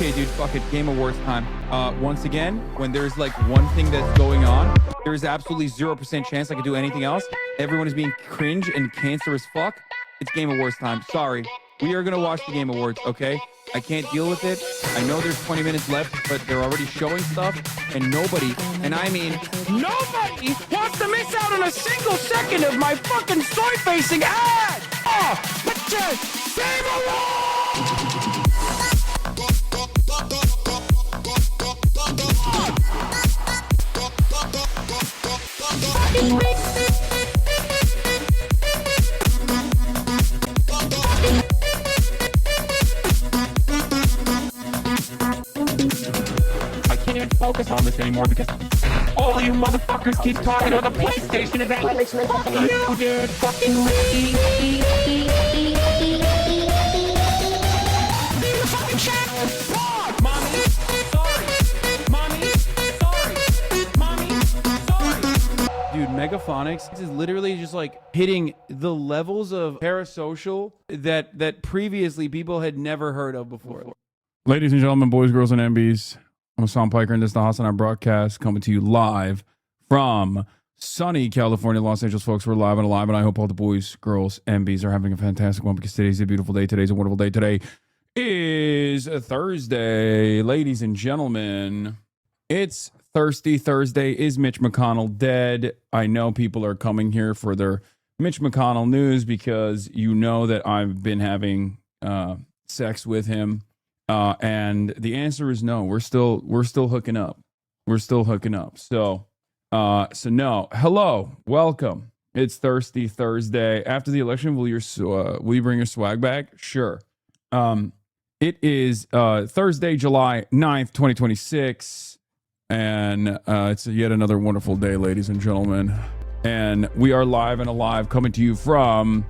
Okay, dude, fuck it. Game Awards time. Once again, when there's like one thing that's going on, there's absolutely 0% chance I could do anything else. Everyone is being cringe and cancerous fuck. It's Game Awards time. Sorry. We are going to watch the Game Awards, okay? I can't deal with it. I know there's 20 minutes left, but they're already showing stuff, and nobody, and I mean nobody, wants to miss out on a single second of my fucking soy-facing ad! Oh, but just Game Awards! I can't focus on this anymore because all you motherfuckers keep talking about the PlayStation event. Fuck you, dude. Fucking fucking channel. Pause. Mommy, sorry. Mommy, sorry. Mommy, sorry. Dude, Megaphonics is literally just like hitting the levels of parasocial that previously people had never heard of before. Ladies and gentlemen, boys, girls, and MBs, I'm Hassan Piker, and this is the HasanAbi broadcast coming to you live from sunny California, Los Angeles, folks. We're live and alive, and I hope all the boys, girls, MBs are having a fantastic one because today's a beautiful day. Today's a wonderful day. Today is a Thursday. Ladies and gentlemen, it's Thirsty Thursday. Is Mitch McConnell dead? I know people are coming here for their Mitch McConnell news because you know that I've been having sex with him. And the answer is no. We're still hooking up. We're still hooking up. So no. Hello, welcome. It's Thirsty Thursday. After the election, will you bring your swag back? Sure. It is Thursday, July 9th, 2026, and it's yet another wonderful day, ladies and gentlemen. And we are live and alive, coming to you from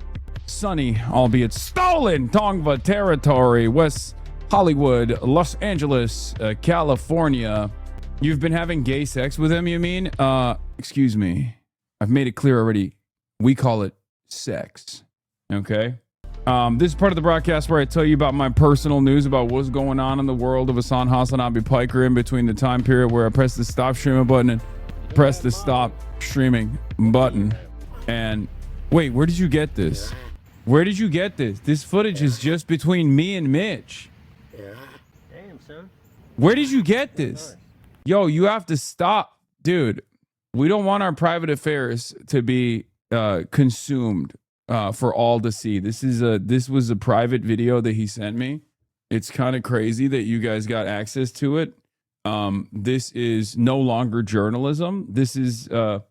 sunny, albeit stolen, Tongva territory, West Hollywood, Los Angeles, California. You've been having gay sex with him, you mean? Excuse me. I've made it clear already. We call it sex. Okay? This is part of the broadcast where I tell you about my personal news about what's going on in the world of HasanAbi Piker in between the time period where I press the stop streaming button and press the stop streaming button. And wait, where did you get this? Where did you get this? This footage is just between me and Mitch. Damn, son. Where did you get this? Yo, you have to stop. Dude, we don't want our private affairs to be consumed for all to see. This was a private video that he sent me. It's kind of crazy that you guys got access to it. This is no longer journalism. This is a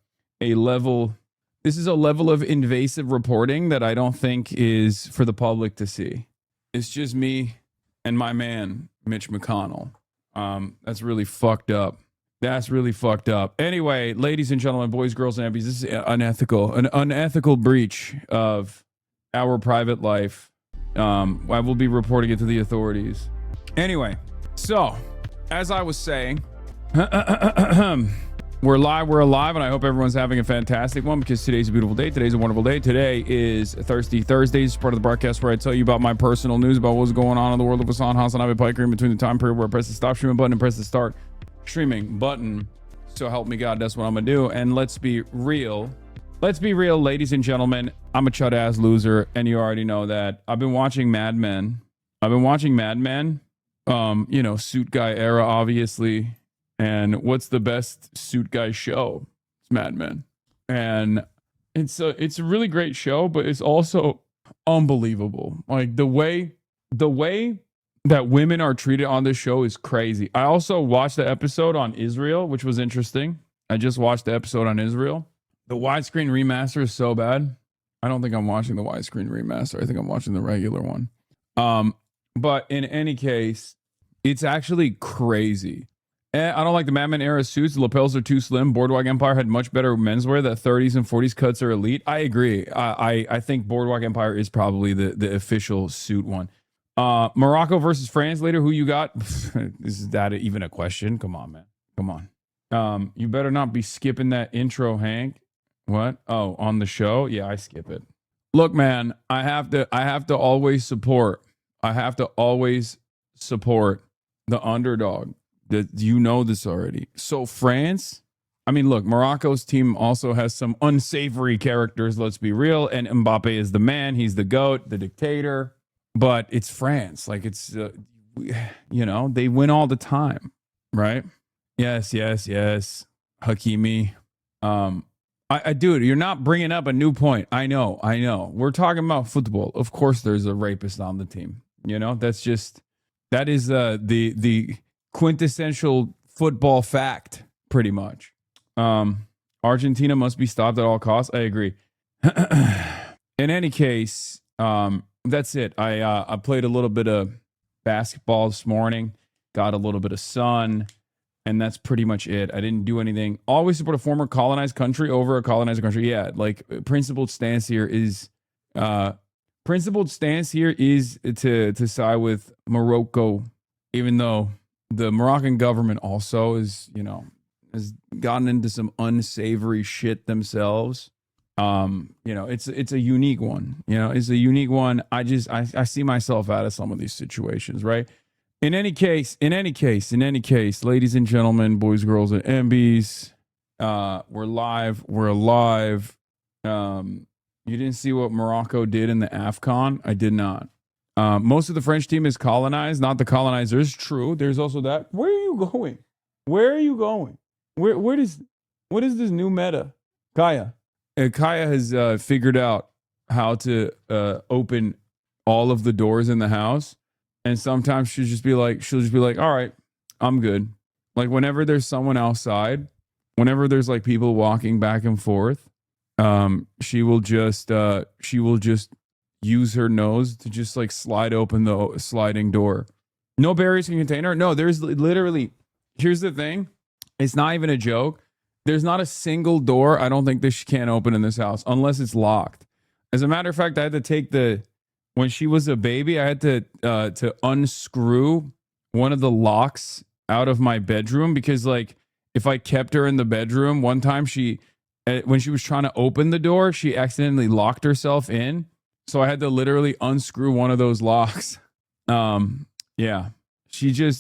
level of invasive reporting that I don't think is for the public to see. It's just me and my man, Mitch McConnell. That's really fucked up. That's really fucked up. Anyway, ladies and gentlemen, boys, girls, and ambies, this is an unethical breach of our private life. I will be reporting it to the authorities. Anyway, so, as I was saying, we're live, we're alive, and I hope everyone's having a fantastic one because today's a beautiful day. Today's a wonderful day. Today is Thirsty Thursdays, part of the broadcast where I tell you about my personal news about what's going on in the world of HasanAbi Piker in between the time period where I press the stop streaming button and press the start streaming button. So help me God, that's what I'm gonna do. And let's be real. Let's be real, ladies and gentlemen. I'm a chud-ass loser, and you already know that. I've been watching Mad Men. Suit guy era, obviously. And what's the best suit guy show? It's Mad Men. And it's a really great show, but it's also unbelievable. Like the way that women are treated on this show is crazy. I also watched the episode on Israel, which was interesting. I just watched the episode on Israel. The widescreen remaster is so bad. I don't think I'm watching the widescreen remaster. I think I'm watching the regular one. But in any case, it's actually crazy. I don't like the Mad Men era suits. The lapels are too slim. Boardwalk Empire had much better menswear. The 30s and 40s cuts are elite. I agree. I think Boardwalk Empire is probably the official suit one. Morocco versus France later. Who you got? Is that even a question? Come on, man. Come on. You better not be skipping that intro, Hank. What? Oh, on the show? Yeah, I skip it. Look, man, I have to always support the underdog. You know this already. So France, I mean, look, Morocco's team also has some unsavory characters, let's be real. And Mbappe is the man. He's the GOAT, the dictator. But it's France. Like, it's, you know, they win all the time, right? Yes. Hakimi. Dude, you're not bringing up a new point. I know. We're talking about football. Of course, there's a rapist on the team. You know, that is the quintessential football fact, pretty much. Argentina must be stopped at all costs. I agree. In any case, that's it. I played a little bit of basketball this morning, got a little bit of sun, and that's pretty much it. I didn't do anything. Always support a former colonized country over a colonized country. Yeah, like principled stance here is to side with Morocco, even though the Moroccan government also is, you know, has gotten into some unsavory shit themselves. You know, it's a unique one. You know, it's a unique one. I see myself out of some of these situations, right? In any case, ladies and gentlemen, boys, girls, and MBs, we're live. We're alive. You didn't see what Morocco did in the AFCON? I did not. Most of the French team is colonized, not the colonizers. True. There's also that. Where are you going? What is this new meta? Kaya has figured out how to open all of the doors in the house. And sometimes she'll just be like, all right, I'm good. Like whenever there's someone outside, whenever there's like people walking back and forth, she will just use her nose to just like slide open the sliding door. No barriers can contain her. No, there's literally, here's the thing. It's not even a joke. There's not a single door I don't think this can't open in this house unless it's locked. As a matter of fact, I had to take when she was a baby, I had to unscrew one of the locks out of my bedroom because like if I kept her in the bedroom, one time when she was trying to open the door, she accidentally locked herself in. So I had to literally unscrew one of those locks. Yeah.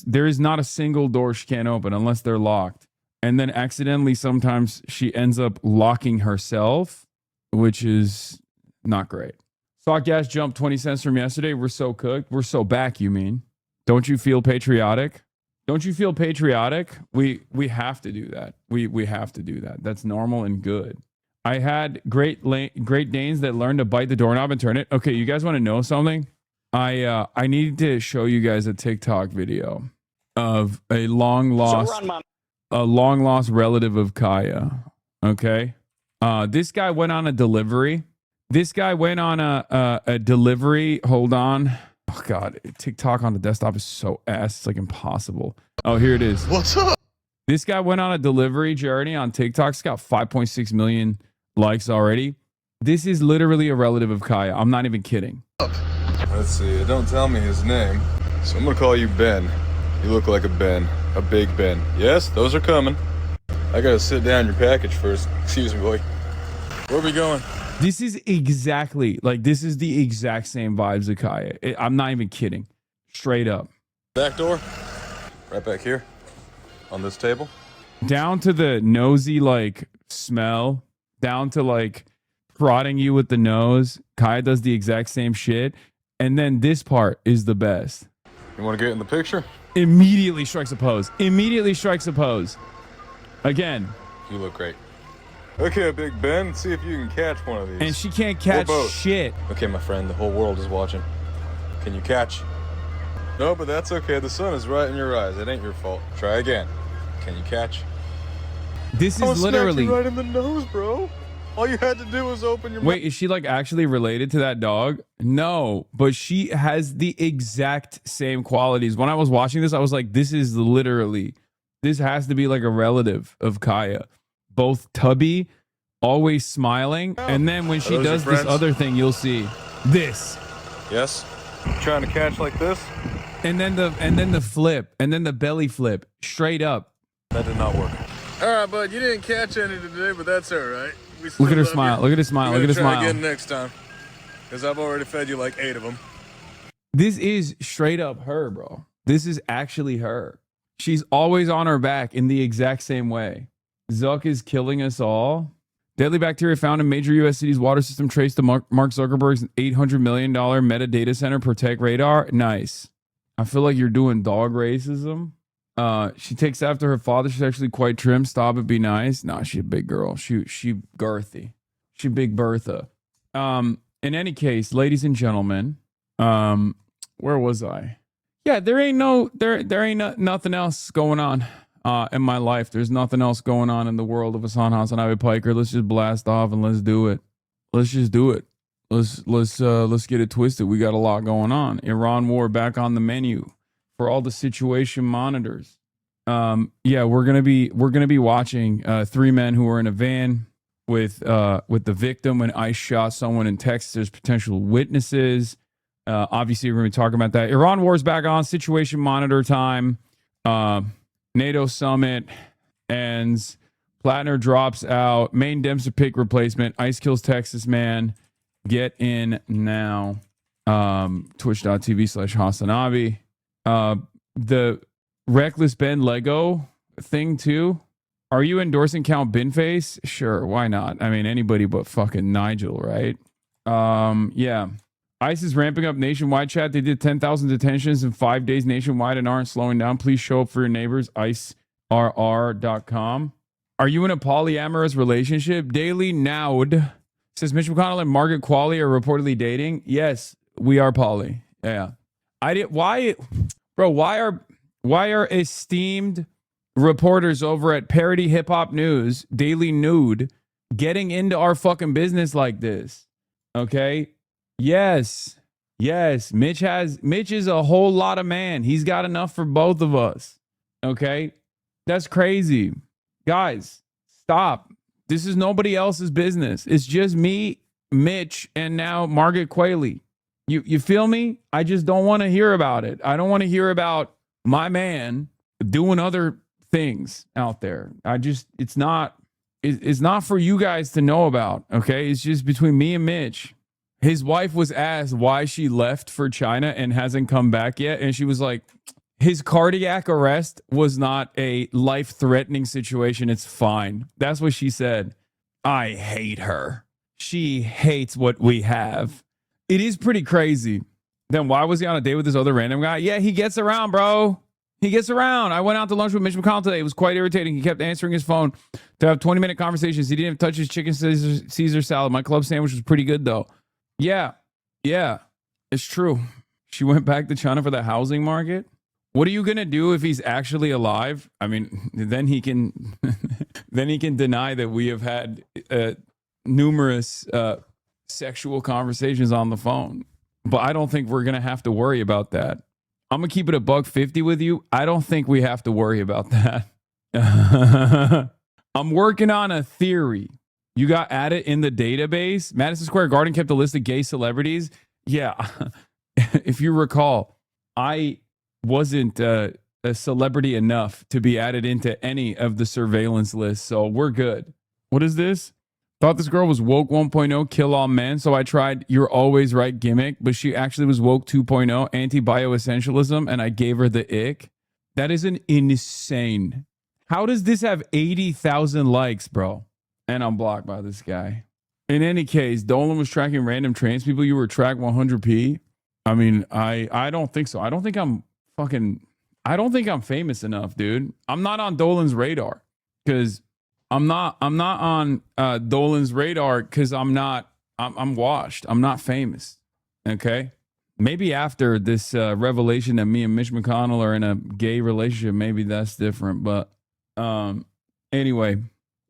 There is not a single door she can't open unless they're locked. And then accidentally, sometimes she ends up locking herself, which is not great. Stock gas jumped 20 cents from yesterday. We're so cooked. We're so back, you mean? Don't you feel patriotic? We have to do that. We have to do that. That's normal and good. I had Great Danes that learned to bite the doorknob and turn it. Okay, you guys want to know something? I need to show you guys a TikTok video of a long lost relative of Kaya. Okay, this guy went on a delivery. Hold on. Oh God, TikTok on the desktop is so ass. It's like impossible. Oh, here it is. What's up? This guy went on a delivery journey on TikTok. It's got 5.6 million likes already. This is literally a relative of Kaya. I'm not even kidding. Let's see. Don't tell me his name. So I'm gonna call you Ben. You look like a Ben. A big Ben. Yes, those are coming. I gotta sit down your package first. Excuse me, boy. Where are we going? This is the exact same vibes of Kaya. I'm not even kidding. Straight up. Back door. Right back here. On this table. Down to the nosy, like, smell. Down to, like, prodding you with the nose. Kaya does the exact same shit. And then this part is the best. You want to get in the picture? Immediately strikes a pose. Again. You look great. Okay, Big Ben, see if you can catch one of these. And she can't catch shit. Okay, my friend, the whole world is watching. Can you catch? No, but that's okay. The sun is right in your eyes. It ain't your fault. Try again. Can you catch? This is literally right in the nose, bro. All you had to do was open your mouth. Wait, is she like actually related to that dog? No, but she has the exact same qualities. When I was watching this, I was like, this has to be like a relative of Kaya. Both tubby, always smiling, and then when she does this other thing, you'll see this. Yes. Trying to catch like this? And then the flip, and then the belly flip, straight up. That did not work. All right, bud, you didn't catch any today, but that's all right. Look at her smile. Look at her smile. Look at her smile. Try again next time, because I've already fed you like 8 of them. This is straight up her, bro. This is actually her. She's always on her back in the exact same way. Zuck is killing us all. Deadly bacteria found in major U.S. cities' water system traced to Mark Zuckerberg's $800 million metadata center Protect Radar. Nice. I feel like you're doing dog racism. She takes after her father. She's actually quite trim. Stop it, be nice. Nah, she a big girl. She girthy. She Big Bertha. In any case, ladies and gentlemen, where was I? Yeah, there ain't nothing else going on in my life. There's nothing else going on in the world of HasanAbi Piker. Let's just blast off and let's do it. Let's just do it. Let's get it twisted. We got a lot going on. Iran war back on the menu for all the situation monitors. Yeah, we're gonna be watching three men who were in a van with the victim when ICE shot someone in Texas. There's potential witnesses. Obviously, we're going to be talking about that. Iran war is back on. Situation monitor time. NATO summit ends. PLATNER drops out. MAINE DEMS to pick replacement. ICE kills Texas man. Get in now. Twitch.tv/HasanAbi. The Reckless Ben Lego thing too. Are you endorsing Count Binface? Sure, why not? I mean, anybody but fucking Nigel, right? Yeah. ICE is ramping up nationwide, chat. They did 10,000 detentions in 5 days nationwide and aren't slowing down. Please show up for your neighbors. IceRR.com. Are you in a polyamorous relationship? Daily Nowd says Mitch McConnell and Margaret Qualley are reportedly dating. Yes, we are poly. Yeah. Why are esteemed reporters over at Parody Hip Hop News, Daily Nude, getting into our fucking business like this? Okay? Yes. Mitch is a whole lot of man. He's got enough for both of us. Okay? That's crazy. Guys, stop. This is nobody else's business. It's just me, Mitch, and now Margaret Qualley. You feel me? I just don't want to hear about it. I don't want to hear about my man doing other things out there. It's not for you guys to know about. Okay? It's just between me and Mitch. His wife was asked why she left for China and hasn't come back yet. And she was like, his cardiac arrest was not a life-threatening situation. It's fine. That's what she said. I hate her. She hates what we have. It is pretty crazy. Then why was he on a date with this other random guy? Yeah, he gets around, bro. He gets around. I went out to lunch with Mitch McConnell today. It was quite irritating. He kept answering his phone to have 20-minute conversations. He didn't even touch his chicken Caesar salad. My club sandwich was pretty good, though. Yeah, it's true. She went back to China for the housing market. What are you going to do if he's actually alive? I mean, then he can deny that we have had numerous sexual conversations on the phone. But I don't think we're going to have to worry about that. I'm going to keep it $150 with you. I don't think we have to worry about that. I'm working on a theory. You got added in the database. Madison Square Garden kept a list of gay celebrities. Yeah. If you recall, I wasn't a celebrity enough to be added into any of the surveillance lists. So we're good. What is this? Thought this girl was woke 1.0, kill all men. So I tried You're Always Right gimmick, but she actually was woke 2.0, anti-bioessentialism, and I gave her the ick. That is an insane. How does this have 80,000 likes, bro? And I'm blocked by this guy. In any case, Dolan was tracking random trans people. You were tracked 100p. I mean, I don't think so. I don't think I'm famous enough, dude. I'm not on Dolan's radar because I'm not on Dolan's radar because I'm washed. I'm not famous. Okay. Maybe after this revelation that me and Mitch McConnell are in a gay relationship, maybe that's different. But anyway,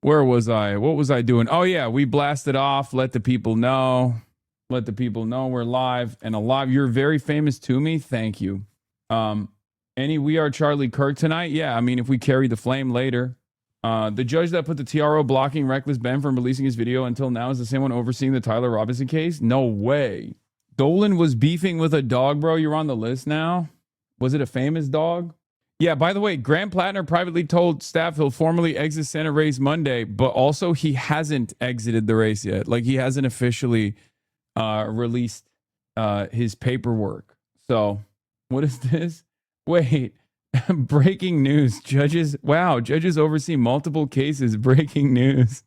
where was I? What was I doing? Oh yeah, we blasted off. Let the people know. Let the people know we're live and alive. You're very famous to me. Thank you. Any We Are Charlie Kirk tonight? Yeah, I mean, if we carry the flame later. The judge that put the TRO blocking Reckless Ben from releasing his video until now is the same one overseeing the Tyler Robinson case? No way. Dolan was beefing with a dog, bro. You're on the list now. Was it a famous dog? Yeah, by the way, Graham PLATNER privately told staff he'll formally exit Senate race Monday, but also he hasn't exited the race yet. Like, he hasn't officially released his paperwork. So, what is this? Wait. Breaking news. Judges oversee multiple cases. Breaking news.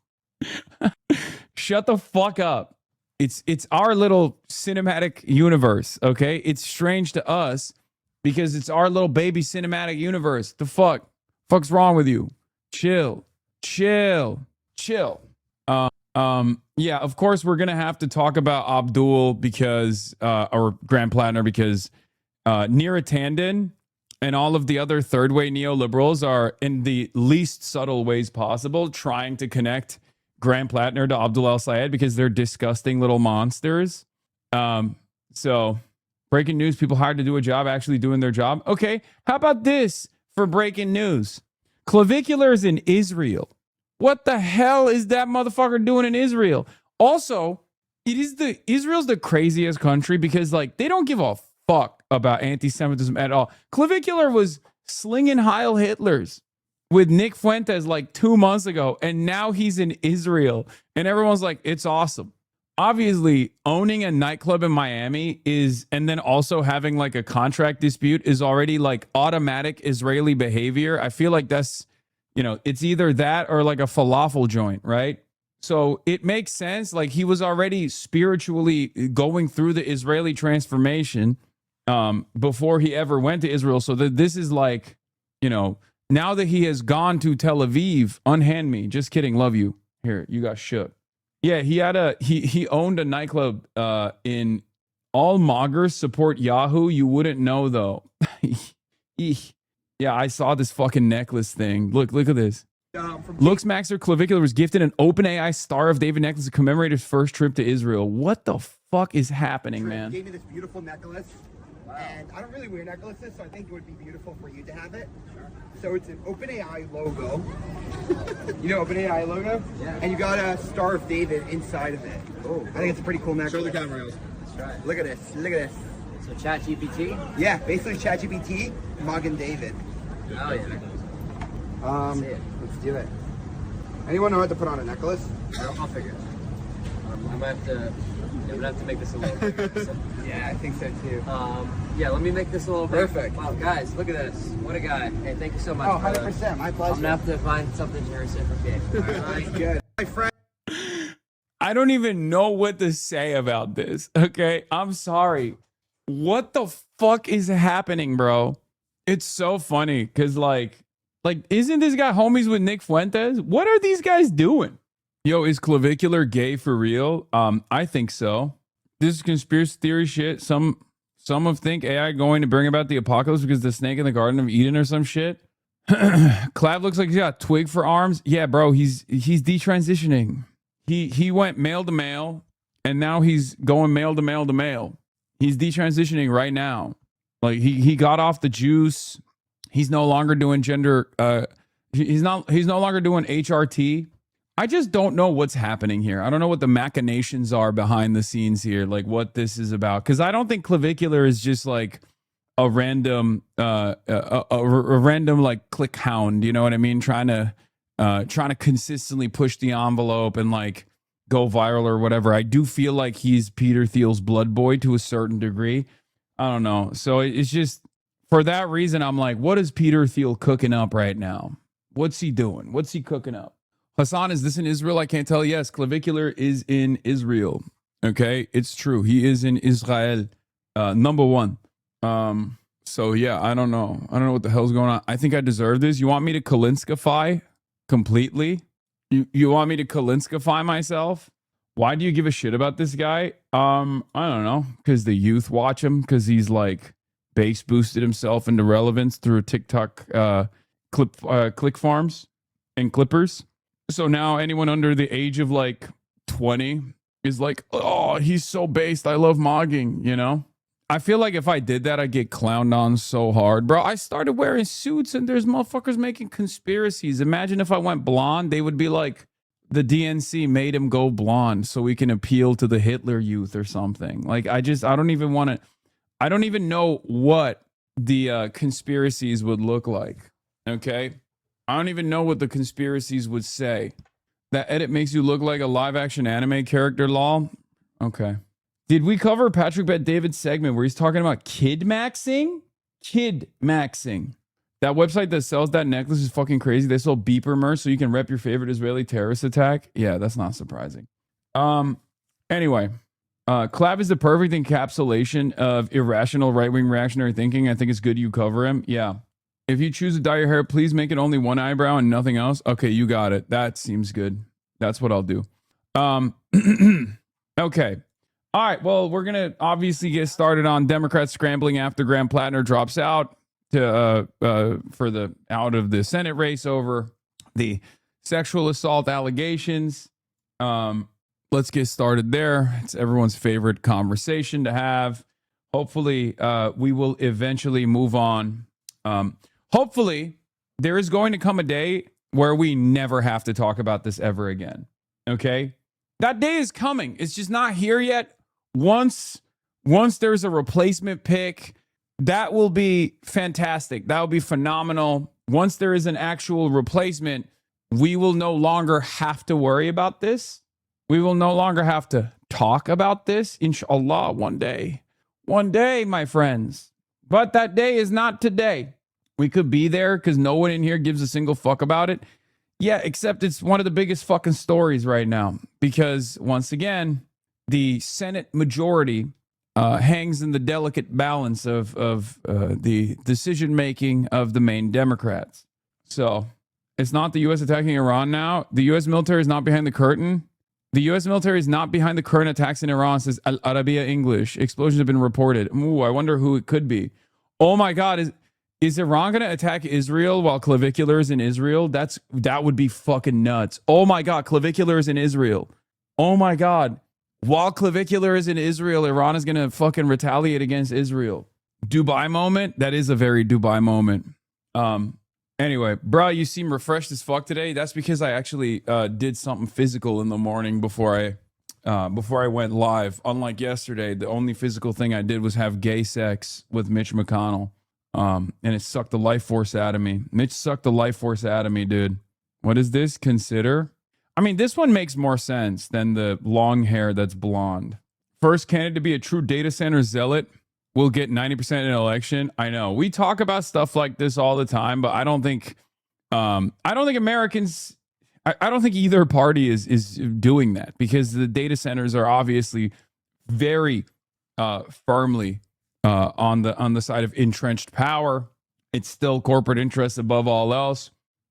Shut the fuck up. It's our little cinematic universe, okay? It's strange to us because it's our little baby cinematic universe. The fuck's wrong with you? Chill. Yeah, of course we're gonna have to talk about Abdul because or Grand PLATNER because Neera Tanden and all of the other third way neoliberals are in the least subtle ways possible trying to connect Grand PLATNER to Abdul El Sayed because they're disgusting little monsters. So breaking news, people hired to do a job actually doing their job. Okay, how about this for breaking news? Clavicular's in Israel. What the hell is that motherfucker doing in Israel? Also, Israel's the craziest country because like they don't give a fuck about anti-Semitism at all. Clavicular was slinging Heil Hitlers with Nick Fuentes like 2 months ago, and now he's in Israel, and everyone's like, it's awesome. Obviously, owning a nightclub in Miami is, and then also having like a contract dispute is already like automatic Israeli behavior. I feel like that's, it's either that or like a falafel joint, right? So it makes sense. Like he was already spiritually going through the Israeli transformation before he ever went to Israel. So that this is like, now that he has gone to Tel Aviv, unhand me. Just kidding. Love you. Here, you got shook. Yeah, he owned a nightclub in all moggers support Yahoo. You wouldn't know though. Yeah, I saw this fucking necklace thing. Look at this. Looks Maxer Clavicular was gifted an OpenAI Star of David necklace to commemorate his first trip to Israel. What the fuck is happening, man? He gave me this beautiful necklace. Wow. And I don't really wear necklaces, so I think it would be beautiful for you to have it. Sure. So it's an OpenAI logo. You know OpenAI logo? Yeah. And you got a Star of David inside of it. Oh, I think it's a pretty cool necklace. Show the camera, guys. Let's try it. Look at this. Look at this. So ChatGPT? Yeah, basically ChatGPT, Magen David. Oh yeah. Let's do it. Anyone know how to put on a necklace? I'll figure it out. I'm gonna have to make this a little bigger. So. Yeah, I think so too. Yeah, let me make this a little bigger. Perfect. Wow, guys, look at this. What a guy. Hey, thank you so much. Oh, 100%. My pleasure. I'm gonna have to find something to reciprocate. All right. Good. My friend. I don't even know what to say about this. Okay, I'm sorry. What the fuck is happening, bro? It's so funny because like, isn't this guy homies with Nick Fuentes? What are these guys doing? Yo, is Clavicular gay for real? I think so. This is conspiracy theory shit. Some of think AI going to bring about the apocalypse because the snake in the Garden of Eden or some shit. Clav looks like he's got a twig for arms. Yeah, bro, he's detransitioning. He went male to male, and now he's going male to male to male. He's detransitioning right now. Like he got off the juice. He's no longer doing gender. He's no longer doing HRT. I just don't know what's happening here. I don't know what the machinations are behind the scenes here, like what this is about. Because I don't think Clavicular is just like a random, a random like click hound. You know what I mean? Trying to consistently push the envelope and like go viral or whatever. I do feel like he's Peter Thiel's blood boy to a certain degree. I don't know. So it's just for that reason, I'm like, what is Peter Thiel cooking up right now? What's he doing? What's he cooking up? Hassan, is this in Israel? I can't tell. Yes, Clavicular is in Israel. Okay, it's true. He is in Israel, number one. So yeah, I don't know. I don't know what the hell's going on. I think I deserve this. You want me to Kalinskify completely? You want me to Kalinskify myself? Why do you give a shit about this guy? I don't know. Because the youth watch him. Because he's like base boosted himself into relevance through TikTok click farms and clippers. So now anyone under the age of like 20 is like, oh, he's so based. I love mogging, you know? I feel like if I did that, I'd get clowned on so hard. Bro, I started wearing suits and there's motherfuckers making conspiracies. Imagine if I went blonde, they would be like, the DNC made him go blonde so we can appeal to the Hitler youth or something. Like, I don't even know what the conspiracies would look like. Okay? I don't even know what the conspiracies would say. That edit makes you look like a live action anime character, lol. Okay. Did we cover Patrick Bet David's segment where he's talking about kid maxing? Kid maxing. That website that sells that necklace is fucking crazy. They sell beeper merch so you can rep your favorite Israeli terrorist attack. Yeah, that's not surprising. Anyway, Clav is the perfect encapsulation of irrational right-wing reactionary thinking. I think it's good you cover him. Yeah. If you choose to dye your hair, please make it only one eyebrow and nothing else. Okay, you got it. That seems good. That's what I'll do. Okay. All right. Well, we're going to obviously get started on Democrats scrambling after Graham Plattner drops out to for the out of the Senate race over the sexual assault allegations. Let's get started there. It's everyone's favorite conversation to have. Hopefully, we will eventually move on. Hopefully, there is going to come a day where we never have to talk about this ever again. Okay? That day is coming. It's just not here yet. Once there's a replacement pick, that will be fantastic. That will be phenomenal. Once there is an actual replacement, we will no longer have to worry about this. We will no longer have to talk about this, inshallah, one day. One day, my friends. But that day is not today. We could be there because no one in here gives a single fuck about it. Yeah, except it's one of the biggest fucking stories right now. Because, once again, the Senate majority hangs in the delicate balance of the decision-making of the main Democrats. So, it's not the U.S. attacking Iran now. The U.S. military is not behind the curtain. The U.S. military is not behind the current attacks in Iran, says Al Arabiya English. Explosions have been reported. Ooh, I wonder who it could be. Oh my God, is Iran going to attack Israel while Clavicular is in Israel? That would be fucking nuts. Oh my God, Clavicular is in Israel. Oh my God. While Clavicular is in Israel, Iran is going to fucking retaliate against Israel. Dubai moment? That is a very Dubai moment. Anyway, bro, you seem refreshed as fuck today. That's because I actually did something physical in the morning before I went live. Unlike yesterday, the only physical thing I did was have gay sex with Mitch McConnell. And it sucked the life force out of me. Mitch sucked the life force out of me, dude. What is this? Consider? I mean, this one makes more sense than the long hair that's blonde. First candidate to be a true data center zealot will get 90% in an election. I know. We talk about stuff like this all the time, but I don't think Americans, I don't think either party is doing that, because the data centers are obviously very firmly on the side of entrenched power. It's still corporate interests above all else,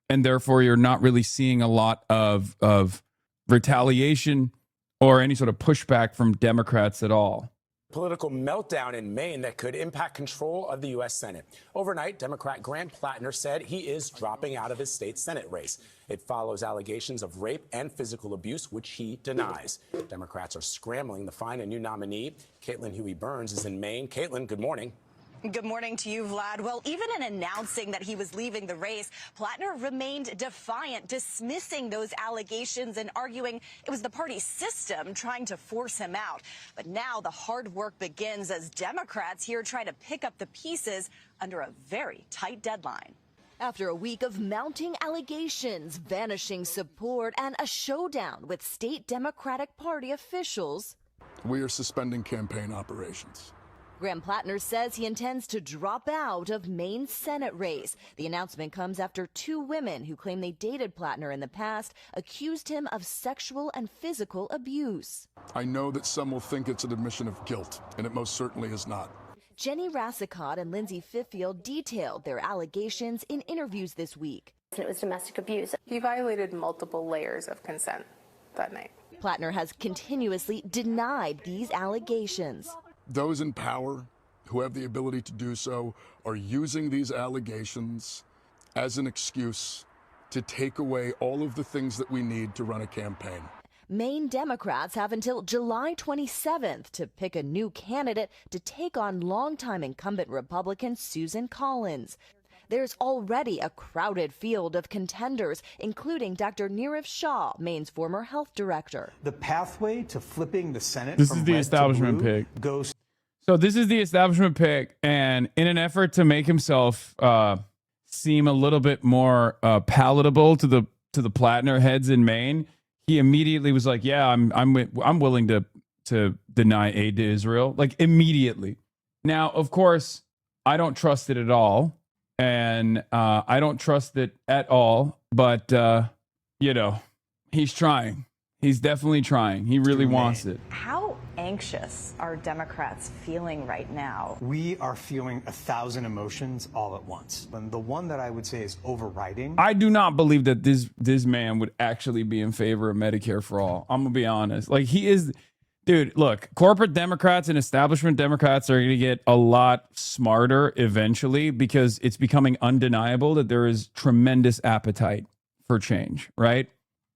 and therefore you're not really seeing a lot of retaliation or any sort of pushback from Democrats at all. Political meltdown in Maine that could impact control of the U.S. Senate. Overnight, Democrat Graham Plattner said he is dropping out of his state Senate race. It follows allegations of rape and physical abuse, which he denies. Democrats are scrambling to find a new nominee. Caitlin Huey-Burns is in Maine. Caitlin, good morning. Good morning to you, Vlad. Well, even in announcing that he was leaving the race, Plattner remained defiant, dismissing those allegations and arguing it was the party's system trying to force him out. But now the hard work begins as Democrats here try to pick up the pieces under a very tight deadline. After a week of mounting allegations, vanishing support, and a showdown with state Democratic Party officials, we are suspending campaign operations. Graham Plattner says he intends to drop out of Maine's Senate race. The announcement comes after two women who claim they dated Plattner in the past accused him of sexual and physical abuse. I know that some will think it's an admission of guilt, and it most certainly is not. Jenny Rassicott and Lindsay Fiffield detailed their allegations in interviews this week. It was domestic abuse. He violated multiple layers of consent that night. Plattner has continuously denied these allegations. Those in power who have the ability to do so are using these allegations as an excuse to take away all of the things that we need to run a campaign. Maine Democrats have until July 27th to pick a new candidate to take on longtime incumbent Republican Susan Collins. There's already a crowded field of contenders, including Dr. Nirav Shah, Maine's former health director. The pathway to flipping the Senate This from is the red establishment to blue pick. goes. So this is the establishment pick, and in an effort to make himself seem a little bit more palatable to the Plattner heads in Maine, he immediately was like, "Yeah, I'm willing to deny aid to Israel," like immediately. Now, of course, I don't trust it at all. And I don't trust it at all. But, you know, he's trying. He's definitely trying. He really wants it. How anxious are Democrats feeling right now? We are feeling 1,000 emotions all at once. And the one that I would say is overriding. I do not believe that this man would actually be in favor of Medicare for all. I'm going to be honest. Like, he is... Dude, look, corporate Democrats and establishment Democrats are going to get a lot smarter eventually because it's becoming undeniable that there is tremendous appetite for change, right?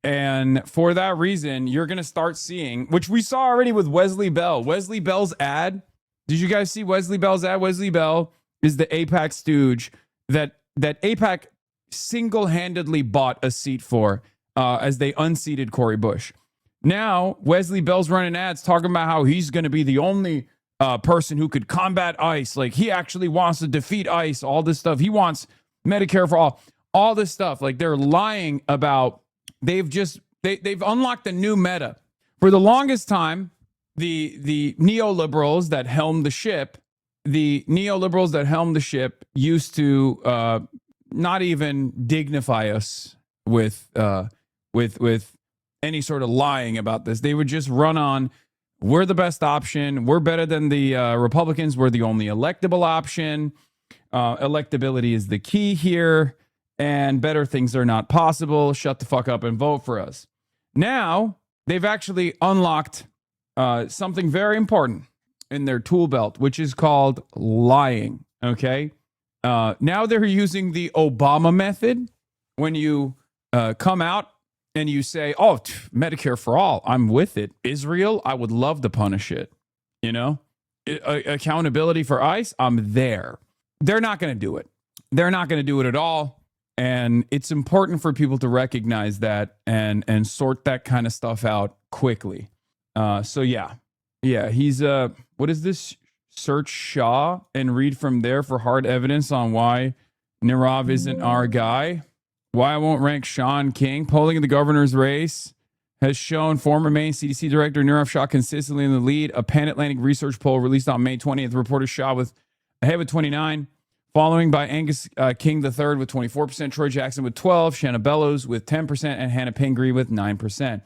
And for that reason, you're going to start seeing, which we saw already with Wesley Bell. Wesley Bell's ad. Did you guys see Wesley Bell's ad? Wesley Bell is the AIPAC stooge that AIPAC single-handedly bought a seat for as they unseated Cory Bush. Now, Wesley Bell's running ads talking about how he's going to be the only person who could combat ICE. Like, he actually wants to defeat ICE, all this stuff. He wants Medicare for all this stuff. Like, they're lying about, they've unlocked a new meta. For the longest time, the neoliberals that helmed the ship, used to not even dignify us with any sort of lying about this. They would just run on, we're the best option. We're better than the Republicans. We're the only electable option. Electability is the key here. And better things are not possible. Shut the fuck up and vote for us. Now, they've actually unlocked something very important in their tool belt, which is called lying. Okay? Now they're using the Obama method. When you come out and you say, oh, Medicare for all, I'm with it. Israel, I would love to punish it. You know, accountability for ICE, I'm there. They're not going to do it. They're not going to do it at all. And it's important for people to recognize that and sort that kind of stuff out quickly. So yeah, he's what is this? Search Shaw and read from there for hard evidence on why Nirav isn't our guy. Why I won't rank Sean King. Polling in the governor's race has shown former Maine CDC director Nirav Shah consistently in the lead. A Pan Atlantic research poll released on May 20th reported Shah ahead with 29, following by Angus King III with 24%, Troy Jackson with 12%, Shanna Bellows with 10%, and Hannah Pingree with 9%.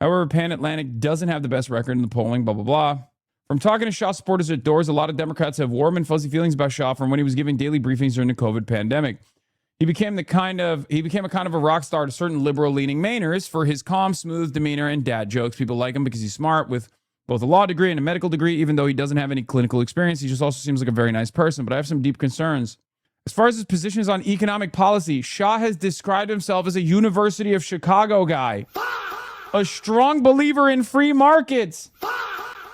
However, Pan Atlantic doesn't have the best record in the polling, blah, blah, blah. From talking to Shah supporters at doors, a lot of Democrats have warm and fuzzy feelings about Shah from when he was giving daily briefings during the COVID pandemic. He became a kind of a rock star to certain liberal-leaning Mainers for his calm, smooth demeanor and dad jokes. People like him because he's smart with both a law degree and a medical degree, even though he doesn't have any clinical experience. He just also seems like a very nice person, but I have some deep concerns. As far as his positions on economic policy, Shah has described himself as a University of Chicago guy, a strong believer in free markets.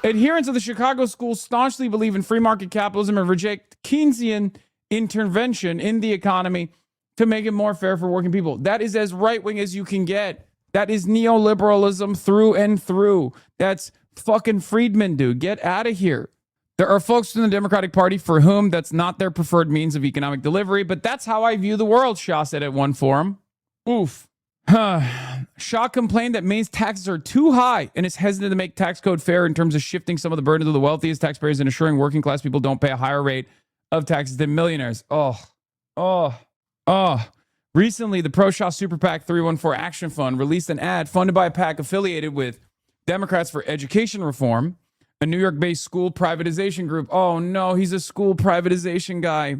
Adherents of the Chicago school staunchly believe in free market capitalism and reject Keynesian intervention in the economy to make it more fair for working people. That is as right-wing as you can get. That is neoliberalism through and through. That's fucking Friedman, dude. Get out of here. There are folks in the Democratic Party for whom that's not their preferred means of economic delivery, but that's how I view the world, Shah said at one forum. Oof. Shah complained that Maine's taxes are too high and is hesitant to make tax code fair in terms of shifting some of the burden to the wealthiest taxpayers and ensuring working class people don't pay a higher rate of taxes than millionaires. Recently, the pro-Shah Super PAC 314 Action Fund released an ad funded by a PAC affiliated with Democrats for Education Reform, a New York-based school privatization group. Oh, no, he's a school privatization guy.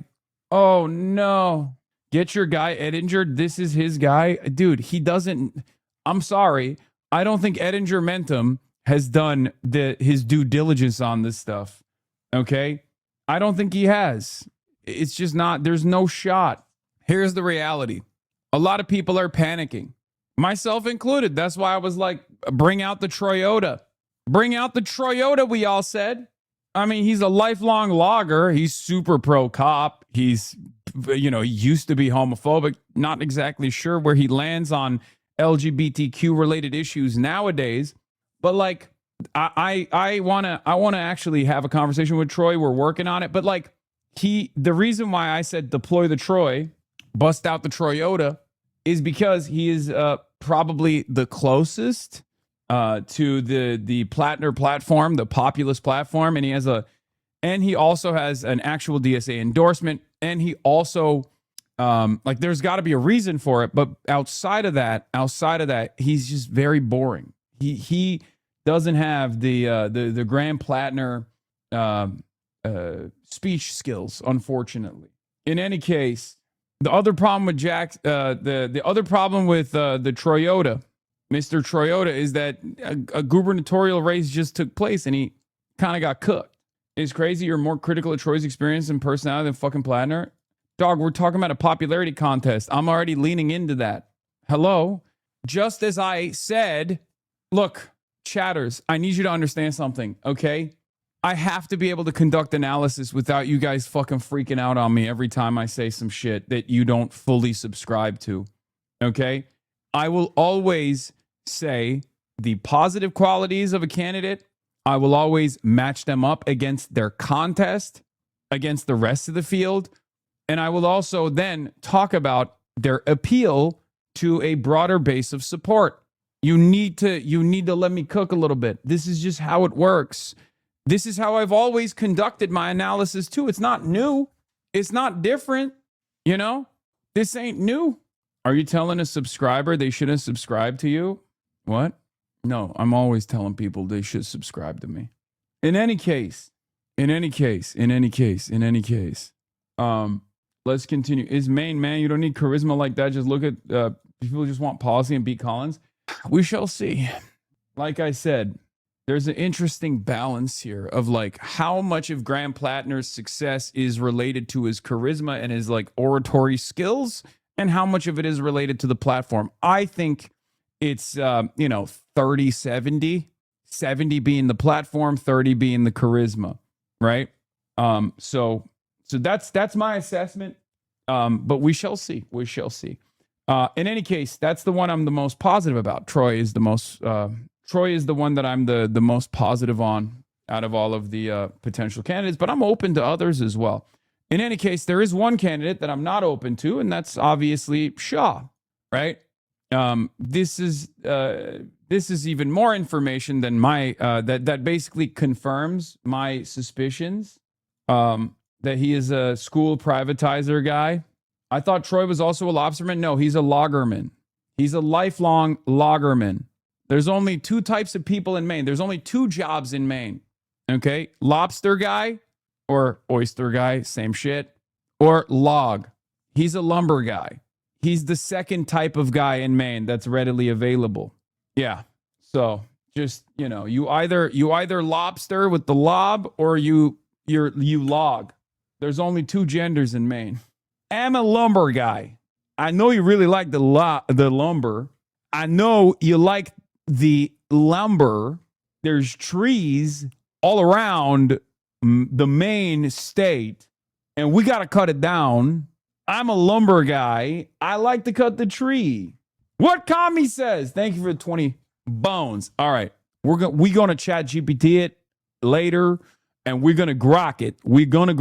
Oh, no. Get your guy, Edinger. This is his guy. Dude, he doesn't... I'm sorry. I don't think Edinger Mentum has done his due diligence on this stuff. Okay? I don't think he has. It's just not... There's no shot. Here's the reality. A lot of people are panicking, myself included. That's why I was like, bring out the Toyota. Bring out the Toyota, we all said. I mean, he's a lifelong logger. He's super pro-cop. He's, he used to be homophobic. Not exactly sure where he lands on LGBTQ-related issues nowadays. But, like, I want to actually have a conversation with Troy. We're working on it. But, like, the reason why I said deploy the Troy, bust out the Toyota, is because he is probably the closest to the PLATNER platform, the populist platform, and he has a and he also has an actual DSA endorsement, and he also like there's got to be a reason for it, but outside of that, he's just very boring. He doesn't have the Grand PLATNER speech skills, unfortunately. In any case, the other problem with the other problem with the Toyota, Mr. Toyota, is that a gubernatorial race just took place and he kind of got cooked. It's crazy. You're more critical of Troy's experience and personality than fucking PLATNER. Dog, we're talking about a popularity contest. I'm already leaning into that. Hello? Just as I said, look, chatters, I need you to understand something, okay? I have to be able to conduct analysis without you guys fucking freaking out on me every time I say some shit that you don't fully subscribe to, okay? I will always say the positive qualities of a candidate. I will always match them up against their contest, against the rest of the field. And I will also then talk about their appeal to a broader base of support. You need to let me cook a little bit. This is just how it works. This is how I've always conducted my analysis too. It's not new. It's not different. You know, this ain't new. Are you telling a subscriber they shouldn't subscribe to you? What? No, I'm always telling people they should subscribe to me. In any case, let's continue. Is MAINE, man, you don't need charisma like that. Just look at people who just want policy and beat Collins. We shall see. Like I said, there's an interesting balance here of like how much of Grand PLATNER's success is related to his charisma and his like oratory skills, and how much of it is related to the platform. I think it's 30-70, 70 being the platform, 30 being the charisma, right? So that's my assessment. But we shall see. We shall see. In any case, that's the one I'm the most positive about. Troy is the one that I'm the most positive on out of all of the potential candidates, but I'm open to others as well. In any case, there is one candidate that I'm not open to, and that's obviously Shah, right? This is even more information than my that basically confirms my suspicions that he is a school privatizer guy. I thought Troy was also a lobsterman. No, he's a loggerman. He's a lifelong loggerman. There's only two types of people in Maine. There's only two jobs in Maine. Okay? Lobster guy or oyster guy, same shit. Or log. He's a lumber guy. He's the second type of guy in Maine that's readily available. Yeah. So just, you either lobster with the lob or you log. There's only two genders in Maine. I'm a lumber guy. I know you really like the lumber. I know you like the lumber. There's trees all around the Maine state, and we got to cut it down. I'm a lumber guy. I like to cut the tree. What Kami says. Thank you for the 20 bones. All right. We're going to chat GPT it later, and we're going to grok it. We're going to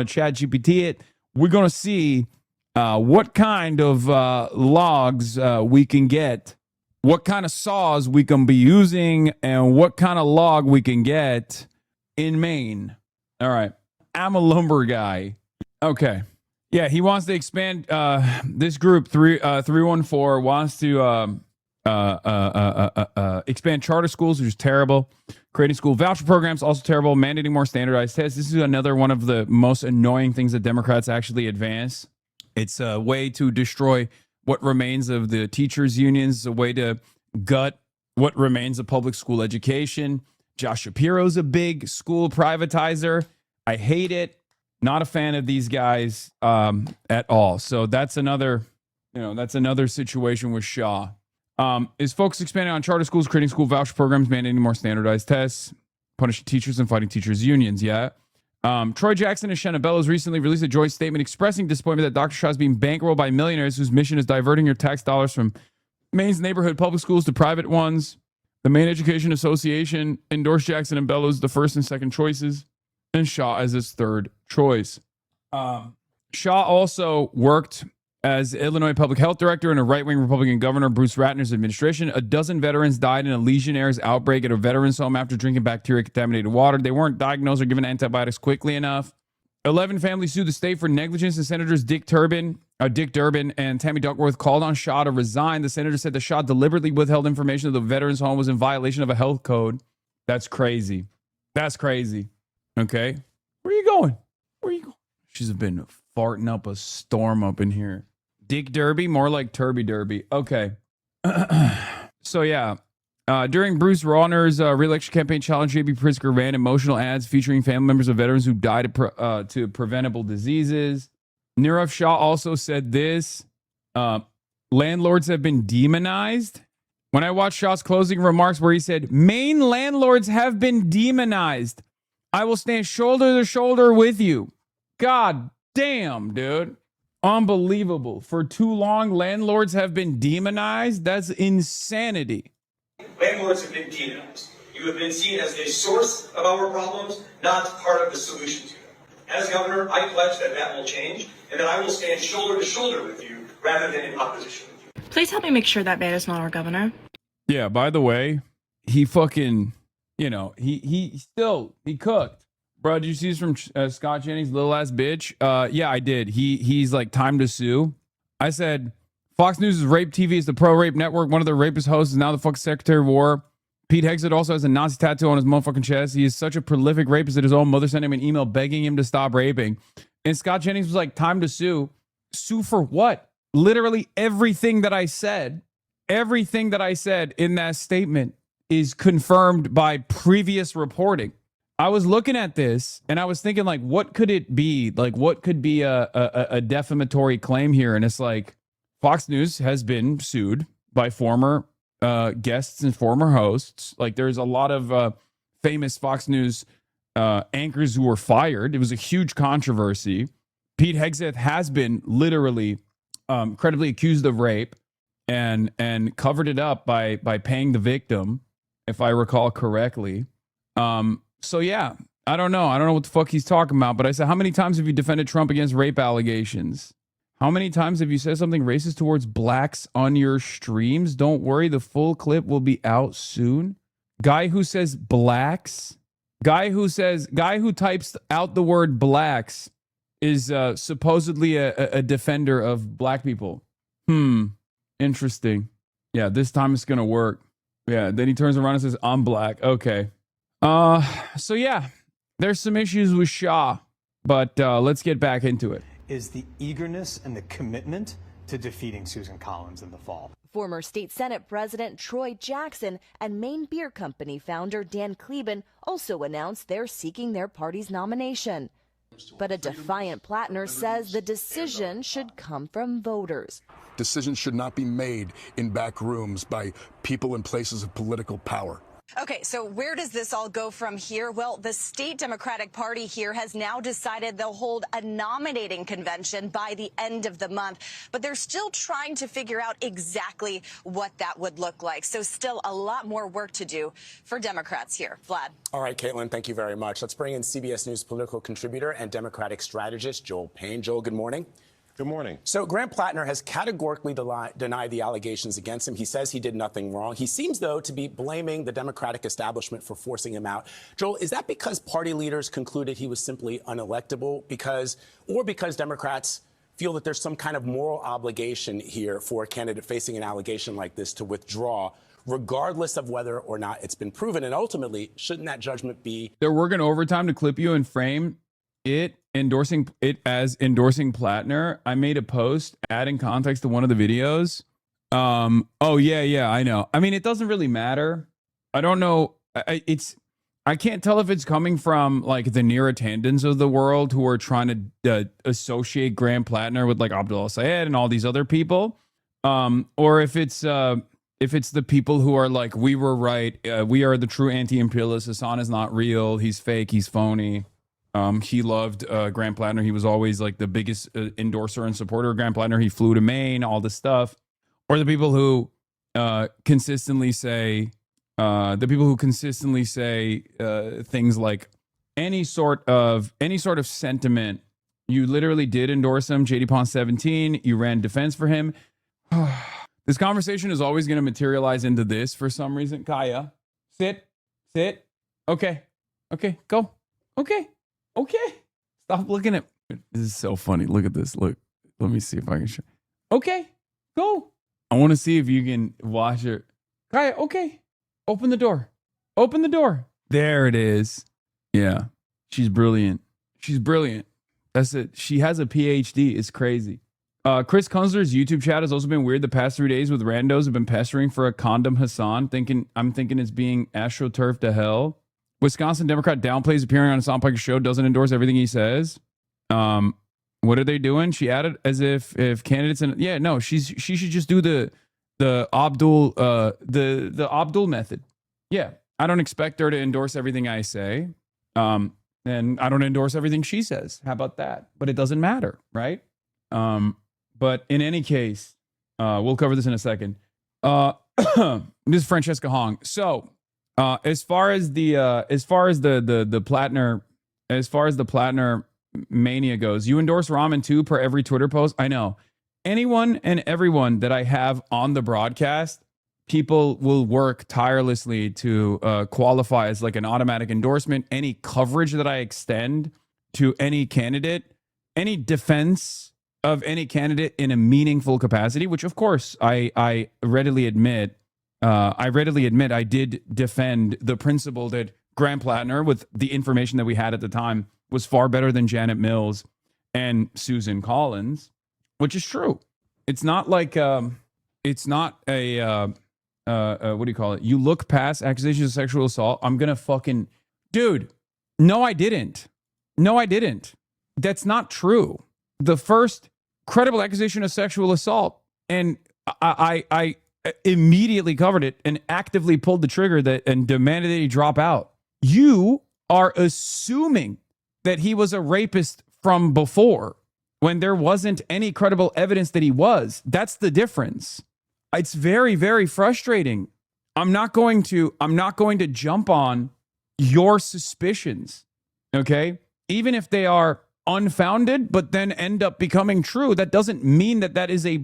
chat GPT it. We're going to see what kind of logs we can get, what kind of saws we can be using, and what kind of log we can get in Maine. All right. I'm a lumber guy. Okay. Yeah, he wants to expand this group 314 wants to expand charter schools, which is terrible. Creating school voucher programs, also terrible. Mandating more standardized tests. This is another one of the most annoying things that Democrats actually advance. It's a way to destroy what remains of the teachers' unions. It's a way to gut what remains of public school education. Josh Shapiro's a big school privatizer. I hate it. Not a fan of these guys at all. So that's another situation with Shaw. Is folks expanding on charter schools, creating school voucher programs, mandating more standardized tests, punishing teachers and fighting teachers' unions? Yeah. Troy Jackson and Shanna Bellows recently released a joint statement expressing disappointment that Dr. Shaw is being bankrolled by millionaires whose mission is diverting your tax dollars from Maine's neighborhood public schools to private ones. The Maine Education Association endorsed Jackson and Bellows the first and second choices, and Shaw as his third choice. Shaw also worked As Illinois public health director and a right-wing Republican governor, Bruce Ratner's administration, a dozen veterans died in a Legionnaire's outbreak at a veterans home after drinking bacteria-contaminated water. They weren't diagnosed or given antibiotics quickly enough. 11 families sued the state for negligence, and Senators Dick Durbin and Tammy Duckworth called on Shaw to resign. The senator said the Shaw deliberately withheld information that the veterans home was in violation of a health code. That's crazy. That's crazy. Okay. Where are you going? Where are you going? She's been farting up a storm up in here. Dick Derby, more like Turby Derby. Okay. So, yeah. During Bruce Rauner's re-election campaign challenge, J.B. Pritzker ran emotional ads featuring family members of veterans who died to preventable diseases. Nirav Shah also said this. Landlords have been demonized. When I watched Shah's closing remarks where he said, Maine landlords have been demonized. I will stand shoulder to shoulder with you. God damn, dude. Unbelievable. For too long, landlords have been demonized? That's insanity. Landlords have been demonized. You have been seen as the source of our problems, not part of the solution to them. As governor, I pledge that that will change, and that I will stand shoulder to shoulder with you rather than in opposition with you. Please help me make sure that man is not our governor. Yeah, by the way, he fucking, he cooked. Bro, did you see this from Scott Jennings, little ass bitch? Yeah, I did. He's like, time to sue. I said, Fox News' Rape TV is the pro-rape network. One of the rapist hosts is now the fucking Secretary of War. Pete Hegseth also has a Nazi tattoo on his motherfucking chest. He is such a prolific rapist that his own mother sent him an email begging him to stop raping. And Scott Jennings was like, time to sue. Sue for what? Literally everything that I said in that statement is confirmed by previous reporting. I was looking at this and I was thinking, like, what could it be? Like, what could be a defamatory claim here? And it's like, Fox News has been sued by former guests and former hosts. Like, there's a lot of famous Fox News anchors who were fired. It was a huge controversy. Pete Hegseth has been literally credibly accused of rape and covered it up by paying the victim, if I recall correctly. So yeah, I don't know what the fuck he's talking about, but I said, how many times have you defended Trump against rape allegations? How many times have you said something racist towards blacks on your streams? Don't worry, the full clip will be out soon. Guy who says blacks, guy who types out the word blacks is supposedly a defender of black people. Interesting. Yeah, this time it's gonna work. Yeah, then he turns around and says, I'm black. Okay. So yeah, there's some issues with Shah, but let's get back into it. Is the eagerness and the commitment to defeating Susan Collins in the fall. Former State Senate President Troy Jackson and Maine Beer Company founder Dan Kleben also announced they're seeking their party's nomination. But a defiant Plattner says the decision should come from voters. Decisions should not be made in back rooms by people in places of political power. Okay, so where does this all go from here? Well, the state Democratic Party here has now decided they'll hold a nominating convention by the end of the month, but they're still trying to figure out exactly what that would look like. So still a lot more work to do for Democrats here. Vlad. All right, Caitlin, thank you very much. Let's bring in CBS News political contributor and Democratic strategist Joel Payne. Joel, good morning. Good morning. So Grant Plattner has categorically denied the allegations against him. He says he did nothing wrong. He seems, though, to be blaming the Democratic establishment for forcing him out. Joel, is that because party leaders concluded he was simply unelectable because Democrats feel that there's some kind of moral obligation here for a candidate facing an allegation like this to withdraw, regardless of whether or not it's been proven? And ultimately, shouldn't that judgment be... They're working overtime to clip you and frame it, endorsing Plattner. I made a post adding context to one of the videos. Oh yeah, I know. I mean, it doesn't really matter. I don't know. I can't tell if it's coming from like the Neera Tandons of the world who are trying to associate Grant Plattner with like Abdullah Sayed and all these other people, or if it's the people who are like, we were right. We are the true anti-imperialists. Hasan is not real. He's fake. He's phony. He loved Grant Plattner. He was always like the biggest endorser and supporter of Grant Plattner. He flew to Maine, all this stuff. Or the people who consistently say things like any sort of sentiment, You literally did endorse him. JD Pond 17. You ran defense for him. This conversation is always going to materialize into this for some reason. Kaya, sit. Okay, go. Okay. Stop looking at. This is so funny. Look at this. Look. Let me see if I can show. Okay, go. I want to see if you can watch her. Kaya, okay. Open the door. There it is. Yeah. She's brilliant. That's it. She has a PhD. It's crazy. Chris Kunzler's YouTube chat has also been weird the past 3 days with randos have been pestering for a condom Hasan. I'm thinking it's being astroturfed to hell. Wisconsin Democrat downplays appearing on a Soundpiker show, doesn't endorse everything he says. What are they doing? She added as if candidates she should just do the Abdul the Abdul method. Yeah. I don't expect her to endorse everything I say. And I don't endorse everything she says. How about that? But it doesn't matter, right? But in any case, we'll cover this in a second. This is Francesca Hong. So, as far as the PLATNER mania goes, you endorse ramen too per every Twitter post. I know. Anyone and everyone that I have on the broadcast, people will work tirelessly to qualify as like an automatic endorsement. Any coverage that I extend to any candidate, any defense of any candidate in a meaningful capacity, which of course I readily admit, I did defend the principle that Grant Plattner, with the information that we had at the time, was far better than Janet Mills and Susan Collins, which is true. It's not like it's not a what do you call it? You look past accusations of sexual assault. I'm gonna fucking dude. No, I didn't. That's not true. The first credible accusation of sexual assault, and I immediately covered it and actively pulled the trigger and demanded that he drop out. You are assuming that he was a rapist from before when there wasn't any credible evidence that he was. That's the difference. It's very, very frustrating. I'm not going to jump on your suspicions, okay? Even if they are unfounded, but then end up becoming true, that doesn't mean that is a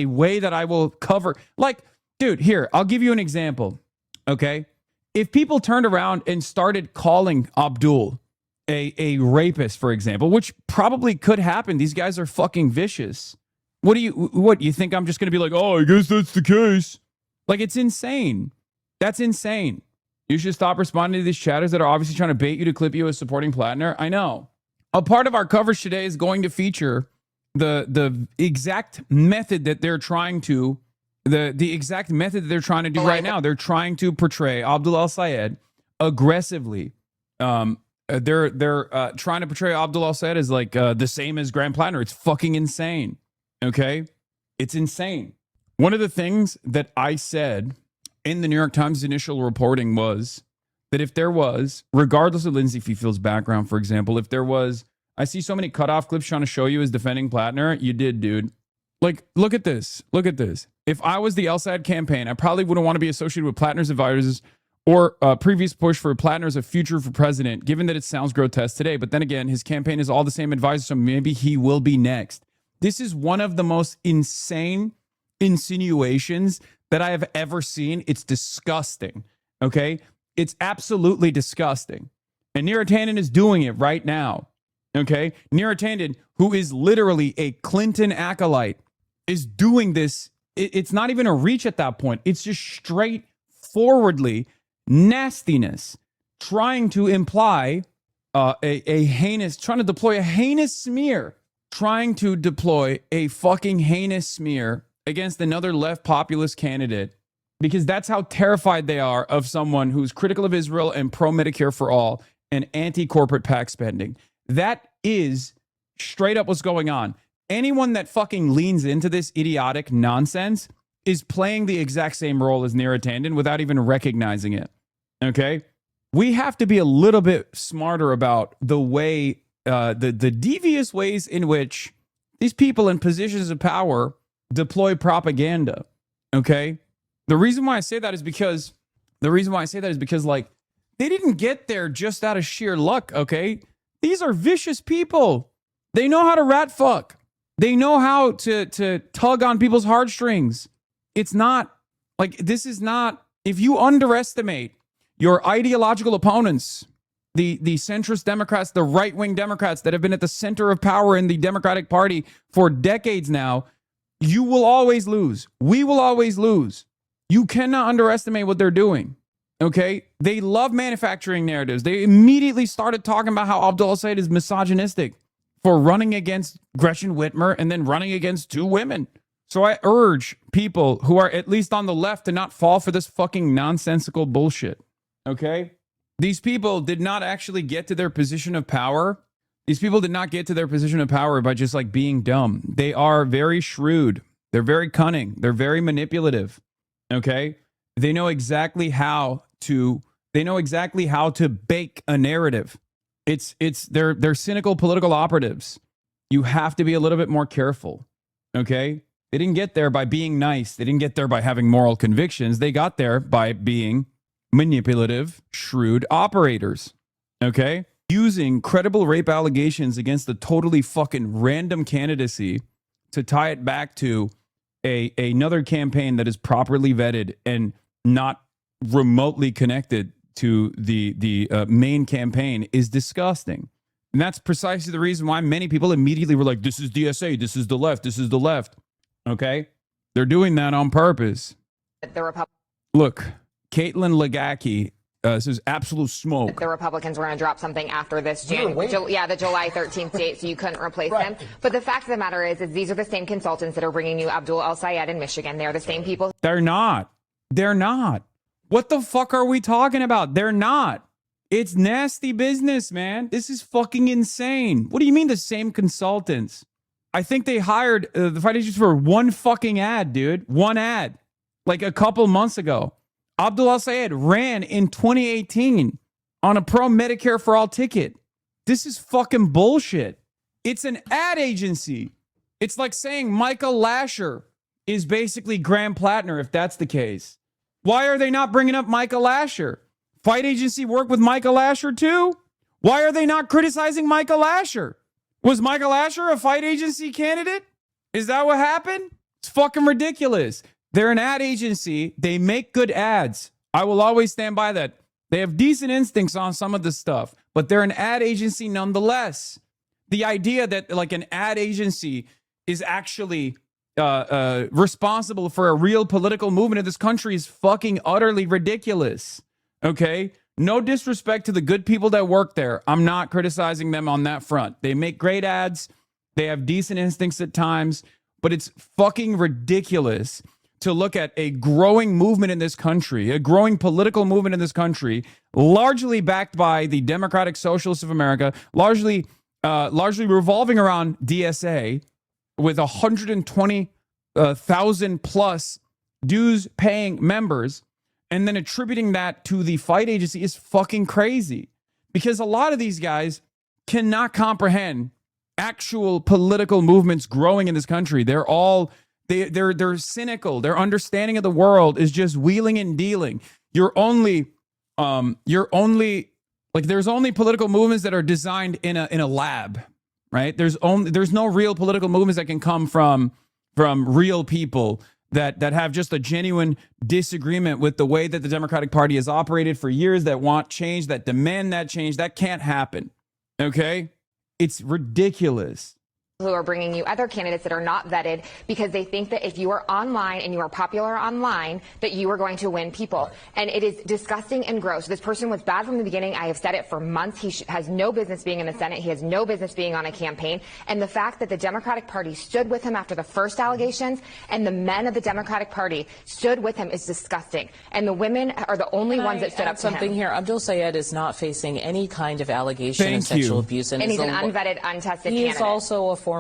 way that I will cover. Like, dude, here, I'll give you an example, okay? If people turned around and started calling Abdul a rapist, for example, which probably could happen. These guys are fucking vicious. What you think I'm just going to be like, oh, I guess that's the case? Like, it's insane. That's insane. You should stop responding to these chatters that are obviously trying to bait you to clip you as supporting Plattner. I know. A part of our coverage today is going to feature the exact method that they're trying to the exact method that they're trying to do right now. They're trying to portray Abdul al-Sayed aggressively. They're trying to portray Abdul al-Sayed as like the same as Grant Plattner. It's fucking insane. Okay? It's insane. One of the things that I said in the New York Times initial reporting was that if there was, regardless of Lindsay Fifield's background, for example, if there was, I see so many cutoff clips trying to show you as defending Plattner. You did, dude. Like, look at this. Look at this. If I was the LSAD campaign, I probably wouldn't want to be associated with Plattner's advisors or previous push for Plattner as a future for president, given that it sounds grotesque today. But then again, his campaign is all the same advisors, so maybe he will be next. This is one of the most insane insinuations that I have ever seen. It's disgusting. Okay? It's absolutely disgusting. And Neera Tanden is doing it right now. Okay? Neera Tanden, who is literally a Clinton acolyte, is doing this. It's not even a reach at that point. It's just straightforwardly nastiness, trying to imply trying to deploy a heinous smear, trying to deploy a fucking heinous smear against another left populist candidate, because that's how terrified they are of someone who's critical of Israel and pro-Medicare for all and anti-corporate PAC spending. That is straight up what's going on. Anyone that fucking leans into this idiotic nonsense is playing the exact same role as Neera Tanden without even recognizing it. Okay? We have to be a little bit smarter about the way, the devious ways in which these people in positions of power deploy propaganda. Okay? The reason why I say that is because, like, they didn't get there just out of sheer luck, okay? These are vicious people. They know how to rat fuck. They know how to tug on people's heartstrings. It's not like, this is not, if you underestimate your ideological opponents, the centrist Democrats, the right-wing Democrats that have been at the center of power in the Democratic Party for decades now, you will always lose. We will always lose. You cannot underestimate what they're doing. Okay? They love manufacturing narratives. They immediately started talking about how Abdul al-Sayed is misogynistic for running against Gretchen Whitmer and then running against 2 women. So I urge people who are at least on the left to not fall for this fucking nonsensical bullshit. Okay? These people did not actually get to their position of power. These people did not get to their position of power by just like being dumb. They are very shrewd. They're very cunning. They're very manipulative. Okay? They know exactly how to bake a narrative. They're cynical political operatives. You have to be a little bit more careful. Okay? They didn't get there by being nice. They didn't get there by having moral convictions. They got there by being manipulative, shrewd operators. Okay? Using credible rape allegations against a totally fucking random candidacy to tie it back to another campaign that is properly vetted and not remotely connected to the main campaign is disgusting. And that's precisely the reason why many people immediately were like, this is DSA, this is the left, this is the left. Okay? They're doing that on purpose. Look, Caitlin Legacki says absolute smoke. The Republicans were going to drop something after this the July 13th date, so you couldn't replace them. But the fact of the matter is these are the same consultants that are bringing you Abdul al-Sayed in Michigan. They're the same people. They're not. They're not. What the fuck are we talking about? They're not. It's nasty business, man. This is fucking insane. What do you mean the same consultants? I think they hired the fight agents for one fucking ad, dude. One ad. Like a couple months ago. Abdul al-Sayed ran in 2018 on a pro-Medicare for all ticket. This is fucking bullshit. It's an ad agency. It's like saying Michael Lasher is basically Graham Plattner, if that's the case. Why are they not bringing up Michael Lasher? Fight agency work with Michael Lasher too? Why are they not criticizing Michael Lasher? Was Michael Lasher a fight agency candidate? Is that what happened? It's fucking ridiculous. They're an ad agency. They make good ads. I will always stand by that. They have decent instincts on some of this stuff, but they're an ad agency nonetheless. The idea that like an ad agency is actually responsible for a real political movement in this country is fucking utterly ridiculous. Okay? No disrespect to the good people that work there. I'm not criticizing them on that front. They make great ads. They have decent instincts at times, but it's fucking ridiculous to look at a growing movement in this country, a growing political movement in this country, largely backed by the Democratic Socialists of America, largely revolving around DSA, with 120,000 plus dues-paying members, and then attributing that to the fight agency is fucking crazy. Because a lot of these guys cannot comprehend actual political movements growing in this country. They're all they're cynical. Their understanding of the world is just wheeling and dealing. There's only political movements that are designed in a lab, right? There's no real political movements that can come from real people that have just a genuine disagreement with the way that the Democratic Party has operated for years, that want change, that demand that change. That can't happen. Okay? It's ridiculous. Who are bringing you other candidates that are not vetted because they think that if you are online and you are popular online, that you are going to win people. And it is disgusting and gross. This person was bad from the beginning. I have said it for months. He has no business being in the Senate. He has no business being on a campaign. And the fact that the Democratic Party stood with him after the first allegations and the men of the Democratic Party stood with him is disgusting. And the women are the only ones that stood up to him. Something here. Abdul Sayed is not facing any kind of allegation of sexual abuse. And he's an unvetted, untested candidate. He is also a former.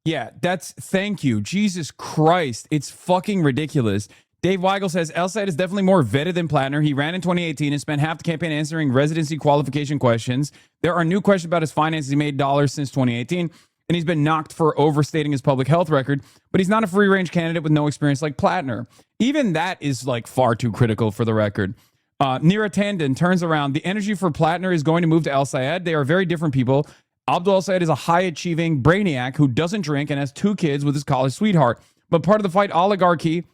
Yeah, thank you. Jesus Christ. It's fucking ridiculous. Dave Weigel says, al-Sayed is definitely more vetted than Plattner. He ran in 2018 and spent half the campaign answering residency qualification questions. There are new questions about his finances. He made dollars since 2018, and he's been knocked for overstating his public health record, but he's not a free-range candidate with no experience like Plattner. Even that is like far too critical for the record. Neera Tanden turns around. The energy for Plattner is going to move to El Sayed. They are very different people. Abdul El Sayed is a high-achieving brainiac who doesn't drink and has 2 kids with his college sweetheart. But part of the fight oligarchy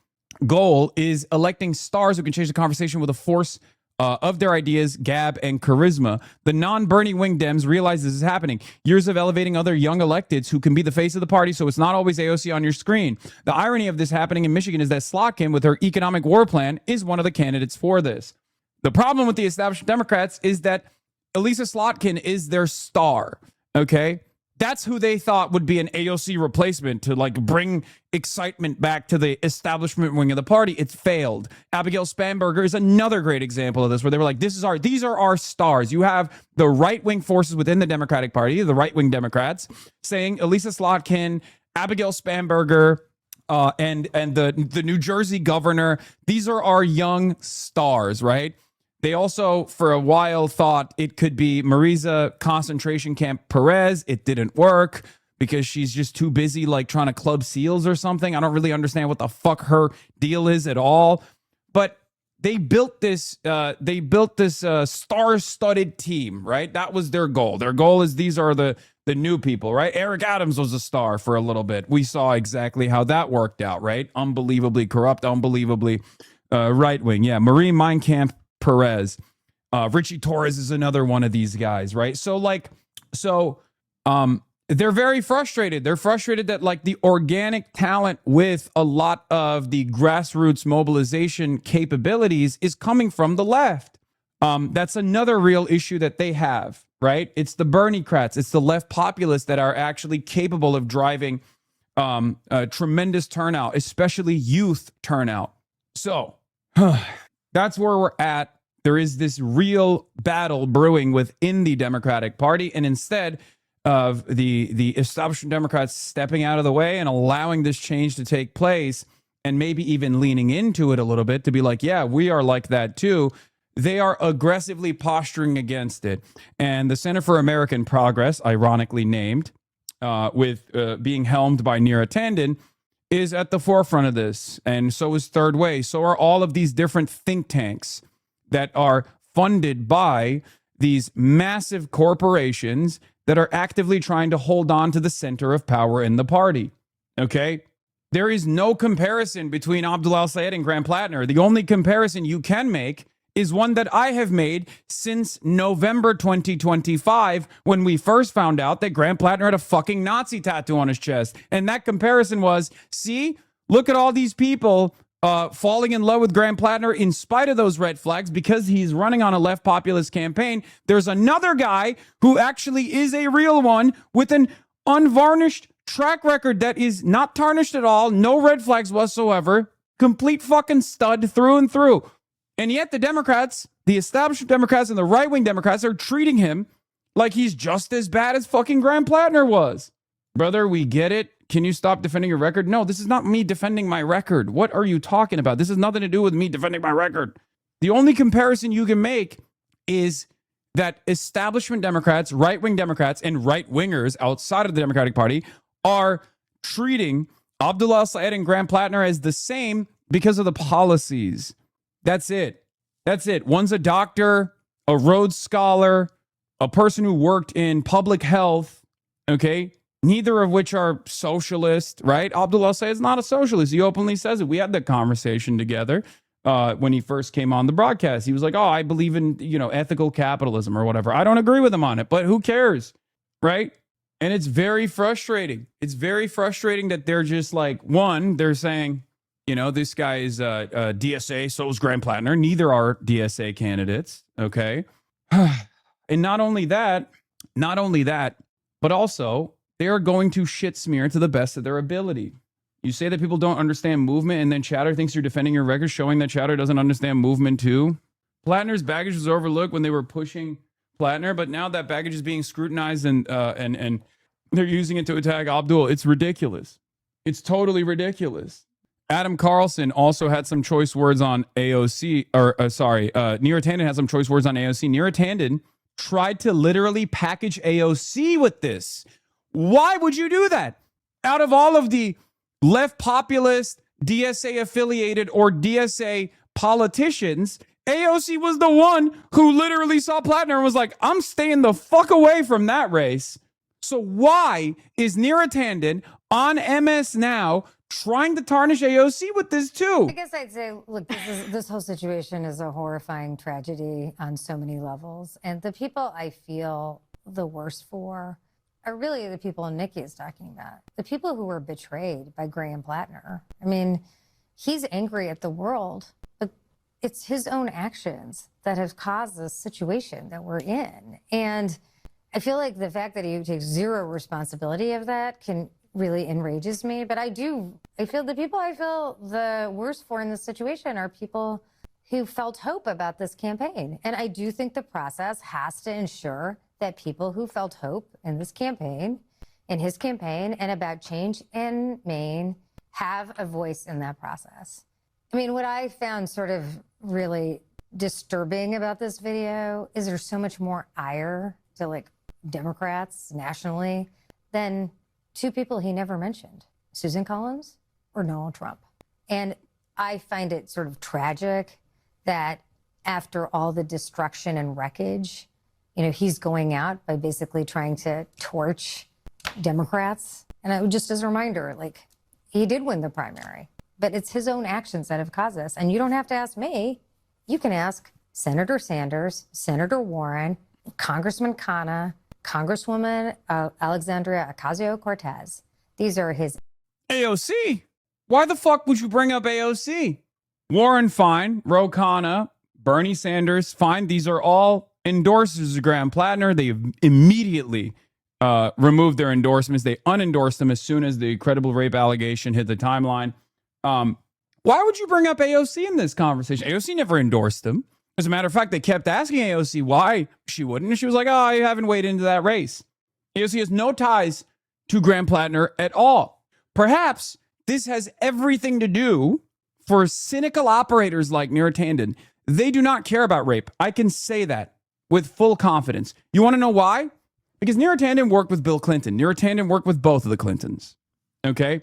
goal is electing stars who can change the conversation with a force of their ideas, gab, and charisma. The non-Bernie wing Dems realize this is happening. Years of elevating other young electeds who can be the face of the party, so it's not always AOC on your screen. The irony of this happening in Michigan is that Slotkin, with her economic war plan, is one of the candidates for this. The problem with the established Democrats is that Elisa Slotkin is their star, okay? That's who they thought would be an AOC replacement to like bring excitement back to the establishment wing of the party. It's failed. Abigail Spanberger is another great example of this, where they were like, these are our stars. You have the right-wing forces within the Democratic Party, the right-wing Democrats, saying Elisa Slotkin, Abigail Spanberger, and the New Jersey governor, these are our young stars, right? They also, for a while, thought it could be Marisa Concentration Camp Perez. It didn't work because she's just too busy, like, trying to club seals or something. I don't really understand what the fuck her deal is at all. But they built this star-studded team, right? That was their goal. Their goal is these are the new people, right? Eric Adams was a star for a little bit. We saw exactly how that worked out, right? Unbelievably corrupt, unbelievably right-wing. Yeah, Marie Meinkamp Perez. Richie Torres is another one of these guys, right? They're very frustrated. They're frustrated that like the organic talent with a lot of the grassroots mobilization capabilities is coming from the left. That's another real issue that they have, right? It's the Bernie-crats. It's the left populists that are actually capable of driving a tremendous turnout, especially youth turnout. So that's where we're at. There is this real battle brewing within the Democratic Party, and instead of the establishment Democrats stepping out of the way and allowing this change to take place, and maybe even leaning into it a little bit to be like, yeah, we are like that too, they are aggressively posturing against it. And the Center for American Progress, ironically named, with being helmed by Neera Tanden, is at the forefront of this, and so is Third Way. So are all of these different think tanks that are funded by these massive corporations that are actively trying to hold on to the center of power in the party. Okay? There is no comparison between Abdul El Sayed and Graham Plattner. The only comparison you can make is one that I have made since November 2025, when we first found out that Graham Plattner had a fucking Nazi tattoo on his chest. And that comparison was, see, look at all these people falling in love with Graham Plattner in spite of those red flags because he's running on a left populist campaign. There's another guy who actually is a real one with an unvarnished track record that is not tarnished at all, no red flags whatsoever, complete fucking stud through and through. And yet the Democrats, the establishment Democrats and the right-wing Democrats are treating him like he's just as bad as fucking Graham Plattner was. Brother, we get it. Can you stop defending your record? No, this is not me defending my record. What are you talking about? This has nothing to do with me defending my record. The only comparison you can make is that establishment Democrats, right-wing Democrats, and right-wingers outside of the Democratic Party are treating Abdullah El-Sayed and Graham Plattner as the same because of the policies. That's it. That's it. One's a doctor, a Rhodes Scholar, a person who worked in public health, okay? Neither of which are socialist, right? Abdullah El-Sayed is not a socialist. He openly says it. We had the conversation together when he first came on the broadcast. He was like, oh, I believe in, ethical capitalism or whatever. I don't agree with him on it, but who cares, right? And it's very frustrating. It's very frustrating that they're just like, one, they're saying, this guy is DSA, so is Graham Plattner. Neither are DSA candidates, okay? And not only that, but also they are going to shit smear to the best of their ability. You say that people don't understand movement, and then Chatter thinks you're defending your record, showing that Chatter doesn't understand movement too. Plattner's baggage was overlooked when they were pushing Plattner, but now that baggage is being scrutinized and they're using it to attack Abdul. It's ridiculous. It's totally ridiculous. Adam Carlson also had some choice words on AOC, Neera Tanden had some choice words on AOC. Neera Tanden tried to literally package AOC with this. Why would you do that? Out of all of the left populist, DSA affiliated, or DSA politicians, AOC was the one who literally saw Plattner and was like, I'm staying the fuck away from that race. So why is Neera Tanden on MS Now trying to tarnish AOC with this too? I guess I'd say, look, this whole situation is a horrifying tragedy on so many levels. And the people I feel the worst for are really the people Nikki is talking about. The people who were betrayed by Graham Plattner. I mean, he's angry at the world, but it's his own actions that have caused this situation that we're in. And I feel like the fact that he takes zero responsibility of that really enrages me. But I feel the people I feel the worst for in this situation are people who felt hope about this campaign. And I do think the process has to ensure that people who felt hope in this campaign, in his campaign, and about change in Maine have a voice in that process. I mean, what I found sort of really disturbing about this video is there's so much more ire to like Democrats nationally than two people he never mentioned, Susan Collins or Donald Trump. And I find it sort of tragic that after all the destruction and wreckage, you know, he's going out by basically trying to torch Democrats. And just as a reminder, like, he did win the primary, but it's his own actions that have caused this. And you don't have to ask me. You can ask Senator Sanders, Senator Warren, Congressman Khanna, Congresswoman Alexandria Ocasio-Cortez. These are his... AOC? Why the fuck would you bring up AOC? Warren, fine. Ro Khanna, Bernie Sanders, fine. These are all endorsers of Graham Plattner. They immediately removed their endorsements. They unendorsed them as soon as the credible rape allegation hit the timeline. Why would you bring up AOC in this conversation? AOC never endorsed them. As a matter of fact, they kept asking AOC why she wouldn't. And she was like, oh, I haven't weighed into that race. AOC has no ties to Graham Plattner at all. Perhaps this has everything to do for cynical operators like Neera Tanden. They do not care about rape. I can say that with full confidence. You want to know why? Because Neera Tanden worked with Bill Clinton. Neera Tanden worked with both of the Clintons. Okay?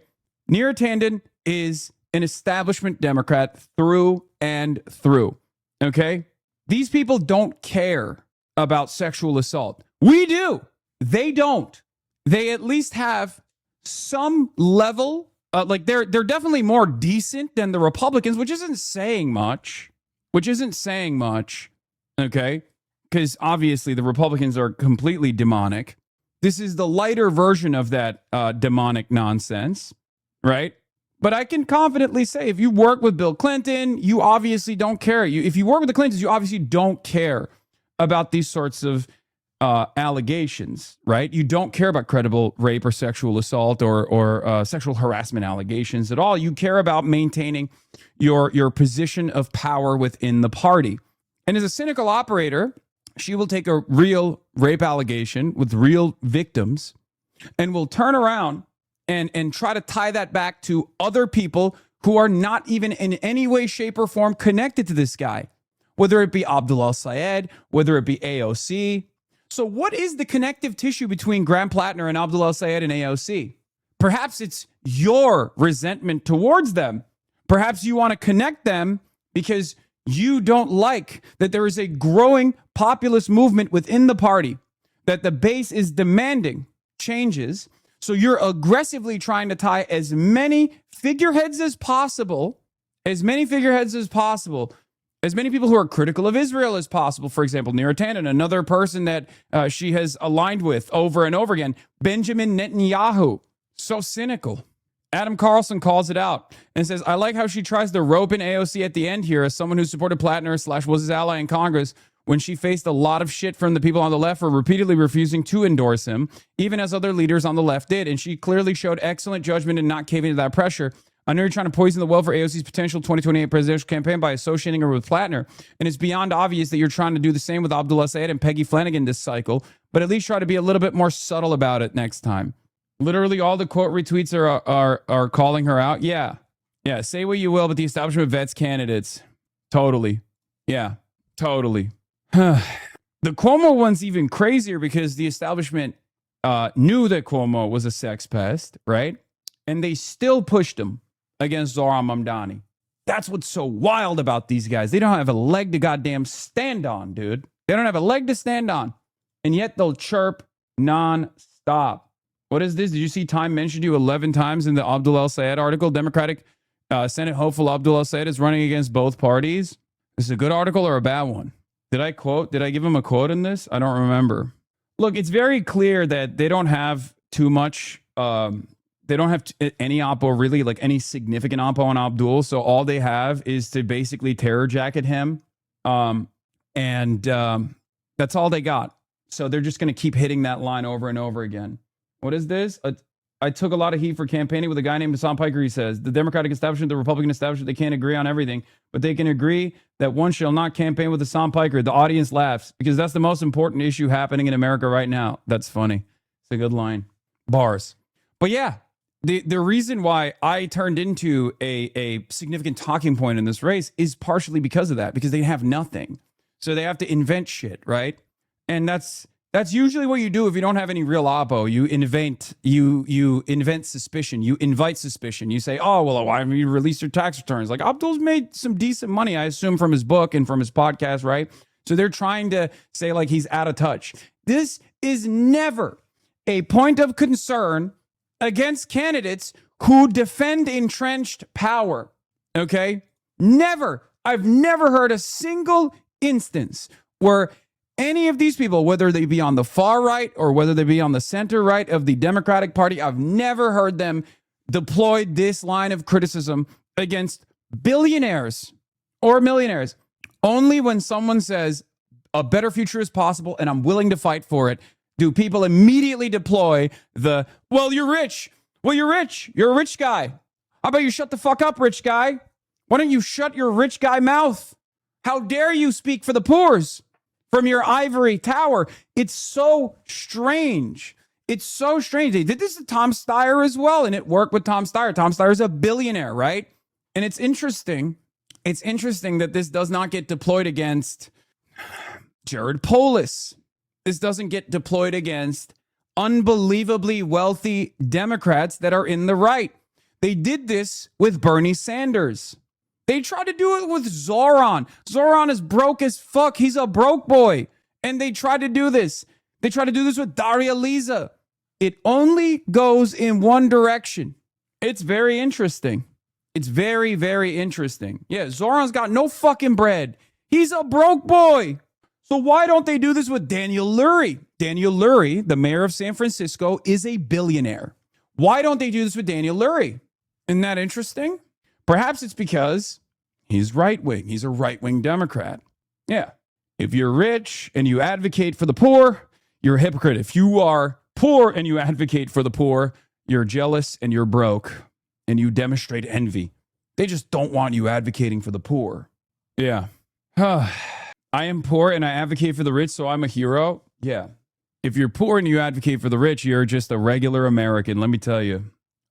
Neera Tanden is an establishment Democrat through and through. Okay? These people don't care about sexual assault. We do. They don't. They at least have some level, like they're definitely more decent than the Republicans, which isn't saying much. Okay? Because obviously the Republicans are completely demonic. This is the lighter version of that demonic nonsense, right? But I can confidently say if you work with Bill Clinton, you obviously don't care. If you work with the Clintons, you obviously don't care about these sorts of allegations, right? You don't care about credible rape or sexual assault or sexual harassment allegations at all. You care about maintaining your position of power within the party. And as a cynical operator, she will take a real rape allegation with real victims and will turn around and try to tie that back to other people who are not even in any way, shape, or form connected to this guy, whether it be Abdullah Syed, whether it be AOC. So what is the connective tissue between Graham Plattner and Abdullah Syed and AOC? Perhaps it's your resentment towards them. Perhaps you want to connect them because you don't like that there is a growing populist movement within the party, that the base is demanding changes. So you're aggressively trying to tie as many figureheads as possible, as many people who are critical of Israel as possible. For example, Neera Tanden, another person that she has aligned with over and over again, Benjamin Netanyahu. So cynical. Adam Carlson calls it out and says, I like how she tries to rope in AOC at the end here as someone who supported Plattner / was his ally in Congress when she faced a lot of shit from the people on the left for repeatedly refusing to endorse him, even as other leaders on the left did. And she clearly showed excellent judgment in not caving to that pressure. I know you're trying to poison the well for AOC's potential 2028 presidential campaign by associating her with Plattner. And it's beyond obvious that you're trying to do the same with Abdullah Syed and Peggy Flanagan this cycle, but at least try to be a little bit more subtle about it next time. Literally all the quote retweets are calling her out. Yeah. Say what you will, but the establishment vets candidates. Totally. Yeah, totally. The Cuomo one's even crazier because the establishment knew that Cuomo was a sex pest, right? And they still pushed him against Zohran Mamdani. That's what's so wild about these guys. They don't have a leg to goddamn stand on, dude. They don't have a leg to stand on. And yet they'll chirp non-stop. What is this? Did you see Time mentioned you 11 times in the Abdul El-Sayed article? Democratic Senate hopeful Abdul El-Sayed is running against both parties. Is this a good article or a bad one? Did I give him a quote in this? I don't remember. Look, it's very clear that they don't have too much. They don't have any oppo, really, like any significant oppo on Abdul. So all they have is to basically terror jacket him. That's all they got. So they're just going to keep hitting that line over and over again. What is this? I took a lot of heat for campaigning with a guy named Hassan Piker. He says, the Democratic establishment, the Republican establishment, they can't agree on everything, but they can agree that one shall not campaign with Hassan Piker. The audience laughs because that's the most important issue happening in America right now. That's funny. It's a good line. Bars. But yeah, the reason why I turned into a significant talking point in this race is partially because of that, because they have nothing. So they have to invent shit, right? And that's usually what you do if you don't have any real oppo. You invent suspicion. You invite suspicion. You say, oh, well, why haven't you released your tax returns? Like, Abdul's made some decent money, I assume, from his book and from his podcast, right? So they're trying to say, like, he's out of touch. This is never a point of concern against candidates who defend entrenched power, okay? Never. I've never heard a single instance where any of these people, whether they be on the far right or whether they be on the center right of the Democratic Party, I've never heard them deploy this line of criticism against billionaires or millionaires. Only when someone says a better future is possible and I'm willing to fight for it, do people immediately deploy the, well, you're rich. Well, you're rich. You're a rich guy. How about you shut the fuck up, rich guy? Why don't you shut your rich guy mouth? How dare you speak for the poors from your ivory tower? It's so strange. It's so strange. They did this to Tom Steyer as well, and it worked with Tom Steyer. Tom Steyer's a billionaire, right? And it's interesting. It's interesting that this does not get deployed against Jared Polis. This doesn't get deployed against unbelievably wealthy Democrats that are in the right. They did this with Bernie Sanders. They tried to do it with Zoran. Zoran is broke as fuck. He's a broke boy. And they tried to do this. They tried to do this with Daria Liza. It only goes in one direction. It's very interesting. It's very, very interesting. Yeah, Zoran's got no fucking bread. He's a broke boy. So why don't they do this with Daniel Lurie? Daniel Lurie, the mayor of San Francisco, is a billionaire. Why don't they do this with Daniel Lurie? Isn't that interesting? Perhaps it's because he's right-wing. He's a right-wing Democrat. Yeah. If you're rich and you advocate for the poor, you're a hypocrite. If you are poor and you advocate for the poor, you're jealous and you're broke and you demonstrate envy. They just don't want you advocating for the poor. Yeah. I am poor and I advocate for the rich, so I'm a hero. Yeah. If you're poor and you advocate for the rich, you're just a regular American. Let me tell you,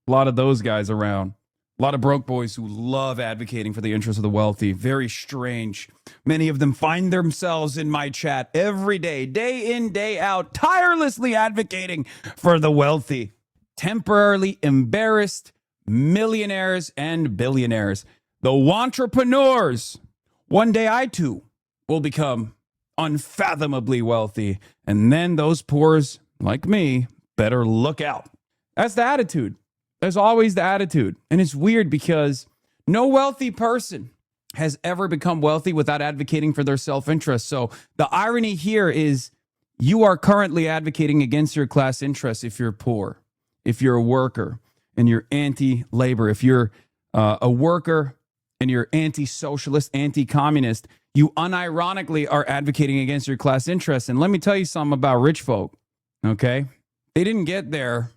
a lot of those guys around. A lot of broke boys who love advocating for the interests of the wealthy. Very strange. Many of them find themselves in my chat every day in, day out, tirelessly advocating for the wealthy. Temporarily embarrassed millionaires and billionaires. The wantrepreneurs. One day I too will become unfathomably wealthy. And then those poors, like me, better look out. That's the attitude. There's always the attitude. And it's weird because no wealthy person has ever become wealthy without advocating for their self-interest. So the irony here is you are currently advocating against your class interests if you're poor, if you're a worker and you're anti-labor, if you're a worker and you're anti-socialist, anti-communist, you unironically are advocating against your class interests. And let me tell you something about rich folk, okay? They didn't get there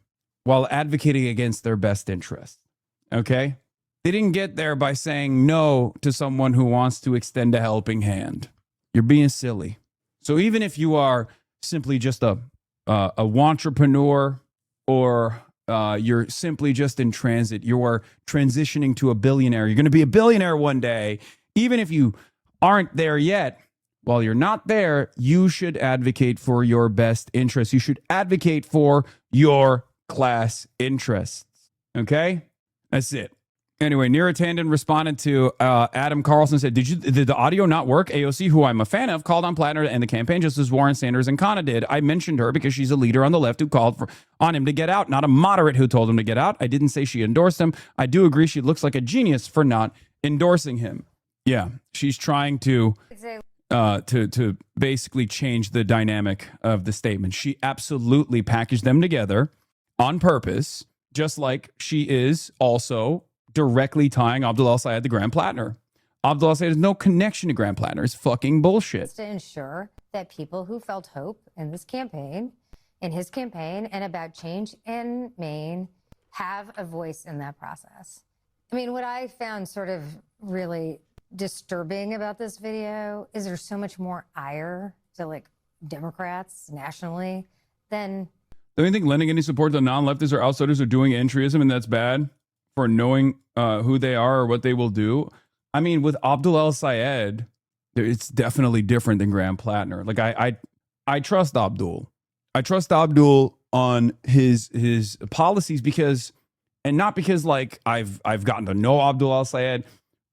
while advocating against their best interests, okay? They didn't get there by saying no to someone who wants to extend a helping hand. You're being silly. So even if you are simply just a wantrepreneur or you're simply just in transit, you are transitioning to a billionaire. You're going to be a billionaire one day. Even if you aren't there yet, while you're not there, you should advocate for your best interests. You should advocate for your class interests. Okay? That's it. Anyway, Neera Tanden responded to Adam Carlson, said, did the audio not work? AOC, who I'm a fan of, called on Plattner to end the campaign just as Warren, Sanders, and Khanna did. I mentioned her because she's a leader on the left who called on him to get out, not a moderate who told him to get out. I didn't say she endorsed him. I do agree she looks like a genius for not endorsing him. Yeah, she's trying to basically change the dynamic of the statement. She absolutely packaged them together on purpose, just like she is also directly tying Abdul El-Sayed to Graham Plattner. Abdul El-Sayed has no connection to Graham Plattner. It's fucking bullshit. To ensure that people who felt hope in this campaign, in his campaign, and about change in Maine have a voice in that process. I mean, what I found sort of really disturbing about this video is there's so much more ire to like Democrats nationally than. Don't you think lending any support to non-leftists or outsiders are doing entryism, and that's bad for knowing who they are or what they will do? I mean, with Abdul El-Sayed, it's definitely different than Graham Plattner. Like I trust Abdul. I trust Abdul on his policies because, and not because like I've gotten to know Abdul El-Sayed,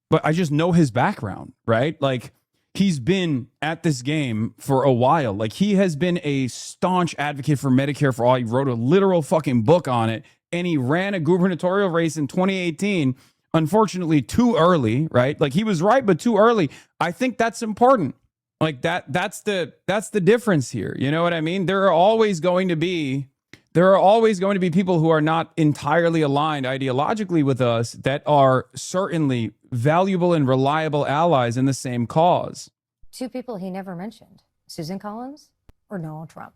but I just know his background, right? Like he's been at this game for a while. Like he has been a staunch advocate for Medicare for all. He wrote a literal fucking book on it, and he ran a gubernatorial race in 2018. Unfortunately, too early, right? Like he was right, but too early. I think that's important. Like that's the difference here. You know what I mean? There are always going to be people who are not entirely aligned ideologically with us that are certainly valuable and reliable allies in the same cause. Two people he never mentioned, Susan Collins or Donald Trump.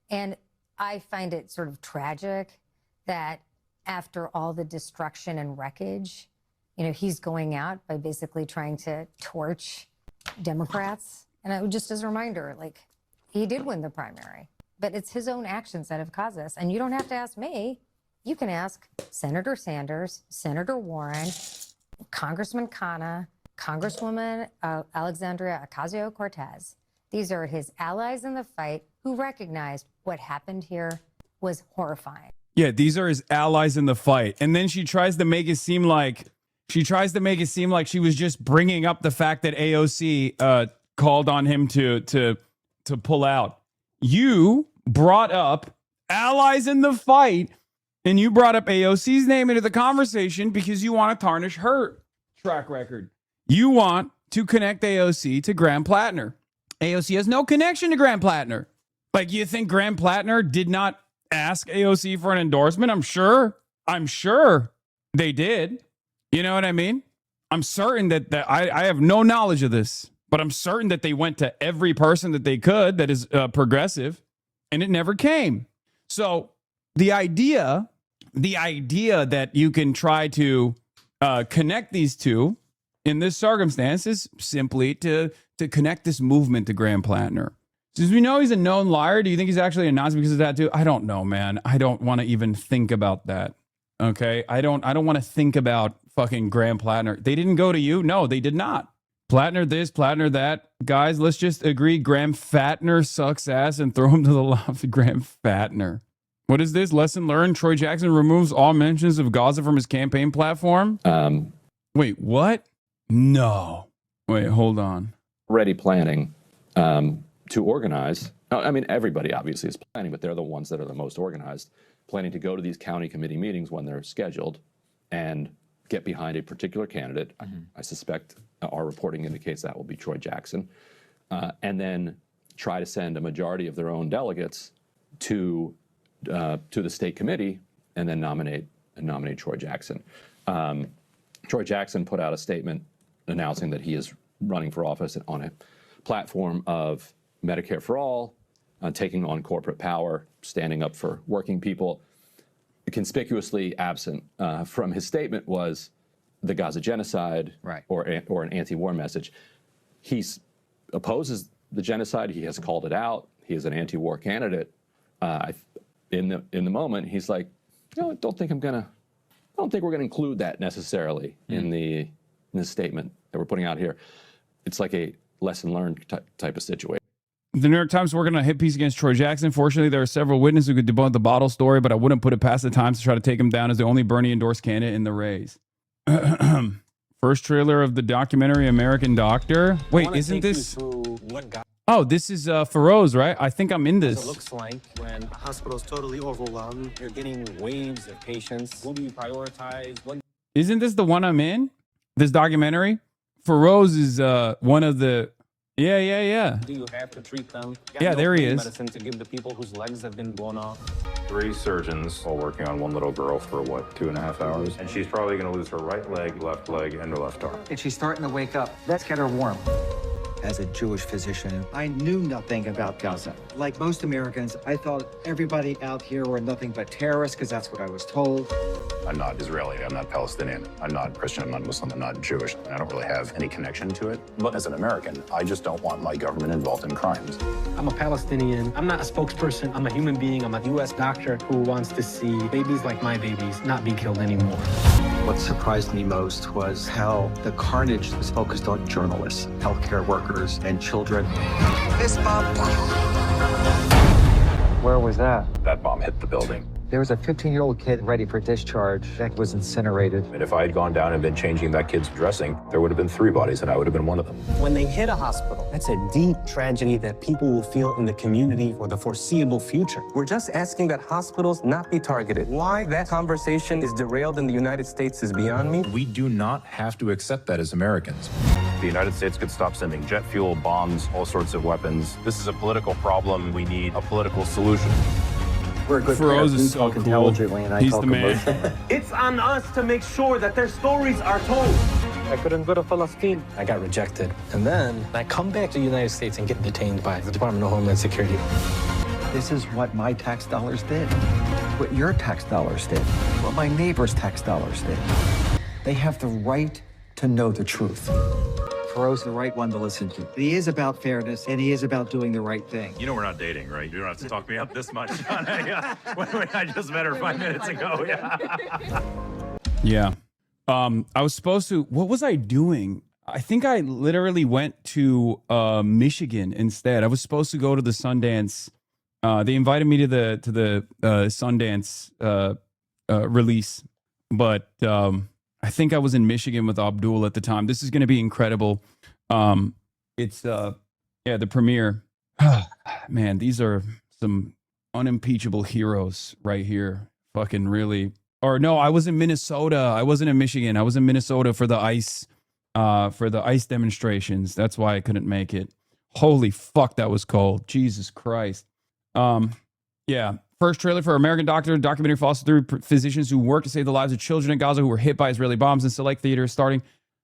And I find it sort of tragic that after all the destruction and wreckage, you know, he's going out by basically trying to torch Democrats. And just as a reminder, like, he did win the primary, but it's his own actions that have caused this. And you don't have to ask me. You can ask Senator Sanders, Senator Warren, Congressman Khanna, Congresswoman Alexandria Ocasio-Cortez. These are his allies in the fight who recognized what happened here was horrifying. Yeah, these are his allies in the fight. And then she tries to make it seem like she was just bringing up the fact that AOC called on him to pull out. You brought up allies in the fight, and you brought up AOC's name into the conversation because you want to tarnish her track record. You want to connect AOC to Graham Plattner. AOC has no connection to Graham Plattner. Like, you think Graham Plattner did not ask AOC for an endorsement? I'm sure they did. You know what I mean? I'm certain that I have no knowledge of this, but I'm certain that they went to every person that they could that is progressive, and it never came. So the idea that you can try to connect these two in this circumstance is simply to connect this movement to Graham Plattner. Since we know he's a known liar, do you think he's actually a Nazi because of that too? I don't know, man. I don't want to even think about that. Okay? I don't want to think about fucking Graham Plattner. They didn't go to you? No, they did not. Plattner this, Plattner that. Guys, let's just agree Graham Fatner sucks ass and throw him to the left. Graham Fatner. What is this? Lesson learned? Troy Jackson removes all mentions of Gaza from his campaign platform? Wait, what? No. Wait, hold on. Already planning to organize. I mean, everybody obviously is planning, but they're the ones that are the most organized, planning to go to these county committee meetings when they're scheduled and get behind a particular candidate. I suspect our reporting indicates that will be Troy Jackson, and then try to send a majority of their own delegates to the state committee and then nominate Troy Jackson. Troy Jackson put out a statement announcing that he is running for office on a platform of Medicare for all, taking on corporate power, standing up for working people. Conspicuously absent from his statement was the Gaza genocide, right, or an anti-war message. He opposes the genocide. He has called it out. He is an anti-war candidate. In the moment, he's like, I don't think we're going to include that necessarily in the statement that we're putting out here. It's like a lesson learned type of situation. The New York Times working on a hit piece against Troy Jackson. Fortunately, there are several witnesses who could debunk the bottle story, but I wouldn't put it past the Times to try to take him down as the only Bernie-endorsed candidate in the race. First trailer of the documentary American Doctor. Wait, isn't this? Oh, this is Feroz, right? I think I'm in this. It looks like when a hospital is totally overwhelmed, you're getting waves of patients. What do you prioritize? Isn't this the one I'm in? This documentary? Feroz is one of the. Yeah. Do you have to treat them? Yeah, there he is. Medicine to give the people whose legs have been blown off. 3 surgeons all working on one little girl for what, 2.5 hours? And she's probably going to lose her right leg, and her left arm. And she's starting to wake up. Let's get her warm. As a Jewish physician, I knew nothing about Gaza. Like most Americans, I thought everybody out here were nothing but terrorists because that's what I was told. I'm not Israeli, I'm not Palestinian, I'm not Christian, I'm not Muslim, I'm not Jewish. I don't really have any connection to it. But as an American, I just don't want my government involved in crimes. I'm a Palestinian. I'm not a spokesperson. I'm a human being. I'm a U.S. doctor who wants to see babies like my babies not be killed anymore. What surprised me most was how the carnage was focused on journalists, healthcare workers, and children. This bomb. Where was that? That bomb hit the building. There was a 15-year-old kid ready for discharge that was incinerated. And if I had gone down and been changing that kid's dressing, there would have been 3 bodies and I would have been one of them. When they hit a hospital, that's a deep tragedy that people will feel in the community for the foreseeable future. We're just asking that hospitals not be targeted. Why that conversation is derailed in the United States is beyond me. We do not have to accept that as Americans. The United States could stop sending jet fuel, bombs, all sorts of weapons. This is a political problem. We need a political solution. We're good Feroz is so cool. Intelligently, and I He's talk the man. emotionally. It's on us to make sure that their stories are told. I couldn't go to Palestine. I got rejected. And then I come back to the United States and get detained by the Department of Homeland Security. This is what my tax dollars did, what your tax dollars did, what my neighbor's tax dollars did. They have the right to know the truth. Feroz is the right one to listen to. He is about fairness, and he is about doing the right thing. You know we're not dating, right? You don't have to talk me up this much. I just met her 5 minutes ago. Yeah. I was supposed to. What was I doing? I think I literally went to Michigan instead. I was supposed to go to the Sundance. They invited me to the Sundance release, but I think I was in Michigan with Abdul at the time. This is going to be incredible. It's the premiere. Man, these are some unimpeachable heroes right here. Fucking really. Or no, I was in Minnesota. I wasn't in Michigan. I was in Minnesota for the ice demonstrations. That's why I couldn't make it. Holy fuck, that was cold. Jesus Christ. Yeah. First trailer for American Doctor. Documentary follows through physicians who work to save the lives of children in Gaza who were hit by Israeli bombs in select theaters starting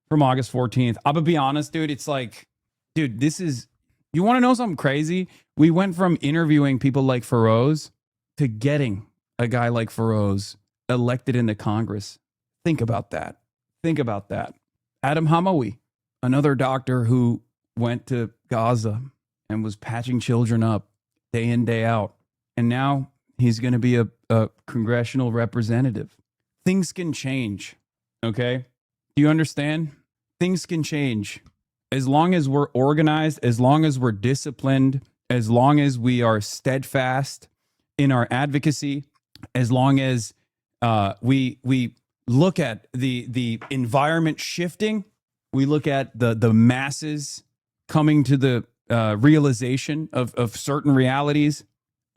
from August 14th. I'm gonna be honest, dude. It's like, dude, this is. You want to know something crazy? We went from interviewing people like Feroz to getting a guy like Feroz elected into Congress. Think about that. Think about that. HasanAbi, another doctor who went to Gaza and was patching children up day in, day out. And now he's going to be a congressional representative. Things can change, okay? Do you understand? Things can change. As long as we're organized, as long as we're disciplined, as long as we are steadfast in our advocacy, as long as we look at the environment shifting, we look at the masses coming to the realization of certain realities.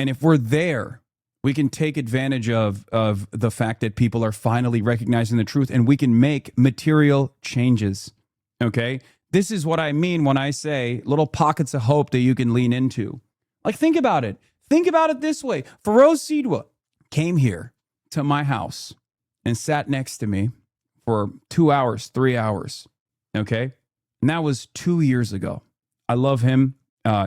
And if we're there, we can take advantage of the fact that people are finally recognizing the truth, and we can make material changes. Okay? This is what I mean when I say little pockets of hope that you can lean into. Like, think about it. Think about it this way. Feroz Sidwa came here to my house and sat next to me for 2 hours, 3 hours. Okay? And that was 2 years ago. I love him.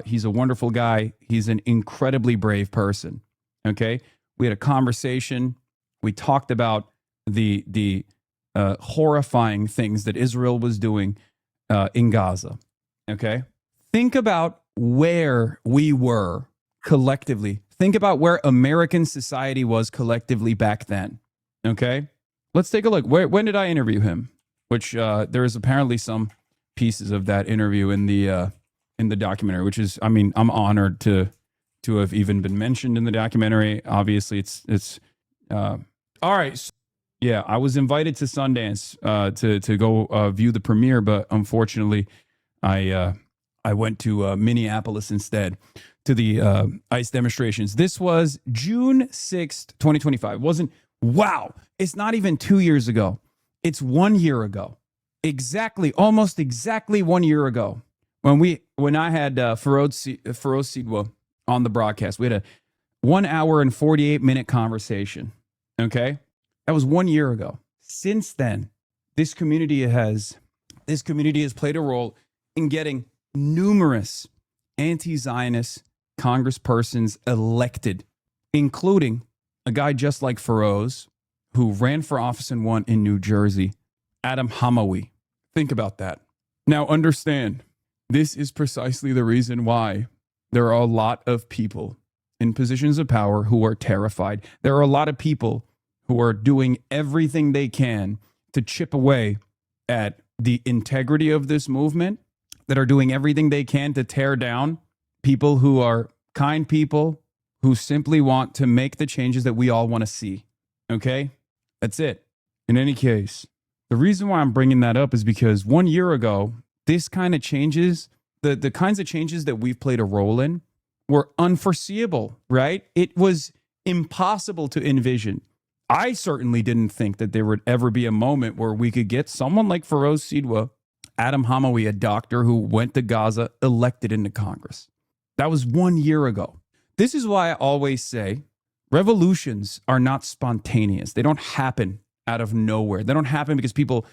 He's a wonderful guy. He's an incredibly brave person. Okay? We had a conversation. We talked about the horrifying things that Israel was doing in Gaza. Okay? Think about where we were collectively. Think about where American society was collectively back then. Okay? Let's take a look. When did I interview him? Which there is apparently some pieces of that interview in the documentary, which is, I mean, I'm honored to have even been mentioned in the documentary. Obviously, it's all right. Yeah, I was invited to Sundance to go view the premiere, but unfortunately, I went to Minneapolis instead to the ICE demonstrations. This was June 6th, 2025. Wow, it's not even 2 years ago. It's 1 year ago. Almost exactly 1 year ago when I had Feroz Sidwa on the broadcast. We had a 1 hour and 48-minute conversation. Okay, that was 1 year ago. Since then, this community has played a role in getting numerous anti-Zionist congresspersons elected, including a guy just like Feroz, who ran for office and won in New Jersey, Adam Hamawi. Think about that. Now understand, this is precisely the reason why there are a lot of people in positions of power who are terrified. There are a lot of people who are doing everything they can to chip away at the integrity of this movement, that are doing everything they can to tear down people who are kind people who simply want to make the changes that we all want to see. Okay? That's it. In any case, the reason why I'm bringing that up is because 1 year ago, this kind of changes, the kinds of changes that we've played a role in were unforeseeable, right? It was impossible to envision. I certainly didn't think that there would ever be a moment where we could get someone like Feroz Sidwa, Adam Hamawi, a doctor who went to Gaza, elected into Congress. That was 1 year ago. This is why I always say revolutions are not spontaneous. They don't happen out of nowhere. They don't happen because people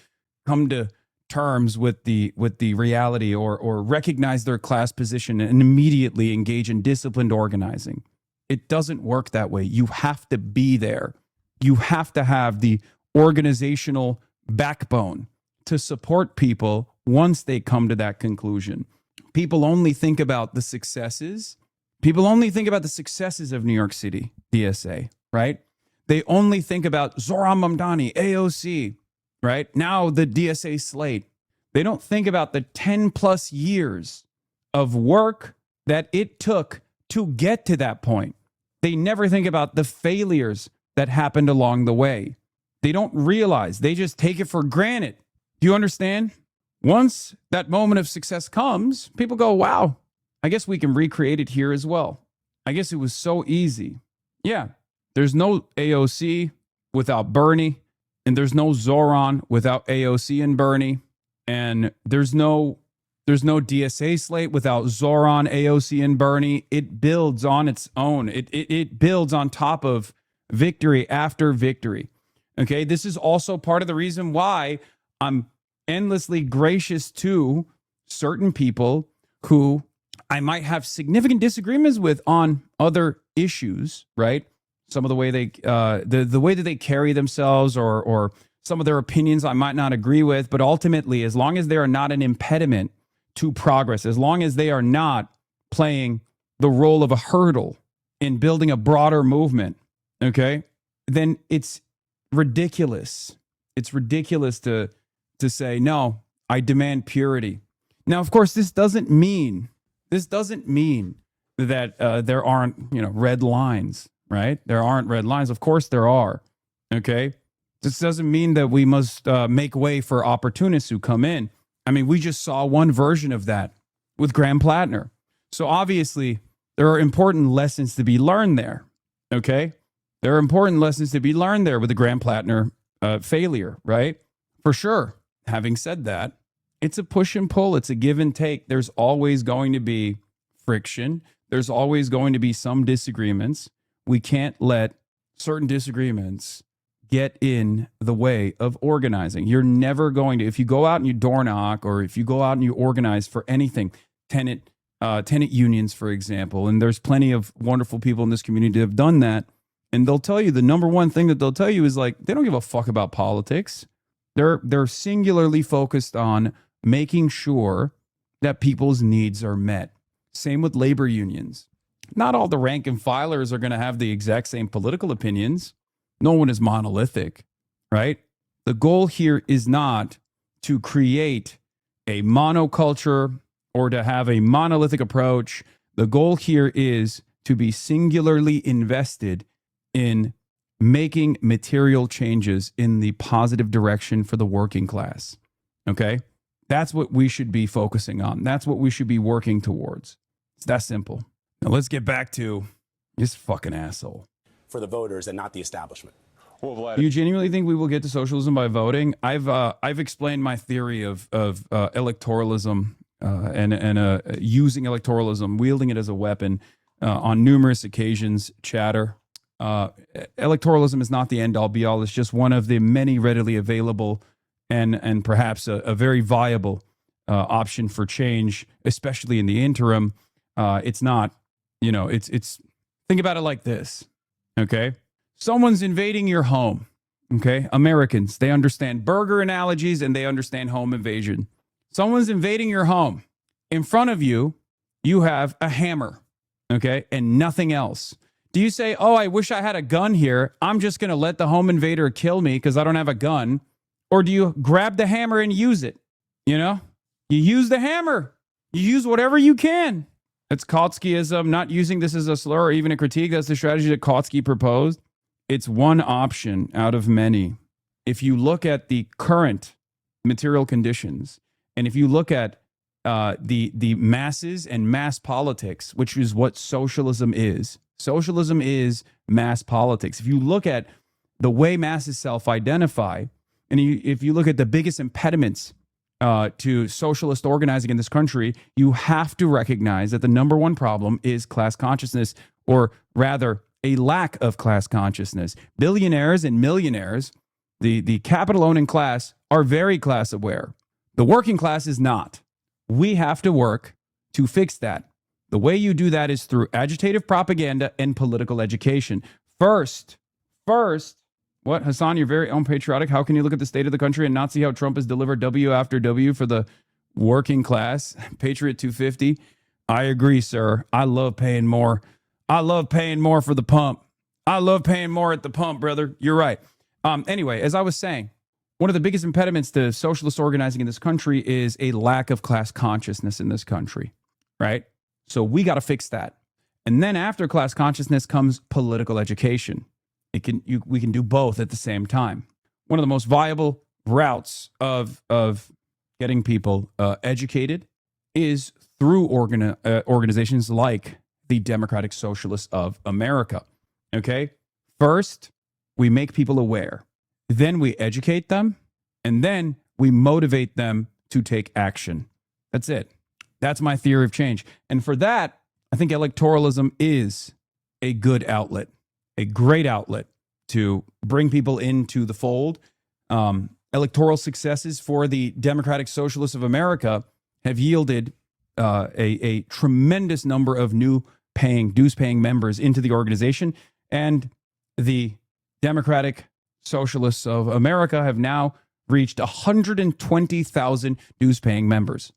come to terms with the reality or recognize their class position and immediately engage in disciplined organizing. It doesn't work that way. You have to be there. You have to have the organizational backbone to support people once they come to that conclusion. People only think about the successes. People only think about the successes of New York City, DSA, right? They only think about Zohran Mamdani, AOC, right? Now the DSA slate. They don't think about the 10 plus years of work that it took to get to that point. They never think about the failures that happened along the way. They don't realize, they just take it for granted. Do you understand? Once that moment of success comes, people go, wow, I guess we can recreate it here as well. I guess it was so easy. Yeah, there's no AOC without Bernie, and there's no Zohran without AOC and Bernie, and there's no DSA slate without Zohran, AOC, and Bernie. It builds on its own. It builds on top of victory after victory. Okay, this is also part of the reason why I'm endlessly gracious to certain people who I might have significant disagreements with on other issues, right? Some of the way they, the way that they carry themselves, or some of their opinions I might not agree with, but ultimately, as long as they are not an impediment to progress, as long as they are not playing the role of a hurdle in building a broader movement, okay, then it's ridiculous. It's ridiculous to say, no, I demand purity. Now, of course, this doesn't mean that there aren't, red lines, right? There aren't red lines. Of course there are. Okay. This doesn't mean that we must make way for opportunists who come in. I mean, we just saw one version of that with Graham Plattner. So obviously there are important lessons to be learned there. Okay. There are important lessons to be learned there with the Graham Plattner failure, right? For sure. Having said that, it's a push and pull. It's a give and take. There's always going to be friction. There's always going to be some disagreements. We can't let certain disagreements get in the way of organizing. You're never going to, if you go out and you door knock, or if you go out and you organize for anything, tenant unions, for example, and there's plenty of wonderful people in this community that have done that. And they'll tell you, the number one thing that they'll tell you is like, they don't give a fuck about politics. They're singularly focused on making sure that people's needs are met. Same with labor unions. Not all the rank and filers are going to have the exact same political opinions. No one is monolithic, right? The goal here is not to create a monoculture or to have a monolithic approach. The goal here is to be singularly invested in making material changes in the positive direction for the working class. Okay? That's what we should be focusing on. That's what we should be working towards. It's that simple. Now let's get back to this fucking asshole. For the voters and not the establishment. Well, Vlad, do you genuinely think we will get to socialism by voting? I've explained my theory of electoralism and using electoralism, wielding it as a weapon on numerous occasions. Chatter. Electoralism is not the end all be all. It's just one of the many readily available and perhaps a very viable option for change, especially in the interim. It's not, it's think about it like this. Okay. Someone's invading your home. Okay. Americans, they understand burger analogies and they understand home invasion. Someone's invading your home. In front of you, you have a hammer. Okay. And nothing else. Do you say, oh, I wish I had a gun here. I'm just going to let the home invader kill me because I don't have a gun. Or do you grab the hammer and use it? You use the hammer. You use whatever you can. It's Kautskyism, not using this as a slur or even a critique. That's the strategy that Kautsky proposed. It's one option out of many. If you look at the current material conditions, and if you look at the masses and mass politics, which is what socialism is mass politics. If you look at the way masses self-identify, and if you look at the biggest impediments to socialist organizing in this country, you have to recognize that the number one problem is class consciousness, or rather a lack of class consciousness. Billionaires and millionaires, the capital-owning class, are very class aware. The working class is not. We have to work to fix that. The way you do that is through agitative propaganda and political education. First, what, Hasan, you're very unpatriotic. How can you look at the state of the country and not see how Trump has delivered W after W for the working class? Patriot 250. I agree, sir. I love paying more. I love paying more for the pump. I love paying more at the pump, brother. You're right. Anyway, as I was saying, one of the biggest impediments to socialist organizing in this country is a lack of class consciousness in this country, right? So we got to fix that. And then after class consciousness comes political education. We can do both at the same time. One of the most viable routes of getting people educated is through organizations like the Democratic Socialists of America. Okay? First, we make people aware. Then we educate them. And then we motivate them to take action. That's it. That's my theory of change. And for that, I think electoralism is a good outlet. A great outlet to bring people into the fold. Electoral successes for the Democratic Socialists of America have yielded a tremendous number of new dues-paying members into the organization. And the Democratic Socialists of America have now reached 120,000 dues-paying members.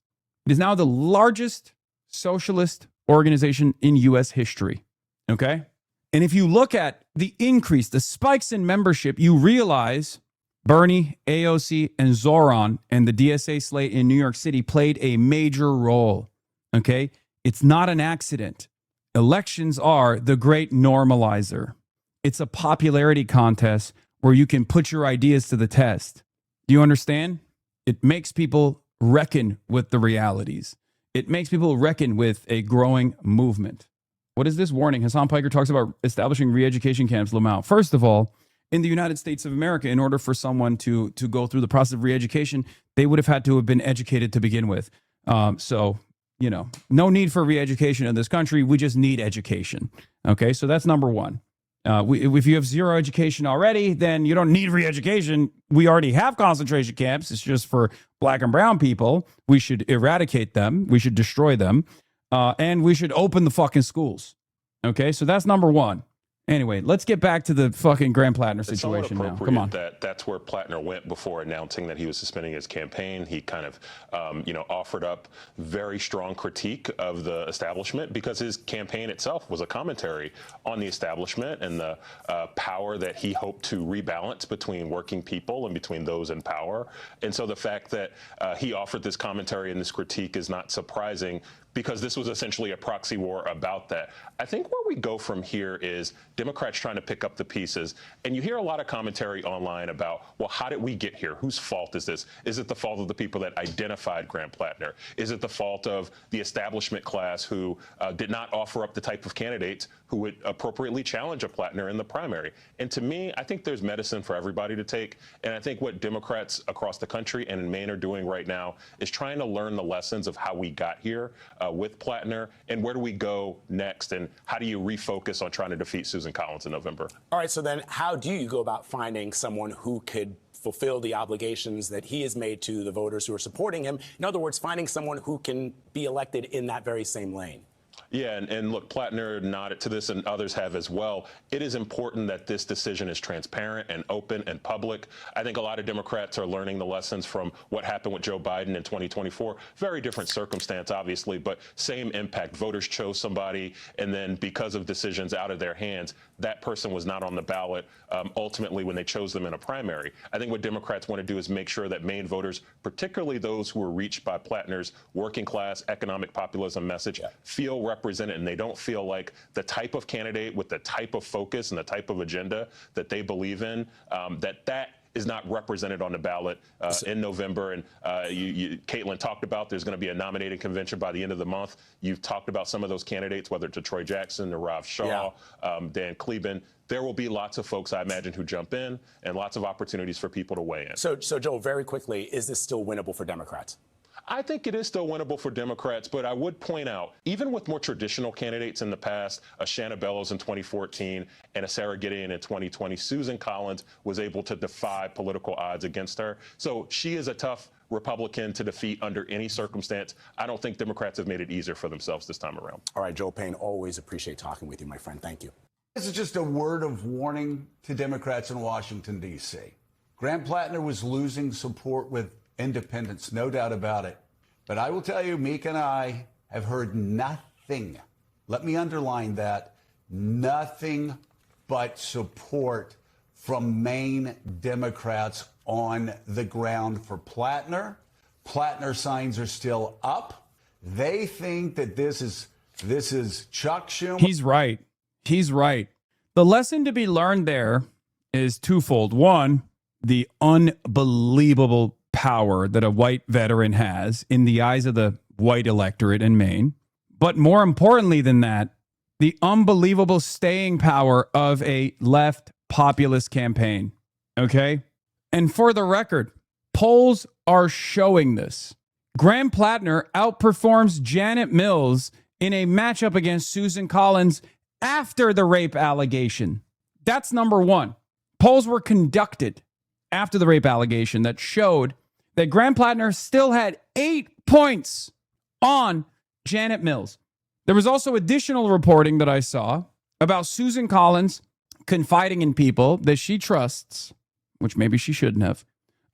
It is now the largest socialist organization in U.S. history. Okay? And if you look at the increase, the spikes in membership, you realize Bernie, AOC, and Zoran and the DSA slate in New York City played a major role. Okay? It's not an accident. Elections are the great normalizer. It's a popularity contest where you can put your ideas to the test. Do you understand? It makes people reckon with the realities. It makes people reckon with a growing movement. What is this warning? Hasan Piker talks about establishing re-education camps, Lamau. First of all, in the United States of America, in order for someone to go through the process of re-education, they would have had to have been educated to begin with. So, no need for re-education in this country. We just need education. Okay, so that's number one. If you have zero education already, then you don't need re-education. We already have concentration camps. It's just for black and brown people. We should eradicate them. We should destroy them. And we should open the fucking schools. Okay, so that's number one. Anyway, let's get back to the fucking Graham Plattner situation now. Come on. That's where Plattner went before announcing that he was suspending his campaign. He kind of, offered up very strong critique of the establishment because his campaign itself was a commentary on the establishment and the power that he hoped to rebalance between working people and between those in power. And so the fact that he offered this commentary and this critique is not surprising because this was essentially a proxy war about that. I think where we go from here is Democrats trying to pick up the pieces. And you hear a lot of commentary online about, well, how did we get here? Whose fault is this? Is it the fault of the people that identified Grant Plattner? Is it the fault of the establishment class who did not offer up the type of candidates who would appropriately challenge a Plattner in the primary? And to me, I think there's medicine for everybody to take. And I think what Democrats across the country and in Maine are doing right now is trying to learn the lessons of how we got here with Plattner, and where do we go next, and how do you refocus on trying to defeat Susan Collins in November? All right, so then how do you go about finding someone who could fulfill the obligations that he has made to the voters who are supporting him? In other words, finding someone who can be elected in that very same lane. Yeah, and look, Plattner nodded to this, and others have as well. It is important that this decision is transparent and open and public. I think a lot of Democrats are learning the lessons from what happened with Joe Biden in 2024. Very different circumstance, obviously, but same impact. Voters chose somebody, and then because of decisions out of their hands, that person was not on the ballot ultimately when they chose them in a primary. I think what Democrats want to do is make sure that Maine voters, particularly those who were reached by Plattner's working class economic populism message, feel represented, and they don't feel like the type of candidate with the type of focus and the type of agenda that they believe in, that is not represented on the ballot in November. And Caitlin talked about there's going to be a nominating convention by the end of the month. You've talked about some of those candidates, whether it's Troy Jackson, Narav Shaw, Dan Kleben. There will be lots of folks, I imagine, who jump in, and lots of opportunities for people to weigh in. So Joel, very quickly, is this still winnable for Democrats? I think it is still winnable for Democrats, but I would point out, even with more traditional candidates in the past, a Shanna Bellows in 2014 and a Sarah Gideon in 2020, Susan Collins was able to defy political odds against her. So she is a tough Republican to defeat under any circumstance. I don't think Democrats have made it easier for themselves this time around. All right, Joel Payne, always appreciate talking with you, my friend. Thank you. This is just a word of warning to Democrats in Washington, D.C. Grant Plattner was losing support with independents, no doubt about it. But I will tell you, Meek and I have heard nothing. Let me underline that. Nothing but support from Maine Democrats on the ground for Plattner. Plattner signs are still up. They think that this is Chuck Schumer. He's right. He's right. The lesson to be learned there is twofold. One, the unbelievable power that a white veteran has in the eyes of the white electorate in Maine. But more importantly than that, the unbelievable staying power of a left populist campaign. Okay? And for the record, polls are showing this. Grant Plattner outperforms Janet Mills in a matchup against Susan Collins after the rape allegation. That's number one. Polls were conducted after the rape allegation that showed that Grant Plattner still had 8 points on Janet Mills. There was also additional reporting that I saw about Susan Collins confiding in people that she trusts, which maybe she shouldn't have,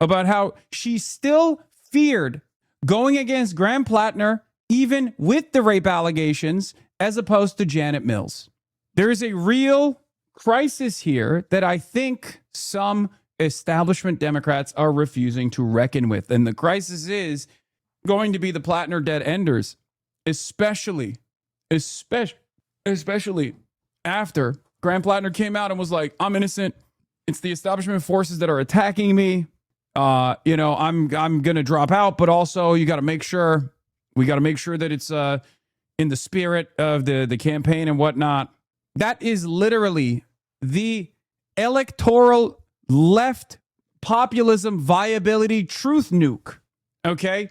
about how she still feared going against Grant Plattner even with the rape allegations as opposed to Janet Mills. There is a real crisis here that I think some establishment Democrats are refusing to reckon with. And the crisis is going to be the Plattner dead enders, especially after Grant Plattner came out and was like, I'm innocent. It's the establishment forces that are attacking me. I'm going to drop out, but also we got to make sure that it's in the spirit of the campaign and whatnot. That is literally the electoral left populism viability truth nuke. Okay?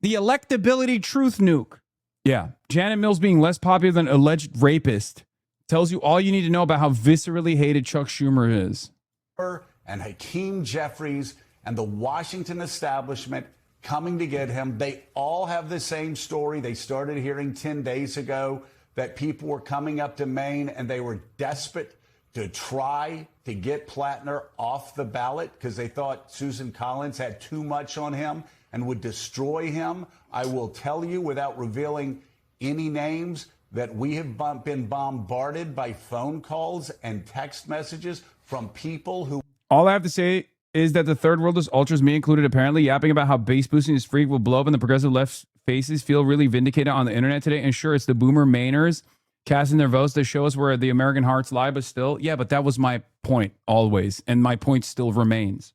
The electability truth nuke. Yeah. Janet Mills being less popular than alleged rapist tells you all you need to know about how viscerally hated Chuck Schumer is. And Hakeem Jeffries and the Washington establishment coming to get him. They all have the same story. They started hearing 10 days ago that people were coming up to Maine and they were desperate to try to get Plattner off the ballot because they thought Susan Collins had too much on him and would destroy him. I will tell you, without revealing any names, that we have been bombarded by phone calls and text messages from people who... All I have to say is that the third worldist ultras, me included, apparently yapping about how base boosting is free will blow up in the progressive left's faces feel really vindicated on the internet today. And sure, it's the boomer Mainers casting their votes to show us where the American hearts lie, but still, yeah, but that was my point always. And my point still remains.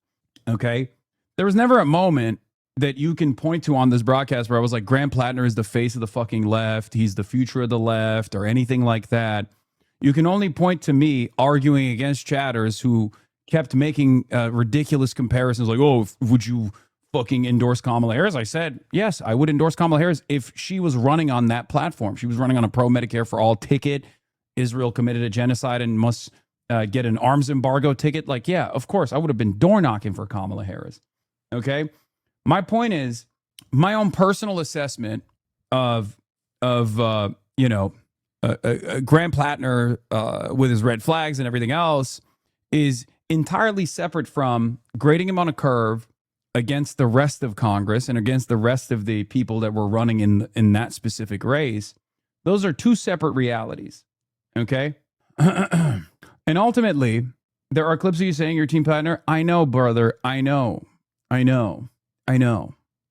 Okay. There was never a moment that you can point to on this broadcast where I was like, Graham Plattner is the face of the fucking left. He's the future of the left or anything like that. You can only point to me arguing against chatters who kept making ridiculous comparisons like, oh, would you fucking endorse Kamala Harris? I said, yes, I would endorse Kamala Harris if she was running on that platform. She was running on a pro-Medicare for all ticket. Israel committed a genocide and must get an arms embargo ticket. Like, yeah, of course, I would have been door knocking for Kamala Harris. Okay? My point is, my own personal assessment of Graham Plattner with his red flags and everything else is entirely separate from grading him on a curve against the rest of Congress and against the rest of the people that were running in that specific race. Those are two separate realities. Okay? And ultimately, there are clips of you saying you're Team Plattner. I know, brother. I know.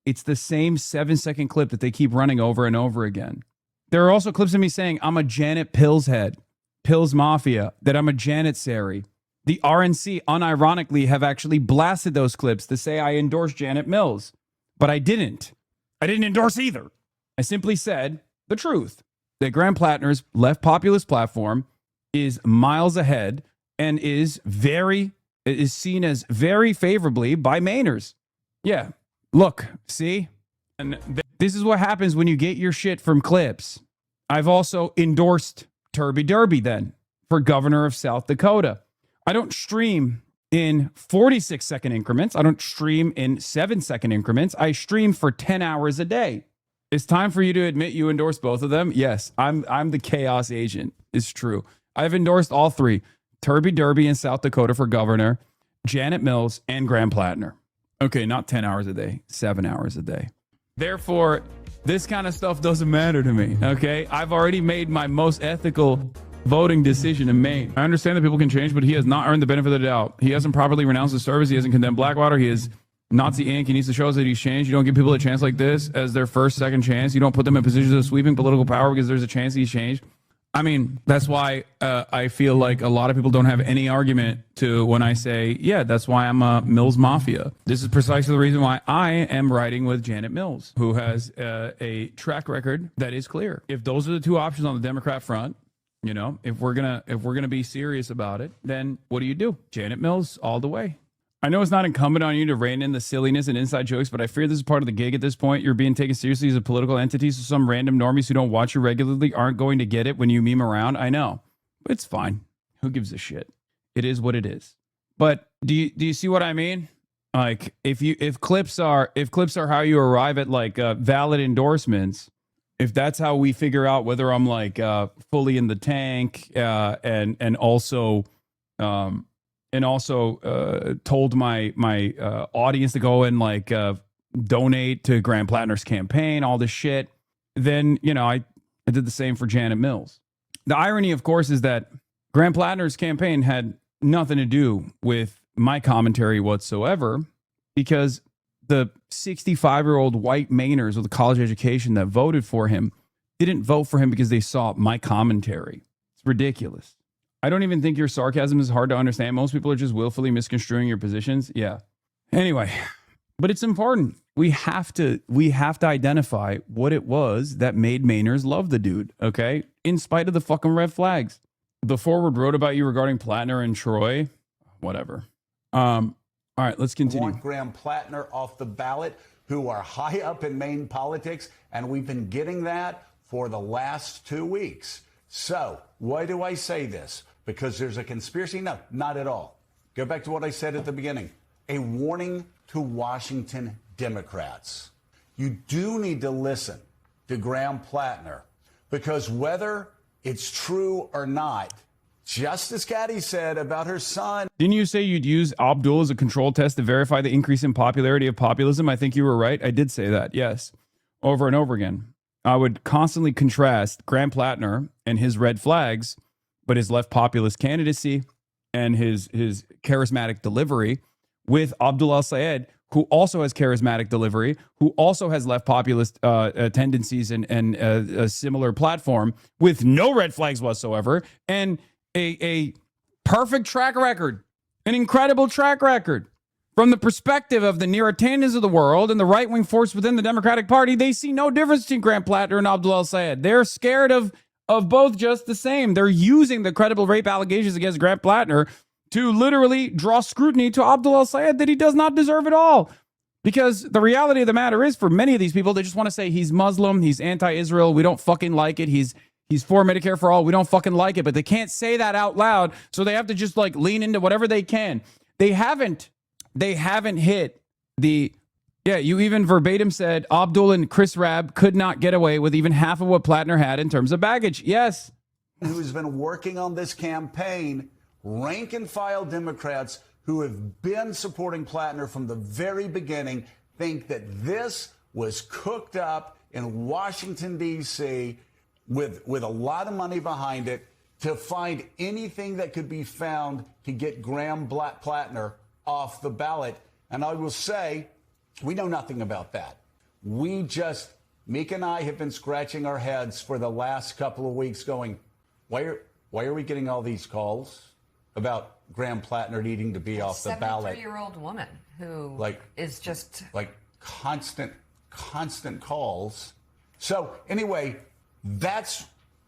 It's the same 7-second clip that they keep running over and over again. There are also clips of me saying I'm a Janet Pills head, Pills Mafia, that I'm a Janitsary. The RNC, unironically, have actually blasted those clips to say I endorse Janet Mills. But I didn't. I didn't endorse either. I simply said the truth, that Graham Plattner's left populist platform is miles ahead and is seen as very favorably by Mainers. Yeah. Look, see? And this is what happens when you get your shit from clips. I've also endorsed Turby Derby then for governor of South Dakota. I don't stream in 46-second increments. I don't stream in 7-second increments. I stream for 10 hours a day. It's time for you to admit you endorse both of them. Yes, I'm the chaos agent. It's true. I've endorsed all three. Turby Derby in South Dakota for governor, Janet Mills, and Graham Plattner. Okay, not 10 hours a day, 7 hours a day. Therefore, this kind of stuff doesn't matter to me, okay? I've already made my most ethical voting decision in Maine. I understand that people can change, but he has not earned the benefit of the doubt. He hasn't properly renounced his service. He hasn't condemned Blackwater. He is Nazi Inc. He needs to show us that he's changed. You don't give people a chance like this as their first, second chance. You don't put them in positions of sweeping political power because there's a chance he's changed. I mean, that's why I feel like a lot of people don't have any argument to when I say, yeah, that's why I'm a Mills Mafia. This is precisely the reason why I am riding with Janet Mills, who has a track record that is clear. If those are the two options on the Democrat front, you know, if we're gonna be serious about it, then what do? Janet Mills all the way. I know it's not incumbent on you to rein in the silliness and inside jokes, but I fear this is part of the gig at this point. You're being taken seriously as a political entity, so some random normies who don't watch you regularly aren't going to get it when you meme around. I know. But it's fine. Who gives a shit? It is what it is. But do you see what I mean? Like if clips are how you arrive at like valid endorsements, if that's how we figure out whether I'm like fully in the tank and also told my audience to go and like donate to Graham Plattner's campaign, all this shit, then, you know, I did the same for Janet Mills. The irony, of course, is that Graham Plattner's campaign had nothing to do with my commentary whatsoever, because the 65-year-old white Mainers with a college education that voted for him didn't vote for him because they saw my commentary. It's ridiculous. I don't even think your sarcasm is hard to understand. Most people are just willfully misconstruing your positions. Yeah. Anyway, but it's important. We have to identify what it was that made Mainers love the dude, okay? In spite of the fucking red flags. The forward wrote about you regarding Plattner and Troy. Whatever. All right, let's continue. Want Graham Plattner off the ballot, who are high up in Maine politics, and we've been getting that for the last 2 weeks. So why do I say this? Because there's a conspiracy? No, not at all. Go back to what I said at the beginning. A warning to Washington Democrats. You do need to listen to Graham Plattner, because whether it's true or not, just as Caddy said about her son. Didn't you say you'd use Abdul as a control test to verify the increase in popularity of populism? I think you were right. I did say that, yes, over and over again. I would constantly contrast Graham Plattner and his red flags, but his left populist candidacy and his charismatic delivery with Abdul al-Sayed, who also has charismatic delivery, who also has left populist tendencies and a similar platform with no red flags whatsoever, and a perfect track record, an incredible track record. From the perspective of the Neeratandas of the world and the right-wing force within the Democratic Party, they see no difference between Grant Plattner and Abdul El-Sayed. They're scared of both just the same. They're using the credible rape allegations against Grant Plattner to literally draw scrutiny to Abdul El-Sayed that he does not deserve at all. Because the reality of the matter is, for many of these people, they just want to say he's Muslim, he's anti-Israel, we don't fucking like it, he's for Medicare for all, we don't fucking like it, but they can't say that out loud, so they have to just like lean into whatever they can. They haven't hit the, yeah, you even verbatim said Abdul and Chris Rabb could not get away with even half of what Plattner had in terms of baggage. Yes. Who's been working on this campaign, rank and file Democrats who have been supporting Plattner from the very beginning, think that this was cooked up in Washington, D.C., with a lot of money behind it to find anything that could be found to get Graham Plattner off the ballot. And I will say, we know nothing about that. Meek and I have been scratching our heads for the last couple of weeks going, why are we getting all these calls about Graham Plattner needing to be off the ballot? 73-year-old woman who is just constant calls. So anyway, that's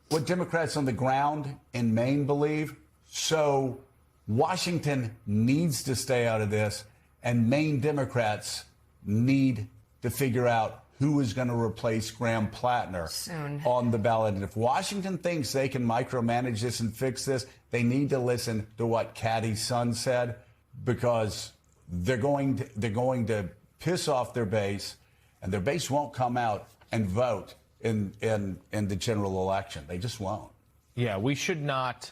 what Democrats on the ground in Maine believe. So Washington needs to stay out of this, and Maine Democrats need to figure out who is going to replace Graham Plattner soon on the ballot. And if Washington thinks they can micromanage this and fix this, they need to listen to what Caddy's son said, because they're going to piss off their base, and their base won't come out and vote in the general election. They just won't. Yeah, we should not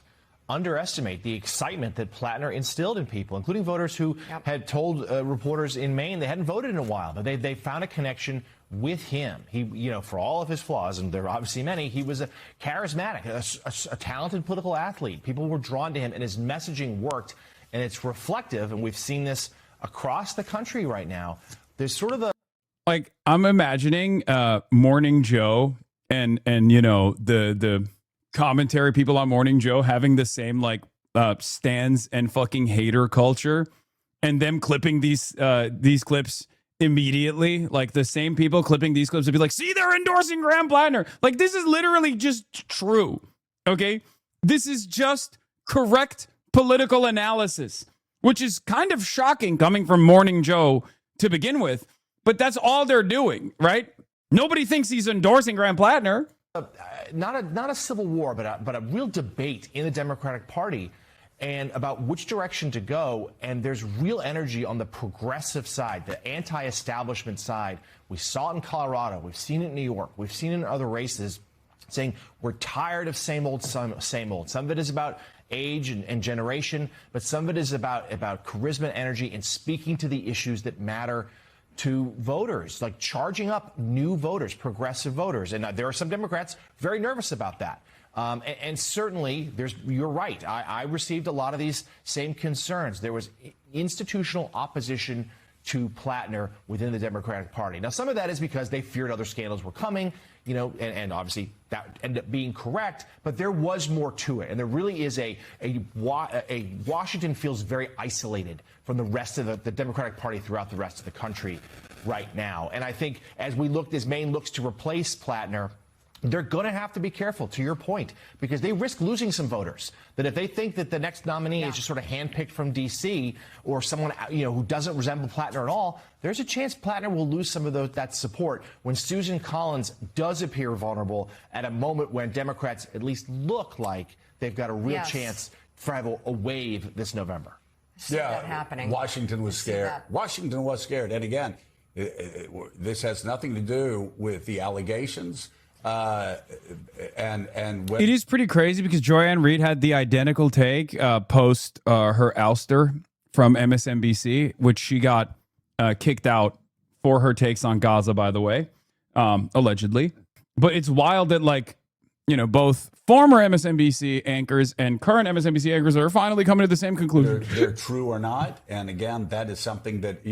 underestimate the excitement that Plattner instilled in people, including voters who had told reporters in Maine they hadn't voted in a while, but they found a connection with him. He, for all of his flaws, and there are obviously many, he was a charismatic, a talented political athlete. People were drawn to him, and his messaging worked, and it's reflective, and we've seen this across the country right now. There's sort of I'm imagining Morning Joe and the commentary people on Morning Joe having the same stands and fucking hater culture, and them clipping these clips immediately, like the same people clipping these clips would be like, see, they're endorsing Graham Plattner. Like, this is literally just true. Okay, this is just correct political analysis, which is kind of shocking coming from Morning Joe to begin with. But that's all they're doing, right? Nobody thinks he's endorsing Graham Plattner. Not a civil war, but a real debate in the Democratic Party and about which direction to go. And there's real energy on the progressive side, the anti-establishment side. We saw it in Colorado. We've seen it in New York. We've seen it in other races, saying we're tired of same old. Some of it is about age and generation, but some of it is about charisma and energy and speaking to the issues that matter to voters, like charging up new voters, progressive voters. And there are some Democrats very nervous about that. And certainly, you're right. I received a lot of these same concerns. There was institutional opposition to Plattner within the Democratic Party. Now, some of that is because they feared other scandals were coming, and obviously that ended up being correct, but there was more to it. And there really is a Washington feels very isolated from the rest of the Democratic Party throughout the rest of the country right now. And I think as Maine looks to replace Plattner, they're going to have to be careful, to your point, because they risk losing some voters. That if they think that the next nominee is just sort of handpicked from D.C. or someone who doesn't resemble Plattner at all, there's a chance Plattner will lose some of that support when Susan Collins does appear vulnerable at a moment when Democrats at least look like they've got a real chance to have a wave this November. That happening. Washington was scared. Washington was scared. And again, this has nothing to do with the allegations. It is pretty crazy because Joy-Ann Reid had the identical take post her ouster from MSNBC, which she got kicked out for her takes on Gaza, by the way, allegedly. But it's wild that both former MSNBC anchors and current MSNBC anchors are finally coming to the same conclusion. They're true or not. And again, that is something that,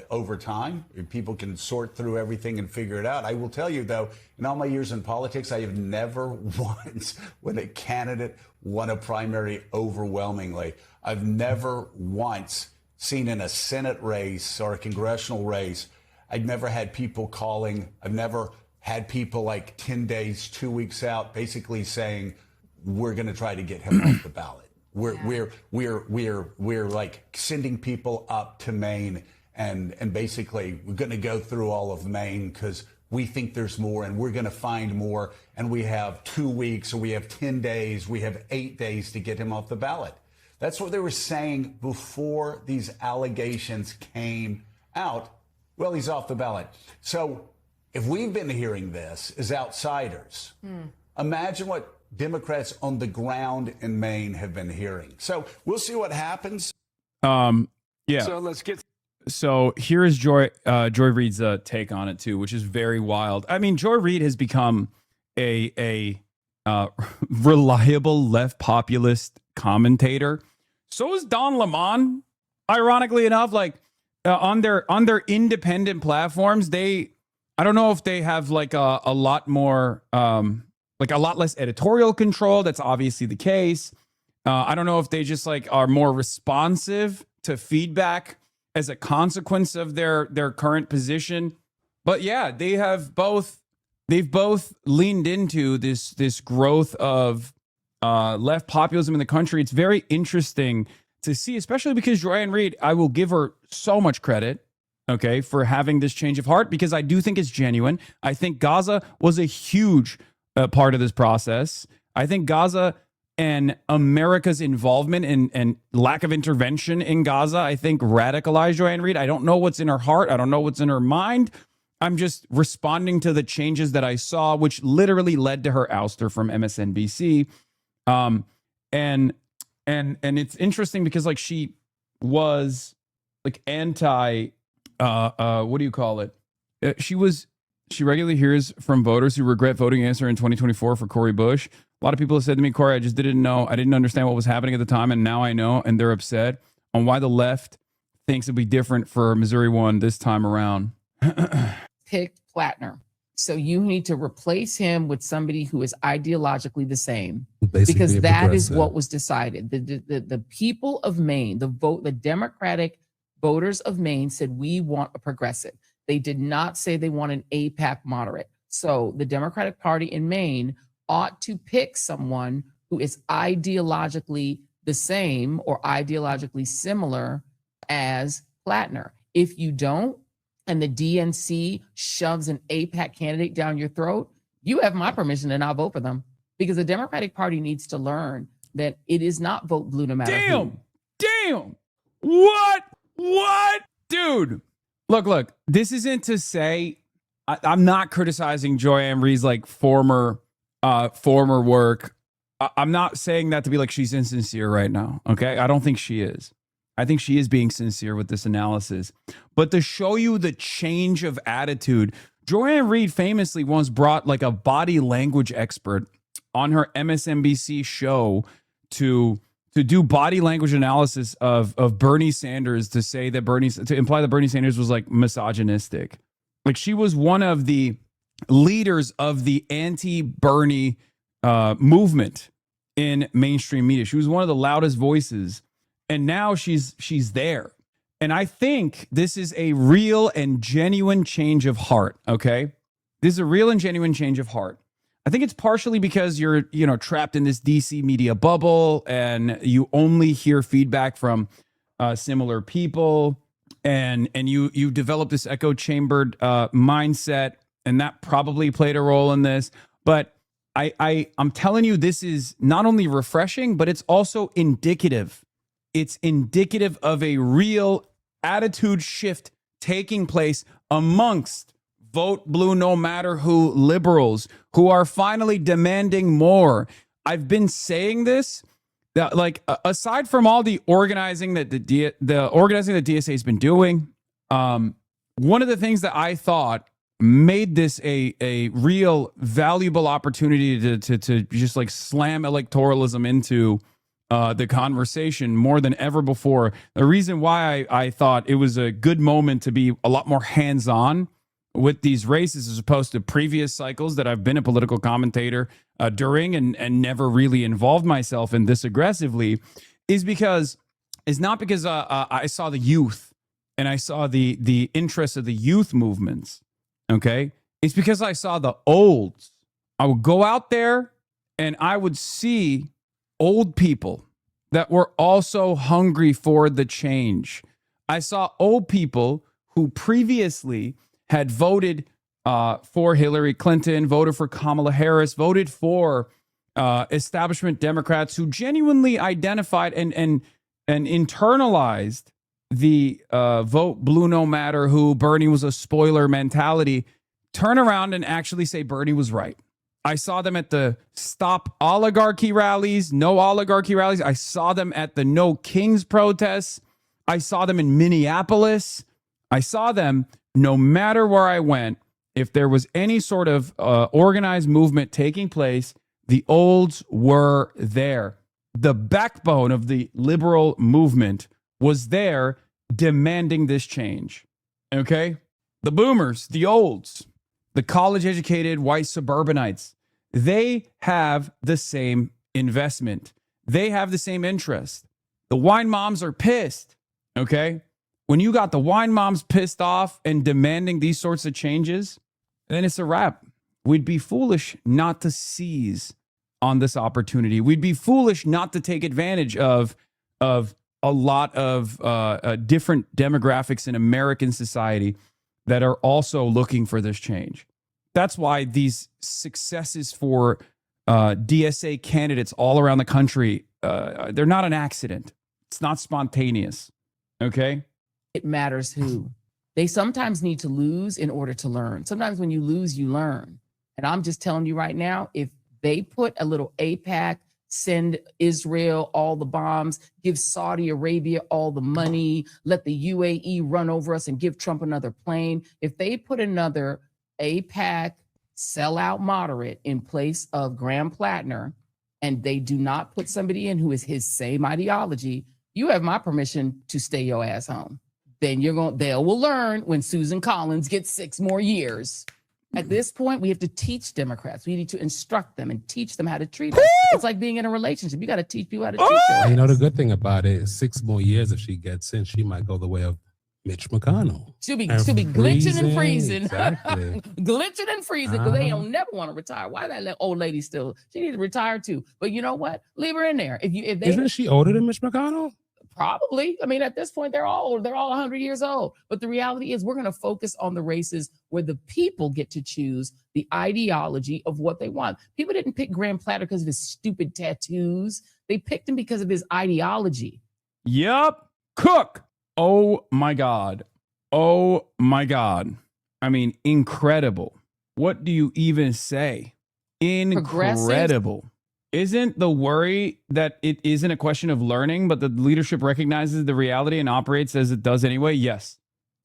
over time. People can sort through everything and figure it out. I will tell you, though, in all my years in politics, I have never once, when a candidate won a primary overwhelmingly, I've never once seen in a Senate race or a congressional race, I've never had people calling, I've never had people like 10 days, 2 weeks out, basically saying, we're going to try to get him off the ballot. We're like sending people up to Maine and basically we're going to go through all of Maine because we think there's more and we're going to find more. And we have 2 weeks or we have 10 days, we have 8 days to get him off the ballot. That's what they were saying before these allegations came out. Well, he's off the ballot. So if we've been hearing this as outsiders, imagine what Democrats on the ground in Maine have been hearing. So we'll see what happens. Yeah. So let's get. So here is Joy Reid's take on it too, which is very wild. I mean, Joy Reid has become a reliable left populist commentator. So is Don Lemon. Ironically enough, like on their independent platforms, I don't know if they have like a lot more. Like a lot less editorial control. That's obviously the case. I don't know if they just like are more responsive to feedback as a consequence of their current position. But yeah, they've both leaned into this growth of left populism in the country. It's very interesting to see, especially because Joy-Ann Reid, I will give her so much credit, okay, for having this change of heart, because I do think it's genuine. I think Gaza was a huge part of this process. I think Gaza and America's involvement and lack of intervention in Gaza, I think radicalized Joy-Ann Reid. I don't know what's in her heart. I don't know what's in her mind. I'm just responding to the changes that I saw, which literally led to her ouster from MSNBC. And it's interesting because like she was like anti, what do you call it? She regularly hears from voters who regret voting against her in 2024 for Cori Bush. A lot of people have said to me, Corey, I just didn't know. I didn't understand what was happening at the time, and now I know, and they're upset on why the left thinks it'll be different for Missouri 1 this time around. Pick PLATNER. So you need to replace him with somebody who is ideologically the same, because that is what was decided. The people of Maine, the Democratic voters of Maine said, we want a progressive. They did not say they want an APAC moderate. So the Democratic Party in Maine ought to pick someone who is ideologically the same or ideologically similar as PLATNER. If you don't, and the DNC shoves an APAC candidate down your throat, you have my permission and I'll vote for them. Because the Democratic Party needs to learn that it is not vote blue no matter who. Damn. What? Dude. Look, this isn't to say I'm not criticizing Joy-Ann Reid's like former work. I'm not saying that to be like she's insincere right now. Okay. I don't think she is. I think she is being sincere with this analysis. But to show you the change of attitude, Joy-Ann Reid famously once brought like a body language expert on her MSNBC show to do body language analysis of Bernie Sanders, to imply that Bernie Sanders was like misogynistic. Like she was one of the leaders of the anti-Bernie movement in mainstream media. She was one of the loudest voices. And now she's there. And I think this is a real and genuine change of heart, okay? This is a real and genuine change of heart. I think it's partially because you're, trapped in this DC media bubble and you only hear feedback from similar people, and you develop this echo chambered mindset, and that probably played a role in this. But I'm telling you, this is not only refreshing, but it's also indicative. It's indicative of a real attitude shift taking place amongst vote blue no matter who liberals who are finally demanding more. I've been saying this, that like aside from all the organizing that the organizing that DSA has been doing, one of the things that I thought made this a real valuable opportunity to just like slam electoralism into the conversation more than ever before. The reason why I thought it was a good moment to be a lot more hands-on with these races as opposed to previous cycles that I've been a political commentator during and never really involved myself in this aggressively is because it's not because I saw the youth and I saw the interest of the youth movements. Okay. It's because I saw the olds. I would go out there and I would see old people that were also hungry for the change. I saw old people who previously had voted for Hillary Clinton, voted for Kamala Harris, voted for establishment Democrats who genuinely identified and internalized the vote blue no matter who, Bernie was a spoiler mentality, turn around and actually say Bernie was right. I saw them at the Stop Oligarchy rallies, No Oligarchy rallies. I saw them at the No Kings protests. I saw them in Minneapolis. I saw them no matter where I went. If there was any sort of organized movement taking place, the olds were there. The backbone of the liberal movement was there demanding this change. Okay? The boomers, the olds, the college-educated white suburbanites, they have the same investment. They have the same interest. The wine moms are pissed, okay? When you got the wine moms pissed off and demanding these sorts of changes, then it's a wrap. We'd be foolish not to seize on this opportunity. We'd be foolish not to take advantage of a lot of different demographics in American society that are also looking for this change. That's why these successes for DSA candidates all around the country, they're not an accident. It's not spontaneous, okay? It matters who. They sometimes need to lose in order to learn. Sometimes when you lose, you learn. And I'm just telling you right now, if they put a little AIPAC, send Israel all the bombs, give Saudi Arabia all the money, let the UAE run over us and give Trump another plane. If they put another AIPAC sellout moderate in place of Graham Plattner, and they do not put somebody in who is his same ideology, you have my permission to stay your ass home. Then they will learn when Susan Collins gets 6 more years. At this point, we have to teach Democrats. We need to instruct them and teach them how to treat us. It's like being in a relationship. You got to teach people how to treat you. You know, the good thing about it is 6 more years if she gets in, she might go the way of Mitch McConnell. She'll be glitching and freezing. Exactly. Glitching and freezing because they don't never want to retire. Why that old lady still? She needs to retire too. But you know what? Leave her in there. Isn't she older than Mitch McConnell? Probably. I mean, at this point, they're all 100 years old. But the reality is we're going to focus on the races where the people get to choose the ideology of what they want. People didn't pick Graham Platter because of his stupid tattoos. They picked him because of his ideology. Yup. Cook. Oh, my God. Oh, my God. I mean, incredible. What do you even say? Incredible. Isn't the worry that it isn't a question of learning, but the leadership recognizes the reality and operates as it does anyway? Yes.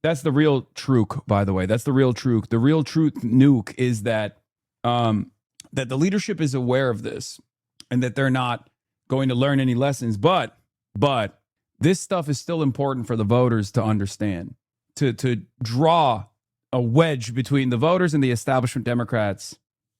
That's the real truth, by the way. That's the real truth. The real truth nuke is that that the leadership is aware of this and that they're not going to learn any lessons. But this stuff is still important for the voters to understand, to draw a wedge between the voters and the establishment Democrats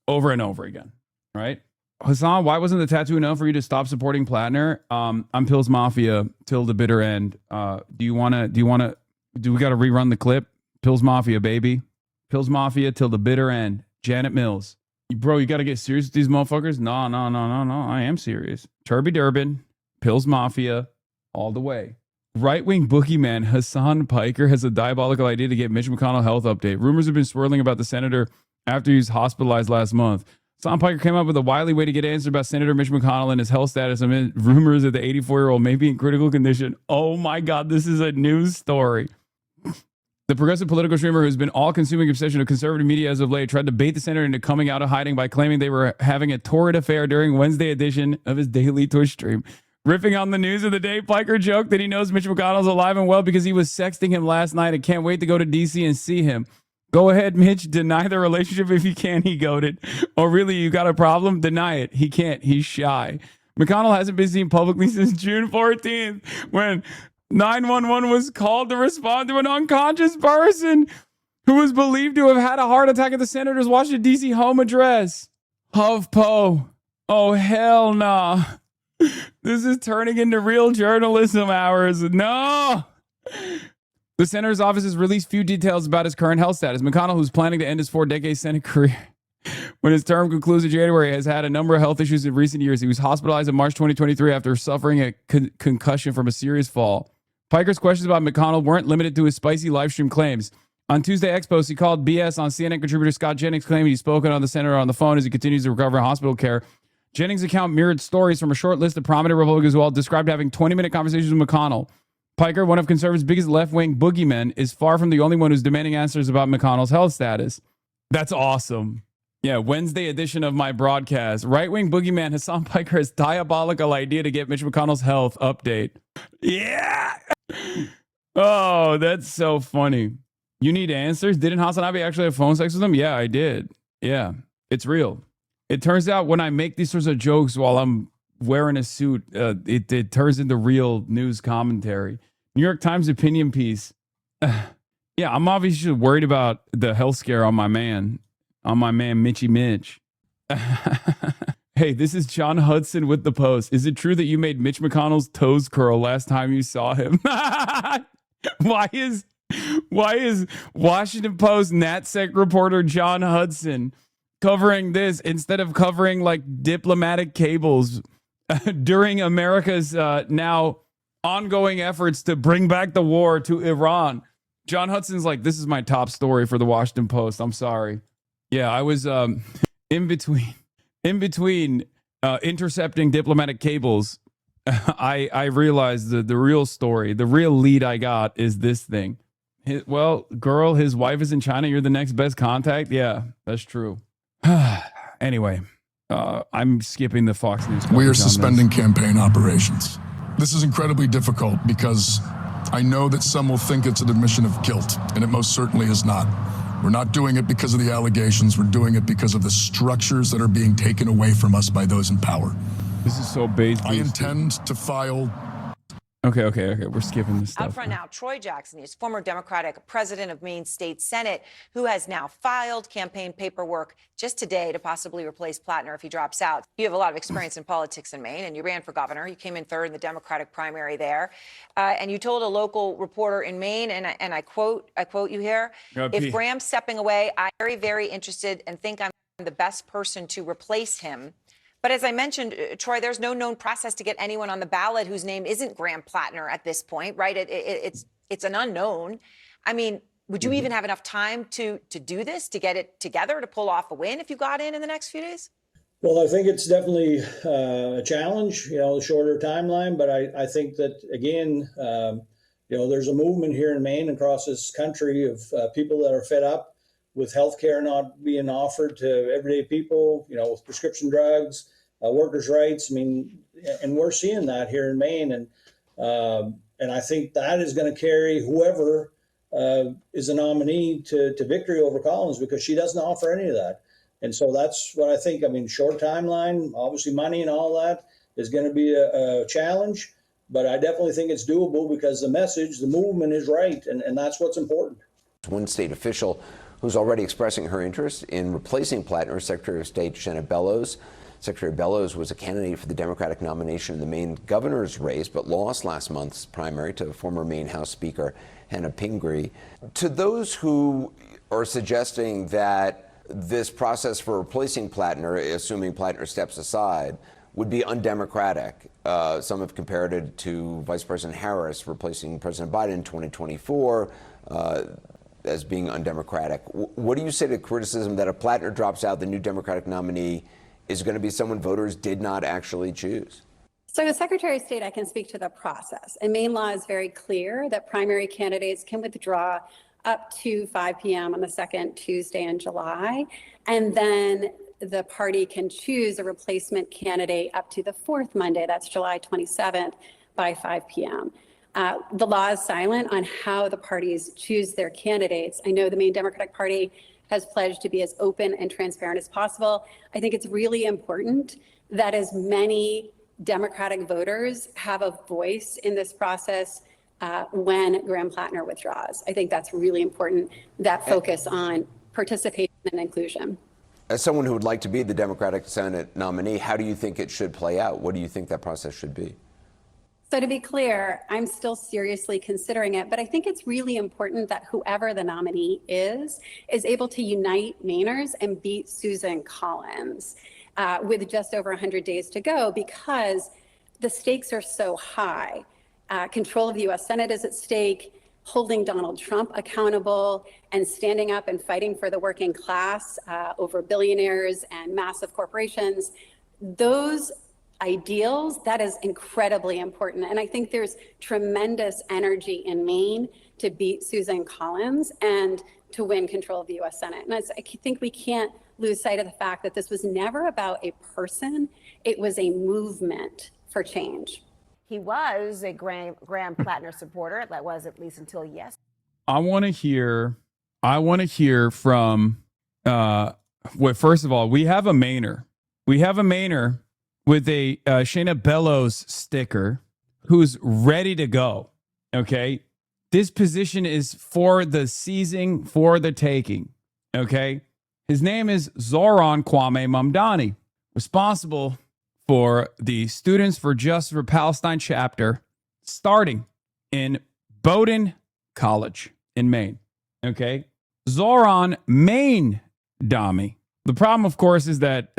over and over again, right? Hasan, why wasn't the tattoo enough for you to stop supporting Plattner? I'm Pills Mafia till the bitter end. Do we got to rerun the clip? Pills Mafia, baby. Pills Mafia till the bitter end. Janet Mills. Bro, you got to get serious with these motherfuckers? No. I am serious. Turby Durbin, Pills Mafia, all the way. Right-wing boogeyman Hasan Piker has a diabolical idea to get Mitch McConnell health update. Rumors have been swirling about the senator after he was hospitalized last month. Hasan Piker came up with a wily way to get answers about Senator Mitch McConnell and his health status amid rumors that the 84-year-old may be in critical condition. Oh my God, this is a news story. The progressive political streamer who's been all-consuming obsession of conservative media as of late tried to bait the senator into coming out of hiding by claiming they were having a torrid affair during Wednesday edition of his daily Twitch stream. Riffing on the news of the day, Piker joked that he knows Mitch McConnell's alive and well because he was sexting him last night and can't wait to go to D.C. and see him. Go ahead, Mitch. Deny the relationship if you can, he goaded. Oh, really? You got a problem? Deny it. He can't. He's shy. McConnell hasn't been seen publicly since June 14th when 911 was called to respond to an unconscious person who was believed to have had a heart attack at the senator's Washington, D.C. home address. HuffPo. Oh, hell nah. This is turning into real journalism hours. No. The senator's office has released few details about his current health status. McConnell, who's planning to end his 4-decade Senate career when his term concludes in January, has had a number of health issues in recent years. He was hospitalized in March 2023 after suffering a concussion from a serious fall. Piker's questions about McConnell weren't limited to his spicy livestream claims. On Tuesday X Post, he called BS on CNN contributor Scott Jennings, claiming he's spoken on the senator on the phone as he continues to recover in hospital care. Jennings' account mirrored stories from a short list of prominent Republicans who all described having 20-minute conversations with McConnell. Piker, one of conservatives' biggest left-wing boogeymen, is far from the only one who's demanding answers about McConnell's health status. That's awesome. Yeah, Wednesday edition of my broadcast. Right-wing boogeyman Hasan Piker has diabolical idea to get Mitch McConnell's health update. Yeah! Oh, that's so funny. You need answers? Didn't HasanAbi actually have phone sex with him? Yeah, I did. Yeah, it's real. It turns out when I make these sorts of jokes while I'm wearing a suit, it turns into real news commentary. New York Times opinion piece. Yeah, I'm obviously worried about the health scare on my man Mitchy Mitch. Hey, this is John Hudson with the Post. Is it true that you made Mitch McConnell's toes curl last time you saw him? Why is Washington Post NatSec reporter John Hudson covering this instead of covering like diplomatic cables during America's now ongoing efforts to bring back the war to Iran? John Hudson's like, this is my top story for the Washington Post. I'm sorry. Yeah, I was in between intercepting diplomatic cables. I realized the real story, the real lead I got is this thing. Girl, his wife is in China. You're the next best contact. Yeah, that's true. Anyway, I'm skipping the Fox News. We are suspending campaign operations. This is incredibly difficult because I know that some will think it's an admission of guilt, and it most certainly is not. We're not doing it because of the allegations. We're doing it because of the structures that are being taken away from us by those in power. This is so base. I intend to file. Okay. We're skipping this stuff. Out front now, Troy Jackson, he's former Democratic president of Maine State Senate, who has now filed campaign paperwork just today to possibly replace Plattner if he drops out. You have a lot of experience in politics in Maine, and you ran for governor. You came in third in the Democratic primary there, and you told a local reporter in Maine, and I quote you here: "If Graham's stepping away, I'm very, very interested and think I'm the best person to replace him." But as I mentioned, Troy, there's no known process to get anyone on the ballot whose name isn't Graham Plattner at this point, right? It's an unknown. I mean, would you even have enough time to do this, to get it together, to pull off a win if you got in the next few days? Well, I think it's definitely a challenge, the shorter timeline. But I think that, again, there's a movement here in Maine and across this country of people that are fed up with healthcare not being offered to everyday people, with prescription drugs, workers' rights. I mean, and we're seeing that here in Maine. And I think that is going to carry whoever is a nominee to victory over Collins, because she doesn't offer any of that. And so that's what I think. I mean, short timeline, obviously money and all that is going to be a challenge, but I definitely think it's doable because the message, the movement is right. And that's what's important. One state official who's already expressing her interest in replacing Plattner, Secretary of State Janet Bellows. Secretary Bellows was a candidate for the Democratic nomination in the Maine governor's race, but lost last month's primary to former Maine House Speaker Hannah Pingree. To those who are suggesting that this process for replacing Plattner, assuming Plattner steps aside, would be undemocratic. Some have compared it to Vice President Harris replacing President Biden in 2024, as being undemocratic. What do you say to criticism that if Plattner drops out, the new Democratic nominee is going to be someone voters did not actually choose? So as Secretary of State, I can speak to the process. And Maine law is very clear that primary candidates can withdraw up to 5 p.m. on the second Tuesday in July. And then the party can choose a replacement candidate up to the fourth Monday, that's July 27th, by 5 p.m. The law is silent on how the parties choose their candidates. I know the Maine Democratic Party has pledged to be as open and transparent as possible. I think it's really important that as many Democratic voters have a voice in this process when Graham Plattner withdraws. I think that's really important, that focus on participation and inclusion. As someone who would like to be the Democratic Senate nominee, how do you think it should play out? What do you think that process should be? So to be clear, I'm still seriously considering it, but I think it's really important that whoever the nominee is able to unite Mainers and beat Susan Collins with just over 100 days to go, because the stakes are so high. Control of the U.S. Senate is at stake, holding Donald Trump accountable and standing up and fighting for the working class over billionaires and massive corporations. Those ideals, that is incredibly important. And I think there's tremendous energy in Maine to beat Susan Collins and to win control of the U.S. Senate. And I think we can't lose sight of the fact that this was never about a person. It was a movement for change. He was a Graham Plattner supporter. That was at least until yesterday. I want to hear from, first of all, we have a Mainer. We have a Mainer with a Shayna Bellows sticker who's ready to go. Okay. This position is for the seizing, for the taking. Okay. His name is Zoran Kwame Mamdani, responsible for the Students for Justice for Palestine chapter, starting in Bowdoin College in Maine. Okay. Zoran Maine Dami. The problem, of course, is that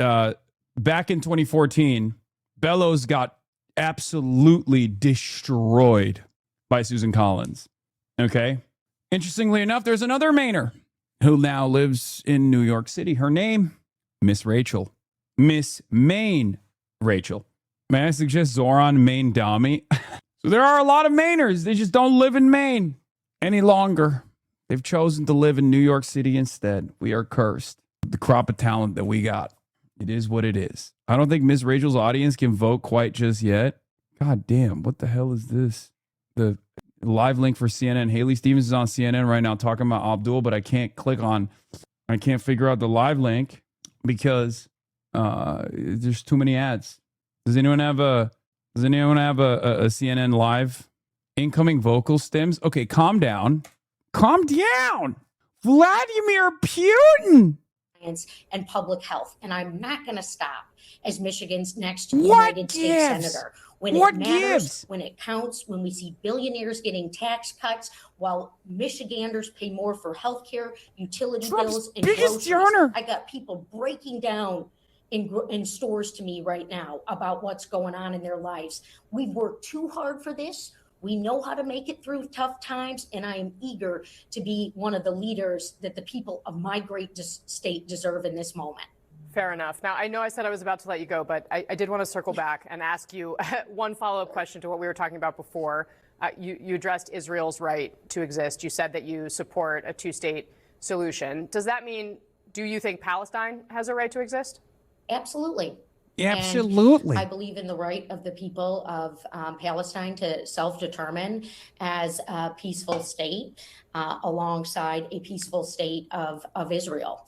back in 2014, Bellows got absolutely destroyed by Susan Collins. Okay. Interestingly enough, there's another Mainer who now lives in New York City. Her name, Miss Rachel. Miss Maine Rachel. May I suggest Zoran Maine Dami? So there are a lot of Mainers. They just don't live in Maine any longer. They've chosen to live in New York City instead. We are cursed. The crop of talent that we got. It is what it is. I don't think Miss Rachel's audience can vote quite just yet. God damn, what the hell is this? The live link for CNN. Haley Stevens is on CNN right now talking about Abdul, but I can't figure out the live link because there's too many ads. Does anyone have a CNN live incoming vocal stems? Okay, calm down. Calm down. Vladimir Putin. And public health. And I'm not going to stop as Michigan's next United States Senator. When it matters, when it counts, when we see billionaires getting tax cuts while Michiganders pay more for healthcare, utility bills, and groceries. I got people breaking down in stores to me right now about what's going on in their lives. We've worked too hard for this. We know how to make it through tough times, and I am eager to be one of the leaders that the people of my great state deserve in this moment. Fair enough. Now, I know I said I was about to let you go, but I did want to circle back and ask you one follow-up question to what we were talking about before. You addressed Israel's right to exist. You said that you support a two-state solution. Does that mean, do you think Palestine has a right to exist? Absolutely. Absolutely. And I believe in the right of the people of Palestine to self-determine as a peaceful state alongside a peaceful state of Israel.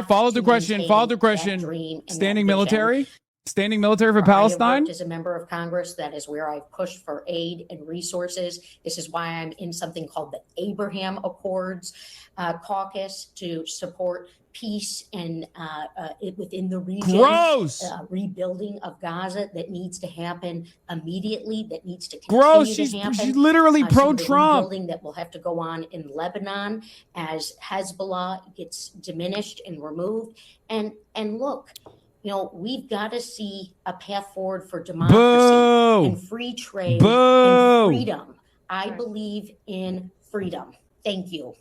Follow the question. Standing military for Palestine? I have worked as a member of Congress. That is where I've pushed for aid and resources. This is why I'm in something called the Abraham Accords caucus to support peace and within the region. Gross. Rebuilding of Gaza that needs to happen immediately, that needs to continue to happen. She's literally pro-Trump. Rebuilding that will have to go on in Lebanon as Hezbollah gets diminished and removed. And look, we've got to see a path forward for democracy and free trade and freedom. I believe in freedom. Thank you.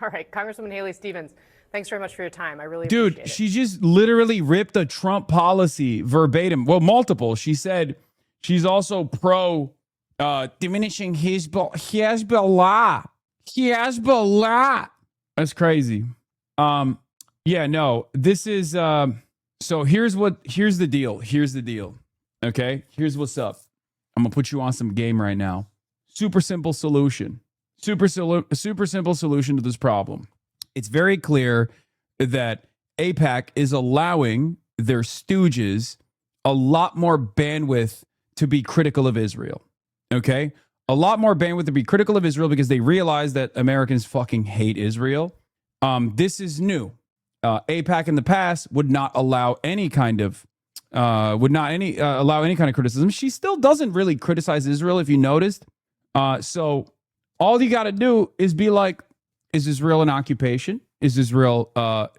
All right, Congresswoman Haley Stevens. Thanks very much for your time. I really appreciate it. Dude, she just literally ripped a Trump policy verbatim. Well, multiple. She said she's also pro diminishing Hezbollah. That's crazy. This is so here's the deal. Okay? Here's what's up. I'm gonna put you on some game right now. Super simple solution. Super simple solution to this problem. It's very clear that AIPAC is allowing their stooges a lot more bandwidth to be critical of Israel. Okay? A lot more bandwidth to be critical of Israel because they realize that Americans fucking hate Israel. This is new. AIPAC in the past would not allow any kind of allow any kind of criticism. She still doesn't really criticize Israel, if you noticed. So all you got to do is be like, is Israel an occupation? Is Israel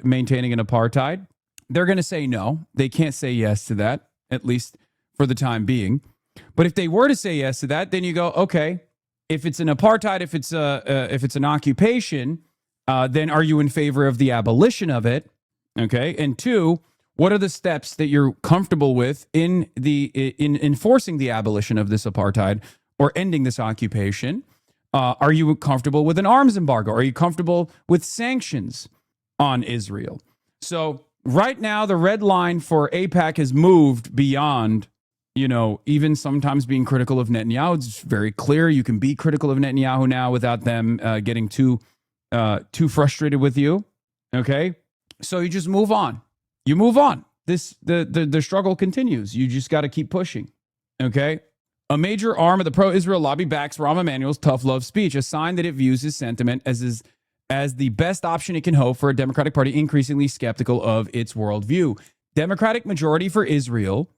maintaining an apartheid? They're going to say no. They can't say yes to that, at least for the time being. But if they were to say yes to that, then you go, okay, if it's an apartheid, if it's an occupation, then are you in favor of the abolition of it? Okay. And two, what are the steps that you're comfortable with in enforcing the abolition of this apartheid or ending this occupation? Are you comfortable with an arms embargo? Are you comfortable with sanctions on Israel? So right now, the red line for AIPAC has moved beyond, even sometimes being critical of Netanyahu. It's very clear you can be critical of Netanyahu now without them getting too frustrated with you. Okay, so you just move on. You move on. The struggle continues. You just got to keep pushing. Okay. A major arm of the pro-Israel lobby backs Rahm Emanuel's tough love speech, a sign that it views his sentiment as the best option it can hope for a Democratic Party increasingly skeptical of its worldview. Democratic majority for Israel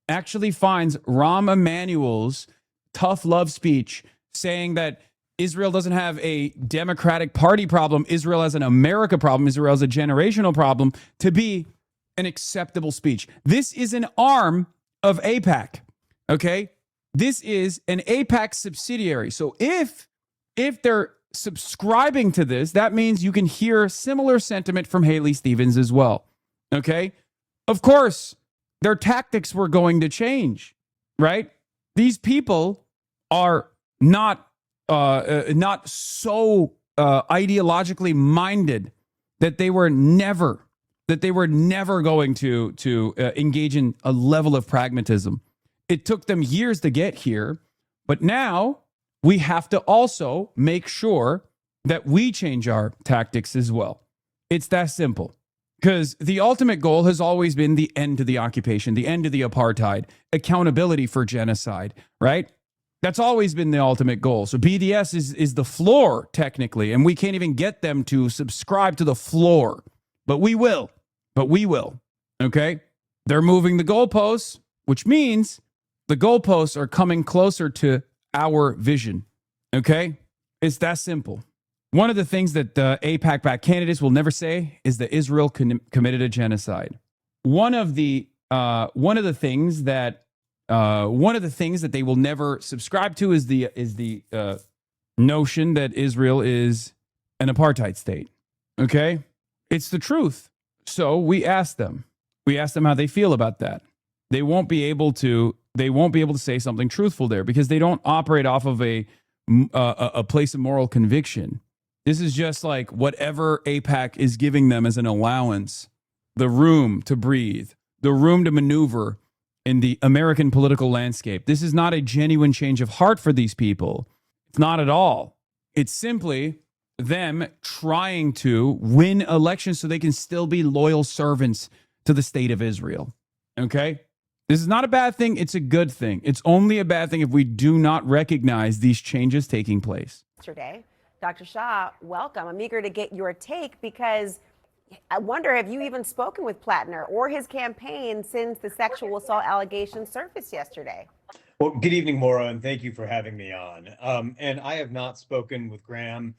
actually finds Rahm Emanuel's tough love speech saying that Israel doesn't have a Democratic Party problem, Israel has an America problem, Israel has a generational problem, to be an acceptable speech. This is an arm of AIPAC, okay? This is an AIPAC subsidiary. So if they're subscribing to this, that means you can hear similar sentiment from Haley Stevens as well, okay? Of course, their tactics were going to change, right? These people are not so ideologically minded that they were never going to engage in a level of pragmatism. It took them years to get here, but now we have to also make sure that we change our tactics as well. It's that simple. Because the ultimate goal has always been the end to the occupation, the end to the apartheid, accountability for genocide, right? That's always been the ultimate goal. So BDS is the floor, technically, and we can't even get them to subscribe to the floor. But we will. Okay? They're moving the goalposts, which means the goalposts are coming closer to our vision. Okay? It's that simple. One of the things that the AIPAC-backed candidates will never say is that Israel committed a genocide. One of the things that they will never subscribe to is the notion that Israel is an apartheid state. Okay, it's the truth. So we asked them how they feel about that. They won't be able to say something truthful there because they don't operate off of a place of moral conviction. This is just like whatever AIPAC is giving them as an allowance, the room to breathe, the room to maneuver in the American political landscape. This is not a genuine change of heart for these people. It's not at all. It's simply them trying to win elections so they can still be loyal servants to the state of Israel. Okay? This is not a bad thing. It's a good thing. It's only a bad thing if we do not recognize these changes taking place. Yesterday, Dr. Shah, welcome. I'm eager to get your take because I wonder, have you even spoken with PLATNER or his campaign since the sexual assault allegations surfaced yesterday? Well, good evening, Maura, and thank you for having me on. And I have not spoken with Graham,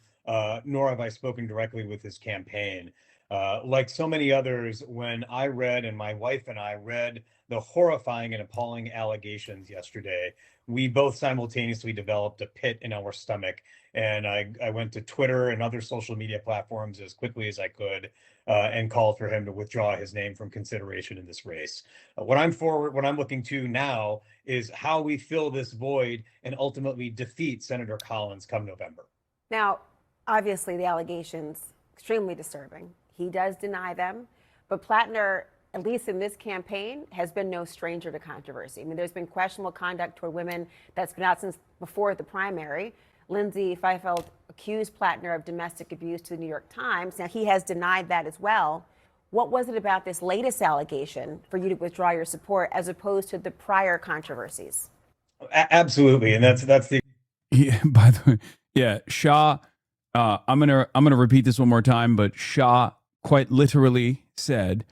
nor have I spoken directly with his campaign. Like so many others, when I read, and my wife and I read, the horrifying and appalling allegations yesterday, we both simultaneously developed a pit in our stomach. And I went to Twitter and other social media platforms as quickly as I could and called for him to withdraw his name from consideration in this race. What I'm looking to now is how we fill this void and ultimately defeat Senator Collins come November. Now, obviously, the allegations, extremely disturbing. He does deny them, but PLATNER, at least in this campaign, has been no stranger to controversy. I mean, there's been questionable conduct toward women that's been out since before the primary. Lindsay Feifeld accused PLATNER of domestic abuse to the New York Times. Now, he has denied that as well. What was it about this latest allegation for you to withdraw your support as opposed to the prior controversies? Absolutely, and that's the. Yeah, by the way, yeah, Shah. I'm gonna repeat this one more time, but Shah quite literally said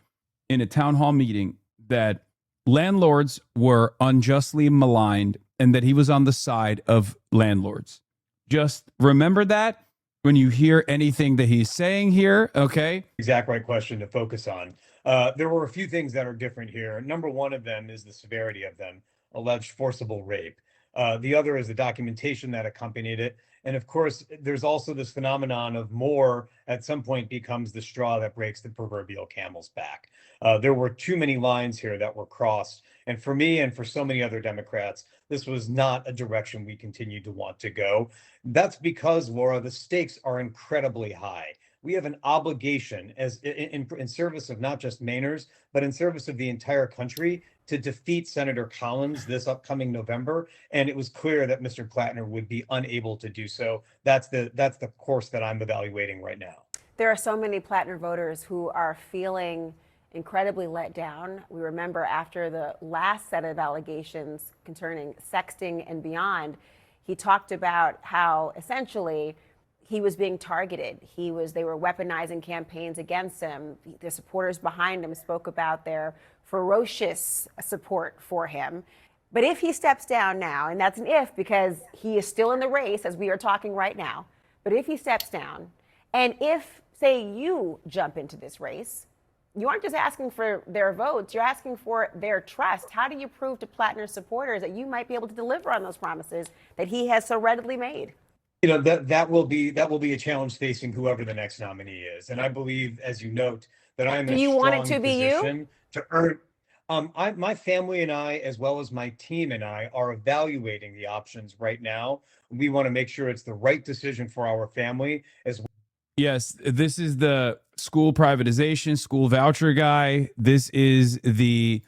in a town hall meeting that landlords were unjustly maligned and that he was on the side of landlords. Just remember that when you hear anything that he's saying here, okay? Exact right question to focus on. There were a few things that are different here. Number one of them is the severity of them, alleged forcible rape. The other is the documentation that accompanied it. And of course, there's also this phenomenon of more at some point becomes the straw that breaks the proverbial camel's back. There were too many lines here that were crossed. And for me and for so many other Democrats, this was not a direction we continued to want to go. That's because, Laura, the stakes are incredibly high. We have an obligation as in service of not just Mainers, but in service of the entire country to defeat Senator Collins this upcoming November. And it was clear that Mr. Plattner would be unable to do so. That's the course that I'm evaluating right now. There are so many Plattner voters who are feeling incredibly let down. We remember after the last set of allegations concerning sexting and beyond, he talked about how essentially he was being targeted. They were weaponizing campaigns against him. The supporters behind him spoke about their ferocious support for him. But if he steps down now, and that's an if because he is still in the race as we are talking right now, but if he steps down, and if, say, you jump into this race, you aren't just asking for their votes, you're asking for their trust. How do you prove to Plattner supporters that you might be able to deliver on those promises that he has so readily made? You know, that will be a challenge facing whoever the next nominee is. And I believe, as you note, that I am in a strong position to earn. My family and I, as well as my team and I, are evaluating the options right now. We want to make sure it's the right decision for our family as well. Yes, this is the school privatization, school voucher guy. This is the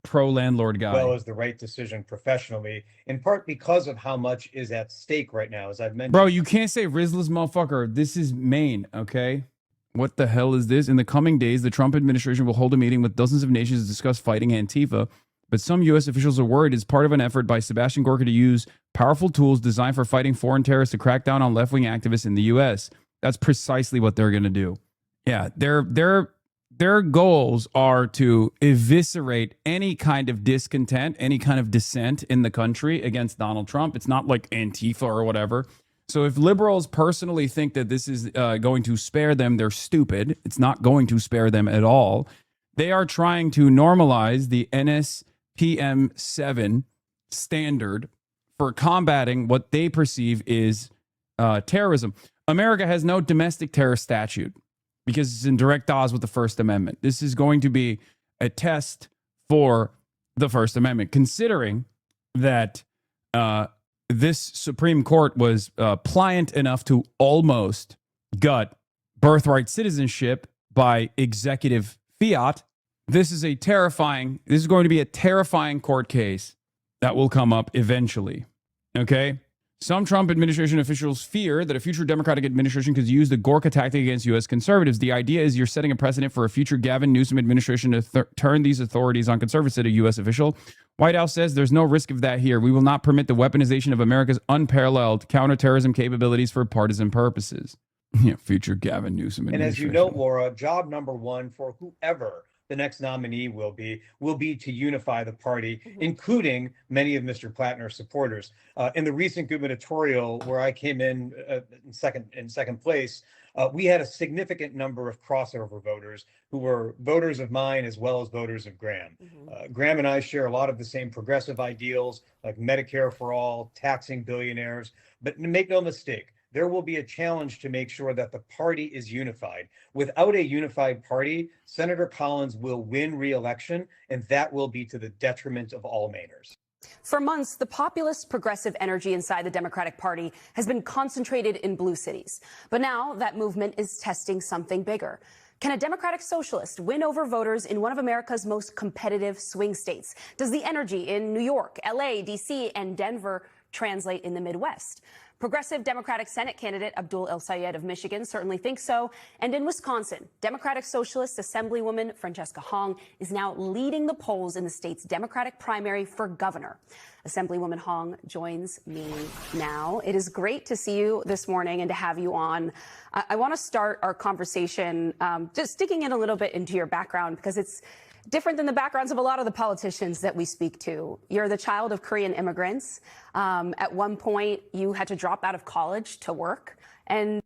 pro-landlord guy. Well as the right decision professionally, in part because of how much is at stake right now, as I've mentioned. Bro, you can't say Rizla's motherfucker. This is Maine, okay? What the hell is this? In the coming days, the Trump administration will hold a meeting with dozens of nations to discuss fighting Antifa, but some U.S. officials are worried it's part of an effort by Sebastian Gorka to use powerful tools designed for fighting foreign terrorists to crack down on left-wing activists in the U.S. That's precisely what they're going to do. Yeah, their goals are to eviscerate any kind of discontent, any kind of dissent in the country against Donald Trump. It's not like Antifa or whatever. So if liberals personally think that this is going to spare them, they're stupid. It's not going to spare them at all. They are trying to normalize the NSPM 7 standard for combating what they perceive is terrorism. America has no domestic terror statute because it's in direct odds with the First Amendment. This is going to be a test for the First Amendment, considering that this Supreme Court was pliant enough to almost gut birthright citizenship by executive fiat. This is going to be a terrifying court case that will come up eventually. Okay? Some Trump administration officials fear that a future Democratic administration could use the Gorka tactic against U.S. conservatives. The idea is you're setting a precedent for a future Gavin Newsom administration to turn these authorities on conservatives, said a U.S. official. White House says there's no risk of that here. We will not permit the weaponization of America's unparalleled counterterrorism capabilities for partisan purposes. Yeah, future Gavin Newsom administration. And as you know, Laura, job number one for whoever the next nominee will be to unify the party, including many of Mr. Plattner's supporters. In the recent gubernatorial, where I came in second place, we had a significant number of crossover voters who were voters of mine as well as voters of Graham. Graham and I share a lot of the same progressive ideals, like Medicare for all, taxing billionaires. But make no mistake, there will be a challenge to make sure that the party is unified. Without a unified party, Senator Collins will win re-election, and that will be to the detriment of all Mainers. For months, the populist progressive energy inside the Democratic Party has been concentrated in blue cities. But now that movement is testing something bigger. Can a Democratic socialist win over voters in one of America's most competitive swing states? Does the energy in New York, LA, DC, and Denver translate in the Midwest? Progressive Democratic Senate candidate Abdul El Sayed of Michigan certainly thinks so. And in Wisconsin, Democratic Socialist Assemblywoman Francesca Hong is now leading the polls in the state's Democratic primary for governor. Assemblywoman Hong joins me now. It is great to see you this morning and to have you on. I want to start our conversation just digging in a little bit into your background, because it's different than the backgrounds of a lot of the politicians that we speak to. You're the child of Korean immigrants. At one point, you had to drop out of college to work. And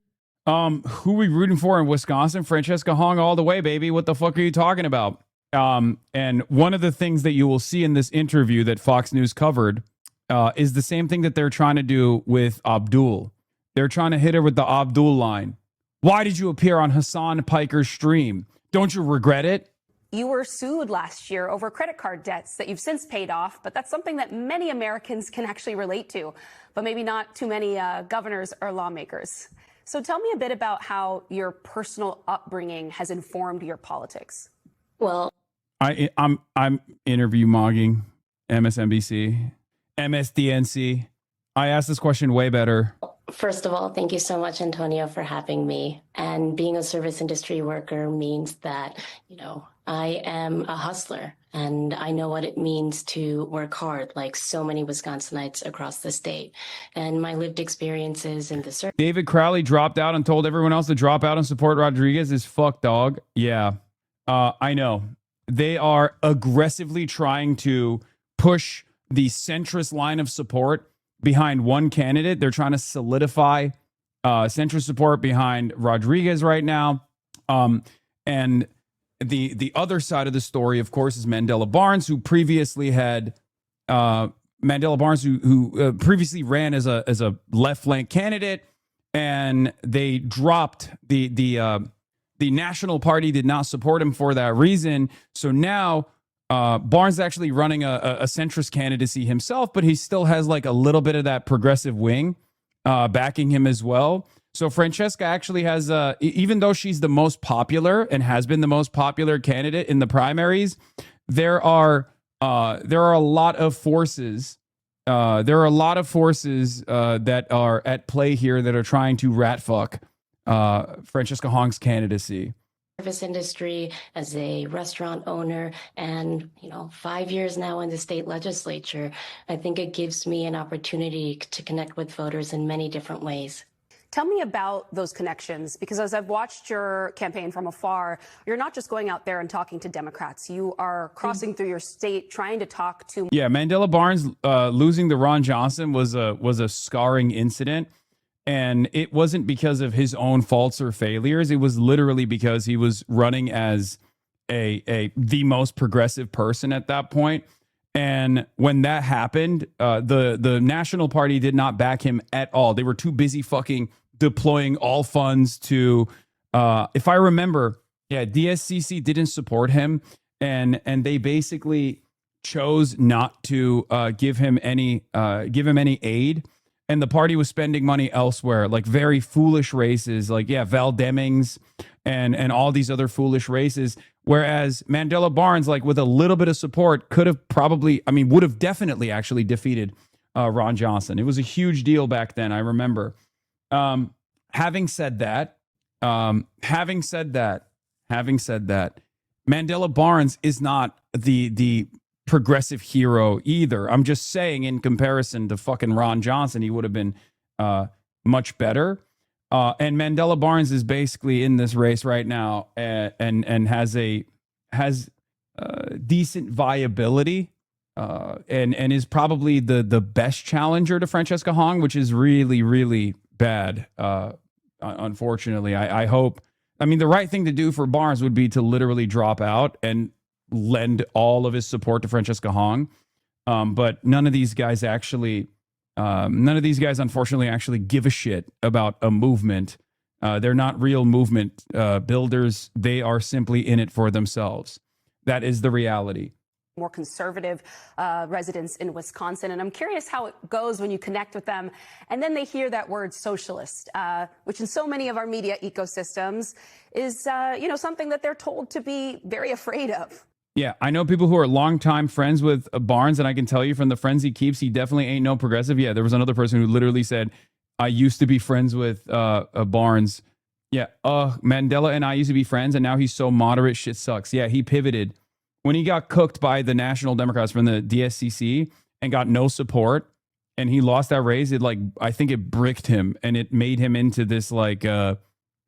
who we rooting for in Wisconsin? Francesca Hong all the way, baby. What the fuck are you talking about? And one of the things that you will see in this interview that Fox News covered is the same thing that they're trying to do with Abdul. They're trying to hit her with the Abdul line. Why did you appear on Hassan Piker's stream? Don't you regret it? you were sued last year over credit card debts that you've since paid off, but that's something that many Americans can actually relate to, but maybe not too many governors or lawmakers. So tell me a bit about how your personal upbringing has informed your politics. Well, I'm interview mogging MSNBC, MSDNC. I asked this question way better. First of all, thank you so much, Antonio, for having me. And being a service industry worker means that, I am a hustler and I know what it means to work hard, like so many Wisconsinites across the state. And my lived experiences in the service. David Crowley dropped out and told everyone else to drop out and support Rodriguez is fuck, dog. Yeah, I know. They are aggressively trying to push the centrist line of support behind one candidate. They're trying to solidify centrist support behind Rodriguez right now. And the other side of the story, of course, is Mandela Barnes, who previously had who previously ran as a left flank candidate, and they dropped the National Party did not support him for that reason. So now Barnes is actually running a centrist candidacy himself, but he still has like a little bit of that progressive wing backing him as well. So Francesca actually has, even though she's the most popular and has been the most popular candidate in the primaries, there are a lot of forces. That are at play here that are trying to rat fuck Francesca Hong's candidacy. Service industry, as a restaurant owner, and 5 years now in the state legislature, I think it gives me an opportunity to connect with voters in many different ways. Tell me about those connections, because as I've watched your campaign from afar, you're not just going out there and talking to Democrats. You are crossing through your state, trying to talk to. Yeah, Mandela Barnes losing to Ron Johnson was a scarring incident. And it wasn't because of his own faults or failures. It was literally because he was running as the most progressive person at that point. And when that happened, the National Party did not back him at all. They were too busy fucking deploying all funds to, if I remember, DSCC didn't support him, and they basically chose not to give him any aid. And the party was spending money elsewhere, like very foolish races, like, Val Demings and all these other foolish races. Whereas Mandela Barnes, like with a little bit of support, would have definitely actually defeated Ron Johnson. It was a huge deal back then, I remember. Having said that, Mandela Barnes is not the progressive hero either. I'm just saying, in comparison to fucking Ron Johnson, he would have been much better. And Mandela Barnes is basically in this race right now and has decent viability and is probably the best challenger to Francesca Hong, which is really, really bad. Unfortunately, I hope. The right thing to do for Barnes would be to literally drop out and lend all of his support to Francesca Hong. But none of these guys unfortunately actually give a shit about a movement. They're not real movement builders. They are simply in it for themselves. That is the reality. More conservative residents in Wisconsin. And I'm curious how it goes when you connect with them and then they hear that word socialist, which in so many of our media ecosystems is, something that they're told to be very afraid of. Yeah, I know people who are longtime friends with Barnes, and I can tell you from the friends he keeps, he definitely ain't no progressive. Yeah, there was another person who literally said, I used to be friends with Barnes. Yeah, Mandela and I used to be friends, and now he's so moderate, shit sucks. Yeah, he pivoted. When he got cooked by the National Democrats from the DSCC and got no support, and he lost that race, it like, I think it bricked him, and it made him into this like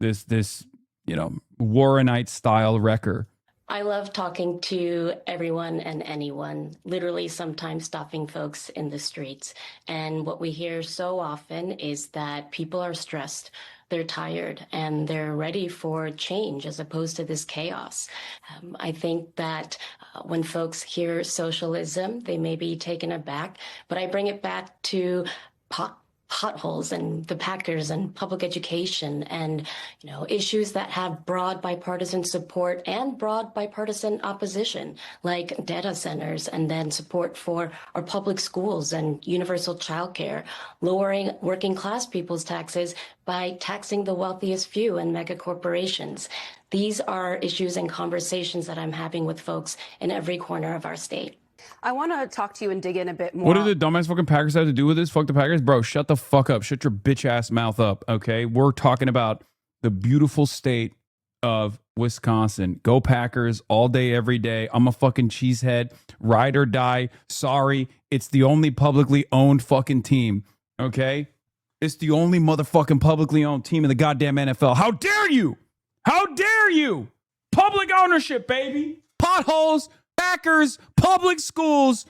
this you know, Warrenite style wrecker. I love talking to everyone and anyone, literally sometimes stopping folks in the streets. And what we hear so often is that people are stressed, they're tired, and they're ready for change as opposed to this chaos. I think that when folks hear socialism, they may be taken aback, but I bring it back to potholes and the Packers and public education and, you know, issues that have broad bipartisan support and broad bipartisan opposition, like data centers, and then support for our public schools and universal childcare, lowering working class people's taxes by taxing the wealthiest few and mega corporations. These are issues and conversations that I'm having with folks in every corner of our state. I want to talk to you and dig in a bit more. What do the dumbass fucking Packers have to do with this? Fuck the Packers? Bro, shut the fuck up. Shut your bitch ass mouth up, okay? We're talking about the beautiful state of Wisconsin. Go Packers all day, every day. I'm a fucking cheesehead. Ride or die. Sorry. It's the only publicly owned fucking team, okay? It's the only motherfucking publicly owned team in the goddamn NFL. How dare you? How dare you? Public ownership, baby. Potholes. Packers, public schools,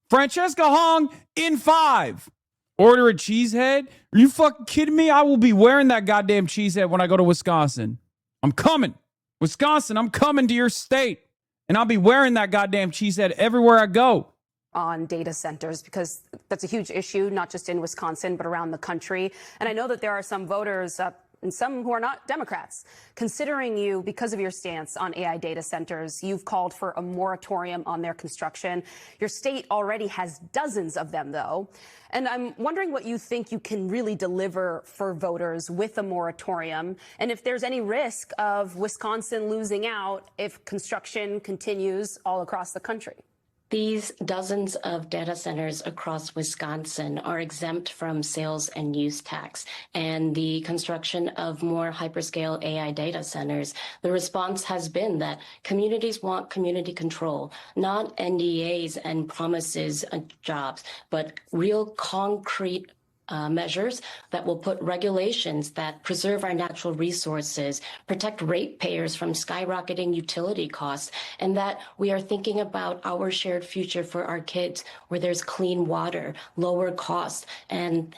Francesca Hong in 5. Order a cheesehead? Are you fucking kidding me? I will be wearing that goddamn cheesehead when I go to Wisconsin. I'm coming. Wisconsin, I'm coming to your state. And I'll be wearing that goddamn cheesehead everywhere I go. On data centers, because that's a huge issue, not just in Wisconsin, but around the country. And I know that there are some voters and some who are not Democrats, considering you because of your stance on AI data centers. You've called for a moratorium on their construction. Your state already has dozens of them, though. And I'm wondering what you think you can really deliver for voters with a moratorium, and if there's any risk of Wisconsin losing out if construction continues all across the country. These dozens of data centers across Wisconsin are exempt from sales and use tax, and the construction of more hyperscale AI data centers, the response has been that communities want community control, not NDAs and promises of jobs, but real concrete measures that will put regulations that preserve our natural resources, protect ratepayers from skyrocketing utility costs, and that we are thinking about our shared future for our kids, where there's clean water, lower costs, and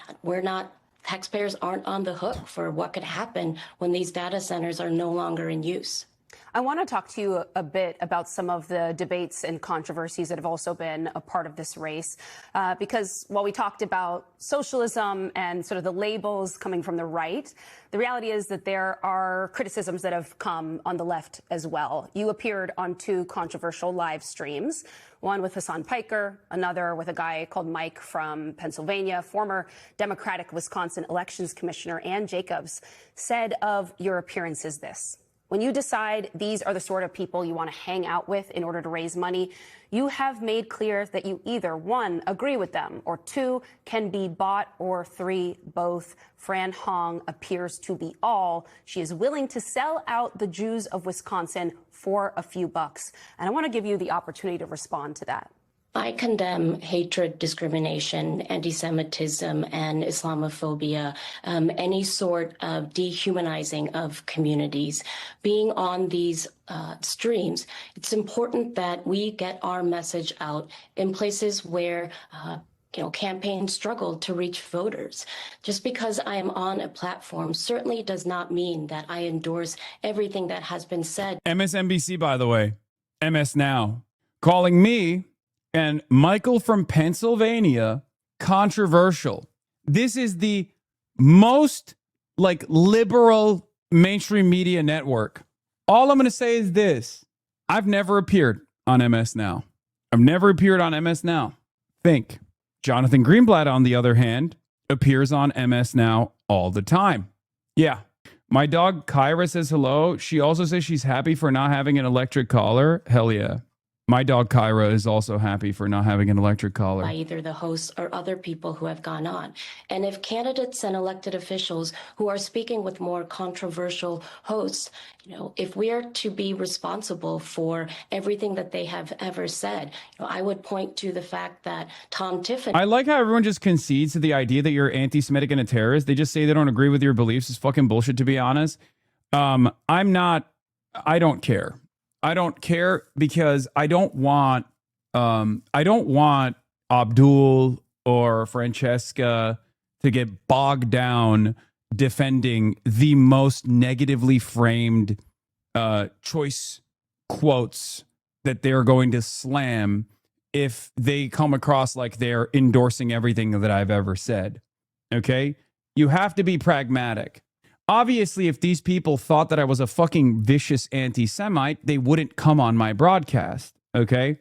taxpayers aren't on the hook for what could happen when these data centers are no longer in use. I want to talk to you a bit about some of the debates and controversies that have also been a part of this race, because while we talked about socialism and sort of the labels coming from the right, the reality is that there are criticisms that have come on the left as well. You appeared on 2 controversial live streams, one with Hassan Piker, another with a guy called Mike from Pennsylvania. Former Democratic Wisconsin Elections Commissioner Ann Jacobs said of your appearances this: when you decide these are the sort of people you want to hang out with in order to raise money, you have made clear that you either 1, agree with them, or 2, can be bought, or 3, both. Fran Hong appears to be all. She is willing to sell out the Jews of Wisconsin for a few bucks. And I want to give you the opportunity to respond to that. I condemn hatred, discrimination, anti-Semitism, and Islamophobia, any sort of dehumanizing of communities. Being on these streams, it's important that we get our message out in places where campaigns struggle to reach voters. Just because I am on a platform certainly does not mean that I endorse everything that has been said. MSNBC, by the way, MS Now, calling me and Michael from Pennsylvania controversial. This is the most liberal mainstream media network. All I'm going to say is this: I've never appeared on MS Now. I've never appeared on MS Now. Think. Jonathan Greenblatt, on the other hand, appears on MS Now all the time. Yeah. My dog Kyra says hello. She also says she's happy for not having an electric collar. Hell yeah. My dog Kyra is also happy for not having an electric collar. By either the hosts or other people who have gone on. And if candidates and elected officials who are speaking with more controversial hosts, if we are to be responsible for everything that they have ever said, I would point to the fact that Tom Tiffany. I like how everyone just concedes to the idea that you're anti-Semitic and a terrorist. They just say they don't agree with your beliefs. It's fucking bullshit, to be honest. I don't care. I don't care because I don't want Abdul or Francesca to get bogged down defending the most negatively framed choice quotes that they're going to slam if they come across like they're endorsing everything that I've ever said. Okay? You have to be pragmatic. Obviously, if these people thought that I was a fucking vicious anti-Semite, they wouldn't come on my broadcast, okay?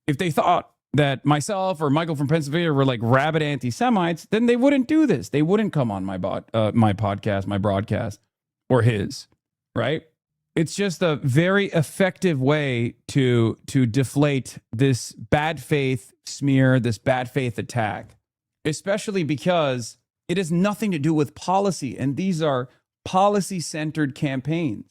If they thought that myself or Michael from Pennsylvania were like rabid anti-Semites, then they wouldn't do this. They wouldn't come on my podcast, my broadcast, or his, right? It's just a very effective way to deflate this bad faith smear, this bad faith attack, especially because it has nothing to do with policy, and these are policy-centered campaigns,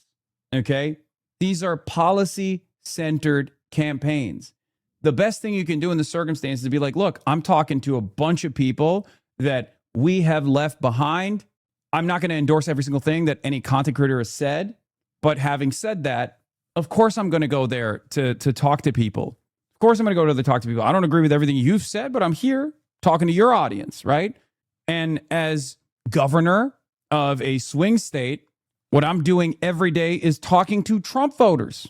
okay? These are policy-centered campaigns. The best thing you can do in the circumstances is to be like, look, I'm talking to a bunch of people that we have left behind. I'm not going to endorse every single thing that any content creator has said, but having said that, of course I'm going to go there to talk to people. Of course I'm going to go to talk to people. I don't agree with everything you've said, but I'm here talking to your audience, right? And as governor of a swing state, what I'm doing every day is talking to Trump voters,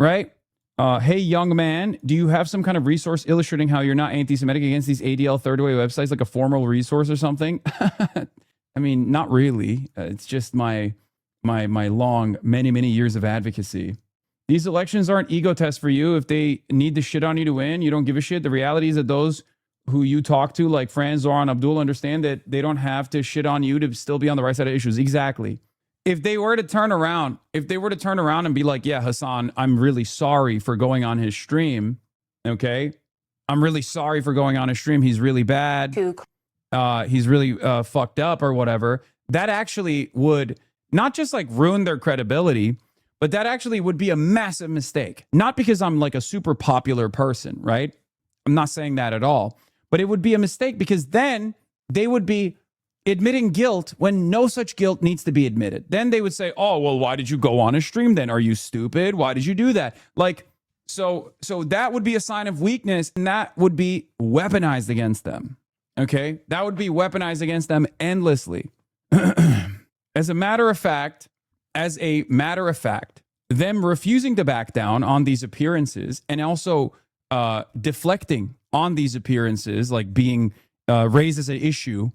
right? Hey, young man, do you have some kind of resource illustrating how you're not anti-Semitic against these ADL third-way websites, like a formal resource or something? I mean, not really. It's just my long, many years of advocacy. These elections aren't ego tests for you. If they need to shit on you to win, you don't give a shit. The reality is that those who you talk to, like Fran, Zoran, Abdul, understand that they don't have to shit on you to still be on the right side of issues. Exactly. If they were to turn around and be like, yeah, Hasan, I'm really sorry for going on his stream. Okay. I'm really sorry for going on his stream. He's really bad. He's really fucked up or whatever. That actually would not just like ruin their credibility, but that actually would be a massive mistake. Not because I'm like a super popular person, right? I'm not saying that at all. But it would be a mistake because then they would be admitting guilt when no such guilt needs to be admitted. Then they would say, oh, well, why did you go on a stream then? Are you stupid? Why did you do that? Like, so that would be a sign of weakness, and that would be weaponized against them. Okay? That would be weaponized against them endlessly. As a matter of fact, them refusing to back down on these appearances and also deflecting on these appearances, like being raised as an issue,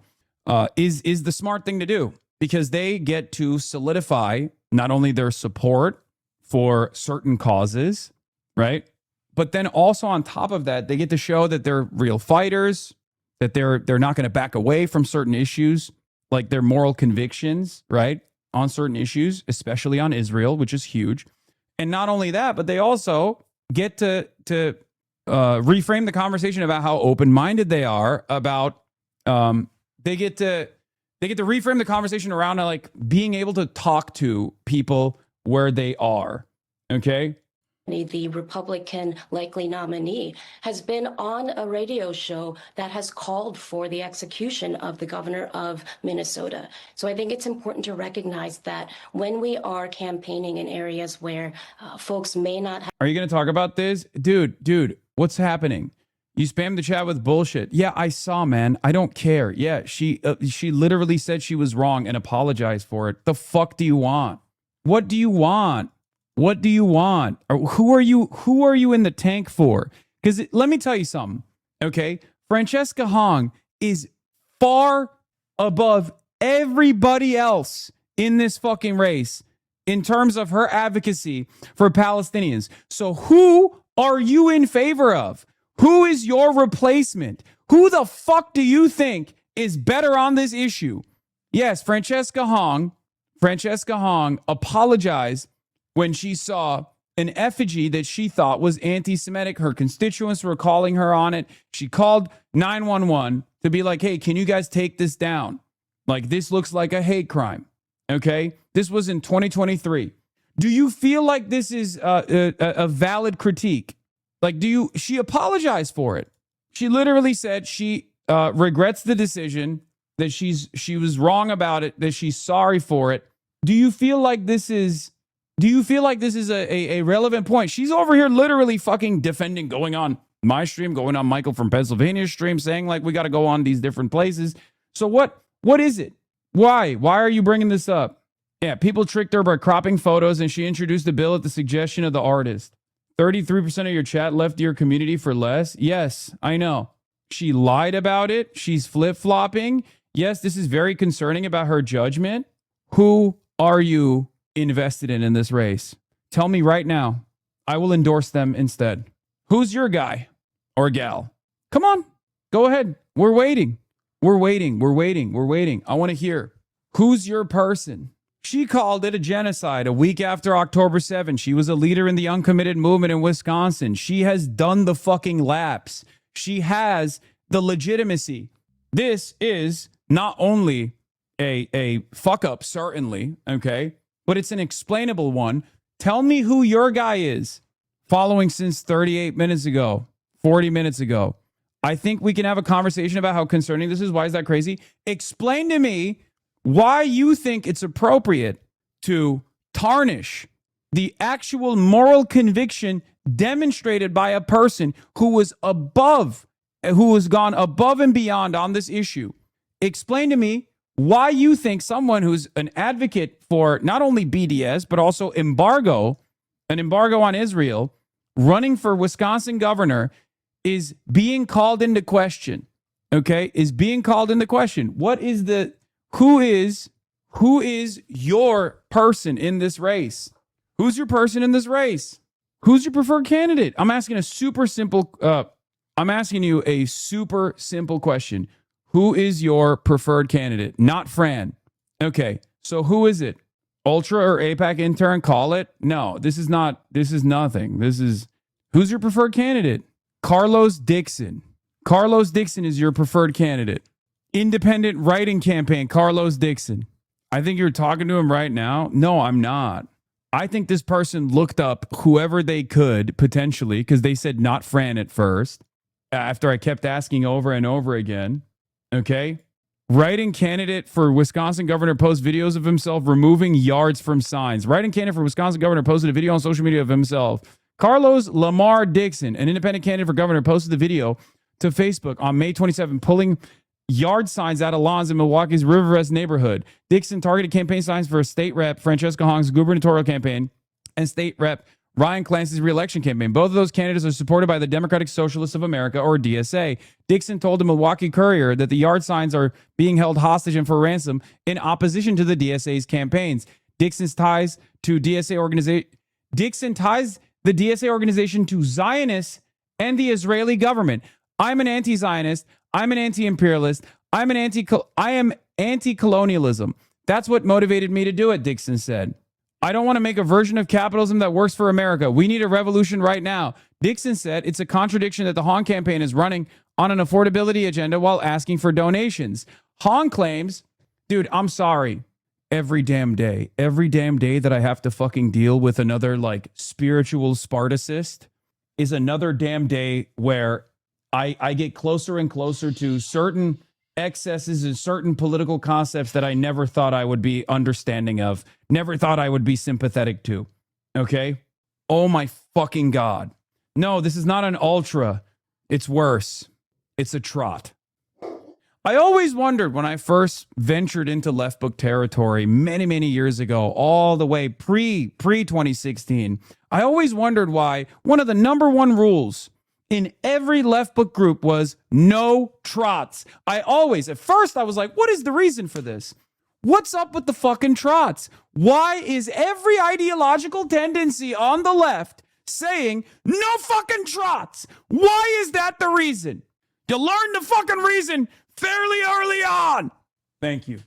is the smart thing to do, because they get to solidify not only their support for certain causes, right? But then also on top of that, they get to show that they're real fighters, that they're not going to back away from certain issues, like their moral convictions, right? On certain issues, especially on Israel, which is huge. And not only that, but they also get to reframe the conversation about how open-minded they are about, they get to reframe the conversation around like being able to talk to people where they are. Okay. The Republican likely nominee has been on a radio show that has called for the execution of the governor of Minnesota. So I think it's important to recognize that when we are campaigning in areas where folks may not have. Are you going to talk about this? Dude, what's happening? You spammed the chat with bullshit. Yeah, I saw, man. I don't care. Yeah, she literally said she was wrong and apologized for it. The fuck do you want? What do you want? What do you want? Or who are you in the tank for? Because let me tell you something, okay? Francesca Hong is far above everybody else in this fucking race in terms of her advocacy for Palestinians. So who are you in favor of? Who is your replacement? Who the fuck do you think is better on this issue? Yes, Francesca Hong apologized when she saw an effigy that she thought was anti-Semitic. Her constituents were calling her on it. She called 911 to be like, hey, can you guys take this down? Like, this looks like a hate crime. Okay? This was in 2023. Do you feel like this is a valid critique? Like, she apologized for it. She literally said she regrets the decision, that she was wrong about it, that she's sorry for it. Do you feel like this is a relevant point? She's over here literally fucking defending, going on my stream, going on Michael from Pennsylvania's stream, saying like we got to go on these different places. So what is it? Why are you bringing this up? Yeah, people tricked her by cropping photos, and she introduced the bill at the suggestion of the artist. 33% of your chat left your community for less. Yes, I know. She lied about it. She's flip-flopping. Yes, this is very concerning about her judgment. Who are you invested in this race? Tell me right now. I will endorse them instead. Who's your guy or gal? Come on. Go ahead. We're waiting. I want to hear. Who's your person? She called it a genocide a week after October 7. She was a leader in the uncommitted movement in Wisconsin. She has done the fucking laps. She has the legitimacy. This is not only a fuck up, certainly, okay, but it's an explainable one. Tell me who your guy is. Following since 38 minutes ago, 40 minutes ago. I think we can have a conversation about how concerning this is. Why is that crazy? Explain to me why you think it's appropriate to tarnish the actual moral conviction demonstrated by a person who has gone above and beyond on this issue. Explain to me why you think someone who's an advocate for not only BDS, but also an embargo on Israel, running for Wisconsin governor, is being called into question. Okay? Is being called into question. Who is your person in this race? Who's your person in this race? Who's your preferred candidate? I'm asking you a super simple question. Who is your preferred candidate? Not Fran. Okay. So who is it? Ultra or APAC intern? Call it. No, this is nothing. Who's your preferred candidate? Carlos Dixon. Carlos Dixon is your preferred candidate. Independent writing campaign, Carlos Dixon. I think you're talking to him right now. No, I'm not. I think this person looked up whoever they could potentially, because they said not Fran at first, after I kept asking over and over again. Okay. Writing candidate for Wisconsin governor posts videos of himself removing yards from signs. Writing candidate for Wisconsin governor posted a video on social media of himself. Carlos Lamar Dixon, an independent candidate for governor, posted the video to Facebook on May 27, pulling yard signs out of lawns in Milwaukee's Riverwest neighborhood. Dixon targeted campaign signs for State Rep Francesca Hong's gubernatorial campaign and State Rep Ryan Clancy's re-election campaign. Both of those candidates are supported by the Democratic Socialists of America, or DSA. Dixon told the Milwaukee Courier that the yard signs are being held hostage and for ransom in opposition to the DSA's campaigns. Dixon ties the DSA organization to Zionists and the Israeli government. I'm an anti-Zionist. I'm an anti-imperialist. I am anti-colonialism. That's what motivated me to do it, Dixon said. I don't want to make a version of capitalism that works for America. We need a revolution right now. Dixon said it's a contradiction that the Hong campaign is running on an affordability agenda while asking for donations. Hong claims, dude, I'm sorry. Every damn day that I have to fucking deal with another like spiritual Spartacist is another damn day where I get closer and closer to certain excesses and certain political concepts that I never thought I would be understanding of, never thought I would be sympathetic to. Okay? Oh my fucking God. No, this is not an ultra. It's worse. It's a trot. I always wondered when I first ventured into left book territory many, many years ago, all the way pre-2016, I always wondered why one of the number one rules in every left book group was no trots. At first I was like, what is the reason for this? What's up with the fucking trots? Why is every ideological tendency on the left saying no fucking trots? Why is that the reason? You learned the fucking reason fairly early on. Thank you.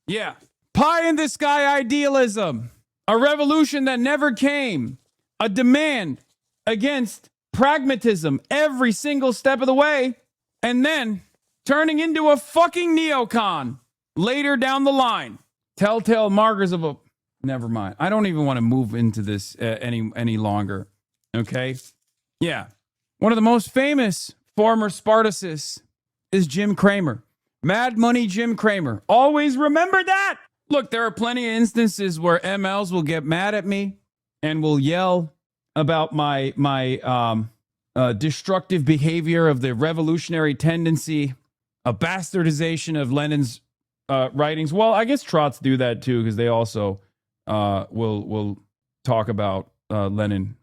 Yeah. Pie in the sky idealism. A revolution that never came. a demand against pragmatism every single step of the way, and then turning into a fucking neocon later down the line. Telltale markers of a... Never mind. I don't even want to move into this any longer. Okay? Yeah. One of the most famous former Spartacists is Jim Cramer. Mad Money Jim Cramer. Always remember that. Look, there are plenty of instances where MLs will get mad at me and will yell about my destructive behavior of the revolutionary tendency, a bastardization of Lenin's writings. Well, I guess Trots do that too, because they also will talk about Lenin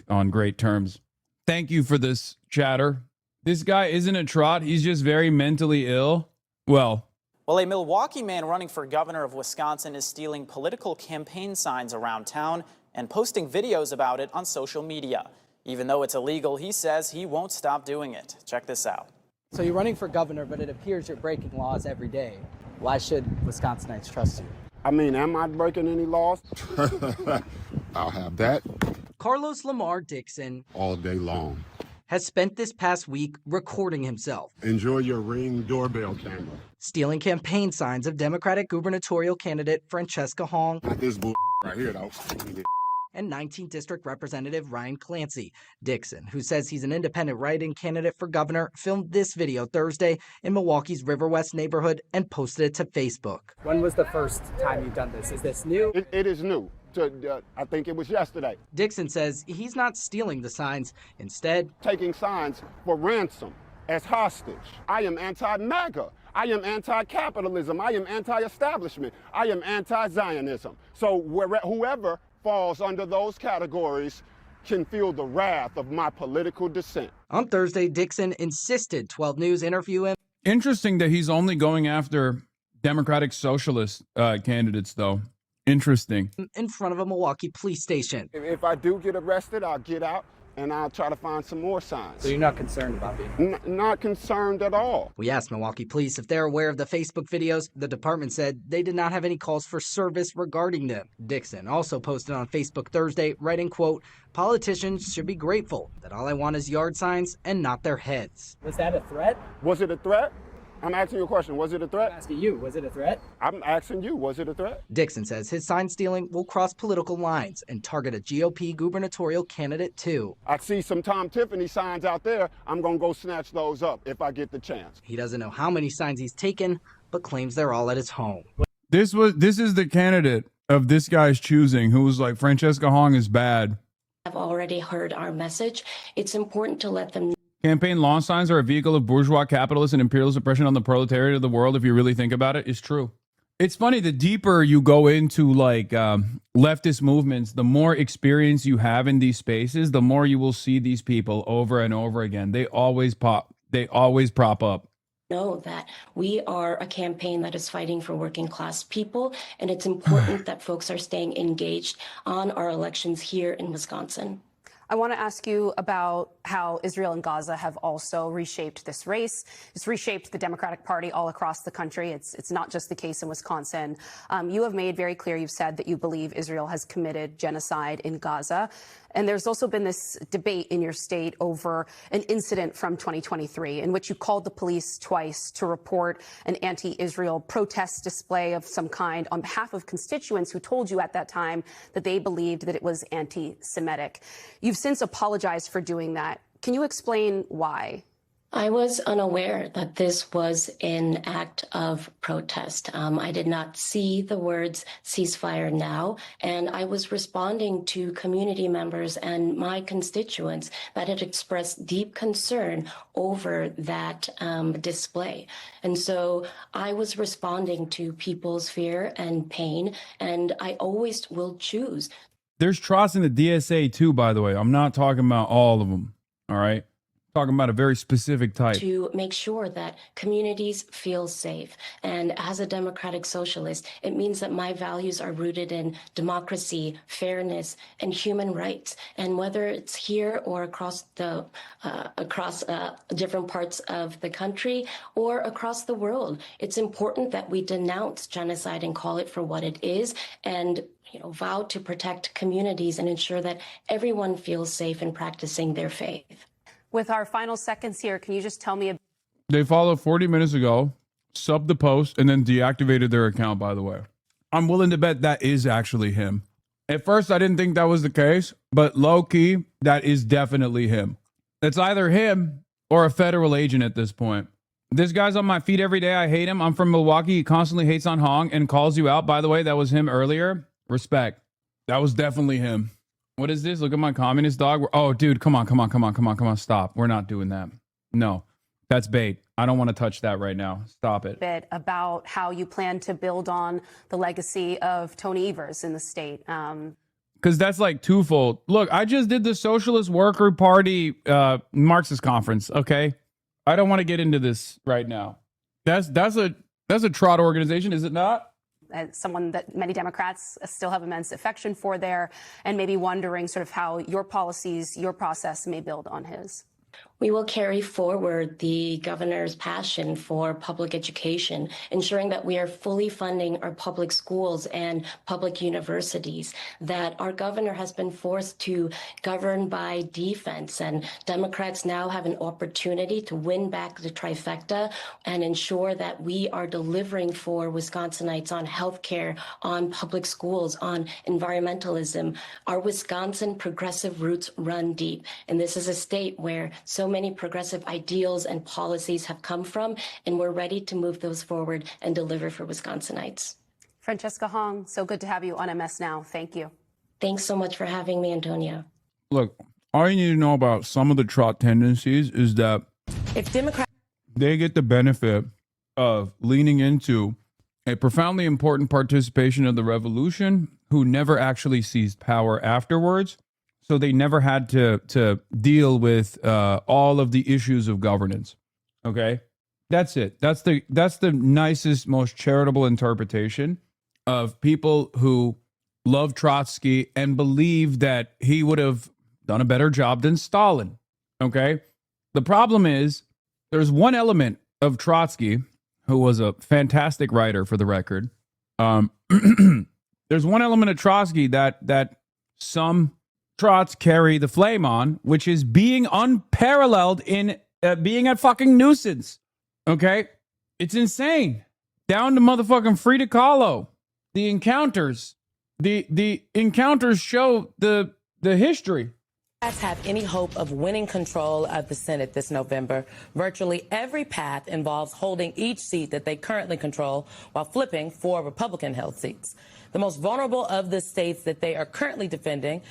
on great terms. Thank you for this, chatter. This guy isn't a trot. He's just very mentally ill. Well, a Milwaukee man running for governor of Wisconsin is stealing political campaign signs around town and posting videos about it on social media. Even though it's illegal, he says he won't stop doing it. Check this out. So you're running for governor, but it appears you're breaking laws every day. Why should Wisconsinites trust you? I mean, am I breaking any laws? I'll have that. Carlos Lamar Dixon all day long. Has spent this past week recording himself. Enjoy your Ring doorbell camera. Stealing campaign signs of Democratic gubernatorial candidate Francesca Hong. Not this bull right here, though. And 19th District Representative Ryan Clancy. Dixon, who says he's an independent write-in candidate for governor, filmed this video Thursday in Milwaukee's River West neighborhood and posted it to Facebook. When was the first time you've done this? Is this new? It is new. I think it was yesterday. Dixon says he's not stealing the signs. Instead, taking signs for ransom as hostage. I am anti-MAGA. I am anti-capitalism. I am anti-establishment. I am anti-Zionism. So whoever falls under those categories can feel the wrath of my political dissent. On Thursday, Dixon insisted 12 News interview him. Interesting that he's only going after Democratic Socialist candidates, though. Interesting. In front of a Milwaukee police station. If I do get arrested, I'll get out and I'll try to find some more signs. So you're not concerned about being? Not concerned at all. We asked Milwaukee police if they're aware of the Facebook videos. The department said they did not have any calls for service regarding them. Dixon also posted on Facebook Thursday, writing, quote, "Politicians should be grateful that all I want is yard signs and not their heads." Was that a threat? Was it a threat? I'm asking you a question. Was it a threat? I'm asking you. Was it a threat? I'm asking you. Was it a threat? Dixon says his sign stealing will cross political lines and target a GOP gubernatorial candidate too. I see some Tom Tiffany signs out there. I'm going to go snatch those up if I get the chance. He doesn't know how many signs he's taken, but claims they're all at his home. This is the candidate of this guy's choosing who was like, Francesca Hong is bad. Have already heard our message. It's important to let them know. Campaign lawn signs are a vehicle of bourgeois capitalist and imperialist oppression on the proletariat of the world. If you really think about it, it's true. It's funny, the deeper you go into like leftist movements, the more experience you have in these spaces, the more you will see these people over and over again. They always prop up. Know that we are a campaign that is fighting for working class people, and it's important that folks are staying engaged on our elections here in Wisconsin. I want to ask you about how Israel and Gaza have also reshaped this race. It's reshaped the Democratic Party all across the country. It's not just the case in Wisconsin. You have made very clear, you've said that you believe Israel has committed genocide in Gaza. And there's also been this debate in your state over an incident from 2023 in which you called the police twice to report an anti-Israel protest display of some kind on behalf of constituents who told you at that time that they believed that it was anti-Semitic. You've since apologized for doing that. Can you explain why? I was unaware that this was an act of protest. I did not see the words ceasefire now, and I was responding to community members and my constituents that had expressed deep concern over that display. And so I was responding to people's fear and pain, and I always will choose. There's trots in the DSA too, by the way. I'm not talking about all of them. All right. Talking about a very specific type. To make sure that communities feel safe. And as a democratic socialist, it means that my values are rooted in democracy, fairness, and human rights. And whether it's here or across different parts of the country or across the world, it's important that we denounce genocide and call it for what it is, and vow to protect communities and ensure that everyone feels safe in practicing their faith. With our final seconds here, can you just tell me? They followed 40 minutes ago, subbed the post, and then deactivated their account, by the way. I'm willing to bet that is actually him. At first, I didn't think that was the case, but low-key, that is definitely him. It's either him or a federal agent at this point. This guy's on my feed every day. I hate him. I'm from Milwaukee. He constantly hates on Hong and calls you out. By the way, that was him earlier. Respect. That was definitely him. What is this? Look at my communist dog. Oh, dude, come on. Stop. We're not doing that. No, that's bait. I don't want to touch that right now. Stop it. Bit about how you plan to build on the legacy of Tony Evers in the state. Because that's like twofold. Look, I just did the Socialist Worker Party Marxist conference. Okay, I don't want to get into this right now. That's a trot organization, is it not? Someone that many Democrats still have immense affection for there, and maybe wondering sort of how your policies, your process may build on his. We will carry forward the governor's passion for public education, ensuring that we are fully funding our public schools and public universities, that our governor has been forced to govern by defense, and Democrats now have an opportunity to win back the trifecta and ensure that we are delivering for Wisconsinites on healthcare, on public schools, on environmentalism. Our Wisconsin progressive roots run deep, and this is a state where so many progressive ideals and policies have come from, and we're ready to move those forward and deliver for Wisconsinites. Francesca Hong, so good to have you on MS Now. Thank you. Thanks so much for having me, Antonia. Look, all you need to know about some of the trot tendencies is that if Democrats, they get the benefit of leaning into a profoundly important participation of the revolution who never actually seized power afterwards. So they never had to deal with all of the issues of governance. Okay, that's it. That's the nicest, most charitable interpretation of people who love Trotsky and believe that he would have done a better job than Stalin. Okay, the problem is there's one element of Trotsky, who was a fantastic writer for the record. There's one element of Trotsky that some Trots carry the flame on, which is being unparalleled in being a fucking nuisance. Okay? It's insane. Down to motherfucking Frida Kahlo. The encounters. The encounters show the history. Have any hope of winning control of the Senate this November? Virtually every path involves holding each seat that they currently control while flipping 4 Republican-held seats. The most vulnerable of the states that they are currently defending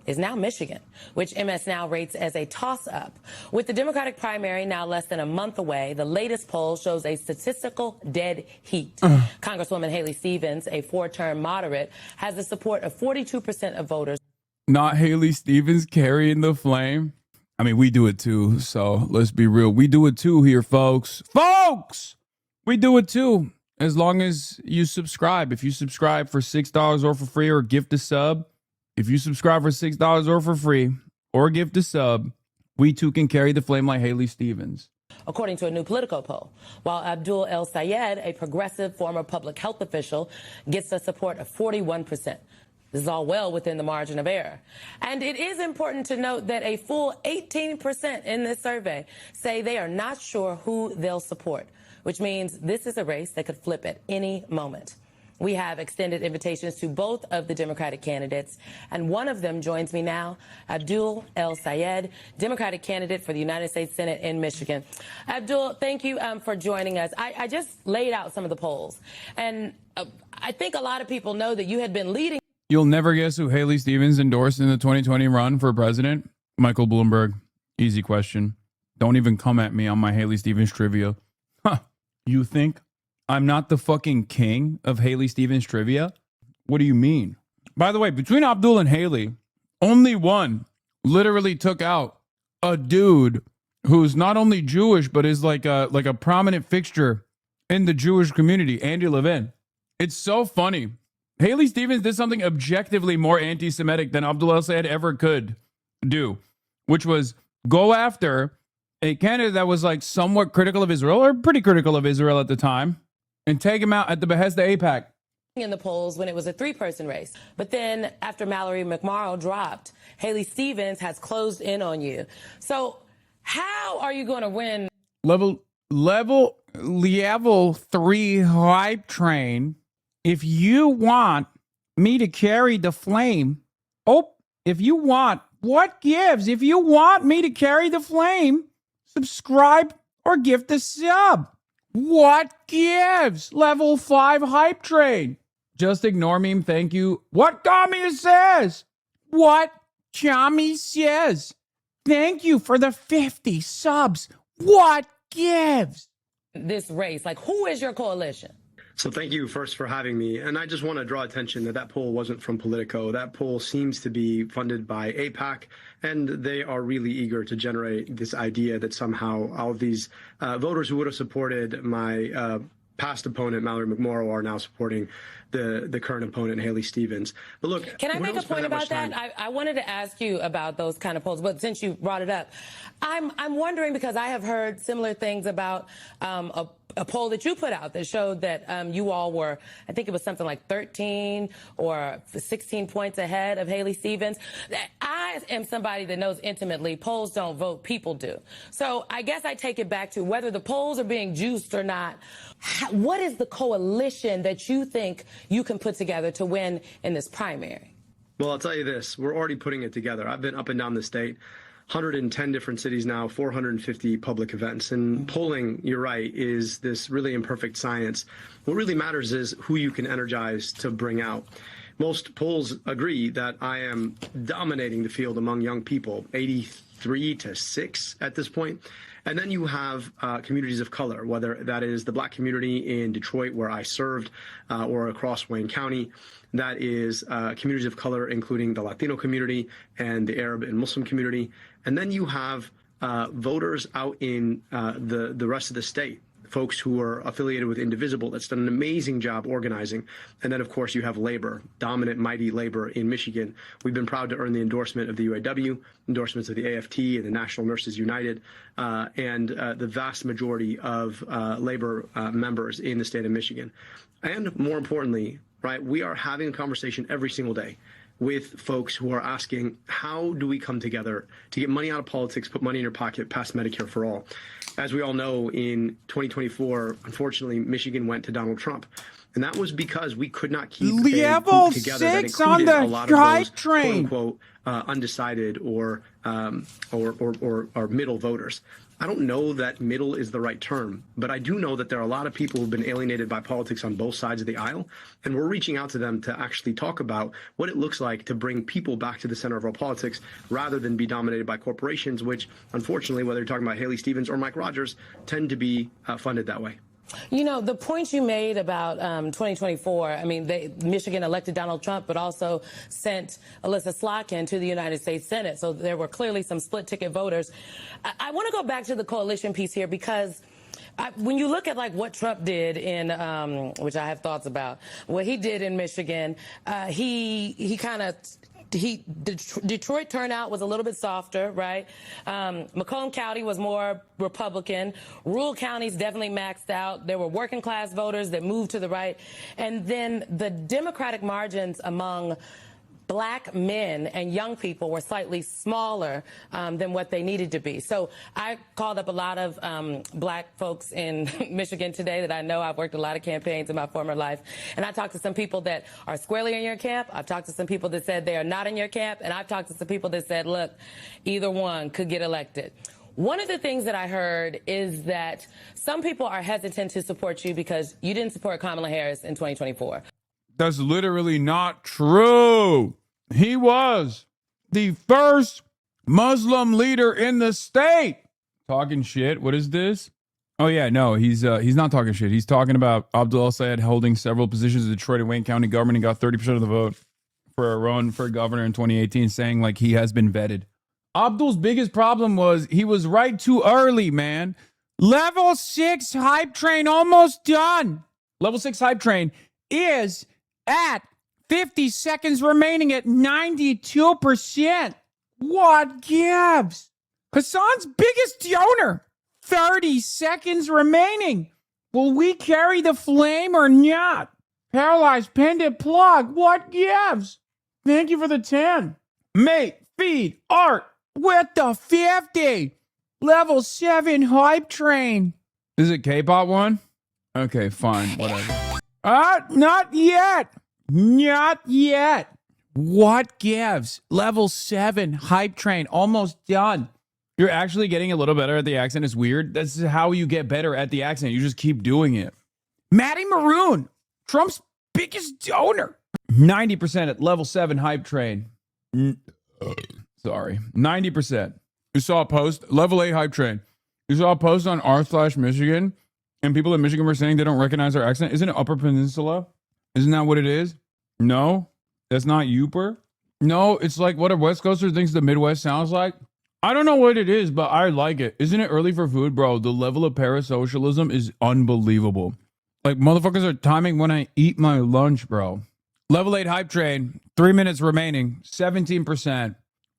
is now Michigan, which MS Now rates as a toss-up. With the Democratic primary now less than a month away, the latest poll shows a statistical dead heat. Congresswoman Haley Stevens, a 4-term moderate, has the support of 42% of voters. Not Haley Stevens carrying the flame. I mean, we do it too, so let's be real. We do it too here, folks. Folks! We do it too, as long as you subscribe. If you subscribe for $6 or for free or gift a sub, if you subscribe for $6 or for free or gift a sub, we too can carry the flame like Haley Stevens. According to a new Politico poll, while Abdul El Sayed, a progressive former public health official, gets the support of 41%. This is all well within the margin of error. And it is important to note that a full 18% in this survey say they are not sure who they'll support, which means this is a race that could flip at any moment. We have extended invitations to both of the Democratic candidates, and one of them joins me now, Abdul El Sayed, Democratic candidate for the United States Senate in Michigan. Abdul, thank you for joining us. I just laid out some of the polls, and I think a lot of people know that you had been leading. You'll never guess who Haley Stevens endorsed in the 2020 run for president? Michael Bloomberg. Easy question. Don't even come at me on my Haley Stevens trivia. Huh. You think I'm not the fucking king of Haley Stevens trivia? What do you mean? By the way, between Abdul and Haley, only one literally took out a dude who's not only Jewish, but is like a prominent fixture in the Jewish community, Andy Levin. It's so funny. Haley Stevens did something objectively more anti-Semitic than Abdul El-Sayed ever could do, which was go after a candidate that was like somewhat critical of Israel, or pretty critical of Israel at the time, and take him out at the behest of AIPAC. In the polls when it was a 3-person race. But then after Mallory McMorrow dropped, Haley Stevens has closed in on you. So how are you going to win? Level 3 hype train. If you want me to carry the flame, if you want me to carry the flame, subscribe or gift a sub. What gives? Level 5 hype train. Just ignore meme, thank you. What Tommy says? What Tommy says? Thank you for the 50 subs. What gives? This race, like, who is your coalition? So thank you first for having me. And I just want to draw attention that poll wasn't from Politico. That poll seems to be funded by AIPAC, and they are really eager to generate this idea that somehow all of these voters who would have supported my past opponent, Mallory McMorrow, are now supporting the current opponent, Haley Stevens. But look, can I make a point about that? I wanted to ask you about those kind of polls, but since you brought it up, I'm wondering, because I have heard similar things about a poll that you put out that showed that you all were, I think it was something like 13 or 16 points ahead of Haley Stevens. I am somebody that knows intimately polls don't vote, people do. So I guess I take it back to whether the polls are being juiced or not. What is the coalition that you think you can put together to win in this primary? Well, I'll tell you this. We're already putting it together. I've been up and down the state. 110 different cities now, 450 public events. And polling, you're right, is this really imperfect science. What really matters is who you can energize to bring out. Most polls agree that I am dominating the field among young people, 83-6 at this point. And then you have communities of color, whether that is the Black community in Detroit, where I served, or across Wayne County. That is communities of color, including the Latino community and the Arab and Muslim community. And then you have voters out in the rest of the state, folks who are affiliated with Indivisible. That's done an amazing job organizing. And then, of course, you have labor, dominant, mighty labor in Michigan. We've been proud to earn the endorsement of the UAW, endorsements of the AFT and the National Nurses United, and the vast majority of labor members in the state of Michigan. And more importantly, right, we are having a conversation every single day with folks who are asking, how do we come together to get money out of politics, put money in your pocket, pass Medicare for all? As we all know, in 2024, unfortunately, Michigan went to Donald Trump. And that was because we could not keep Level a group together that 6 on included the a lot of hype those train. quote unquote undecided or middle voters. I don't know that middle is the right term, but I do know that there are a lot of people who've been alienated by politics on both sides of the aisle, and we're reaching out to them to actually talk about what it looks like to bring people back to the center of our politics rather than be dominated by corporations, which, unfortunately, whether you're talking about Haley Stevens or Mike Rogers, tend to be funded that way. You know, the point you made about 2024, I mean, Michigan elected Donald Trump, but also sent Alyssa Slotkin to the United States Senate. So there were clearly some split ticket voters. I want to go back to the coalition piece here, because when you look at like what Trump did in, which I have thoughts about, what he did in Michigan, Detroit turnout was a little bit softer, right? Macomb County was more Republican. Rural counties definitely maxed out. There were working class voters that moved to the right. And then the Democratic margins among Black men and young people were slightly smaller than what they needed to be. So I called up a lot of Black folks in Michigan today that I know. I've worked a lot of campaigns in my former life. And I talked to some people that are squarely in your camp. I've talked to some people that said they are not in your camp. And I've talked to some people that said, look, either one could get elected. One of the things that I heard is that some people are hesitant to support you because you didn't support Kamala Harris in 2024. That's literally not true. He was the first Muslim leader in the state. Talking shit. What is this? Oh yeah, no, he's not talking shit. He's talking about Abdul El-Sayed holding several positions in Detroit and Wayne County government and got 30% of the vote for a run for governor in 2018, saying like he has been vetted. Abdul's biggest problem was he was right too early, man. Level 6 hype train almost done. Level 6 hype train is at 50 seconds remaining at 92%. What gives? Hassan's biggest donor. 30 seconds remaining. Will we carry the flame or not? Paralyzed pendant plug. What gives? Thank you for the 10. Mate, feed, art with the 50. Level 7 hype train. Is it K-pop one? Okay, fine. Whatever. Not yet. Not yet. What gives? Level 7 hype train. Almost done. You're actually getting a little better at the accent. It's weird. That's how you get better at the accent. You just keep doing it. Maddie Maroon. Trump's biggest donor. 90% at level 7 hype train. Sorry. 90%. You saw a post, level 8 hype train. You saw a post on r/Michigan, and people in Michigan were saying they don't recognize our accent. Isn't it Upper Peninsula? Isn't that what it is? No? That's not Uper? No, it's like what a West Coaster thinks the Midwest sounds like. I don't know what it is, but I like it. Isn't it early for food, bro? The level of parasocialism is unbelievable. Like, motherfuckers are timing when I eat my lunch, bro. Level 8 hype train, 3 minutes remaining, 17%.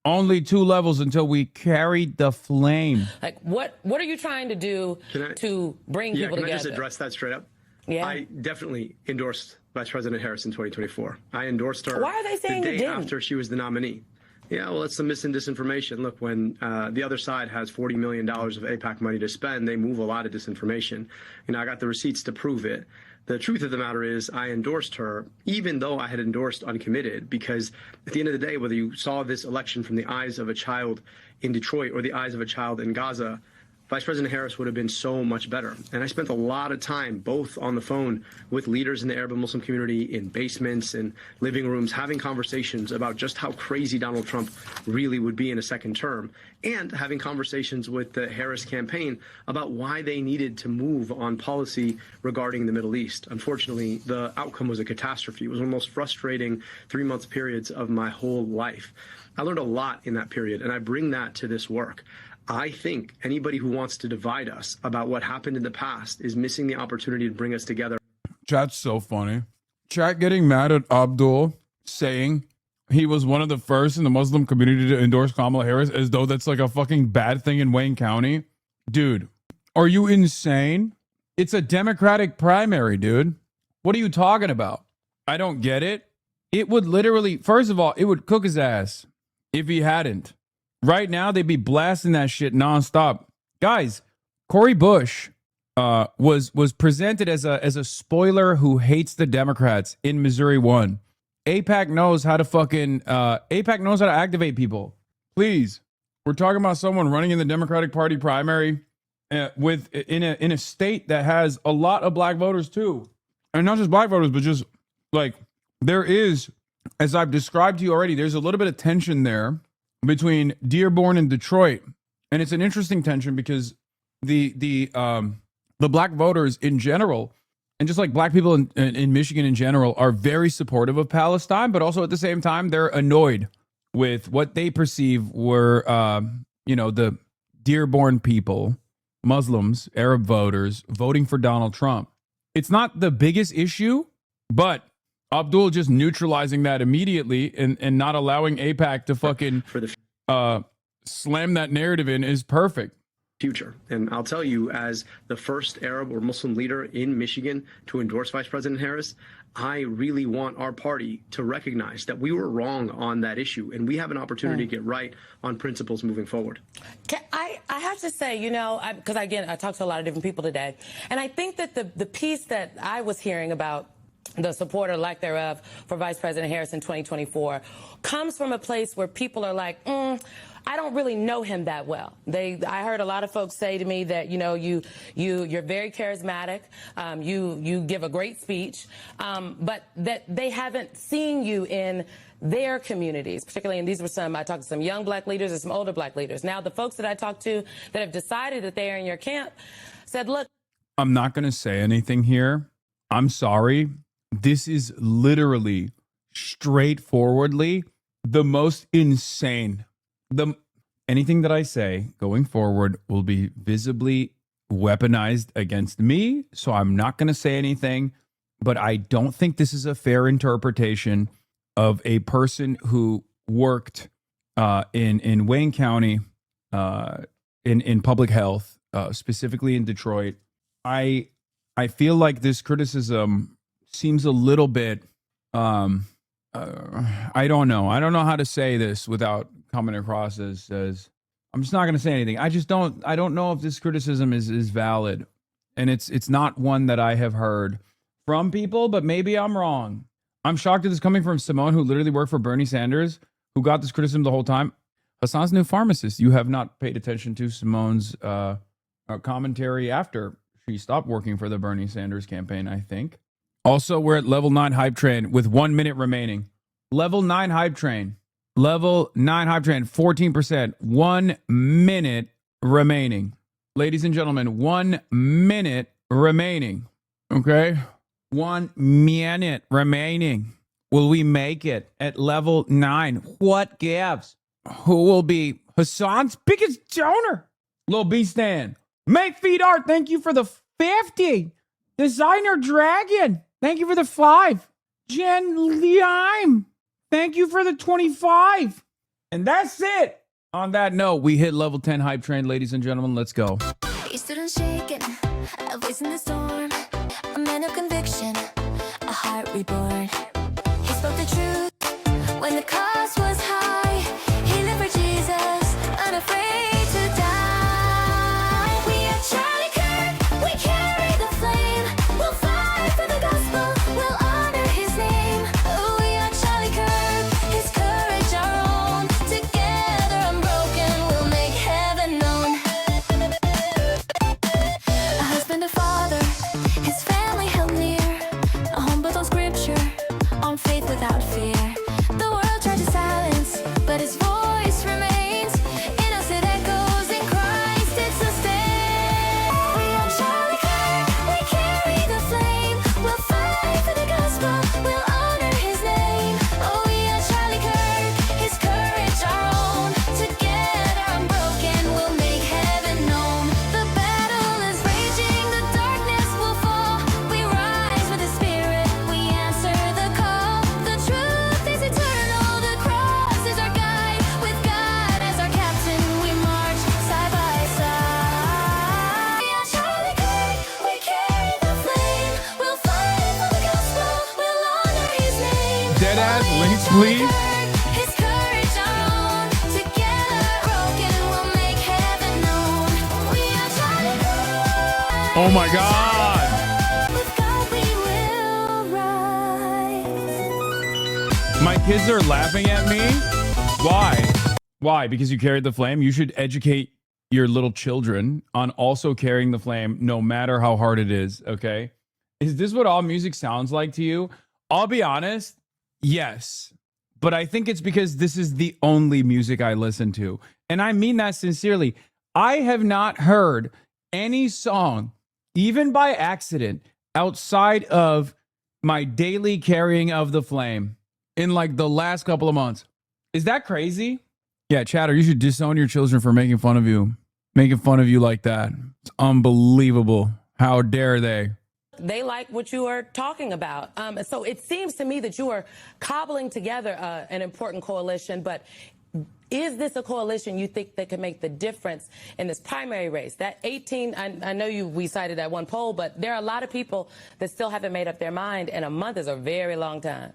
Only 2 levels until we carried the flame. Like, what are you trying to do to bring people together? Can I just address that straight up? Yeah. I definitely endorsed Vice President Harris in 2024. I endorsed her. Why are they saying the you day didn't? after she was the nominee? Yeah, well, it's some mis and disinformation. Look, when the other side has $40 million of AIPAC money to spend, they move a lot of disinformation. I got the receipts to prove it. The truth of the matter is I endorsed her, even though I had endorsed uncommitted, because at the end of the day, whether you saw this election from the eyes of a child in Detroit or the eyes of a child in Gaza, Vice President Harris would have been so much better. And I spent a lot of time both on the phone with leaders in the Arab and Muslim community, in basements and living rooms, having conversations about just how crazy Donald Trump really would be in a second term, and having conversations with the Harris campaign about why they needed to move on policy regarding the Middle East. Unfortunately, the outcome was a catastrophe. It was one of the most frustrating 3-month periods of my whole life. I learned a lot in that period, and I bring that to this work. I think anybody who wants to divide us about what happened in the past is missing the opportunity to bring us together. Chat's so funny. Chat getting mad at Abdul saying he was one of the first in the Muslim community to endorse Kamala Harris as though that's like a fucking bad thing in Wayne County. Dude, are you insane? It's a Democratic primary, dude. What are you talking about? I don't get it. It would literally, first of all, it would cook his ass if he hadn't. Right now, they'd be blasting that shit nonstop. Guys, Cori Bush was presented as a spoiler who hates the Democrats in Missouri 1. AIPAC knows how to AIPAC knows how to activate people. Please, we're talking about someone running in the Democratic Party primary in a state that has a lot of black voters too, and not just black voters, but just like there is, as I've described to you already, there's a little bit of tension there between Dearborn and Detroit. And it's an interesting tension because the black voters in general, and just like black people in Michigan in general, are very supportive of Palestine, but also at the same time, they're annoyed with what they perceive were, the Dearborn people, Muslims, Arab voters, voting for Donald Trump. It's not the biggest issue, but Abdul just neutralizing that immediately and not allowing AIPAC to fucking slam that narrative in is perfect. Future. And I'll tell you, as the first Arab or Muslim leader in Michigan to endorse Vice President Harris, I really want our party to recognize that we were wrong on that issue, and we have an opportunity to get right on principles moving forward. I have to say, because again, I talked to a lot of different people today, and I think that the piece that I was hearing about the support or lack thereof for Vice President Harris in 2024 comes from a place where people are like, I don't really know him that well. I heard a lot of folks say to me that, you're very charismatic, you give a great speech, but that they haven't seen you in their communities, particularly, and I talked to some young black leaders and some older black leaders. Now, the folks that I talked to that have decided that they are in your camp said, look, I'm not going to say anything here. I'm sorry. This is literally, straightforwardly, the most insane. anything that I say going forward will be visibly weaponized against me. So I'm not going to say anything, but I don't think this is a fair interpretation of a person who worked in Wayne County in public health, specifically in Detroit. I feel like this criticism seems a little bit, I don't know. I don't know how to say this without coming across as I'm just not going to say anything. I don't know if this criticism is valid. And it's not one that I have heard from people, but maybe I'm wrong. I'm shocked that it's coming from Simone, who literally worked for Bernie Sanders, who got this criticism the whole time. Hasan's new pharmacist. You have not paid attention to Simone's commentary after she stopped working for the Bernie Sanders campaign, I think. Also, we're at level 9 hype train with 1 minute remaining. Level 9 hype train. Level 9 hype train, 14%. 1 minute remaining. Ladies and gentlemen, 1 minute remaining. Okay? 1 minute remaining. Will we make it at level 9? What gives? Who will be Hasan's biggest donor? Lil B Stan. Make feed art. Thank you for the 50. Designer Dragon. Thank you for the 5. Jen Lime. Thank you for the 25. And that's it. On that note, we hit level 10 hype train, ladies and gentlemen. Let's go. He stood unshaken, a voice in the storm, a man of conviction, a heart reborn. He spoke the truth when the cost was high. He lived for Jesus, unafraid to die. We are Charlie Kirk, we carry the flame. We'll fight for the gospel, we'll honor his name. Oh, we are Charlie Kirk, his courage our own. Together unbroken, we'll make heaven known. A husband, a father, his family held near. A home built on scripture, on faith without fear. The world tried to silence, but his voice remains. In us it echoes, in Christ it sustains. We are Charlie Kirk, we carry the flame. We'll fight for the gospel, we'll honor his name. Oh, we are Charlie Kirk, his courage our own. Together unbroken, we'll make heaven known. The battle is raging, the darkness will fall. We rise with the spirit, we answer the call. The truth is eternal, the cross is our guide. With God as our captain, we march side by side. We are Charlie Kirk, we carry the flame. We'll fight for the gospel, we'll honor his name. Deadass links, please. His courage our own. Together broken, we'll make heaven known. We are Charlie Kirk. Oh my God. With God we will rise. My kids are laughing at me. Why? Why? Because you carried the flame? You should educate your little children on also carrying the flame no matter how hard it is, okay? Is this what all music sounds like to you? I'll be honest, yes. But I think it's because this is the only music I listen to. And I mean that sincerely. I have not heard any song, even by accident, outside of my daily carrying of the flame in like the last couple of months. Is that crazy? Yeah, Chatter, you should disown your children for making fun of you. Making fun of you like that. It's unbelievable. How dare they? They like what you are talking about. So it seems to me that you are cobbling together an important coalition, but is this a coalition you think that can make the difference in this primary race? That 18, I know we cited that one poll, but there are a lot of people that still haven't made up their mind, and a month is a very long time.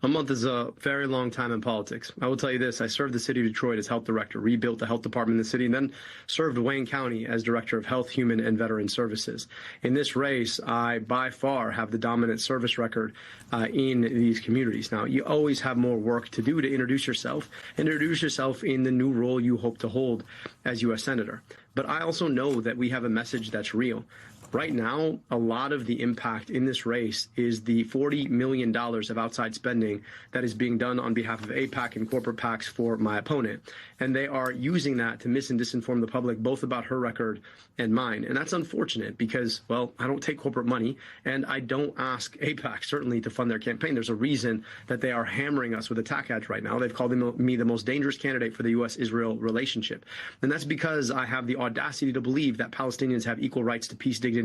A month is a very long time in politics. I will tell you this. I served the city of Detroit as health director, rebuilt the health department in the city, and then served Wayne County as director of health, human, and veteran services. In this race, I by far have the dominant service record in these communities. Now, you always have more work to do to introduce yourself in the new role you hope to hold as U.S. Senator. But I also know that we have a message that's real. Right now, a lot of the impact in this race is the $40 million of outside spending that is being done on behalf of AIPAC and corporate PACs for my opponent. And they are using that to mis and disinform the public, both about her record and mine. And that's unfortunate because, well, I don't take corporate money and I don't ask AIPAC certainly to fund their campaign. There's a reason that they are hammering us with attack ads right now. They've called me the most dangerous candidate for the U.S.-Israel relationship. And that's because I have the audacity to believe that Palestinians have equal rights to peace, dignity,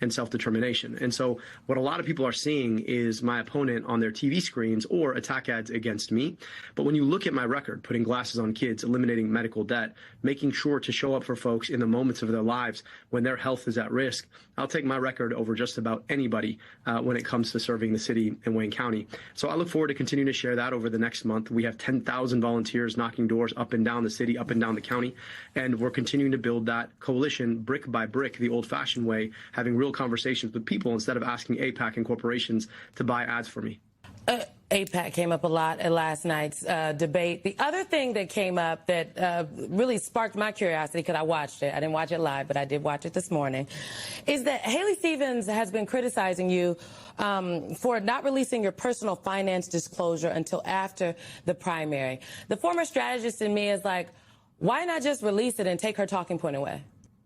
and self-determination. And so what a lot of people are seeing is my opponent on their TV screens or attack ads against me. But when you look at my record, putting glasses on kids, eliminating medical debt, making sure to show up for folks in the moments of their lives when their health is at risk, I'll take my record over just about anybody when it comes to serving the city and Wayne County. So I look forward to continuing to share that over the next month. We have 10,000 volunteers knocking doors up and down the city, up and down the county, and we're continuing to build that coalition brick by brick, the old-fashioned way, having real conversations with people instead of asking AIPAC and corporations to buy ads for me. AIPAC came up a lot at last night's debate. The other thing that came up that really sparked my curiosity, because I watched it, I didn't watch it live, but I did watch it this morning, is that Haley Stevens has been criticizing you for not releasing your personal finance disclosure until after the primary. The former strategist in me is like, why not just release it and take her talking point away?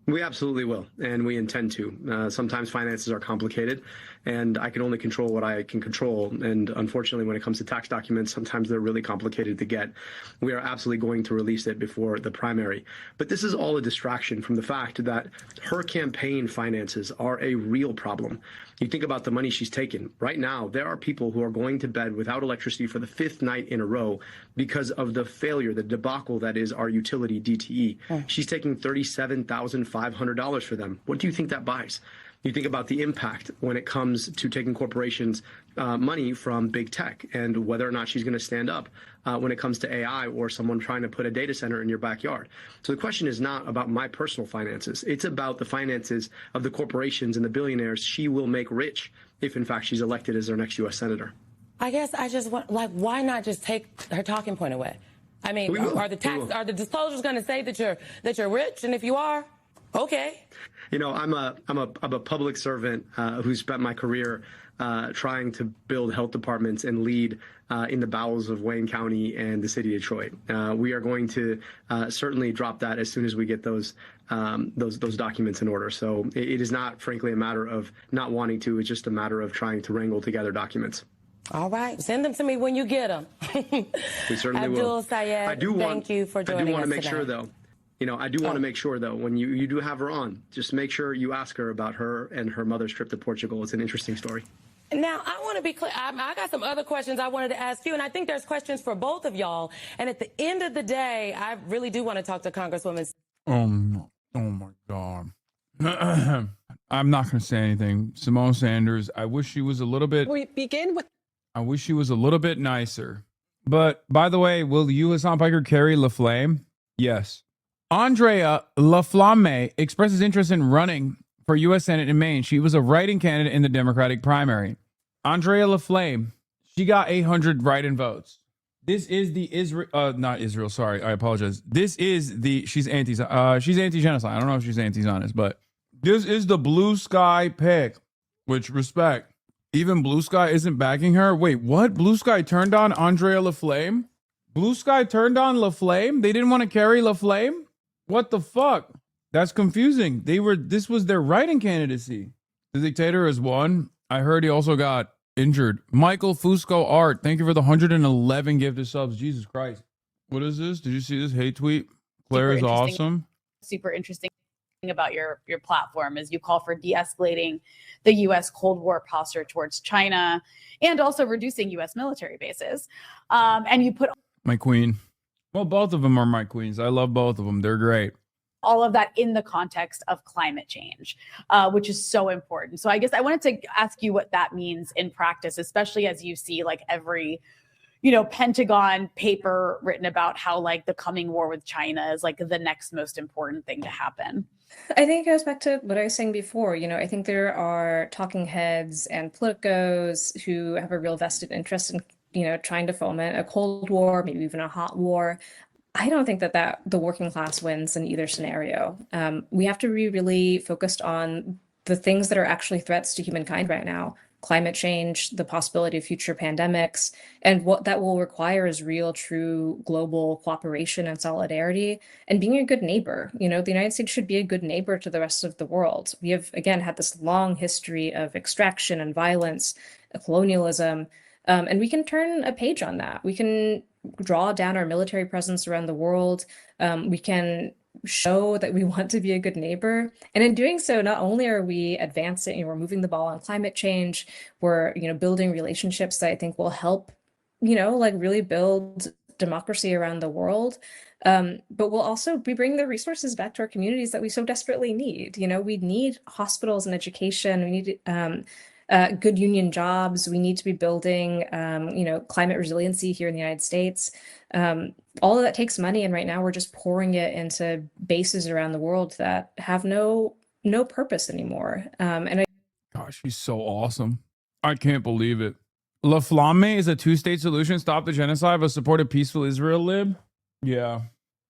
We absolutely will, and we intend to. Sometimes finances are complicated, and I can only control what I can control. And unfortunately, when it comes to tax documents, sometimes they're really complicated to get. We are absolutely going to release it before the primary. But this is all a distraction from the fact that her campaign finances are a real problem. You think about the money she's taken. Right now, there are people who are going to bed without electricity for the 5th night in a row because of the failure, the debacle that is our utility DTE. She's taking $37,500 for them. What do you think that buys? You think about the impact when it comes to taking corporations' money from big tech and whether or not she's going to stand up when it comes to AI or someone trying to put a data center in your backyard. So the question is not about my personal finances. It's about the finances of the corporations and the billionaires she will make rich if, in fact, she's elected as their next U.S. senator. I guess I just want, like, why not just take her talking point away? I mean, are the disclosures going to say that you're rich? And if you are, okay. You know, I'm a public servant who spent my career trying to build health departments and lead in the bowels of Wayne County and the city of Detroit. We are going to certainly drop that as soon as we get those documents in order. So it is not, frankly, a matter of not wanting to. It's just a matter of trying to wrangle together documents. All right. Send them to me when you get them. We certainly will. Abdul Sayed, thank you for joining us. I do want to make tonight. sure, though. You know, I do want to make sure, though, when you do have her on, just make sure you ask her about her and her mother's trip to Portugal. It's an interesting story. Now, I want to be clear. I got some other questions I wanted to ask you, and I think there's questions for both of y'all. And at the end of the day, I really do want to talk to Congresswoman. Oh my God. I'm not going to say anything. Simone Sanders, I wish she was a little bit... We begin with... I wish she was a little bit nicer. But, by the way, will you, Hassan Piker, carry LaFlame? Yes. Andrea LaFlamme expresses interest in running for U.S. Senate in Maine. She was a write-in candidate in the Democratic primary. Andrea LaFlamme, she got 800 write-in votes. This is the not Israel, sorry, I apologize. This is the, she's anti-genocide. I don't know if she's anti-Zionist, but this is the blue sky pick, which respect. Even Blue Sky isn't backing her. Wait, what? Blue Sky turned on Andrea LaFlamme? Blue Sky turned on LaFlamme? They didn't want to carry LaFlamme? What the fuck? That's confusing. This was their writing candidacy. The dictator has won. I heard he also got injured. Michael Fusco Art, thank you for the 111 gifted subs. Jesus Christ. What is this? Did you see this hate tweet? Claire is awesome. Super interesting about your platform is you call for de-escalating the U.S. Cold War posture towards China and also reducing U.S. military bases. And you put my queen. Well, both of them are my queens. I love both of them. They're great. All of that in the context of climate change, which is so important. So I guess I wanted to ask you what that means in practice, especially as you see like every, Pentagon paper written about how like the coming war with China is like the next most important thing to happen. I think it goes back to what I was saying before. I think there are talking heads and politicos who have a real vested interest in, trying to foment a Cold War, maybe even a hot war. I don't think that the working class wins in either scenario. We have to be really focused on the things that are actually threats to humankind right now, climate change, the possibility of future pandemics, and what that will require is real, true global cooperation and solidarity and being a good neighbor. You know, the United States should be a good neighbor to the rest of the world. We have, again, had this long history of extraction and violence, colonialism, and we can turn a page on that. We can draw down our military presence around the world. We can show that we want to be a good neighbor. And in doing so, not only are we advancing, we're moving the ball on climate change, we're, building relationships that I think will help, like really build democracy around the world. But we'll also be bringing the resources back to our communities that we so desperately need. We need hospitals and education. We need good union jobs. We need to be building, climate resiliency here in the United States. All of that takes money, and right now we're just pouring it into bases around the world that have no purpose anymore. Gosh, she's so awesome. I can't believe it. La Flamme is a two-state solution. Stop the genocide, but support a peaceful Israel lib. Yeah.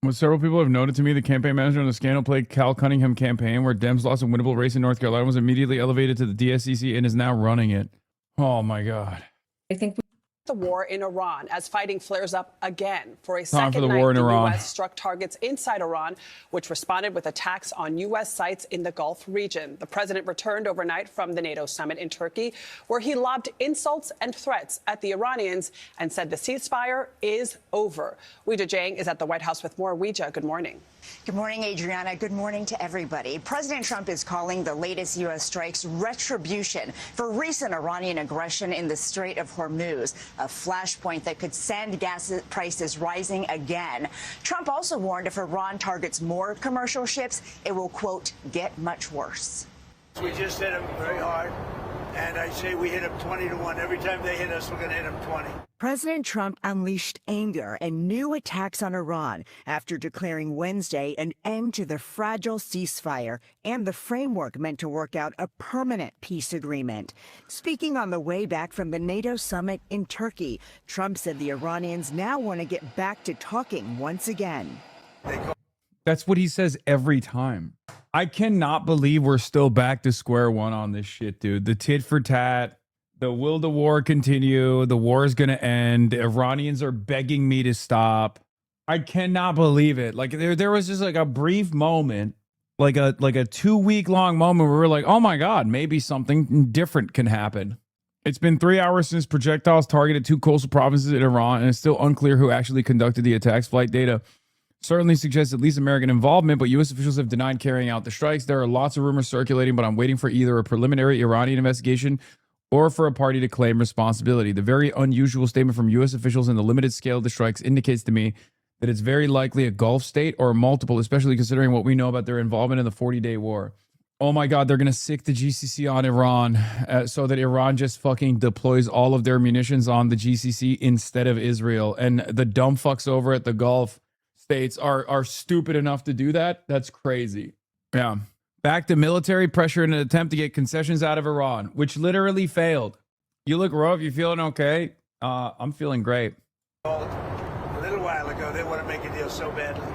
What several people have noted to me, the campaign manager on the scandal played Cal Cunningham campaign, where Dems lost a winnable race in North Carolina, was immediately elevated to the DSCC and is now running it. Oh my God. I think the war in Iran as fighting flares up again. For a Time for second the night, war in the Iran. U.S. struck targets inside Iran, which responded with attacks on U.S. sites in the Gulf region. The president returned overnight from the NATO summit in Turkey, where he lobbed insults and threats at the Iranians and said the ceasefire is over. Ouija Jang is at the White House with more. Ouija, good morning. Good morning, Adriana. Good morning to everybody. President Trump is calling the latest U.S. strikes retribution for recent Iranian aggression in the Strait of Hormuz, a flashpoint that could send gas prices rising again. Trump also warned if Iran targets more commercial ships, it will, quote, get much worse. We just hit them very hard, and I say we hit them 20-1. Every time they hit us, we're going to hit them 20. President Trump unleashed anger and new attacks on Iran after declaring Wednesday an end to the fragile ceasefire and the framework meant to work out a permanent peace agreement. Speaking on the way back from the NATO summit in Turkey, Trump said the Iranians now want to get back to talking once again. That's what he says every time. I cannot believe we're still back to square one on this shit, dude. The tit for tat. Will the war continue? The war is going to end. The Iranians are begging me to stop. I cannot believe it. Like there was just like a brief moment, like a 2-week long moment where we're like, oh my God, maybe something different can happen. It's been 3 hours since projectiles targeted 2 coastal provinces in Iran, and it's still unclear who actually conducted the attacks. Flight data certainly suggests at least American involvement, but U.S. officials have denied carrying out the strikes. There are lots of rumors circulating, but I'm waiting for either a preliminary Iranian investigation or for a party to claim responsibility. The very unusual statement from U.S. officials in the limited scale of the strikes indicates to me that it's very likely a Gulf state or multiple, especially considering what we know about their involvement in the 40-day war. Oh my God, they're going to sick the GCC on Iran so that Iran just fucking deploys all of their munitions on the GCC instead of Israel. And the dumb fucks over at the Gulf states are stupid enough to do that. That's crazy. Yeah. Back to military pressure in an attempt to get concessions out of Iran, which literally failed. You look rough, you feeling okay? I'm feeling great. A little while ago, they want to make a deal so badly.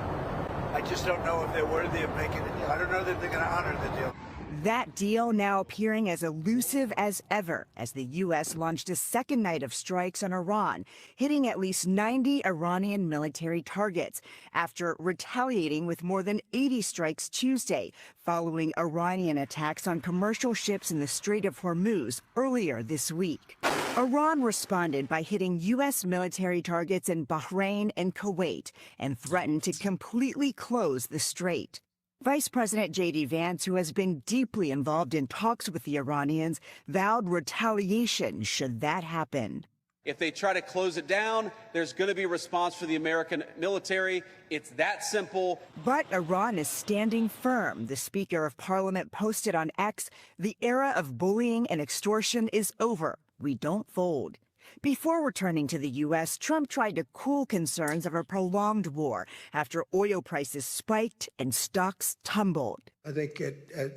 I just don't know if they're worthy of making a deal. I don't know that they're going to honor the deal. That deal now appearing as elusive as ever as the U.S. launched a second night of strikes on Iran, hitting at least 90 Iranian military targets after retaliating with more than 80 strikes Tuesday, following Iranian attacks on commercial ships in the Strait of Hormuz earlier this week. Iran responded by hitting U.S. military targets in Bahrain and Kuwait and threatened to completely close the strait. Vice President J.D. Vance, who has been deeply involved in talks with the Iranians, vowed retaliation should that happen. If they try to close it down, there's going to be a response for the American military. It's that simple. But Iran is standing firm. The Speaker of Parliament posted on X, "The era of bullying and extortion is over. We don't fold." Before returning to the U.S., Trump tried to cool concerns of a prolonged war after oil prices spiked and stocks tumbled. I think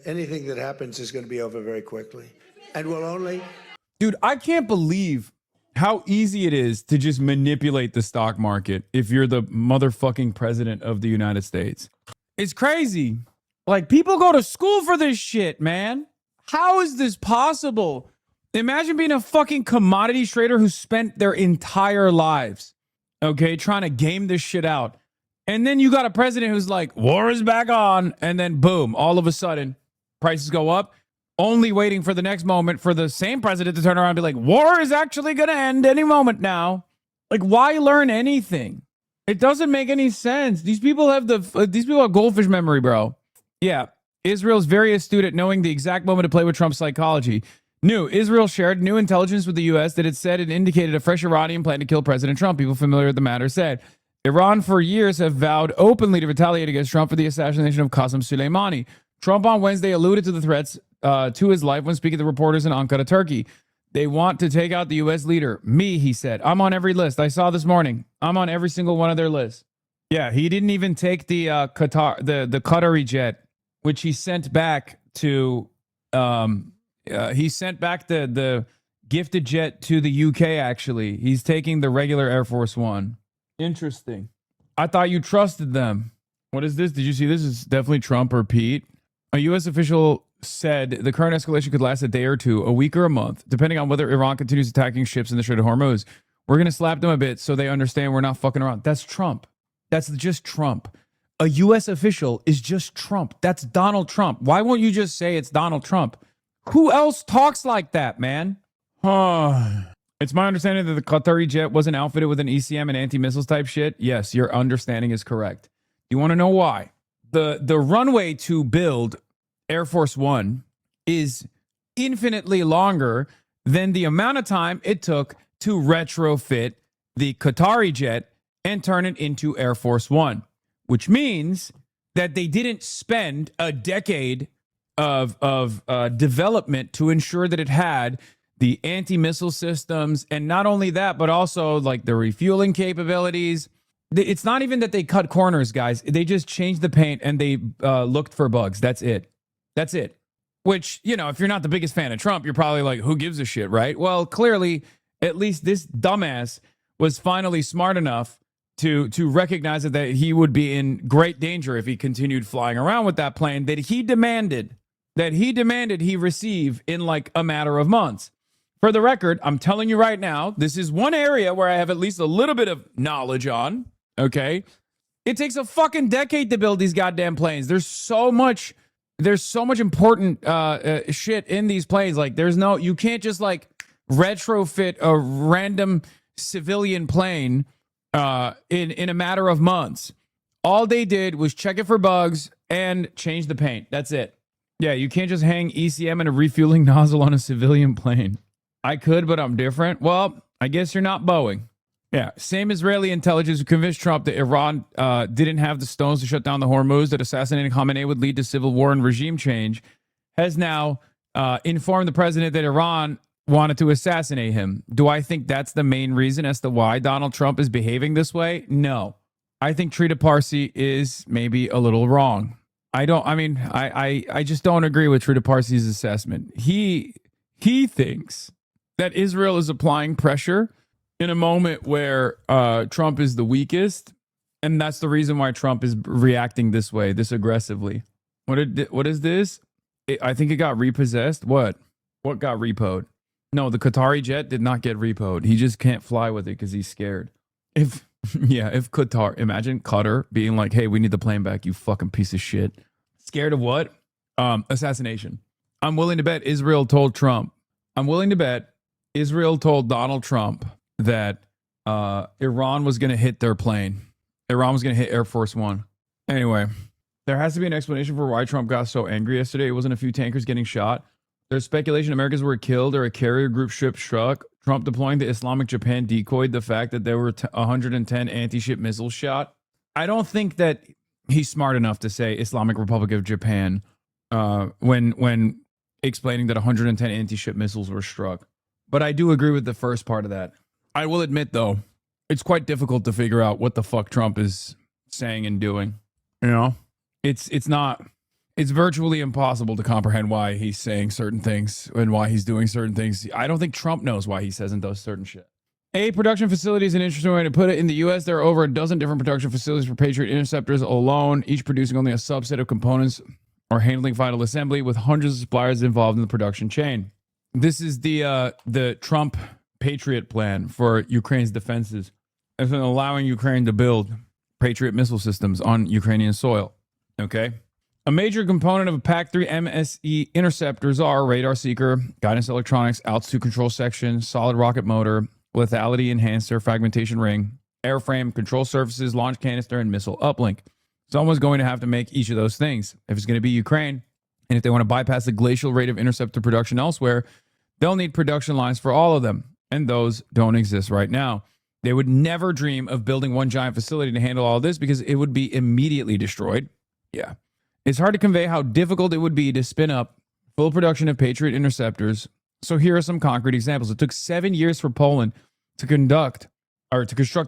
anything that happens is going to be over very quickly. And will only... Dude, I can't believe how easy it is to just manipulate the stock market if you're the motherfucking president of the United States. It's crazy. Like, people go to school for this shit, man. How is this possible? Imagine being a fucking commodities trader who spent their entire lives, okay, trying to game this shit out. And then you got a president who's like, war is back on. And then boom, all of a sudden, prices go up, only waiting for the next moment for the same president to turn around and be like, war is actually going to end any moment now. Like, why learn anything? It doesn't make any sense. These people have goldfish memory, bro. Yeah, Israel's very astute at knowing the exact moment to play with Trump's psychology. Israel shared new intelligence with the U.S. that it said it indicated a fresh Iranian plan to kill President Trump. People familiar with the matter said Iran for years have vowed openly to retaliate against Trump for the assassination of Qasem Soleimani. Trump on Wednesday alluded to the threats to his life when speaking to reporters in Ankara, Turkey. They want to take out the U.S. leader. Me, he said. I'm on every list. I saw this morning. I'm on every single one of their lists. Yeah, he didn't even take the Qatari jet, which he sent back to. He sent back the gifted jet to the UK. Actually, he's taking the regular Air Force One. Interesting. I thought you trusted them. What is this? Did you see this? Is definitely Trump or Pete. A U.S. official said the current escalation could last a day or two, a week or a month, depending on whether Iran continues attacking ships in the Strait of Hormuz. We're going to slap them a bit so they understand we're not fucking around. That's Trump. That's just Trump. A U.S. official is just Trump. That's Donald Trump. Why won't you just say it's Donald Trump? Who else talks like that, man? It's my understanding that the Qatari jet wasn't outfitted with an ECM and anti-missiles type shit. Yes, your understanding is correct. You want to know why? The runway to build Air Force One is infinitely longer than the amount of time it took to retrofit the Qatari jet and turn it into Air Force One, which means that they didn't spend a decade of development to ensure that it had the anti-missile systems, and not only that, but also like the refueling capabilities. It's not even that they cut corners, guys. They just changed the paint and they looked for bugs. That's it. That's it. Which, you know, if you're not the biggest fan of Trump, you're probably like, who gives a shit, right? Well, clearly, at least this dumbass was finally smart enough to recognize that he would be in great danger if he continued flying around with that plane that he demanded he receive in like a matter of months. For the record, I'm telling you right now, this is one area where I have at least a little bit of knowledge on, okay? It takes a fucking decade to build these goddamn planes. There's so much important shit in these planes. Like, you can't just like retrofit a random civilian plane in a matter of months. All they did was check it for bugs and change the paint. That's it. Yeah, you can't just hang ECM and a refueling nozzle on a civilian plane. I could, but I'm different. Well, I guess you're not Boeing. Yeah, same Israeli intelligence who convinced Trump that Iran didn't have the stones to shut down the Hormuz, that assassinating Khamenei would lead to civil war and regime change, has now informed the president that Iran wanted to assassinate him. Do I think that's the main reason as to why Donald Trump is behaving this way? No. I think Trita Parsi is maybe a little wrong. I just don't agree with Trita Parsi's assessment. He thinks that Israel is applying pressure in a moment where Trump is the weakest, and that's the reason why Trump is reacting this way, this aggressively. What is this? I think it got repossessed. What got repoed? No, the Qatari jet did not get repoed. He just can't fly with it because he's scared. If Qatar, imagine Qatar being like, hey, we need the plane back, you fucking piece of shit. Scared of what? Assassination. I'm willing to bet Israel told Donald Trump that Iran was going to hit their plane. Iran was going to hit Air Force One. Anyway, there has to be an explanation for why Trump got so angry yesterday. It wasn't a few tankers getting shot. There's speculation Americans were killed or a carrier group ship struck. Trump deploying the Islamic Japan decoyed the fact that there were 110 anti-ship missiles shot. I don't think that he's smart enough to say Islamic Republic of Japan when explaining that 110 anti-ship missiles were struck. But I do agree with the first part of that. I will admit, though, it's quite difficult to figure out what the fuck Trump is saying and doing. You know, it's virtually impossible to comprehend why he's saying certain things and why he's doing certain things. I don't think Trump knows why he says and does certain shit. A production facility is an interesting way to put it. In the U.S., there are over a dozen different production facilities for Patriot interceptors alone, each producing only a subset of components or handling final assembly, with hundreds of suppliers involved in the production chain. This is the Trump Patriot plan for Ukraine's defenses. It's allowing Ukraine to build Patriot missile systems on Ukrainian soil. Okay? A major component of a PAC-3 MSE interceptors are radar seeker, guidance electronics, altitude control section, solid rocket motor, lethality enhancer, fragmentation ring, airframe, control surfaces, launch canister, and missile uplink. Someone's going to have to make each of those things. If it's going to be Ukraine, and if they want to bypass the glacial rate of interceptor production elsewhere, they'll need production lines for all of them, and those don't exist right now. They would never dream of building one giant facility to handle all of this because it would be immediately destroyed. Yeah. It's hard to convey how difficult it would be to spin up full production of Patriot interceptors. So here are some concrete examples. It took 7 years for Poland to construct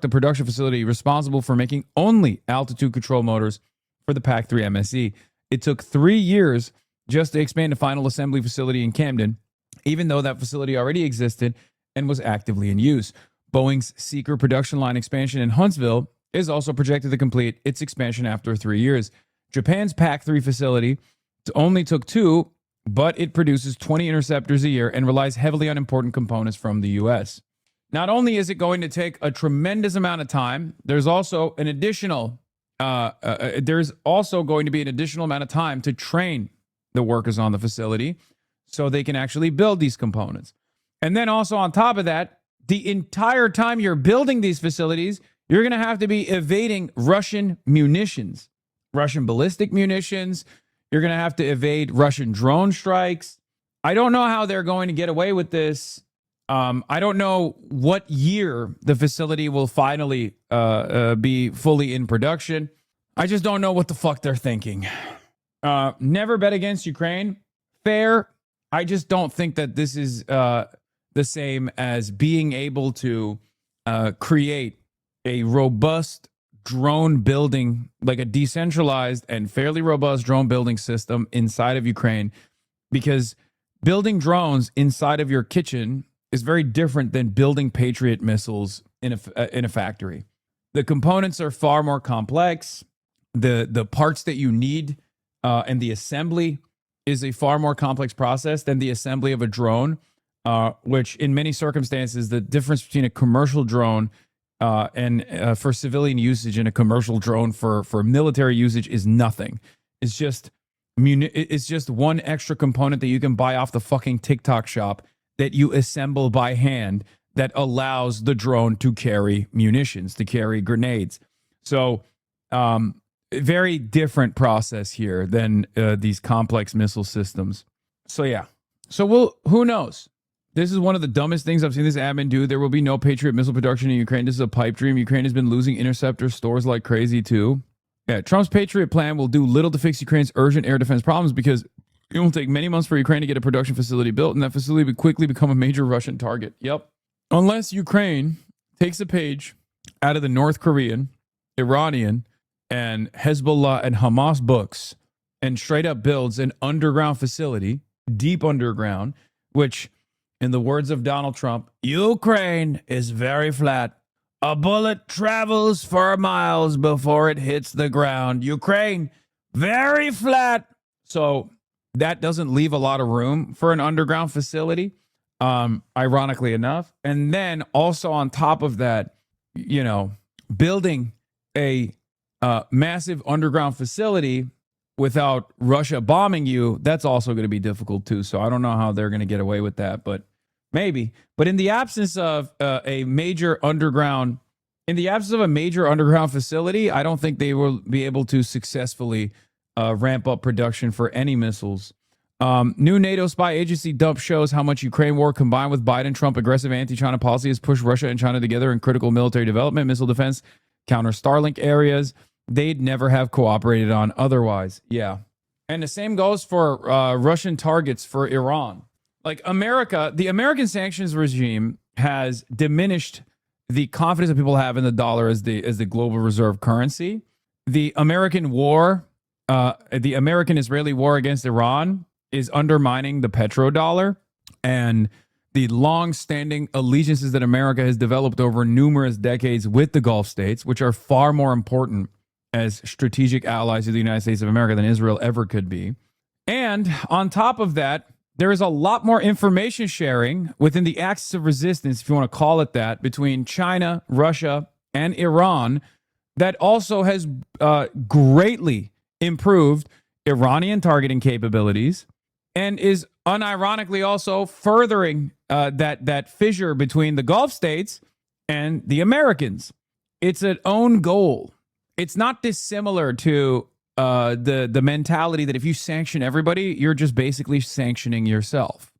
a production facility responsible for making only altitude control motors for the PAC-3 MSE. It took 3 years just to expand a final assembly facility in Camden, even though that facility already existed and was actively in use. Boeing's Seeker production line expansion in Huntsville is also projected to complete its expansion after 3 years. Japan's PAC-3 facility only took 2, but it produces 20 interceptors a year and relies heavily on important components from the U.S. Not only is it going to take a tremendous amount of time, there's also going to be an additional amount of time to train the workers on the facility so they can actually build these components. And then also on top of that, the entire time you're building these facilities, you're going to have to be evading Russian munitions, Russian ballistic munitions. You're going to have to evade Russian drone strikes. I don't know how they're going to get away with this. I don't know what year the facility will finally be fully in production. I just don't know what the fuck they're thinking. Never bet against Ukraine. Fair. I just don't think that this is the same as being able to create a robust drone building, like a decentralized and fairly robust drone building system inside of Ukraine, because building drones inside of your kitchen is very different than building Patriot missiles in a factory. The components are far more complex. The parts that you need and the assembly is a far more complex process than the assembly of a drone, which in many circumstances, the difference between a commercial drone and for civilian usage and a commercial drone for military usage is nothing. It's just one extra component that you can buy off the fucking TikTok shop that you assemble by hand that allows the drone to carry munitions, to carry grenades. So very different process here than these complex missile systems. So yeah. So who knows? This is one of the dumbest things I've seen this admin do. There will be no Patriot missile production in Ukraine. This is a pipe dream. Ukraine has been losing interceptor stores like crazy too. Yeah, Trump's Patriot plan will do little to fix Ukraine's urgent air defense problems because it will take many months for Ukraine to get a production facility built, and that facility will quickly become a major Russian target. Yep. Unless Ukraine takes a page out of the North Korean, Iranian, and Hezbollah and Hamas books and straight up builds an underground facility, deep underground, which, in the words of Donald Trump, Ukraine is very flat. A bullet travels for miles before it hits the ground. Ukraine, very flat. So that doesn't leave a lot of room for an underground facility, ironically enough. And then also on top of that, building a massive underground facility without Russia bombing you, that's also going to be difficult too. So I don't know how they're going to get away with that, but maybe. But in the absence of a major underground facility, I don't think they will be able to successfully ramp up production for any missiles. New NATO spy agency dump shows how much Ukraine war combined with Biden-Trump aggressive anti-China policy has pushed Russia and China together in critical military development, missile defense, counter Starlink areas they'd never have cooperated on otherwise. Yeah. And the same goes for Russian targets for Iran. Like the American sanctions regime has diminished the confidence that people have in the dollar as the global reserve currency. The American Israeli war against Iran is undermining the petrodollar, and the long-standing allegiances that America has developed over numerous decades with the Gulf states, which are far more important as strategic allies of the United States of America than Israel ever could be. And on top of that, there is a lot more information sharing within the axis of resistance, if you want to call it that, between China, Russia, and Iran that also has greatly improved Iranian targeting capabilities and is unironically also furthering that fissure between the Gulf states and the Americans. It's an own goal. It's not dissimilar to the mentality that if you sanction everybody, you're just basically sanctioning yourself.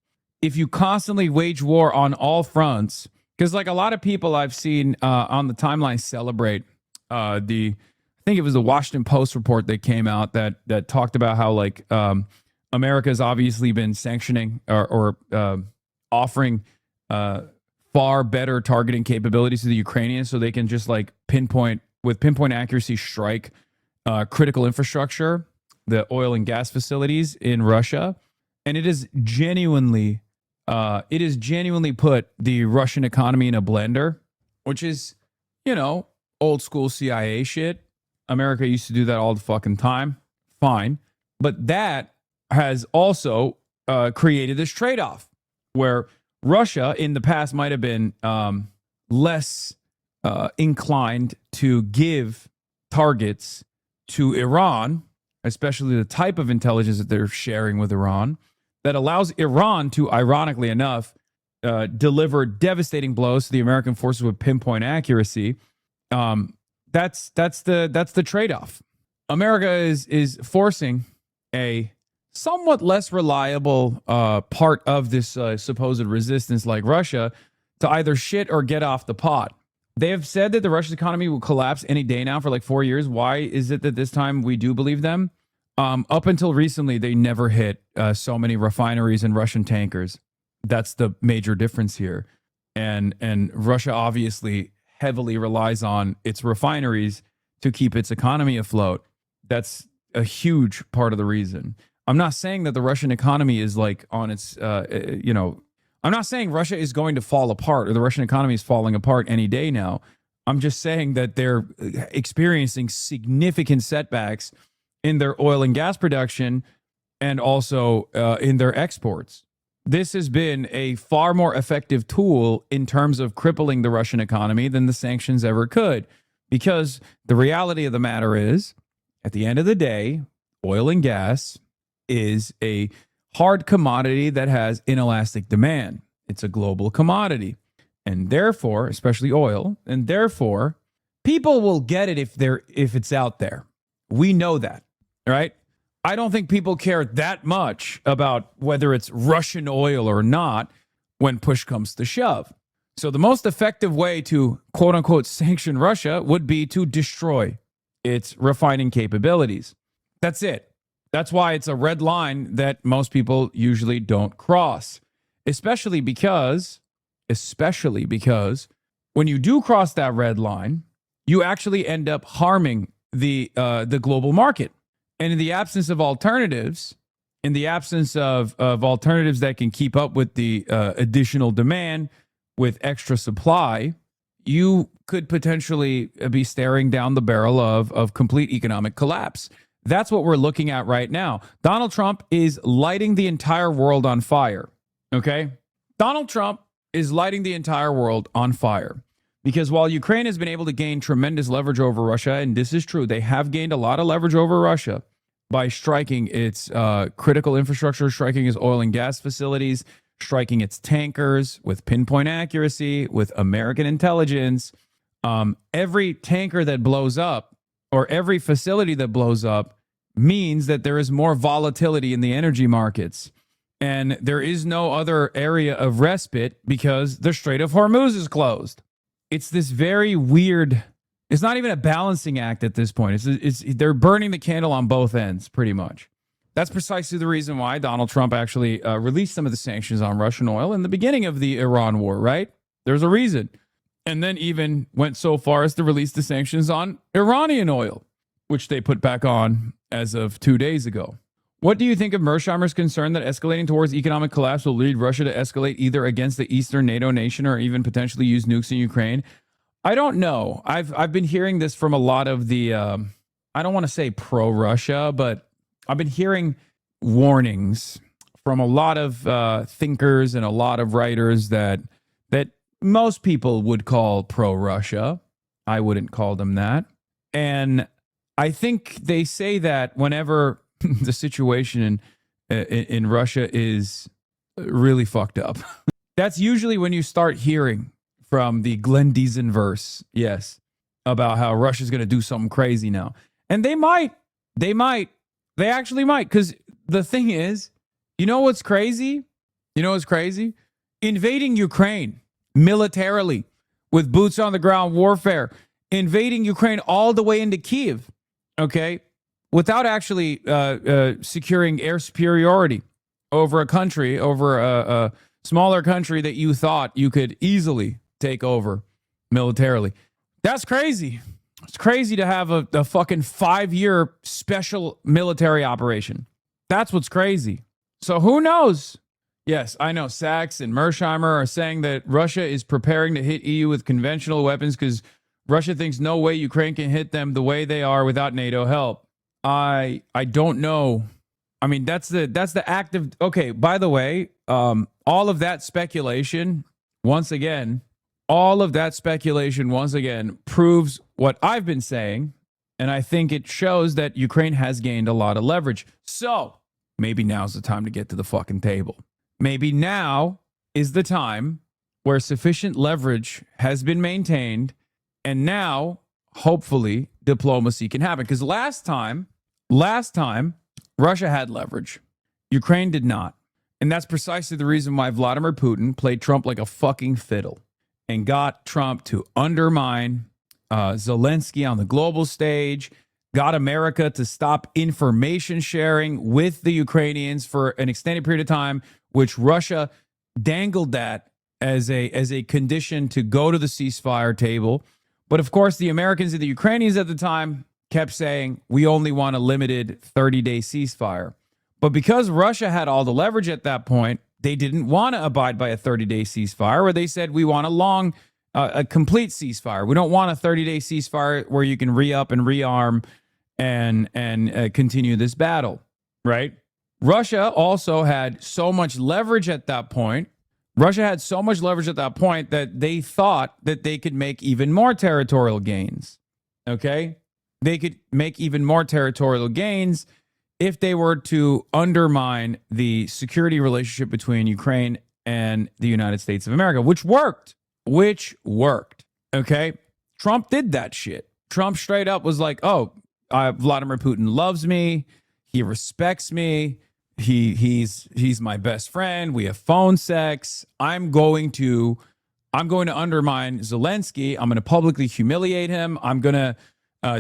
If you constantly wage war on all fronts, because like a lot of people I've seen on the timeline celebrate I think it was the Washington Post report that came out that talked about how like America's obviously been sanctioning or offering far better targeting capabilities to the Ukrainians so they can just like pinpoint accuracy strike critical infrastructure, the oil and gas facilities in Russia. And it is genuinely put the Russian economy in a blender, which is, old school CIA shit. America used to do that all the fucking time. Fine. But that has also created this trade-off where Russia in the past might have been less inclined to give targets to Iran, especially the type of intelligence that they're sharing with Iran, that allows Iran to, ironically enough, deliver devastating blows to the American forces with pinpoint accuracy. That's the trade-off. America is forcing a somewhat less reliable part of this supposed resistance, like Russia, to either shit or get off the pot. They have said that the Russian economy will collapse any day now for like 4 years. Why is it that this time we do believe them? Up until recently, they never hit so many refineries and Russian tankers. That's the major difference here. And Russia obviously heavily relies on its refineries to keep its economy afloat. That's a huge part of the reason. I'm not saying that the Russian economy is like on its, I'm not saying Russia is going to fall apart or the Russian economy is falling apart any day now. I'm just saying that they're experiencing significant setbacks in their oil and gas production and also in their exports. This has been a far more effective tool in terms of crippling the Russian economy than the sanctions ever could. Because the reality of the matter is, at the end of the day, oil and gas is a hard commodity that has inelastic demand. It's a global commodity. And therefore, especially oil, and therefore, people will get it if it's out there. We know that, right? I don't think people care that much about whether it's Russian oil or not when push comes to shove. So the most effective way to quote unquote sanction Russia would be to destroy its refining capabilities. That's it. That's why it's a red line that most people usually don't cross, especially because when you do cross that red line, you actually end up harming the global market. And in the absence of alternatives, alternatives that can keep up with the additional demand with extra supply, you could potentially be staring down the barrel of complete economic collapse. That's what we're looking at right now. Donald Trump is lighting the entire world on fire. Okay? Donald Trump is lighting the entire world on fire. Because while Ukraine has been able to gain tremendous leverage over Russia, and this is true, they have gained a lot of leverage over Russia by striking its critical infrastructure, striking its oil and gas facilities, striking its tankers with pinpoint accuracy, with American intelligence. Every tanker that blows up or every facility that blows up means that there is more volatility in the energy markets. And there is no other area of respite because the Strait of Hormuz is closed. It's this very weird, it's not even a balancing act at this point. They're burning the candle on both ends, pretty much. That's precisely the reason why Donald Trump actually released some of the sanctions on Russian oil in the beginning of the Iran war, right? There's a reason. And then even went so far as to release the sanctions on Iranian oil, which they put back on as of 2 days ago. What do you think of Mersheimer's concern that escalating towards economic collapse will lead Russia to escalate either against the Eastern NATO nation or even potentially use nukes in Ukraine? I don't know. I've been hearing this from a lot of the, I don't want to say pro-Russia, but I've been hearing warnings from a lot of thinkers and a lot of writers that most people would call pro-Russia. I wouldn't call them that. And I think they say that whenever the situation in Russia is really fucked up. That's usually when you start hearing from the Glenn Deason verse, yes, about how Russia's going to do something crazy now. And they actually might, because the thing is, you know what's crazy? Invading Ukraine militarily with boots on the ground warfare, invading Ukraine all the way into Kiev, okay, without actually securing air superiority over a country, over a smaller country that you thought you could easily take over militarily. That's crazy. It's crazy to have a fucking 5-year special military operation. That's what's crazy. So who knows? Yes, I know Sachs and Mersheimer are saying that Russia is preparing to hit EU with conventional weapons because Russia thinks no way Ukraine can hit them the way they are without NATO help. I don't know. I mean, that's the active. Okay, by the way, all of that speculation, once again, proves what I've been saying, and I think it shows that Ukraine has gained a lot of leverage. So maybe now's the time to get to the fucking table. Maybe now is the time where sufficient leverage has been maintained, and now, hopefully, diplomacy can happen. Because last time, Russia had leverage. Ukraine did not. And that's precisely the reason why Vladimir Putin played Trump like a fucking fiddle and got Trump to undermine Zelensky on the global stage, got America to stop information sharing with the Ukrainians for an extended period of time, which Russia dangled that as a condition to go to the ceasefire table. But of course, the Americans and the Ukrainians at the time kept saying, we only want a limited 30-day ceasefire. But because Russia had all the leverage at that point, they didn't want to abide by a 30-day ceasefire, where they said, we want a complete ceasefire. We don't want a 30-day ceasefire where you can re-up and rearm and continue this battle, right? Russia also had so much leverage at that point. That they thought that they could make even more territorial gains. Okay? They could make even more territorial gains if they were to undermine the security relationship between Ukraine and the United States of America, which worked. Okay? Trump did that shit. Trump straight up was like, Vladimir Putin loves me. He respects me. He's my best friend. We have phone sex. I'm going to undermine Zelensky. I'm going to publicly humiliate him. I'm going to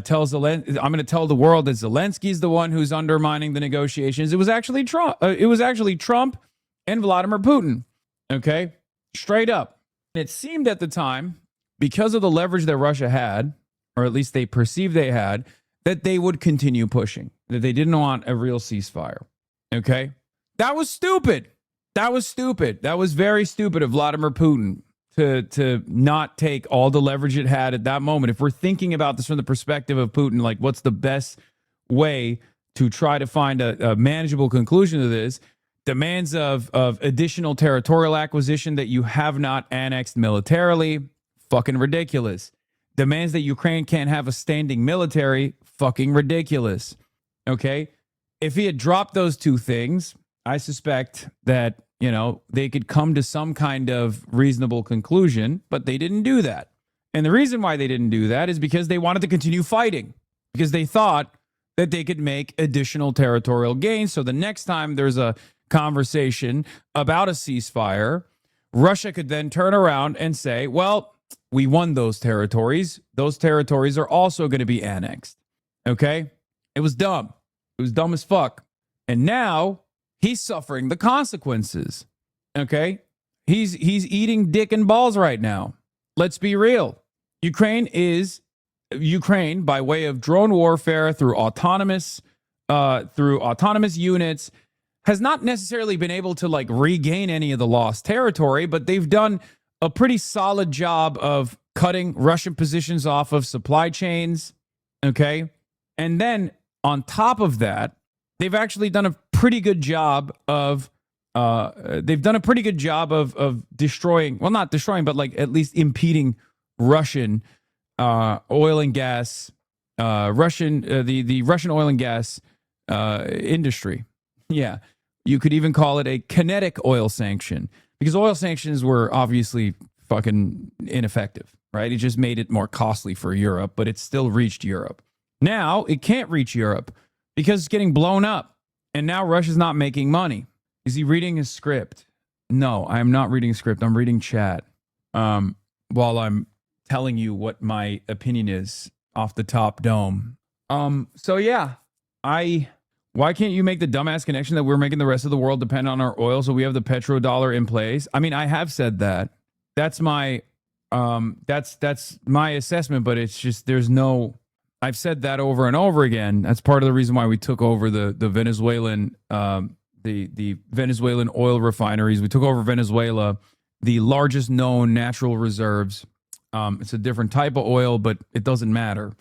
tell the world that Zelensky's the one who's undermining the negotiations. It was actually Trump. And Vladimir Putin. Okay, straight up. It seemed at the time, because of the leverage that Russia had, or at least they perceived they had, that they would continue pushing. That they didn't want a real ceasefire. Okay, that was stupid. That was very stupid of Vladimir Putin to not take all the leverage it had at that moment. If we're thinking about this from the perspective of Putin, like what's the best way to try to find a manageable conclusion to this? Demands of additional territorial acquisition that you have not annexed militarily, fucking ridiculous. Demands that Ukraine can't have a standing military, fucking ridiculous. Okay? If he had dropped those two things, I suspect that, they could come to some kind of reasonable conclusion, but they didn't do that. And the reason why they didn't do that is because they wanted to continue fighting, because they thought that they could make additional territorial gains. So the next time there's a conversation about a ceasefire, Russia could then turn around and say, well, we won those territories. Those territories are also going to be annexed. Okay? It was dumb. It was dumb as fuck. And now he's suffering the consequences. Okay? He's eating dick and balls right now. Let's be real. Ukraine, by way of drone warfare through autonomous units, has not necessarily been able to regain any of the lost territory, but they've done a pretty solid job of cutting Russian positions off of supply chains. Okay? And then on top of that, they've actually done a pretty good job of destroying, well, not destroying, but like at least impeding Russian oil and gas, the Russian oil and gas industry. Yeah, you could even call it a kinetic oil sanction, because oil sanctions were obviously fucking ineffective, right? It just made it more costly for Europe, but it still reached Europe. Now it can't reach Europe because it's getting blown up, and now Russia's not making money. Is he reading his script? No, I am not reading a script. I'm reading chat while I'm telling you what my opinion is off the top dome. So yeah, why can't you make the dumbass connection that we're making the rest of the world depend on our oil, so we have the petrodollar in place? I mean, I have said that. That's my that's my assessment, but it's just I've said that over and over again. That's part of the reason why we took over the Venezuelan the Venezuelan oil refineries. We took over Venezuela, the largest known natural reserves. It's a different type of oil, but it doesn't matter.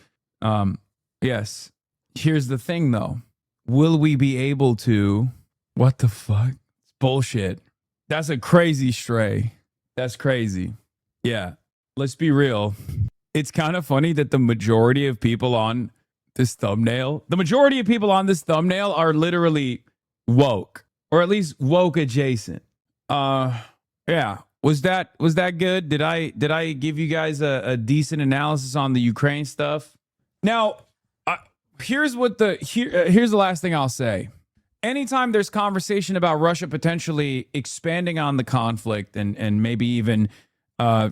Yes. Here's the thing, though. Will we be able to? What the fuck? It's bullshit. That's a crazy stray. That's crazy. Yeah. Let's be real. It's kind of funny that the majority of people on this thumbnail are literally woke, or at least woke adjacent. Yeah. Was that good? Did I give you guys a decent analysis on the Ukraine stuff? Now, here's the last thing I'll say. Anytime there's conversation about Russia potentially expanding on the conflict and maybe even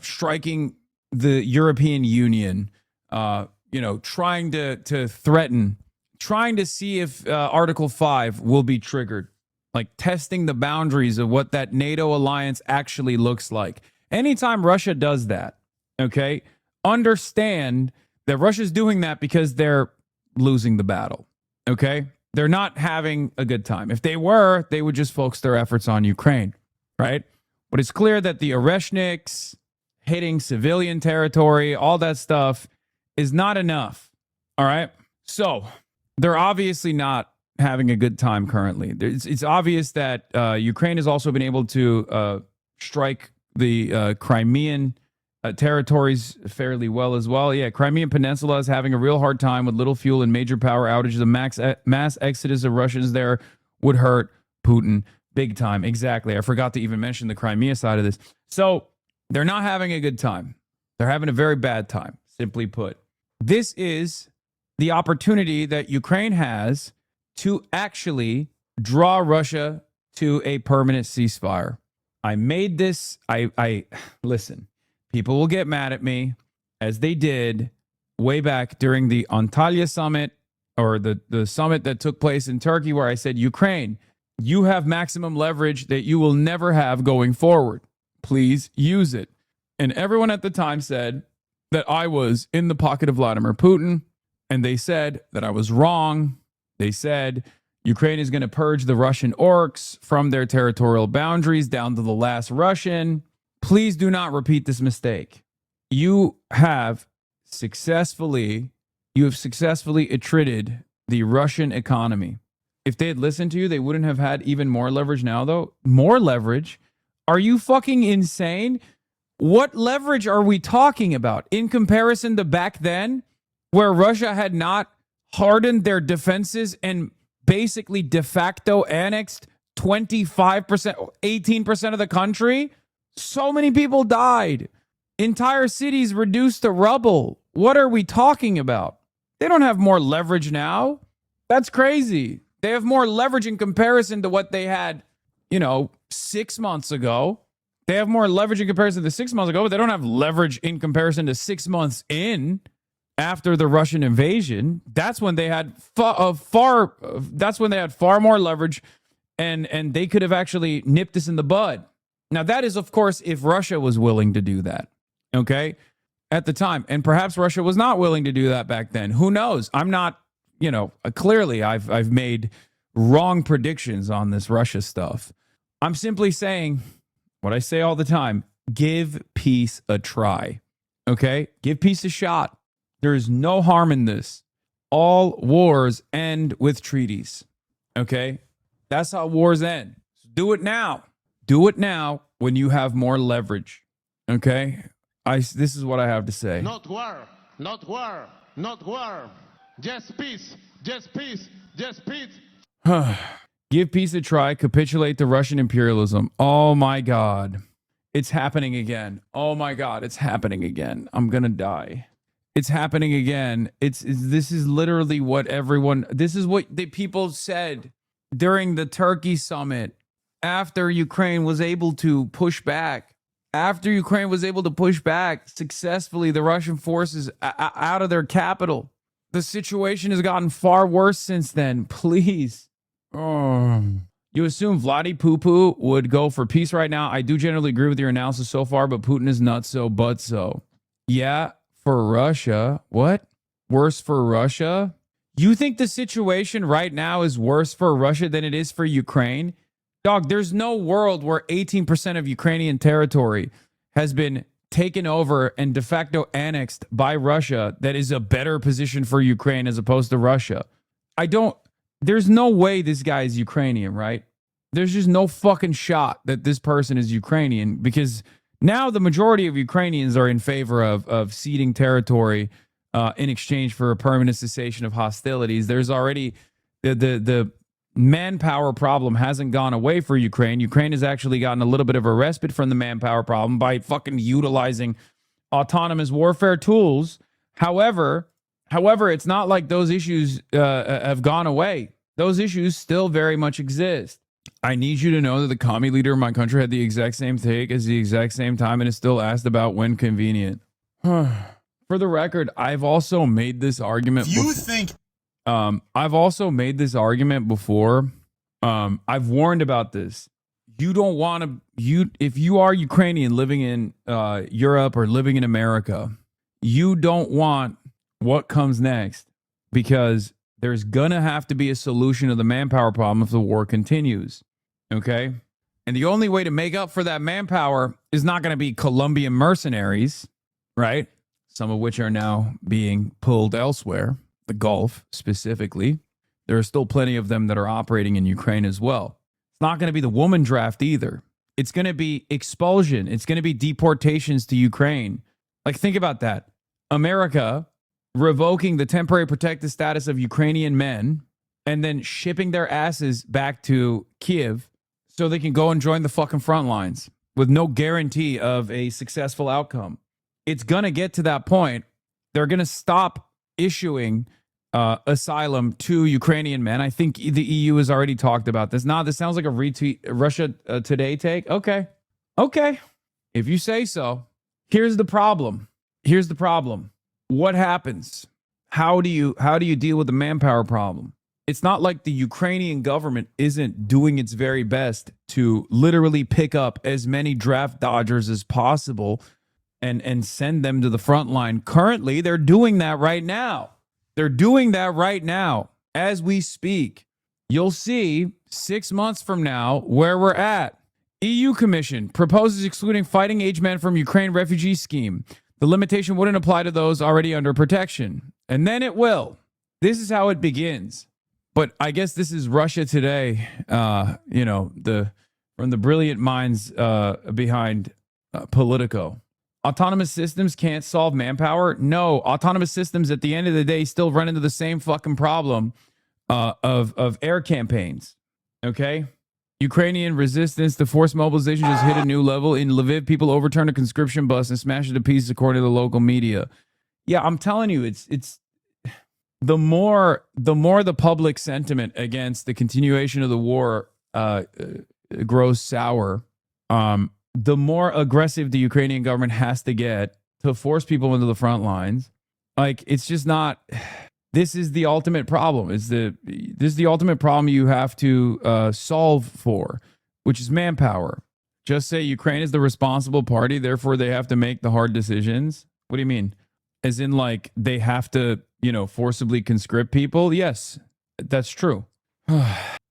striking the European Union, trying to threaten, trying to see if Article 5 will be triggered, like testing the boundaries of what that NATO alliance actually looks like. Anytime Russia does that, okay, understand that Russia's doing that because they're losing the battle, okay? They're not having a good time. If they were, they would just focus their efforts on Ukraine, right? But it's clear that the Oreshniks hitting civilian territory, all that stuff is not enough, all right? So they're obviously not having a good time currently. It's obvious that Ukraine has also been able to strike the Crimean territories fairly well as well. Yeah, Crimean Peninsula is having a real hard time with little fuel and major power outages. A mass exodus of Russians there would hurt Putin big time. Exactly. I forgot to even mention the Crimea side of this. So they're not having a good time. They're having a very bad time, simply put. This is the opportunity that Ukraine has to actually draw Russia to a permanent ceasefire. I made this. I listen. People will get mad at me, as they did way back during the Antalya summit, or the summit that took place in Turkey, where I said, Ukraine, you have maximum leverage that you will never have going forward. Please use it. And everyone at the time said that I was in the pocket of Vladimir Putin, and they said that I was wrong. They said Ukraine is going to purge the Russian orcs from their territorial boundaries down to the last Russian. Please do not repeat this mistake. You have successfully attrited the Russian economy. If they had listened to you, they wouldn't have had even more leverage now, though. More leverage? Are you fucking insane? What leverage are we talking about in comparison to back then, where Russia had not hardened their defenses and basically de facto annexed 25%, 18% of the country? So many people died. Entire cities reduced to rubble. What are we talking about? They don't have more leverage now. That's crazy. They have more leverage in comparison to what they had, 6 months ago. They have more leverage in comparison to 6 months ago, but they don't have leverage in comparison to 6 months in after the Russian invasion. That's when they had far more leverage, and they could have actually nipped this in the bud. Now, that is, of course, if Russia was willing to do that, okay, at the time. And perhaps Russia was not willing to do that back then. Who knows? I'm not, clearly I've made wrong predictions on this Russia stuff. I'm simply saying what I say all the time: give peace a try, okay? Give peace a shot. There is no harm in this. All wars end with treaties, okay? That's how wars end. So do it now. Do it now when you have more leverage. Okay? This is what I have to say. Not war, not war, not war. Just peace, just peace, just peace. Give peace a try, capitulate to Russian imperialism. Oh my God. It's happening again. Oh my God, it's happening again. I'm gonna die. It's happening again. This is literally what this is what the people said during the Turkey summit after Ukraine was able to push back. After Ukraine was able to push back successfully the Russian forces out of their capital. The situation has gotten far worse since then. Please. You assume Vladdy Poo-Poo would go for peace right now. I do generally agree with your analysis so far, but Putin is not so, but so. Yeah, for Russia. What? Worse for Russia? You think the situation right now is worse for Russia than it is for Ukraine? Dog, there's no world where 18% of Ukrainian territory has been taken over and de facto annexed by Russia that is a better position for Ukraine as opposed to Russia. There's no way this guy is Ukrainian, right? There's just no fucking shot that this person is Ukrainian, because now the majority of Ukrainians are in favor of ceding territory in exchange for a permanent cessation of hostilities. There's already the manpower problem hasn't gone away for Ukraine. Ukraine has actually gotten a little bit of a respite from the manpower problem by fucking utilizing autonomous warfare tools. However, it's not like those issues have gone away. Those issues still very much exist. I need you to know that the commie leader of my country had the exact same take as the exact same time and is still asked about when convenient. For the record, I've also made this argument. I've also made this argument before. I've warned about this. You don't want to. If you are Ukrainian living in Europe or living in America, you don't want what comes next, because there's gonna have to be a solution to the manpower problem if the war continues. Okay? And the only way to make up for that manpower is not gonna be Colombian mercenaries, right? Some of which are now being pulled elsewhere, the Gulf specifically. There are still plenty of them that are operating in Ukraine as well. It's not gonna be the woman draft either. It's gonna be expulsion. It's gonna be deportations to Ukraine. Like, think about that. America revoking the temporary protected status of Ukrainian men and then shipping their asses back to Kiev so they can go and join the fucking front lines with no guarantee of a successful outcome. It's going to get to that point. They're going to stop issuing asylum to Ukrainian men. I think the EU has already talked about this. Nah, this sounds like a retweet Russia Today take. Okay. If you say so. Here's the problem. What happens? How do you deal with the manpower problem? It's not like the Ukrainian government isn't doing its very best to literally pick up as many draft dodgers as possible and send them to the front line. Currently, they're doing that right now. As we speak. You'll see 6 months from now where we're at. EU Commission proposes excluding fighting age men from Ukraine refugee scheme. The limitation wouldn't apply to those already under protection. And then it will. This is how it begins. But I guess this is Russia Today, from the brilliant minds behind Politico. Autonomous systems can't solve manpower. No, autonomous systems at the end of the day still run into the same fucking problem of air campaigns. Okay? Ukrainian resistance to forced mobilization just hit a new level. In Lviv, people overturned a conscription bus and smashed it to pieces, according to the local media. Yeah, I'm telling you, it's the more the public sentiment against the continuation of the war grows sour, the more aggressive the Ukrainian government has to get to force people into the front lines. Like, it's just not. This is the ultimate problem. This is the ultimate problem you have to solve for, which is manpower. Just say Ukraine is the responsible party, therefore they have to make the hard decisions. What do you mean? As in, like, they have to, forcibly conscript people? Yes, that's true.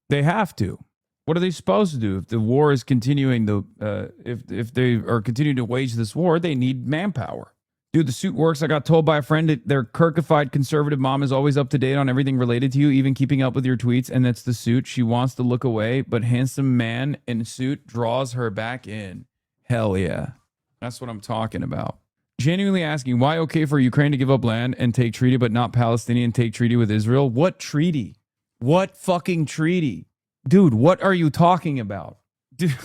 They have to. What are they supposed to do if the war is continuing? If they are continuing to wage this war, they need manpower. Dude, the suit works. I got told by a friend that their Kirkified conservative mom is always up to date on everything related to you, even keeping up with your tweets, and that's the suit. She wants to look away, but handsome man in a suit draws her back in. Hell yeah. That's what I'm talking about. Genuinely asking, why okay for Ukraine to give up land and take treaty, but not Palestinian take treaty with Israel? What treaty? What fucking treaty? Dude, what are you talking about? Dude,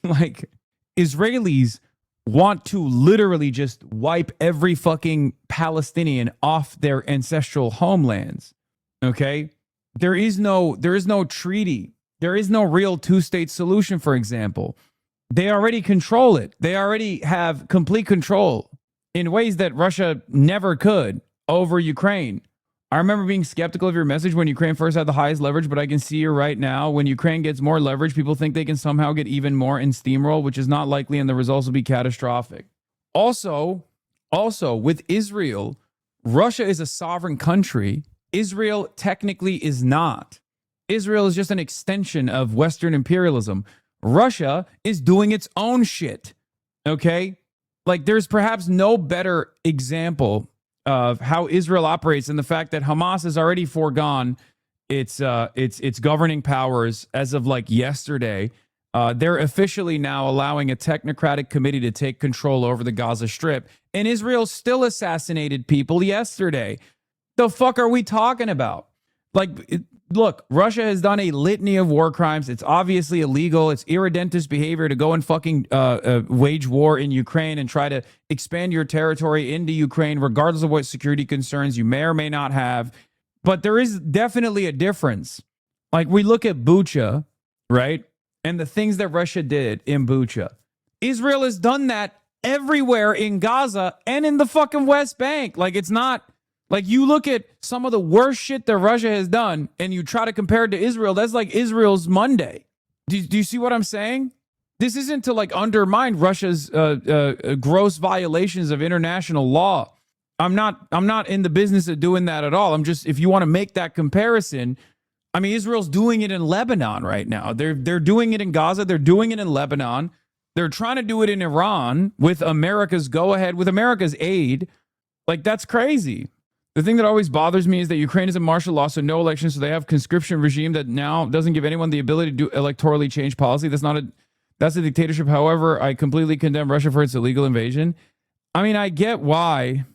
like, Israelis want to literally just wipe every fucking Palestinian off their ancestral homelands. Okay? There is no treaty. There is no real two-state solution, for example. They already control it. They already have complete control in ways that Russia never could over Ukraine. I remember being skeptical of your message when Ukraine first had the highest leverage, but I can see you right now. When Ukraine gets more leverage, people think they can somehow get even more and steamroll, which is not likely, and the results will be catastrophic. Also, with Israel, Russia is a sovereign country. Israel technically is not. Israel is just an extension of Western imperialism. Russia is doing its own shit. Okay? Like, there's perhaps no better example of how Israel operates and the fact that Hamas has already foregone its governing powers as of like yesterday. They're officially now allowing a technocratic committee to take control over the Gaza Strip, and Israel still assassinated people yesterday. The fuck are we talking about? Like, look, Russia has done a litany of war crimes. It's obviously illegal. It's irredentist behavior to go and fucking wage war in Ukraine and try to expand your territory into Ukraine, regardless of what security concerns you may or may not have. But there is definitely a difference. Like, we look at Bucha, right? And the things that Russia did in Bucha. Israel has done that everywhere in Gaza and in the fucking West Bank. Like, it's not... Like, you look at some of the worst shit that Russia has done and you try to compare it to Israel, that's like Israel's Monday. Do you see what I'm saying? This isn't to like undermine Russia's gross violations of international law. I'm not in the business of doing that at all. I'm just, if you want to make that comparison, I mean, Israel's doing it in Lebanon right now. They're doing it in Gaza. They're doing it in Lebanon. They're trying to do it in Iran with America's go-ahead, with America's aid. Like, that's crazy. The thing that always bothers me is that Ukraine is a martial law, so no election, so they have conscription regime that now doesn't give anyone the ability to do electorally change policy. That's a dictatorship. However, I completely condemn Russia for its illegal invasion. I mean, I get why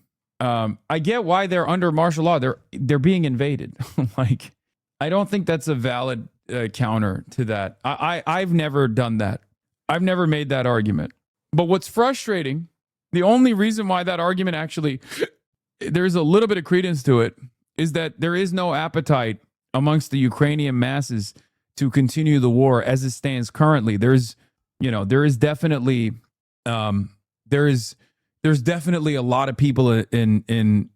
they're under martial law. They're being invaded. Like, I don't think that's a valid counter to that. I've never done that. I've never made that argument. But what's frustrating, the only reason why that argument actually there's a little bit of credence to it, is that there is no appetite amongst the Ukrainian masses to continue the war as it stands currently. There's definitely there's definitely a lot of people in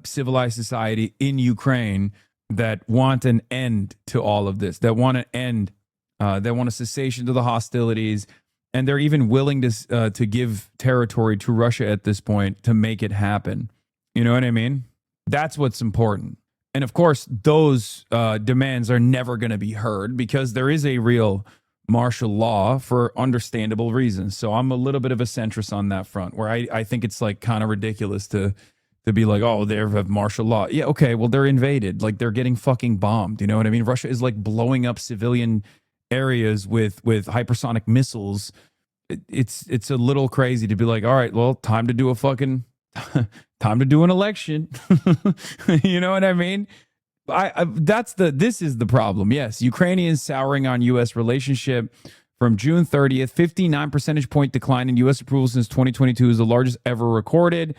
civilized society in Ukraine that want an end to all of this, that want an end, that want a cessation to the hostilities, and they're even willing to give territory to Russia at this point to make it happen. You know what I mean? That's what's important. And of course, those demands are never going to be heard because there is a real martial law for understandable reasons. So I'm a little bit of a centrist on that front, where I think it's like kind of ridiculous to be like, oh, they have martial law. Yeah, okay, well, they're invaded. Like, they're getting fucking bombed. You know what I mean? Russia is like blowing up civilian areas with hypersonic missiles. It's a little crazy to be like, all right, well, time to do a fucking... time to do an election. You know what I mean? This is the problem. Yes, Ukrainians souring on U.S. relationship from June 30th. 59 percentage point decline in U.S. approval since 2022 is the largest ever recorded.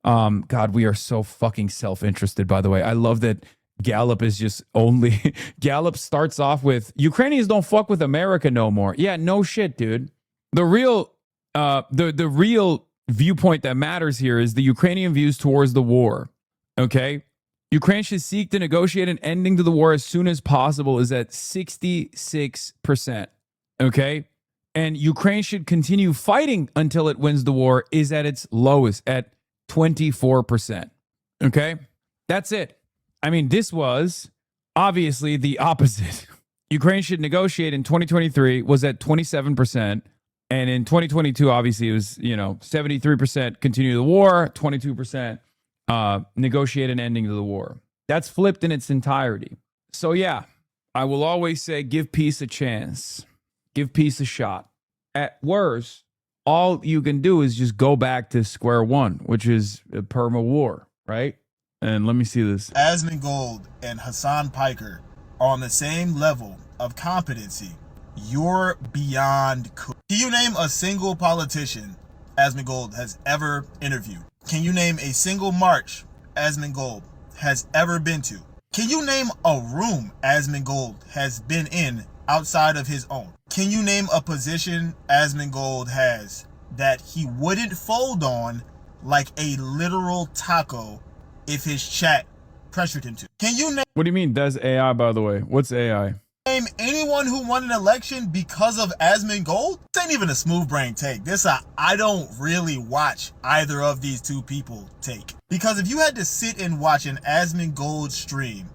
God, we are so fucking self-interested, by the way. I love that Gallup is just only... Gallup starts off with, Ukrainians don't fuck with America no more. Yeah, no shit, dude. The real... the real viewpoint that matters here is the Ukrainian views towards the war. Okay? Ukraine should seek to negotiate an ending to the war as soon as possible is at 66%. Okay? And Ukraine should continue fighting until it wins the war is at its lowest at 24%. Okay? That's it. I mean, this was obviously the opposite. Ukraine should negotiate in 2023 was at 27%. And in 2022, obviously, it was, 73% continue the war, 22% negotiate an ending to the war. That's flipped in its entirety. So, yeah, I will always say give peace a chance. Give peace a shot. At worst, all you can do is just go back to square one, which is a perma war, right? And let me see this. Asmongold and Hassan Piker are on the same level of competency. You're beyond cool. Can you name a single politician Asmongold has ever interviewed? Can you name a single march Asmongold has ever been to? Can you name a room Asmongold has been in outside of his own? Can you name a position Asmongold has that he wouldn't fold on like a literal taco if his chat pressured him to? Can you name... What do you mean, that's AI, by the way? What's AI? Name anyone who won an election because of Asmongold? This ain't even a smooth brain take. I don't really watch either of these two people take. Because if you had to sit and watch an Asmongold stream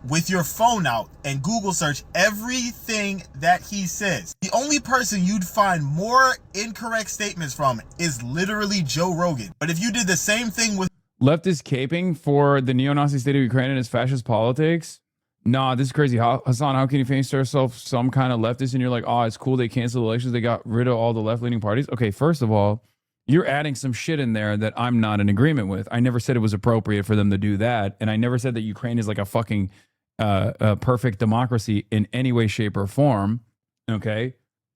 with your phone out and Google search everything that he says, the only person you'd find more incorrect statements from is literally Joe Rogan. But if you did the same thing with Leftist caping for the neo-Nazi state of Ukraine and its fascist politics? Nah, this is crazy. Hassan, how can you fancy yourself some kind of leftist and you're like, oh, it's cool they canceled elections, they got rid of all the left-leaning parties? Okay, first of all, you're adding some shit in there that I'm not in agreement with. I never said it was appropriate for them to do that, and I never said that Ukraine is like a fucking perfect democracy in any way, shape, or form. Okay?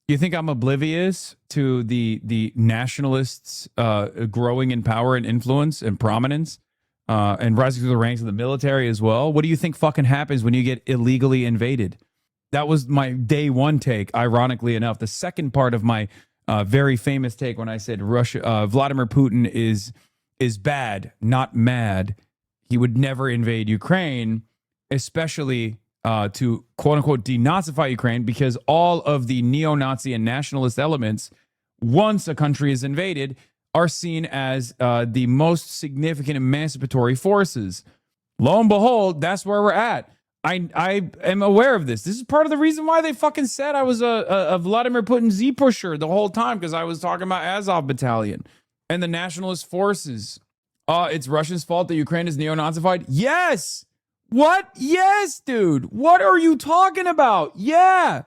You think I'm oblivious to the nationalists growing in power and influence and prominence? And rising through the ranks of the military as well. What do you think fucking happens when you get illegally invaded? That was my day one take, ironically enough. The second part of my very famous take when I said Vladimir Putin is bad, not mad. He would never invade Ukraine, especially to quote-unquote denazify Ukraine, because all of the neo-Nazi and nationalist elements, once a country is invaded, are seen as the most significant emancipatory forces. Lo and behold, that's where we're at. I am aware of this. This is part of the reason why they fucking said I was a Vladimir Putin Z pusher the whole time, because I was talking about Azov Battalion and the nationalist forces. It's Russia's fault that Ukraine is neo-Nazified? Yes! What? Yes, dude. What are you talking about? Yeah.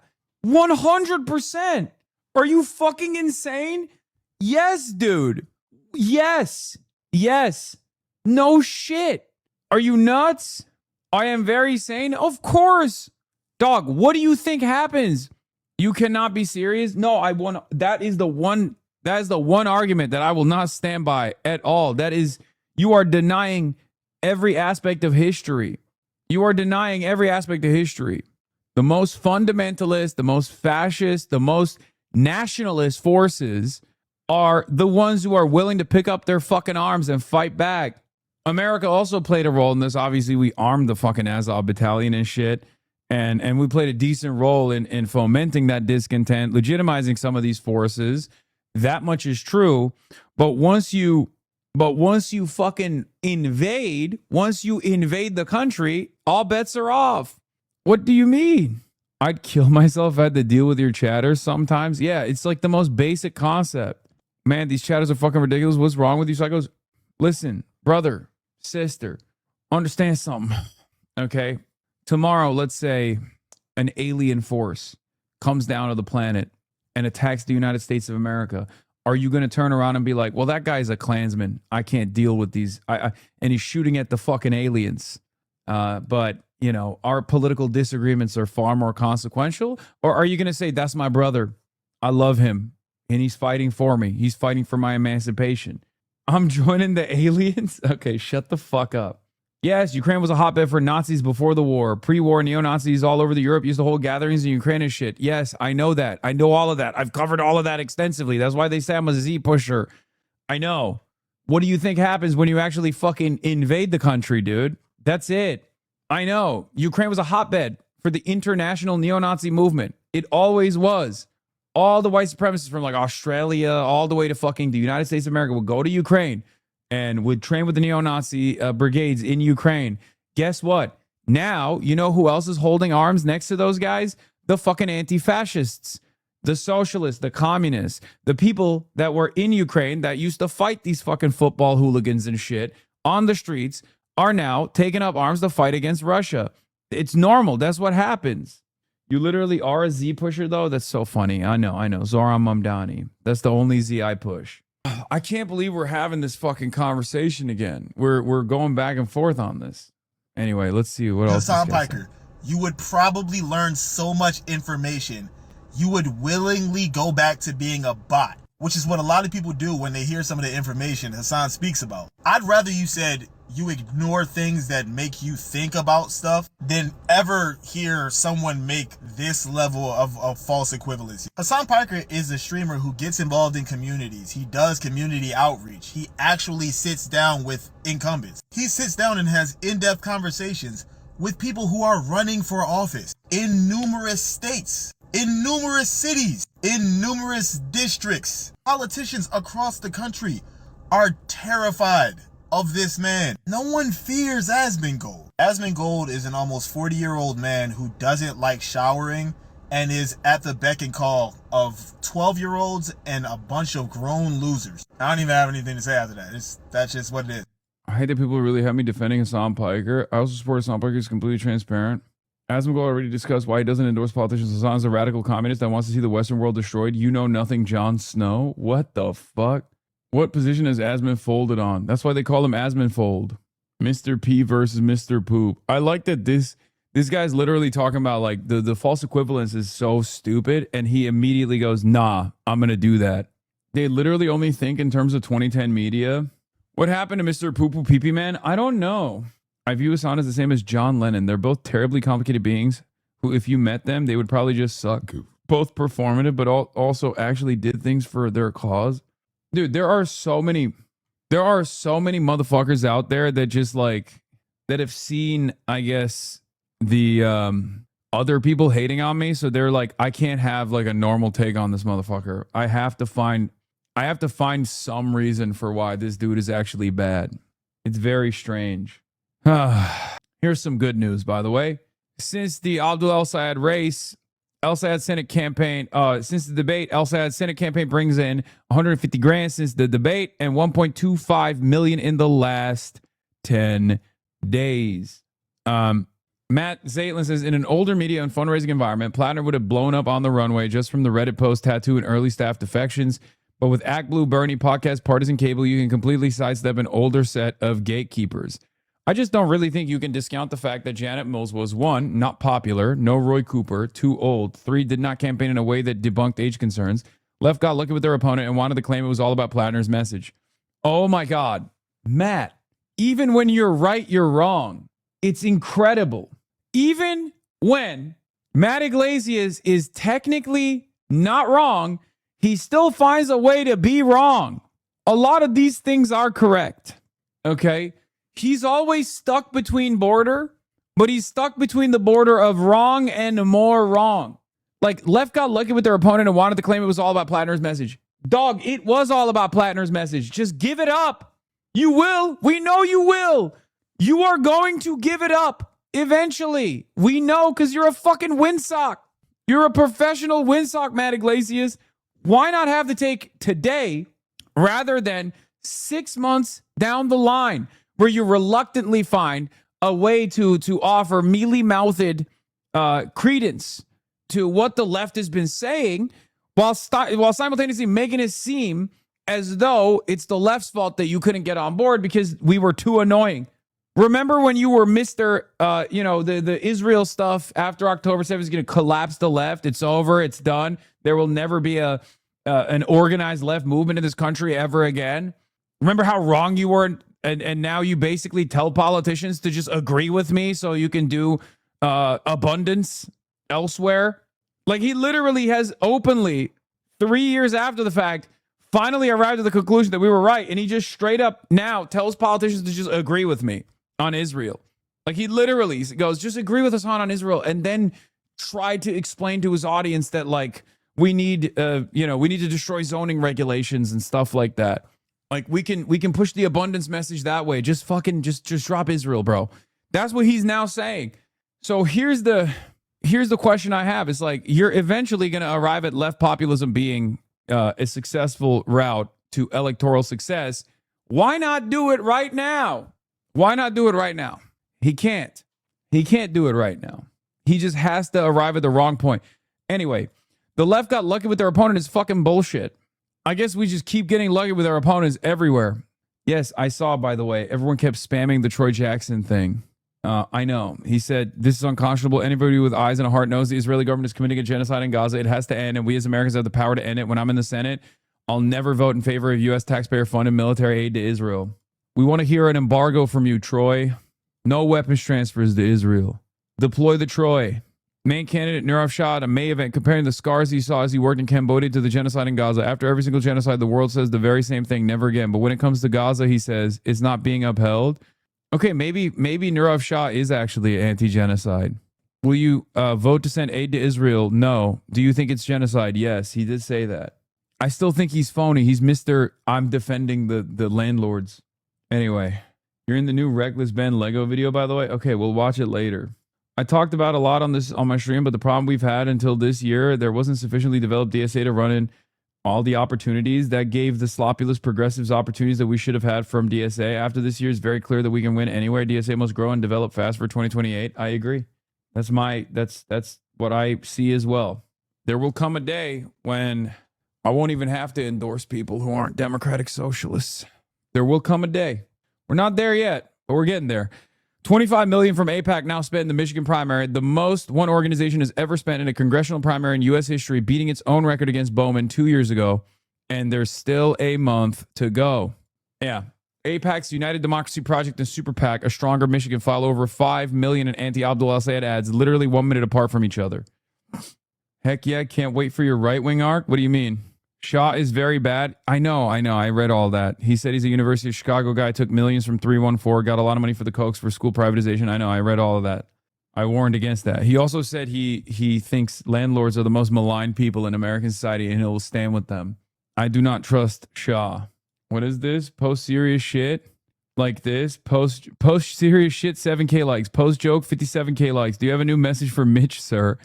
100%. Are you fucking insane? Yes, dude. Yes. Yes. No shit. Are you nuts? I am very sane. Of course. Dog, what do you think happens? You cannot be serious? No, that is the one argument that I will not stand by at all. That is, you are denying every aspect of history. You are denying every aspect of history. The most fundamentalist, the most fascist, the most nationalist forces are the ones who are willing to pick up their fucking arms and fight back. America also played a role in this. Obviously, we armed the fucking Azov Battalion and shit. And we played a decent role in fomenting that discontent, legitimizing some of these forces. That much is true. But once you fucking invade, once you invade the country, all bets are off. What do you mean? I'd kill myself if I had to deal with your chatters sometimes. Yeah, it's like the most basic concept. Man, these chatters are fucking ridiculous. What's wrong with you psychos? Listen, brother, sister, understand something, okay? Tomorrow, let's say an alien force comes down to the planet and attacks the United States of America. Are you going to turn around and be like, well, that guy's a Klansman. I can't deal with these. And he's shooting at the fucking aliens. But, you know, our political disagreements are far more consequential. Or are you going to say, that's my brother. I love him. And he's fighting for me. He's fighting for my emancipation. I'm joining the aliens? Okay, shut the fuck up. Yes, Ukraine was a hotbed for Nazis before the war. Pre-war, neo-Nazis all over the Europe used to hold gatherings in Ukraine and shit. Yes, I know that. I know all of that. I've covered all of that extensively. That's why they say I'm a Z pusher. I know. What do you think happens when you actually fucking invade the country, dude? That's it. I know. Ukraine was a hotbed for the international neo-Nazi movement. It always was. All the white supremacists from like Australia all the way to fucking the United States of America would go to Ukraine and would train with the neo-Nazi brigades in Ukraine. Guess what? Now, you know who else is holding arms next to those guys? The fucking anti-fascists. the socialists, the communists, the people that were in Ukraine that used to fight these fucking football hooligans and shit on the streets are now taking up arms to fight against Russia. It's normal. That's what happens. You literally are a Z pusher, though. That's so funny. I know. Zoran Mamdani. That's the only Z I push. I can't believe we're having this fucking conversation again. We're going back and forth on this. Anyway, let's see what else. Hasan Piker, you would probably learn so much information, you would willingly go back to being a bot, which is what a lot of people do when they hear some of the information Hasan speaks about. I'd rather you said you ignore things that make you think about stuff than ever hear someone make this level of false equivalency. Hasan Piker is a streamer who gets involved in communities. He does community outreach. He actually sits down with incumbents. He sits down and has in-depth conversations with people who are running for office in numerous states, in numerous cities, in numerous districts. Politicians across the country are terrified of this man. No one fears Asmongold. Asmongold is an almost 40-year-old man who doesn't like showering and is at the beck and call of 12-year-olds and a bunch of grown losers. I don't even have anything to say after that. That's just what it is. I hate that people really have me defending Hasan Piker. I also support Hasan Piker. He's completely transparent. Asmongold already discussed why he doesn't endorse politicians. Hasan's a radical communist that wants to see the Western world destroyed. You know nothing, Jon Snow. What the fuck? What position has Asmon folded on? That's why they call him Asmon Fold. Mr. P versus Mr. Poop. I like that this guy's literally talking about like the false equivalence is so stupid, and he immediately goes, nah, I'm going to do that. They literally only think in terms of 2010 media. What happened to Mr. Poo Poo Pee Pee Man? I don't know. I view Hasan as the same as John Lennon. They're both terribly complicated beings who, if you met them, they would probably just suck. Both performative, but also actually did things for their cause. Dude, there are so many motherfuckers out there that just like, that have seen, I guess, the other people hating on me. So they're like, I can't have like a normal take on this motherfucker. I have to find some reason for why this dude is actually bad. It's very strange. Here's some good news, by the way. Since the Abdul El-Sayed race, El-Sayed Senate campaign, since the debate, El-Sayed Senate campaign brings in 150 grand since the debate and 1.25 million in the last 10 days. Matt Zaitlin says, in an older media and fundraising environment, PLATNER would have blown up on the runway just from the Reddit post, tattoo, and early staff defections. But with Act Blue, Bernie, podcast, partisan cable, you can completely sidestep an older set of gatekeepers. I just don't really think you can discount the fact that Janet Mills was 1, not popular, no Roy Cooper, 2, old, 3, did not campaign in a way that debunked age concerns, left got lucky with their opponent and wanted to claim it was all about PLATNER's message. Oh my God. Matt, even when you're right, you're wrong. It's incredible. Even when Matt Iglesias is technically not wrong, he still finds a way to be wrong. A lot of these things are correct. Okay? He's always stuck between border, but he's stuck between the border of wrong and more wrong. Like, left got lucky with their opponent and wanted to claim it was all about PLATNER's message. Dog, it was all about PLATNER's message. Just give it up. You will. We know you will. You are going to give it up eventually. We know, because you're a fucking windsock. You're a professional windsock, Matt Iglesias. Why not have the take today rather than 6 months down the line, where you reluctantly find a way to offer mealy-mouthed credence to what the left has been saying, while simultaneously making it seem as though it's the left's fault that you couldn't get on board because we were too annoying. Remember when you were Mr. The Israel stuff after October 7th is going to collapse the left? It's over. It's done. There will never be an organized left movement in this country ever again. Remember how wrong you were? And now you basically tell politicians to just agree with me so you can do abundance elsewhere. Like, he literally has openly, 3 years after the fact, finally arrived at the conclusion that we were right. And he just straight up now tells politicians to just agree with me on Israel. Like, he literally goes, just agree with us on Israel. And then tried to explain to his audience that, like, we need to destroy zoning regulations and stuff like that. Like, we can push the abundance message that way. Just fucking just drop Israel, bro. That's what he's now saying. So here's the here's the question I have. It's like, you're eventually going to arrive at left populism being a successful route to electoral success. Why not do it right now? Why not do it right now? He can't. He can't do it right now. He just has to arrive at the wrong point. Anyway, the left got lucky with their opponent is fucking bullshit. I guess we just keep getting lucky with our opponents everywhere. Yes, I saw, by the way, everyone kept spamming the Troy Jackson thing. I know. He said, this is unconscionable. Anybody with eyes and a heart knows the Israeli government is committing a genocide in Gaza. It has to end, and we as Americans have the power to end it. When I'm in the Senate, I'll never vote in favor of U.S. taxpayer-funded military aid to Israel. We want to hear an embargo from you, Troy. No weapons transfers to Israel. Deploy the Troy. Main candidate Nirav Shah at a May event comparing the scars he saw as he worked in Cambodia to the genocide in Gaza. After every single genocide, the world says the very same thing, never again. But when it comes to Gaza, he says it's not being upheld. Okay, maybe Nirav Shah is actually anti-genocide. Will you vote to send aid to Israel? No. Do you think it's genocide? Yes, he did say that. I still think he's phony. He's Mr. I'm defending the landlords. Anyway, you're in the new Reckless Ben Lego video, by the way? Okay, we'll watch it later. I talked about a lot on this on my stream, but the problem we've had until this year, there wasn't sufficiently developed DSA to run in all the opportunities that gave the sloppulous progressives opportunities that we should have had from DSA. After this year, it's very clear that we can win anywhere. DSA must grow and develop fast for 2028. I agree. That's what I see as well. There will come a day when I won't even have to endorse people who aren't democratic socialists. There will come a day. We're not there yet, but we're getting there. $25 million from AIPAC now spent in the Michigan primary, the most one organization has ever spent in a congressional primary in U.S. history, beating its own record against Bowman 2 years ago. And there's still a month to go. Yeah. AIPAC's United Democracy Project and Super PAC, A Stronger Michigan, file over $5 million in anti-Abdul al-Sayed ads, literally 1 minute apart from each other. Heck yeah, can't wait for your right-wing arc. What do you mean? Shah is very bad. I know. I read all that. He said he's a University of Chicago guy, took millions from 314, got a lot of money for the Kochs for school privatization. I know. I read all of that. I warned against that. He also said he thinks landlords are the most maligned people in American society and he'll stand with them. I do not trust Shah. What is this? Post serious shit like this. Post serious shit, 7K likes. Post joke, 57K likes. Do you have a new message for Mitch, sir?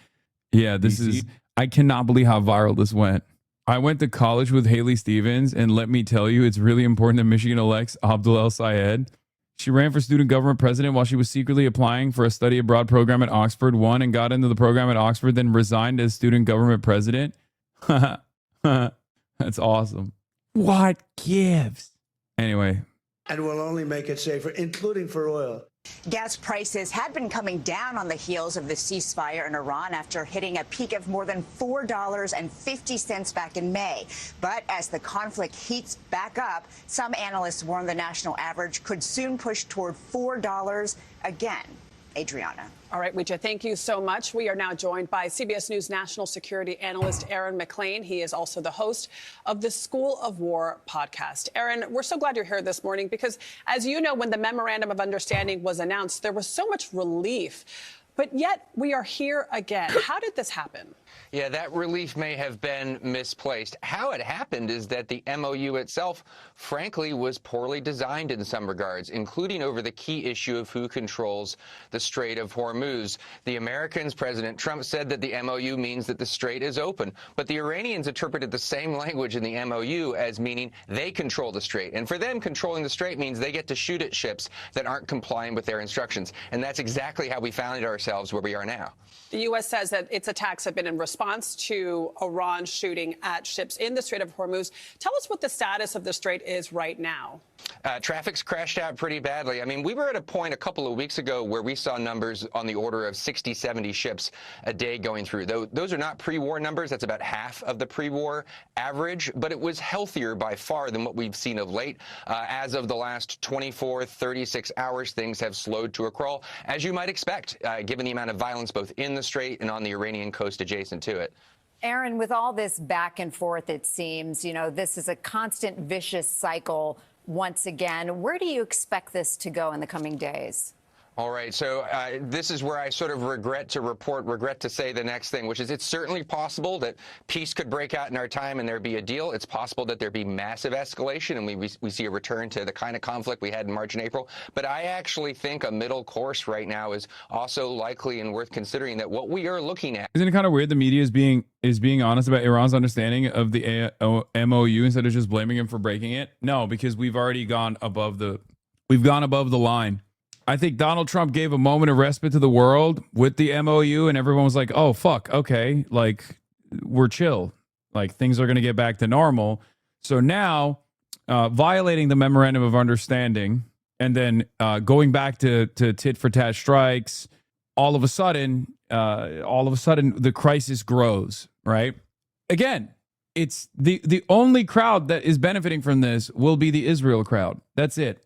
Yeah, this is... I cannot believe how viral this went. I went to college with Haley Stevens, and let me tell you, it's really important that Michigan elects Abdul al-Sayed. She ran for student government president while she was secretly applying for a study abroad program at Oxford, won and got into the program at Oxford, then resigned as student government president. That's awesome. What gives? Anyway. And we'll only make it safer, including for oil. Gas prices had been coming down on the heels of the ceasefire in Iran after hitting a peak of more than $4.50 back in May. But as the conflict heats back up, some analysts warn the national average could soon push toward $4 again. Adriana. All right, Weijia, thank you so much. We are now joined by CBS News national security analyst Aaron McLean. He is also the host of the School of War podcast. Aaron, we're so glad you're here this morning because, as you know, when the Memorandum of Understanding was announced, there was so much relief. But yet we are here again. How did this happen? Yeah, that relief may have been misplaced. How it happened is that the MOU itself, frankly, was poorly designed in some regards, including over the key issue of who controls the Strait of Hormuz. The Americans, President Trump, said that the MOU means that the strait is open, but the Iranians interpreted the same language in the MOU as meaning they control the strait. And for them, controlling the strait means they get to shoot at ships that aren't complying with their instructions. And that's exactly how we found ourselves where we are now. The U.S. says that its attacks have been in response to Iran shooting at ships in the Strait of Hormuz. Tell us what the status of the strait is right now. Traffic's crashed out pretty badly. I mean, we were at a point a couple of weeks ago where we saw numbers on the order of 60, 70 ships a day going through. Those are not pre-war numbers. That's about half of the pre-war average, but it was healthier by far than what we've seen of late. As of the last 24, 36 hours, things have slowed to a crawl, as you might expect, given the amount of violence both in the strait and on the Iranian coast adjacent to it. Aaron, with all this back and forth, it seems, this is a constant vicious cycle once again. Where do you expect this to go in the coming days? All right, so this is where I sort of regret to say the next thing, which is it's certainly possible that peace could break out in our time and there be a deal. It's possible that there be massive escalation and we see a return to the kind of conflict we had in March and April. But I actually think a middle course right now is also likely and worth considering, that what we are looking at. Isn't it kind of weird the media is being honest about Iran's understanding of the MOU instead of just blaming him for breaking it? No, because we've already gone above the line. I think Donald Trump gave a moment of respite to the world with the MOU, and everyone was like, oh, fuck, okay, like, we're chill. Like, things are going to get back to normal. So now, violating the memorandum of understanding and then going back to tit-for-tat strikes, all of a sudden, the crisis grows, right? Again, it's the only crowd that is benefiting from this will be the Israel crowd. That's it.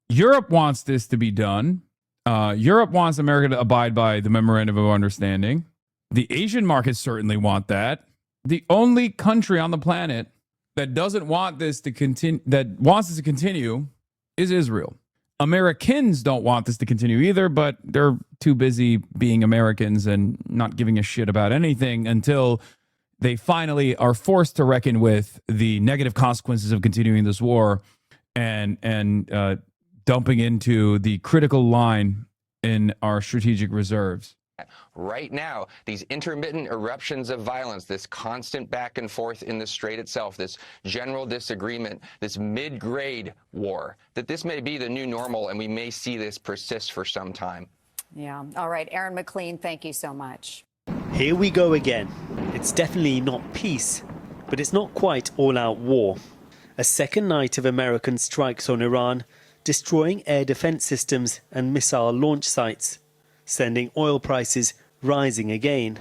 Europe wants this to be done. Europe wants America to abide by the memorandum of understanding. The Asian markets certainly want that. The only country on the planet that doesn't want this to continue, that wants this to continue, is Israel. Americans don't want this to continue either, but they're too busy being Americans and not giving a shit about anything until they finally are forced to reckon with the negative consequences of continuing this war and dumping into the critical line in our strategic reserves. Right now, these intermittent eruptions of violence, this constant back and forth in the strait itself, this general disagreement, this mid-grade war, that this may be the new normal and we may see this persist for some time. Yeah. All right. Aaron McLean, thank you so much. Here we go again. It's definitely not peace, but it's not quite all-out war. A second night of American strikes on Iran, destroying air defense systems and missile launch sites, sending oil prices rising again.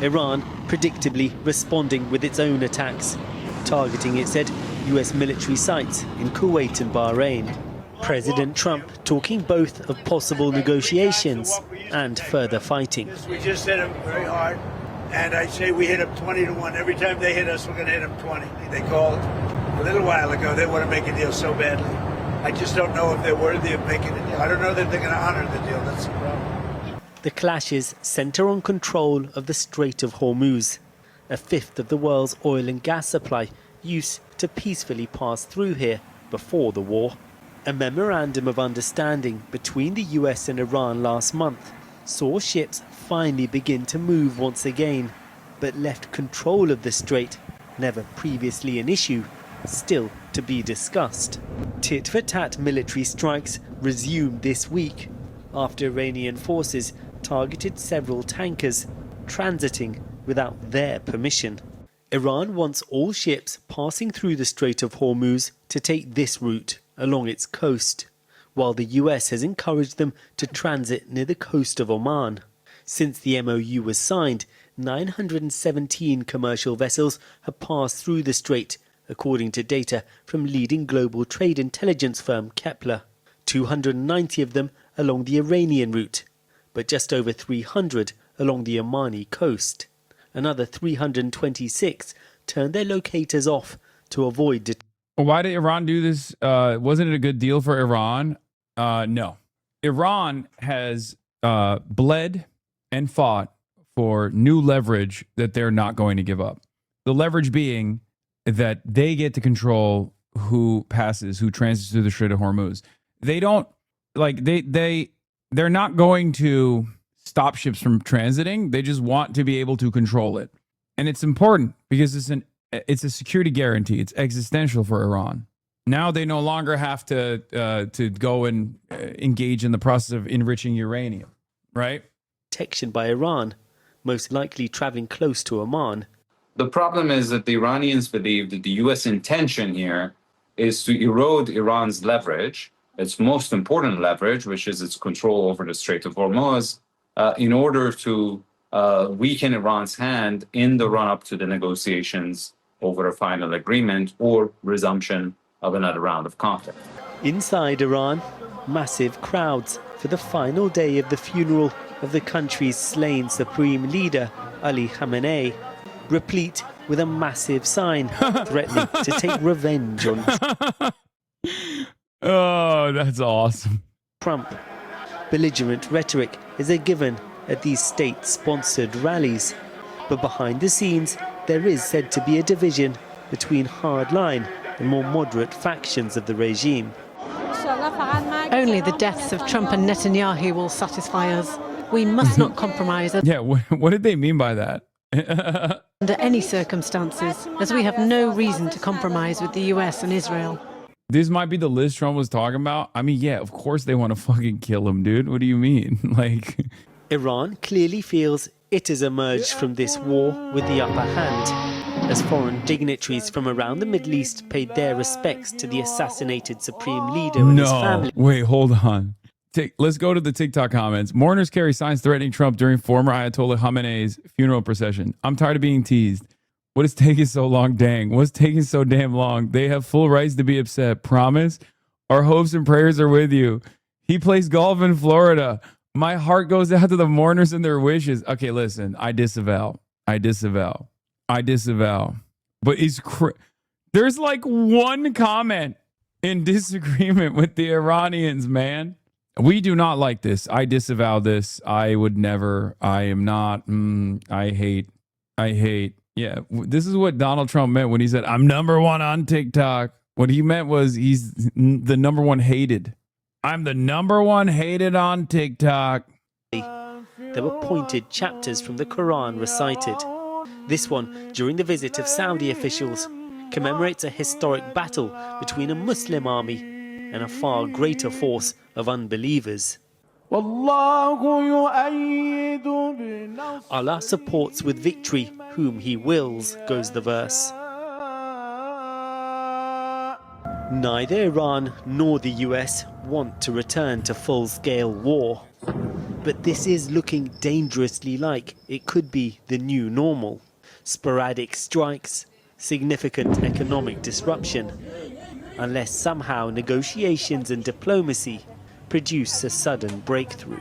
Iran predictably responding with its own attacks, targeting, it said, US military sites in Kuwait and Bahrain. President Trump talking both of possible negotiations and further fighting. We just hit them very hard, and I say we hit them 20-1. Every time they hit us, we're going to hit them 20. They called a little while ago. They want to make a deal so badly. I just don't know if they're worthy of making a deal. I don't know that they're going to honor the deal. That's the problem. The clashes center on control of the Strait of Hormuz, a fifth of the world's oil and gas supply used to peacefully pass through here before the war. A memorandum of understanding between the US and Iran last month saw ships finally begin to move once again, but left control of the strait, never previously an issue, still to be discussed. Tit-for-tat military strikes resumed this week after Iranian forces targeted several tankers transiting without their permission. Iran wants all ships passing through the Strait of Hormuz to take this route along its coast, while the US has encouraged them to transit near the coast of Oman. Since the MOU was signed, 917 commercial vessels have passed through the strait, according to data from leading global trade intelligence firm Kepler. 290 of them along the Iranian route, but just over 300 along the Omani coast. Another 326 turned their locators off to avoid Why did Iran do this? Wasn't it a good deal for Iran? No. Iran has bled and fought for new leverage that they're not going to give up. The leverage being that they get to control who transits through the Strait of Hormuz. They don't, like, they're not going to stop ships from transiting. They just want to be able to control it. And it's important because it's a security guarantee. It's existential for Iran. Now they no longer have to go and engage in the process of enriching uranium, right? Protection by Iran, most likely traveling close to Oman. The problem is that the Iranians believe that the U.S. intention here is to erode Iran's leverage, its most important leverage, which is its control over the Strait of Hormuz, in order to weaken Iran's hand in the run-up to the negotiations over a final agreement or resumption of another round of conflict. Inside Iran, massive crowds for the final day of the funeral of the country's slain supreme leader, Ali Khamenei, replete with a massive sign threatening to take revenge on... Oh, that's awesome. Trump. Belligerent rhetoric is a given at these state-sponsored rallies. But behind the scenes, there is said to be a division between hardline and more moderate factions of the regime. Only the deaths of Trump and Netanyahu will satisfy us. We must not compromise Yeah, what did they mean by that? under any circumstances, as we have no reason to compromise with the US and Israel. This might be the list Trump was talking about. I mean, yeah, of course they want to fucking kill him, dude. What do you mean? Like, Iran clearly feels it has emerged from this war with the upper hand, as foreign dignitaries from around the Middle East paid their respects to the assassinated supreme leader and his family. Wait, hold on. Let's go to the TikTok comments. Mourners carry signs threatening Trump during former Ayatollah Khamenei's funeral procession. I'm tired of being teased. What is taking so long? Dang, what's taking so damn long? They have full rights to be upset. Promise? Our hopes and prayers are with you. He plays golf in Florida. My heart goes out to the mourners and their wishes. Okay, listen, I disavow. But there's like one comment in disagreement with the Iranians, man. We do not like this. I disavow this. I would never. I am not. I hate. Yeah, this is what Donald Trump meant when he said, I'm #1 on TikTok. What he meant was he's the #1 hated. I'm the #1 hated on TikTok. There were pointed chapters from the Quran recited. This one, during the visit of Saudi officials, commemorates a historic battle between a Muslim army and a far greater force of unbelievers. Allah supports with victory whom He wills, goes the verse. Neither Iran nor the US want to return to full-scale war. But this is looking dangerously like it could be the new normal. Sporadic strikes, significant economic disruption, unless somehow negotiations and diplomacy produce a sudden breakthrough.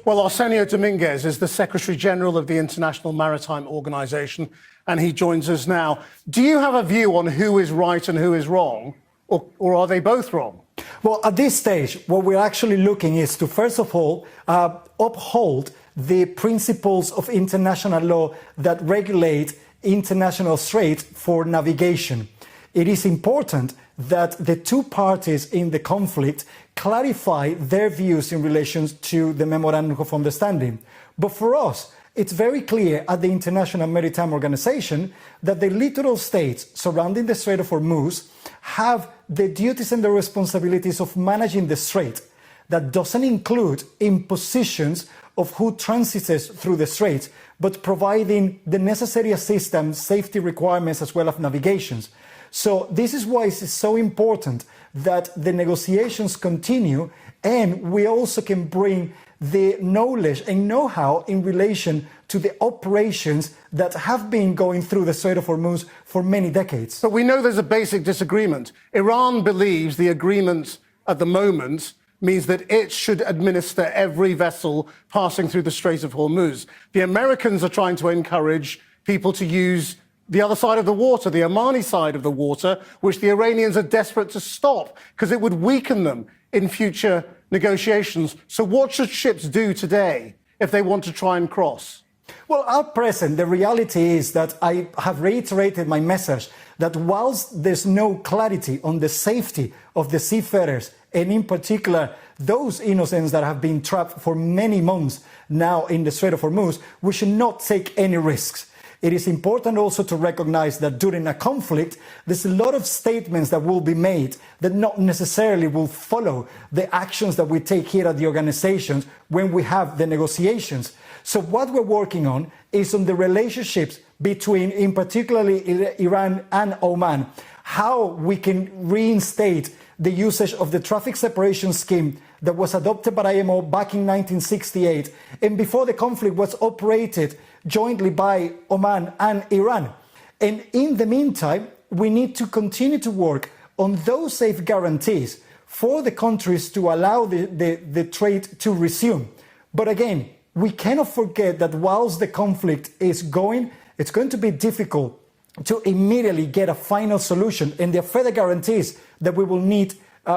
Well, Arsenio Dominguez is the Secretary General of the International Maritime Organization, and he joins us now. Do you have a view on who is right and who is wrong, or are they both wrong? Well, at this stage, what we're actually looking is to, first of all, uphold the principles of international law that regulate international trade for navigation. It is important that the two parties in the conflict clarify their views in relation to the Memorandum of Understanding. But for us, it's very clear at the International Maritime Organization that the littoral states surrounding the Strait of Hormuz have the duties and the responsibilities of managing the strait. That doesn't include impositions of who transits through the strait, but providing the necessary assistance, safety requirements, as well as navigations. So this is why it's so important that the negotiations continue, and we also can bring the knowledge and know-how in relation to the operations that have been going through the Strait of Hormuz for many decades. But we know there's a basic disagreement. Iran believes the agreement at the moment means that it should administer every vessel passing through the Strait of Hormuz. The Americans are trying to encourage people to use the other side of the water, the Omani side of the water, which the Iranians are desperate to stop because it would weaken them in future negotiations. So what should ships do today if they want to try and cross? Well, at present, the reality is that I have reiterated my message that whilst there's no clarity on the safety of the seafarers, and in particular those innocents that have been trapped for many months now in the Strait of Hormuz, we should not take any risks. It is important also to recognize that during a conflict, there's a lot of statements that will be made that not necessarily will follow the actions that we take here at the organizations when we have the negotiations. So what we're working on is on the relationships between, in particularly Iran and Oman, how we can reinstate the usage of the traffic separation scheme that was adopted by IMO back in 1968, and before the conflict was operated jointly by Oman and Iran. And in the meantime, we need to continue to work on those safe guarantees for the countries to allow the trade to resume. But again, we cannot forget that whilst the conflict is going, it's going to be difficult to immediately get a final solution, and there are further guarantees that we will need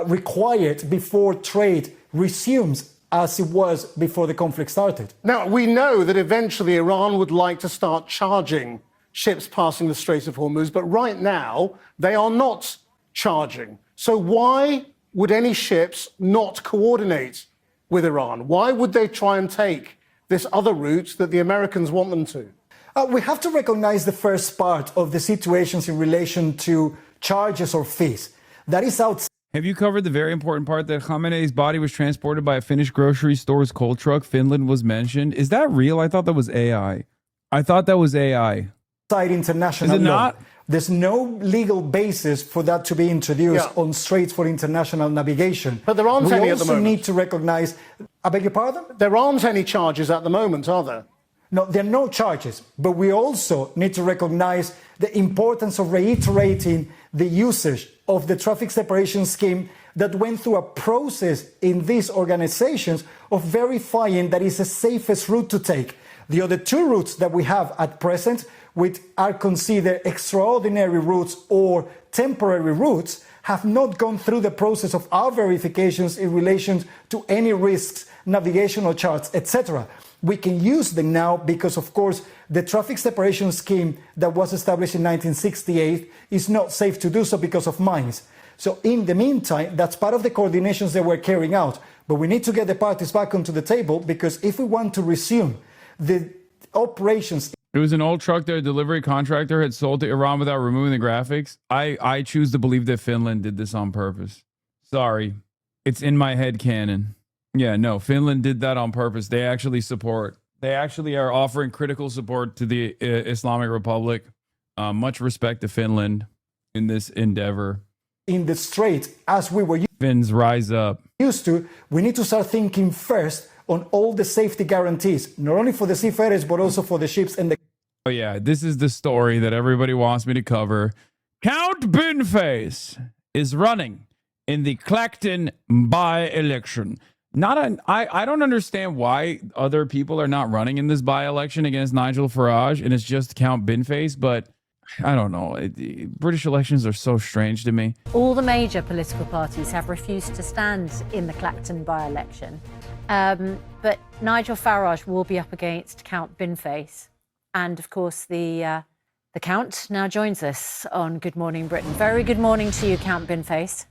required before trade resumes as it was before the conflict started. Now, we know that eventually Iran would like to start charging ships passing the Strait of Hormuz, but right now they are not charging. So why would any ships not coordinate with Iran? Why would they try and take this other route that the Americans want them to? We have to recognize the first part of the situations in relation to charges or fees. That is outside. Have you covered the very important part that Khamenei's body was transported by a Finnish grocery store's coal truck? Finland was mentioned. Is that real? I thought that was AI. I thought that was AI. International Is it law. not? There's no legal basis for that to be introduced on straits for international navigation. But there aren't any at the moment. We also need to recognize, I beg your pardon? There aren't any charges at the moment, are there? No, there are no charges, but we also need to recognize the importance of reiterating the usage of the traffic separation scheme that went through a process in these organizations of verifying that it's the safest route to take. The other two routes that we have at present, which are considered extraordinary routes or temporary routes, have not gone through the process of our verifications in relation to any risks, navigational charts, etc. We can use them now because, of course, the traffic separation scheme that was established in 1968 is not safe to do so because of mines. So in the meantime, that's part of the coordinations that we're carrying out. But we need to get the parties back onto the table, because if we want to resume the operations... It was an old truck that a delivery contractor had sold to Iran without removing the graphics. I choose to believe that Finland did this on purpose. Sorry. It's in my head canon. Yeah, no, Finland did that on purpose. They actually are offering critical support to the Islamic Republic. Much respect to Finland in this endeavor. In the strait, as we were Finns rise up. Used to, we need to start thinking first on all the safety guarantees, not only for the seafarers, but also for the ships and the... Oh yeah, this is the story that everybody wants me to cover. Count Binface is running in the Clacton by-election. I don't understand why other people are not running in this by-election against Nigel Farage, and it's just Count Binface, but I don't know. British elections are so strange to me. All the major political parties have refused to stand in the Clacton by-election. But Nigel Farage will be up against Count Binface. And of course, the Count now joins us on Good Morning Britain. Very good morning to you, Count Binface.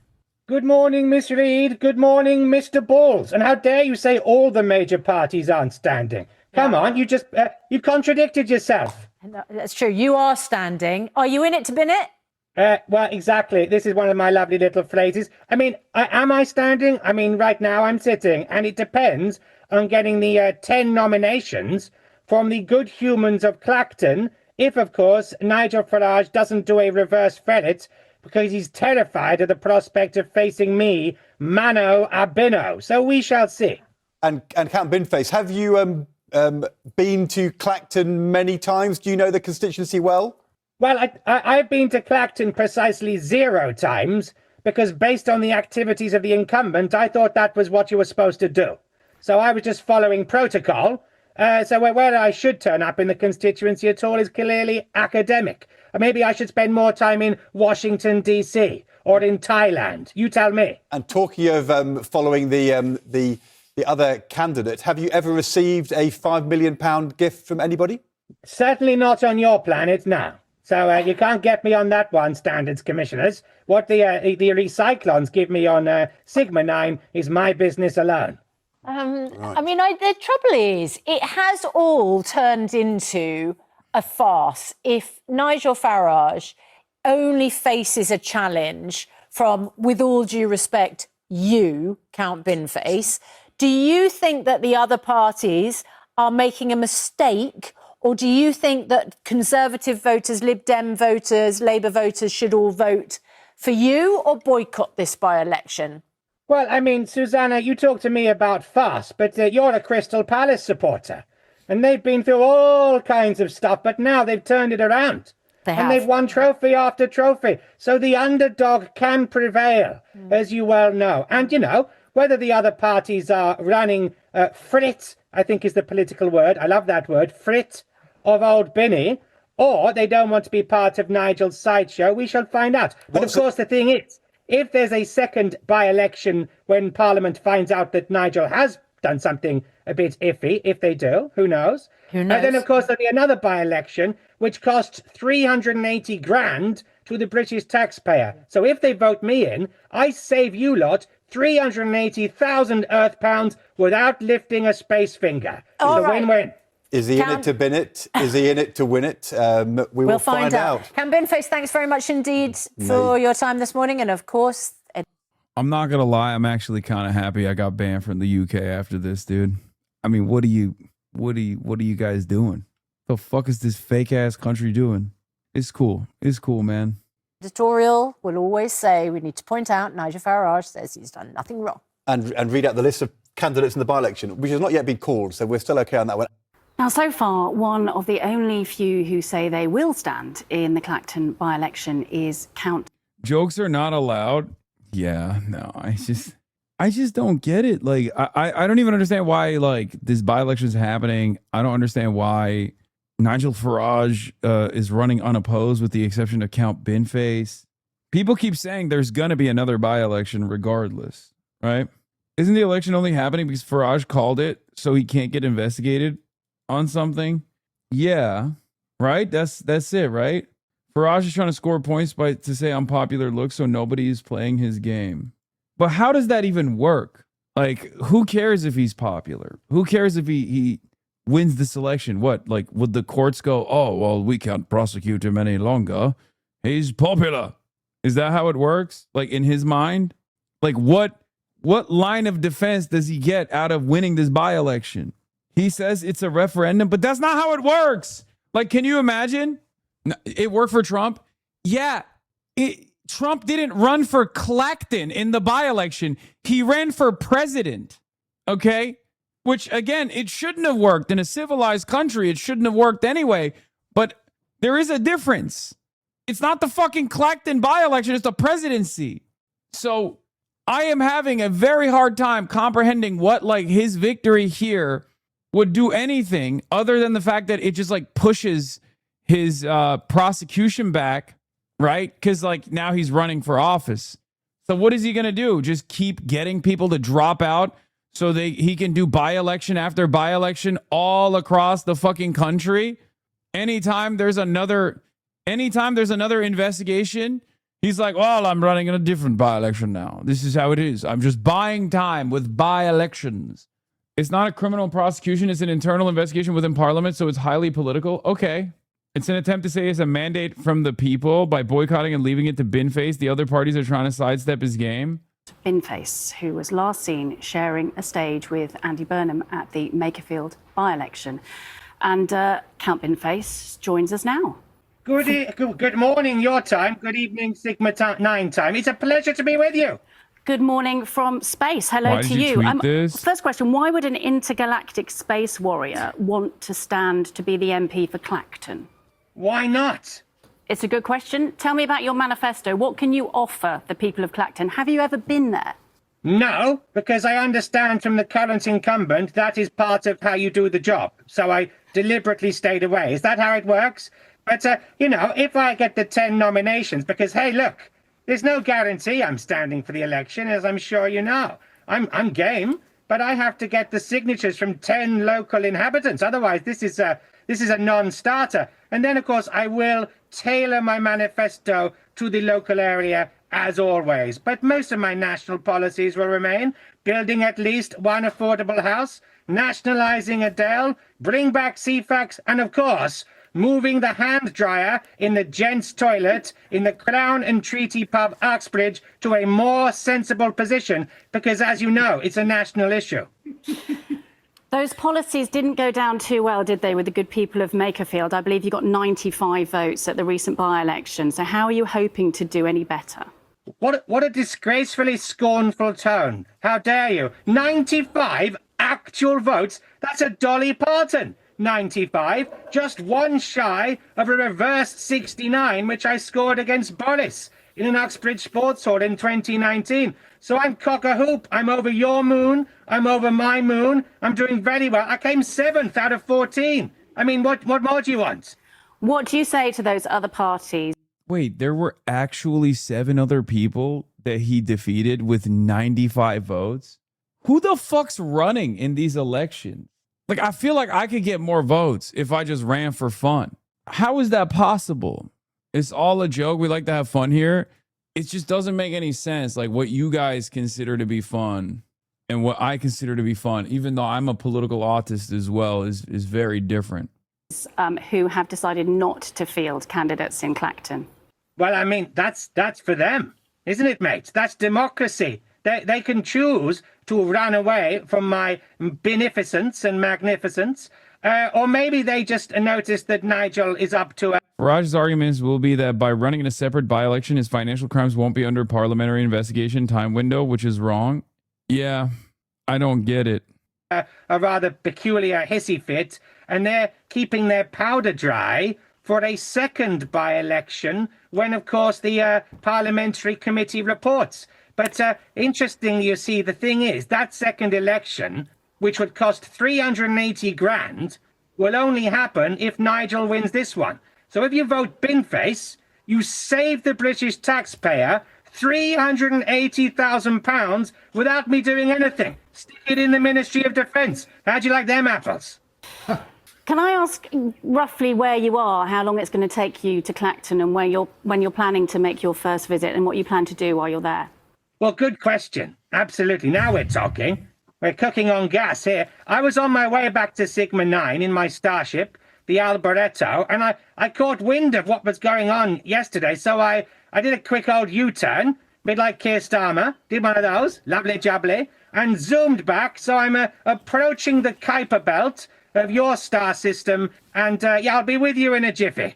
Good morning, Miss Reid. Good morning, Mr. Balls. And how dare you say all the major parties aren't standing? Come on, you just, you contradicted yourself. That's true. You are standing. Are you in it to bin it? Well, exactly. This is one of my lovely little phrases. I mean, am I standing? I mean, right now I'm sitting, and it depends on getting the 10 nominations from the good humans of Clacton, if, of course, Nigel Farage doesn't do a reverse ferret because he's terrified of the prospect of facing me, mano a bino. So we shall see. And Count Binface, have you been to Clacton many times? Do you know the constituency well? Well, I've been to Clacton precisely 0 times because based on the activities of the incumbent, I thought that was what you were supposed to do. So I was just following protocol. So where I should turn up in the constituency at all is clearly academic. Or maybe I should spend more time in Washington, D.C. or in Thailand. You tell me. And talking of following the other candidate, have you ever received a £5 million gift from anybody? Certainly not on your planet, no. So you can't get me on that one, Standards Commissioners. What the Recyclons give me on Sigma 9 is my business alone. I mean, the trouble is, it has all turned into a farce if Nigel Farage only faces a challenge from, with all due respect, you, Count Binface. Do you think that the other parties are making a mistake, or do you think that Conservative voters, Lib Dem voters, Labour voters should all vote for you or boycott this by-election? Well, I mean, Susanna, you talk to me about farce, but you're a Crystal Palace supporter. And they've been through all kinds of stuff, but now they've turned it around. And they've won trophy after trophy. So the underdog can prevail, as you well know. And, you know, whether the other parties are running frit, I think is the political word, I love that word, frit of old Binny, or they don't want to be part of Nigel's sideshow, we shall find out. But of course, the thing is, if there's a second by-election when Parliament finds out that Nigel has done something a bit iffy, if they do, who knows? Who knows? Then, of course, there'll be another by-election, which costs 380 grand to the British taxpayer. So if they vote me in, I save you lot 380,000 Earth pounds without lifting a space finger. It's a win-win. Is he in it to bin it? Is he in it to win it? We'll find out. Cam Binface, thanks very much indeed for your time this morning. And of course, I'm not gonna lie, I'm actually kind of happy I got banned from the UK after this, dude. I mean, what are you guys doing? The fuck is this fake ass country doing? It's cool. It's cool, man. editorial will always say we need to point out Nigel Farage says he's done nothing wrong. And read out the list of candidates in the by-election, which has not yet been called, so we're still okay on that one. Now, so far, one of the only few who say they will stand in the Clacton by-election is Count. Jokes are not allowed. Yeah, no, I just don't get it. Like, I don't even understand why, like, this by-election is happening. I don't understand why Nigel Farage is running unopposed with the exception of Count Binface. People keep saying there's going to be another by-election regardless, right? Isn't the election only happening because Farage called it so he can't get investigated on something? Yeah, right? That's it, right? Farage is trying to score points to say unpopular looks so nobody is playing his game. But how does that even work? Like, who cares if he's popular? Who cares if he wins this election? What, like, would the courts go, oh, well, we can't prosecute him any longer. He's popular. Is that how it works? Like, in his mind? Like, what line of defense does he get out of winning this by-election? He says it's a referendum, but that's not how it works. Like, can you imagine? It worked for Trump. Yeah, Trump didn't run for Clacton in the by-election. He ran for president, okay? Which, again, it shouldn't have worked. In a civilized country, it shouldn't have worked anyway. But there is a difference. It's not the fucking Clacton by-election. It's the presidency. So I am having a very hard time comprehending what, like, his victory here would do anything other than the fact that it just, like, pushes his prosecution back, right? Because, like, now he's running for office. So what is he going to do? Just keep getting people to drop out so he can do by-election after by-election all across the fucking country? Anytime there's another investigation, he's like, well, I'm running in a different by-election now. This is how it is. I'm just buying time with by-elections. It's not a criminal prosecution. It's an internal investigation within Parliament, so it's highly political. Okay. It's an attempt to say it's a mandate from the people by boycotting and leaving it to Binface. The other parties are trying to sidestep his game. Binface, who was last seen sharing a stage with Andy Burnham at the Makerfield by-election. And Count Binface joins us now. Good morning, your time. Good evening, Sigma 9 time. It's a pleasure to be with you. Good morning from space. Hello to you. Tweet this? First question, why would an intergalactic space warrior want to stand to be the MP for Clacton? Why not? It's a good question. Tell me about your manifesto. What can you offer the people of Clacton? Have you ever been there? No, because I understand from the current incumbent that is part of how you do the job. So I deliberately stayed away. Is that how it works? But, you know, if I get the 10 nominations, because, hey, look, there's no guarantee I'm standing for the election, as I'm sure you know. I'm game, but I have to get the signatures from 10 local inhabitants. Otherwise, this is a non-starter. And then, of course, I will tailor my manifesto to the local area as always. But most of my national policies will remain. Building at least one affordable house, nationalising Adele, bring back CFAX, and, of course, moving the hand dryer in the gents' toilet in the Crown and Treaty pub Uxbridge to a more sensible position because, as you know, it's a national issue. Those policies didn't go down too well, did they, with the good people of Makerfield? I believe you got 95 votes at the recent by-election. So how are you hoping to do any better? What a disgracefully scornful tone. How dare you? 95 actual votes? That's a Dolly Parton. 95, just one shy of a reversed 69, which I scored against Boris in an Uxbridge sports hall in 2019. So I'm cock-a-hoop. I'm over your moon. I'm over my moon. I'm doing very well. I came 7th out of 14. I mean, what more do you want? What do you say to those other parties? Wait, there were actually 7 other people that he defeated with 95 votes? Who the fuck's running in these elections? Like, I feel like I could get more votes if I just ran for fun. How is that possible? It's all a joke. We like to have fun here. It just doesn't make any sense. Like, what you guys consider to be fun and what I consider to be fun, even though I'm a political autist as well, is very different. Who have decided not to field candidates in Clacton. Well, I mean, that's for them, isn't it, mate? That's democracy. They can choose to run away from my beneficence and magnificence, or maybe they just noticed that Nigel is up to it. Faraj's arguments will be that by running in a separate by-election, his financial crimes won't be under parliamentary investigation time window, which is wrong. Yeah, I don't get it. A rather peculiar hissy fit, and they're keeping their powder dry for a second by-election when, of course, the parliamentary committee reports. But interesting, you see, the thing is, that second election, which would cost 380 grand, will only happen if Nigel wins this one. So if you vote Binface, you save the British taxpayer £380,000 without me doing anything. Stick it in the Ministry of Defence. How'd you like them apples? Can I ask roughly where you are, how long it's going to take you to Clacton, and when you're planning to make your first visit, and what you plan to do while you're there? Well, good question. Absolutely. Now we're talking. We're cooking on gas here. I was on my way back to Sigma 9 in my starship, the Alboreto, and I caught wind of what was going on yesterday, so I did a quick old U-turn, a bit like Keir Starmer, did one of those, lovely jubbly, and zoomed back, so I'm approaching the Kuiper belt of your star system, and yeah, I'll be with you in a jiffy.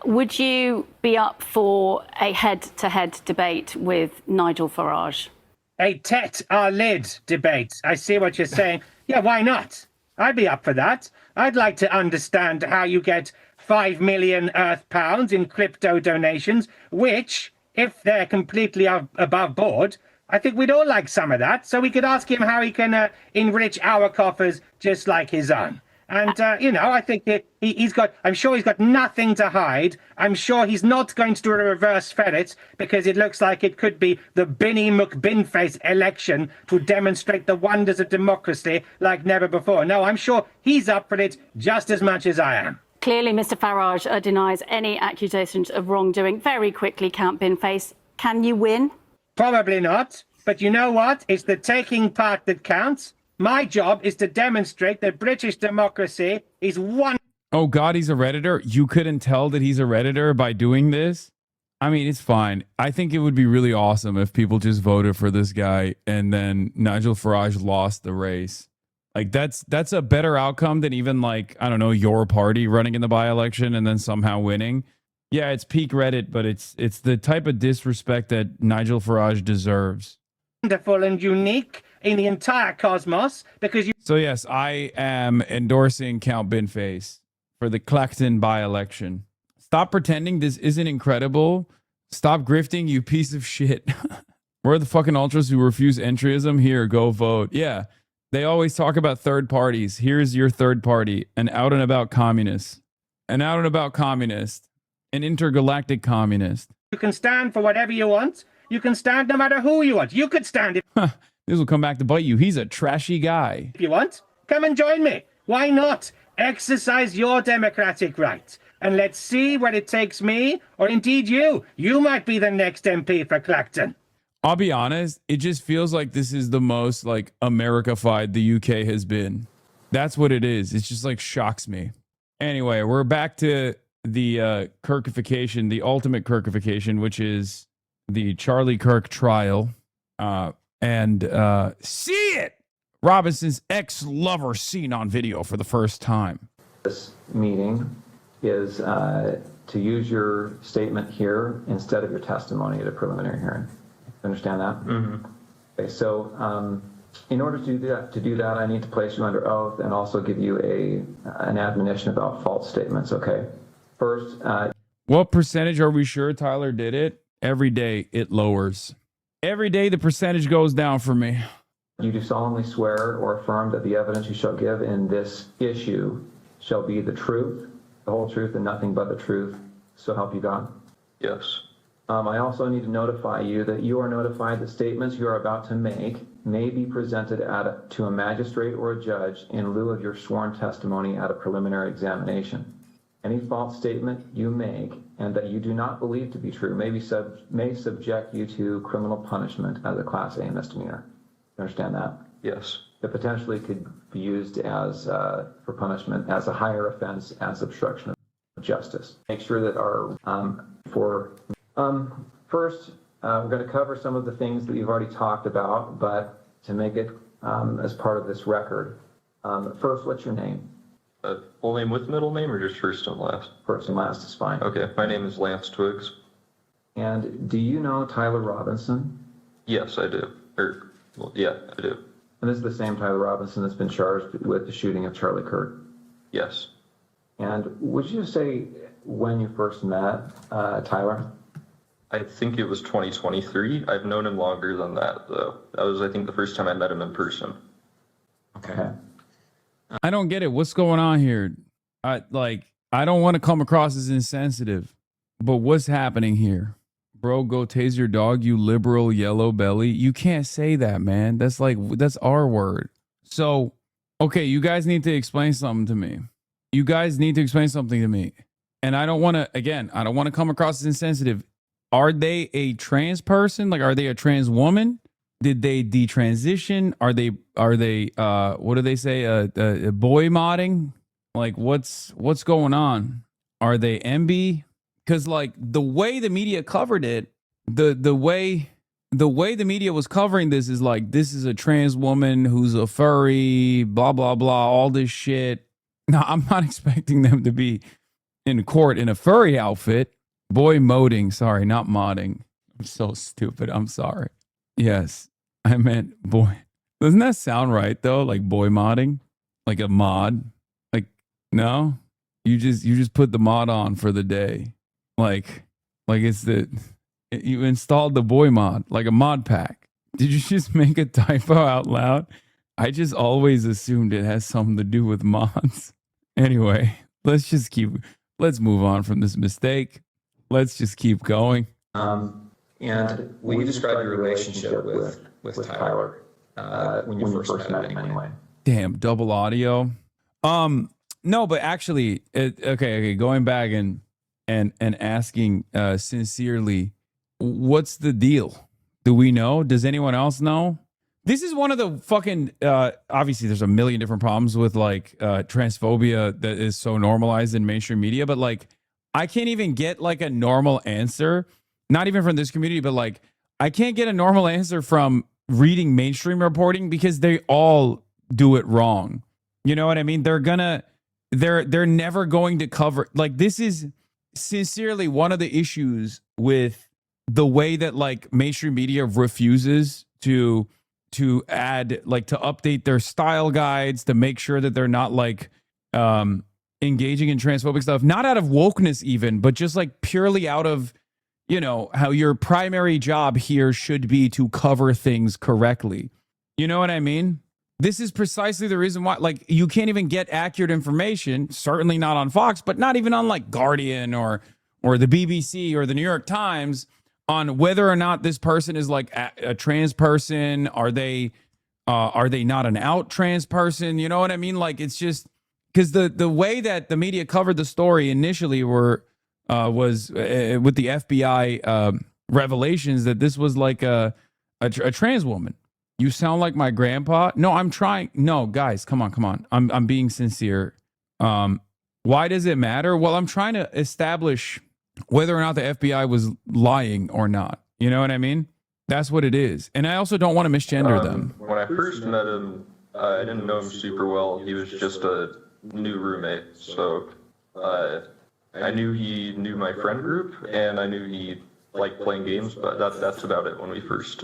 Would you be up for a head-to-head debate with Nigel Farage? A tete-a-lid debate. I see what you're saying. Yeah, why not? I'd be up for that. I'd like to understand how you get 5 million Earth pounds in crypto donations, which, if they're completely above board, I think we'd all like some of that, so we could ask him how he can enrich our coffers just like his own. And, you know, I think I'm sure he's got nothing to hide. I'm sure he's not going to do a reverse ferret because it looks like it could be the Binny McBinface election to demonstrate the wonders of democracy like never before. No, I'm sure he's up for it just as much as I am. Clearly, Mr. Farage denies any accusations of wrongdoing. Very quickly, Count Binface, can you win? Probably not. But you know what? It's the taking part that counts. My job is to demonstrate that British democracy is one. Oh, God, he's a Redditor? You couldn't tell that he's a Redditor by doing this? I mean, it's fine. I think it would be really awesome if people just voted for this guy and then Nigel Farage lost the race. Like, that's a better outcome than even, like, I don't know, your party running in the by-election and then somehow winning. Yeah, it's peak Reddit, but it's the type of disrespect that Nigel Farage deserves. Wonderful and unique in the entire cosmos because you. So yes, I am endorsing Count Binface for the Clacton by-election. Stop pretending this isn't incredible. Stop grifting, you piece of shit. We're the fucking ultras who refuse entryism. Here, go vote. Yeah, they always talk about third parties. Here's your third party, an out and about communist, an out and about communist, an intergalactic communist. You can stand for whatever you want. You can stand no matter who you want. You could stand if. This will come back to bite you. He's a trashy guy. If you want, come and join me. Why not? Exercise your democratic right. And let's see where it takes me, or indeed you. You might be the next MP for Clacton. I'll be honest, it just feels like this is the most, like, America-fied the UK has been. That's what it is. It just, like, shocks me. Anyway, we're back to the Kirkification, the ultimate Kirkification, which is the Charlie Kirk trial. And see it! Robinson's ex-lover seen on video for the first time. This meeting is to use your statement here instead of your testimony at a preliminary hearing. Understand that? Mm-hmm. Okay, so in order to do that, I need to place you under oath and also give you an admonition about false statements, okay? First... what percentage are we sure Tyler did it? Every day it lowers. Every day the percentage goes down for me. You do solemnly swear or affirm that the evidence you shall give in this issue shall be the truth, the whole truth, and nothing but the truth. So help you God? Yes. I also need to notify you that you are notified that statements you are about to make may be presented to a magistrate or a judge in lieu of your sworn testimony at a preliminary examination. Any false statement you make and that you do not believe to be true may subject you to criminal punishment as a Class A misdemeanor. You understand that? Yes. It potentially could be used as for punishment as a higher offense as obstruction of justice. Make sure that first, we're going to cover some of the things that you've already talked about, but to make it as part of this record. First, what's your name? Full name with middle name or just first and last? First and last is fine. Okay, my name is Lance Twiggs. And do you know Tyler Robinson? Yes, I do. Yeah, I do. And this is the same Tyler Robinson that's been charged with the shooting of Charlie Kirk? Yes. And would you say when you first met Tyler? I think it was 2023. I've known him longer than that, though. That was, I think, the first time I met him in person. Okay. I don't get it. What's going on here? I don't want to come across as insensitive, but what's happening here? Bro, go tase your dog, you liberal yellow belly. You can't say that, man. That's our word. So, okay, you guys need to explain something to me. You guys need to explain something to me. And I don't want to come across as insensitive. Are they a trans person? Like, are they a trans woman? Did they detransition? Are they what do they say? Boy modding? Like, what's going on? Are they MB? Because like the way the media covered it, the way the media was covering this is like, this is a trans woman who's a furry, blah, blah, blah, all this shit. Now, I'm not expecting them to be in court in a furry outfit. Boy moding, sorry, not modding. I'm so stupid. I'm sorry. Yes, I meant boy. Doesn't that sound right though? Like boy modding, like a mod. Like no, you just put the mod on for the day. Like it's you installed the boy mod, like a mod pack. Did you just make a typo out loud? I just always assumed it has something to do with mods. Anyway, let's move on from this mistake. Let's just keep going. And will you describe your relationship with Tyler when you first met him anyway? Damn, double audio. No, but actually, okay. Going back and asking sincerely, what's the deal? Do we know? Does anyone else know? This is one of the fucking, obviously there's a million different problems with like transphobia that is so normalized in mainstream media, but like, I can't even get like a normal answer, not even from this community, but like, I can't get a normal answer from reading mainstream reporting because they all do it wrong. You know what I mean? They're never going to cover, like, this is sincerely one of the issues with the way that like mainstream media refuses to add, like, to update their style guides to make sure that they're not like engaging in transphobic stuff, not out of wokeness even, but just like purely out of, you know, how your primary job here should be to cover things correctly. You know what I mean? This is precisely the reason why, like, you can't even get accurate information, certainly not on Fox, but not even on like Guardian or the BBC or the New York Times, on whether or not this person is like a trans person. Are they not an out trans person? You know what I mean? Like, it's just because the way that the media covered the story initially was with the FBI revelations that this was like a trans woman. You sound like my grandpa. No, I'm trying. No, guys, come on. I'm being sincere. Why does it matter? Well, I'm trying to establish whether or not the FBI was lying or not. You know what I mean? That's what it is. And I also don't want to misgender them. When I first met him, I didn't know him super well. He was just a new roommate. So I knew he knew my friend group, and I knew he liked playing games, but that's about it when we first,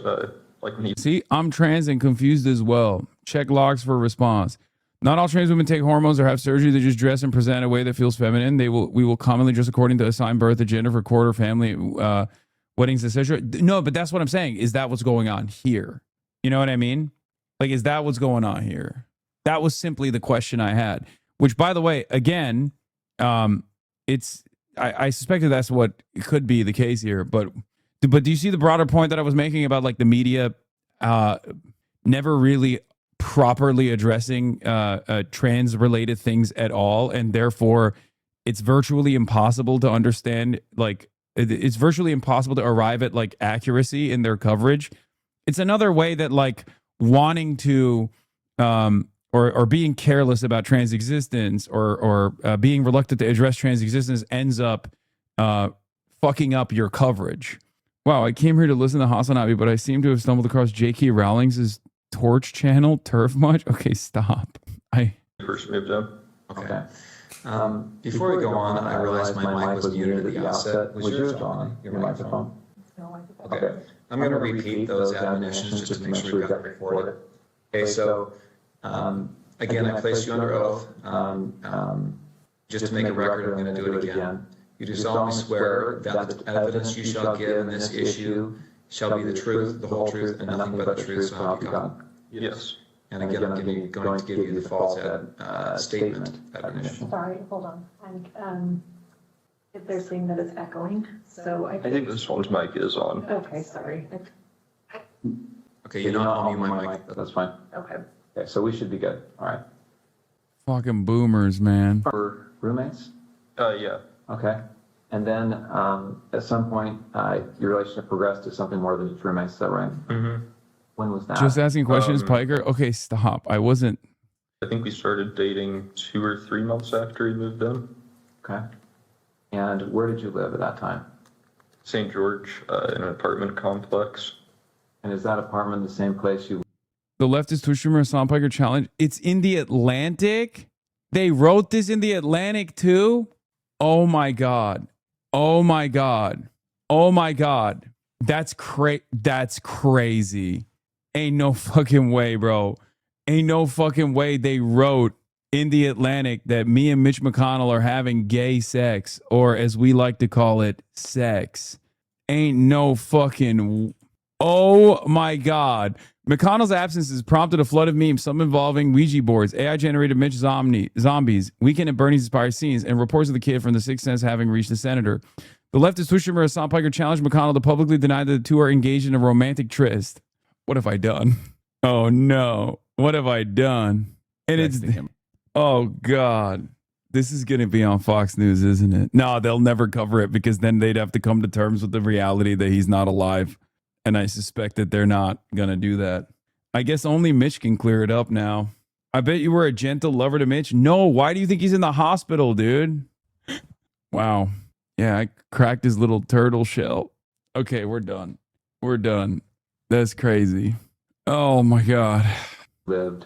See, I'm trans and confused as well. Check logs for response. Not all trans women take hormones or have surgery. They just dress and present in a way that feels feminine. We will commonly dress according to assigned birth agenda for quarter family, weddings, etc. No, but that's what I'm saying. Is that what's going on here? You know what I mean? Like, is that what's going on here? That was simply the question I had. Which, by the way, again, I suspected that's what could be the case here. But But do you see the broader point that I was making about like the media never really properly addressing trans related things at all, and therefore it's virtually impossible to understand, like it's virtually impossible to arrive at like accuracy in their coverage. It's another way that like wanting to or being careless about trans existence or being reluctant to address trans existence ends up fucking up your coverage. Wow, I came here to listen to HasanAbi, but I seem to have stumbled across J.K. Rowling's Torch channel. Turf much? Okay, stop. First moved in. Okay. Before we go on, I realized my mic was muted at the outset. Was yours on, your microphone? Okay. I'm going to repeat those admonitions just to make sure we got recorded. Okay, so again, I place you under oath. Just to make a record, I'm going to do it again. You do solemnly swear that the evidence you shall give in this issue shall be the truth, the whole truth, and nothing but the truth, so help you God. Yes. And again, I'm going to give you the false statement admonition. Sorry, hold on. And if they're saying that it's echoing, so I think this one's mic is on. Okay, sorry. Okay, you're not on my mic. That's fine. Okay. Okay, so we should be good. All right. Fucking boomers, man. For roommates? Yeah. Okay. And then at some point, your relationship progressed to something more than just roommates. Is that right? Mm-hmm. When was that? Just asking questions, Piker. Okay, stop. I wasn't. I think we started dating 2 or 3 months after he moved in. Okay. And where did you live at that time? St. George, in an apartment complex. And is that apartment the same place you? The leftist Tushumer Hassan Piker challenge. It's in the Atlantic. They wrote this in the Atlantic too. Oh my God. Oh my God. Oh my God. That's crazy. Ain't no fucking way, bro. Ain't no fucking way they wrote in the Atlantic that me and Mitch McConnell are having gay sex, or as we like to call it, sex. Ain't no fucking. Oh my God. McConnell's absence has prompted a flood of memes, some involving Ouija boards, AI-generated Mitch zombies, Weekend at Bernie's inspired scenes, and reports of the kid from The Sixth Sense having reached the senator. The leftist Tushumer Hassan Piker challenged McConnell to publicly deny that the two are engaged in a romantic tryst. What have I done? Oh no. What have I done? And it's, oh God. This is going to be on Fox News, isn't it? No, they'll never cover it because then they'd have to come to terms with the reality that he's not alive. And I suspect that they're not going to do that. I guess only Mitch can clear it up now. I bet you were a gentle lover to Mitch. No, why do you think he's in the hospital, dude? Wow. Yeah, I cracked his little turtle shell. Okay, we're done. We're done. That's crazy. Oh my God. Lived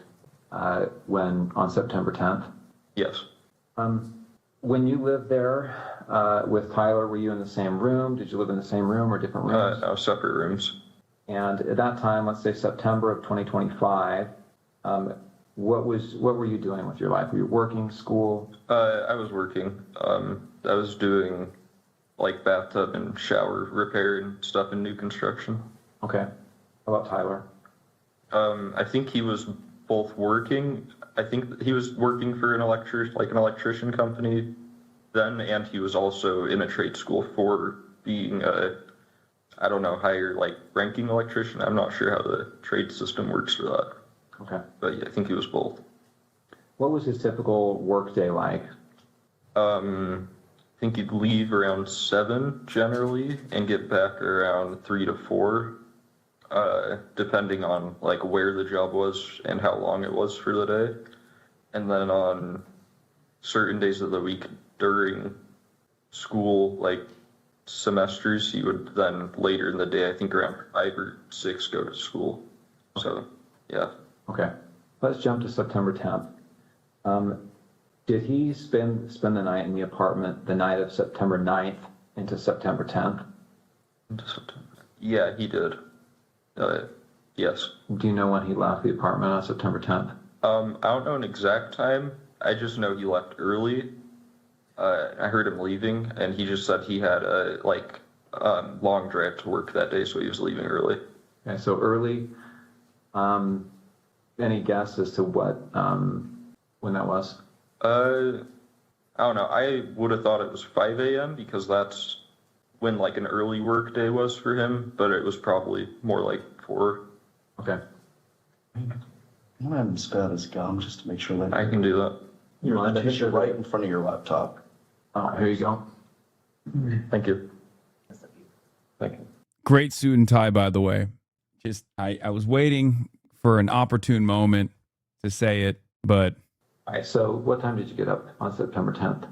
when on September 10th? Yes. When you lived there with Tyler, were you in the same room? Did you live in the same room or different rooms? No, separate rooms. And at that time, let's say September of 2025, what were you doing with your life? Were you working, school? I was working. I was doing like bathtub and shower repair and stuff in new construction. Okay. How about Tyler? I think he was both working. I think he was working for an electrician company then, and he was also in a trade school for being a, I don't know, higher ranking electrician. I'm not sure how the trade system works for that. Okay. But yeah, I think he was both. What was his typical work day like? I think he'd leave around 7 generally and get back around 3 to 4. Depending on where the job was and how long it was for the day. And then on certain days of the week during school, semesters, he would then later in the day, I think around 5 or 6, go to school. So, yeah. Okay. Let's jump to September 10th. Did he spend the night in the apartment the night of September 9th into September 10th? Into September. Yeah, he did. Yes. Do you know when he left the apartment on September 10th? I don't know an exact time. I just know he left early. I heard him leaving, and he just said he had a long drive to work that day, so he was leaving early. Okay, so early. Any guess as to what when that was? I don't know. I would have thought it was 5 a.m. because that's when like an early work day was for him, but it was probably more like 4. Okay. I'm gonna have him spit out his gum just to make sure that I can do that. you mind. I think you're right in front of your laptop. Oh, here you go. Thank you. Thank you. Great suit and tie, by the way. Just I was waiting for an opportune moment to say it, but All right, so what time did you get up on September 10th?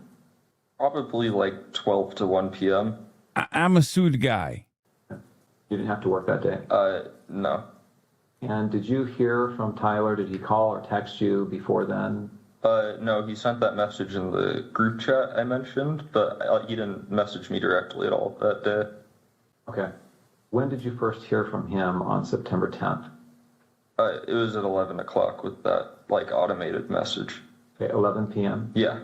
Probably like 12 to 1 p.m. I'm a suit guy. You didn't have to work that day? No. And did you hear from Tyler? Did he call or text you before then? No, he sent that message in the group chat I mentioned, but he didn't message me directly at all that day. Okay. When did you first hear from him on September 10th? It was at 11 o'clock with that, like, automated message. Okay, 11 p.m.? Yeah.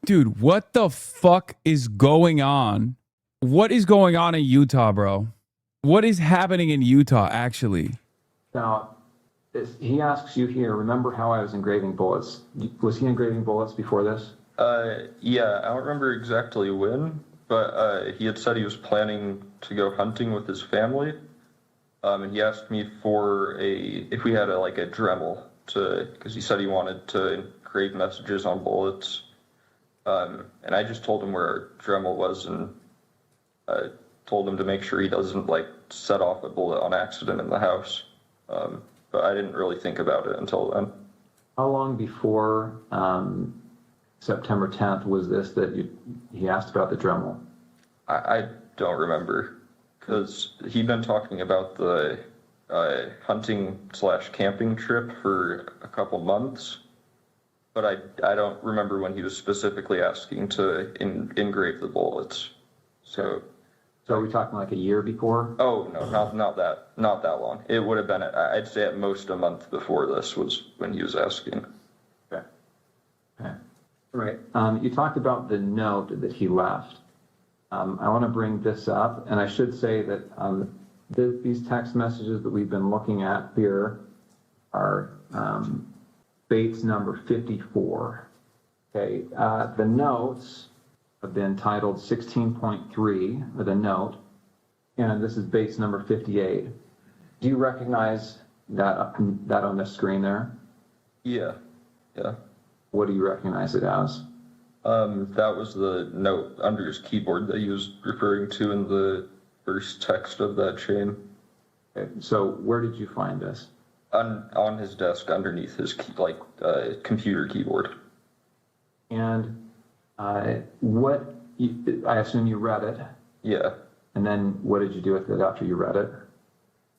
Dude, what the fuck is going on? What is going on in Utah, bro? What is happening in Utah, actually? Now, he asks you here, remember how I was engraving bullets? Was he engraving bullets before this? Yeah, I don't remember exactly when, but he had said he was planning to go hunting with his family. And he asked me for if we had a Dremel because he said he wanted to engrave messages on bullets. And I just told him where our Dremel was and told him to make sure he doesn't set off a bullet on accident in the house. But I didn't really think about it until then. How long before September 10th was this that he asked about the Dremel? I don't remember because he'd been talking about the hunting/camping trip for a couple months, but I don't remember when he was specifically asking to engrave the bullets. So are we talking like a year before? Oh no, not that long. It would have been I'd say at most a month before this was when he was asking. Okay. Right. You talked about the note that he left. I want to bring this up, and I should say that these text messages that we've been looking at here are Bates number 54. Okay. The notes have been titled 16.3 with a note, and this is Bates number 58. Do you recognize that on the screen there? Yeah. What do you recognize it as? That was the note under his keyboard that he was referring to in the first text of that chain. Okay, so where did you find this? On his desk underneath his computer keyboard. And I assume you read it? Yeah. And then what did you do with it after you read it?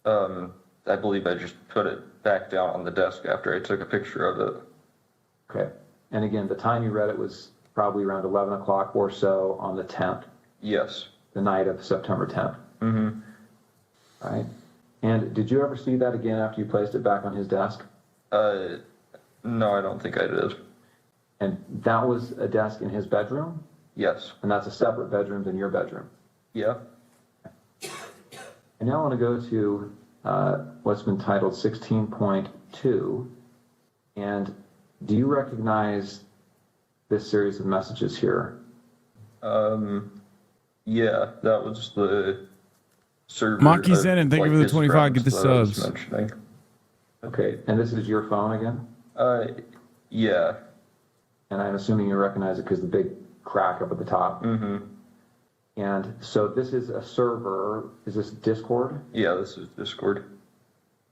I believe I just put it back down on the desk after I took a picture of it. Okay. And again, the time you read it was probably around 11 o'clock or so on the 10th. Yes. The night of September 10th. Mm-hmm. All right. And did you ever see that again after you placed it back on his desk? No, I don't think I did. And that was a desk in his bedroom? Yes. And that's a separate bedroom than your bedroom? Yeah. And now I want to go to what's been titled 16.2. And do you recognize this series of messages here? Yeah, that was the server. Maki Zen, thank you for the 25. Get the subs. Okay, and this is your phone again? Yeah. And I'm assuming you recognize it because the big crack up at the top. Mm-hmm. And so this is a server. Is this Discord? Yeah, this is Discord.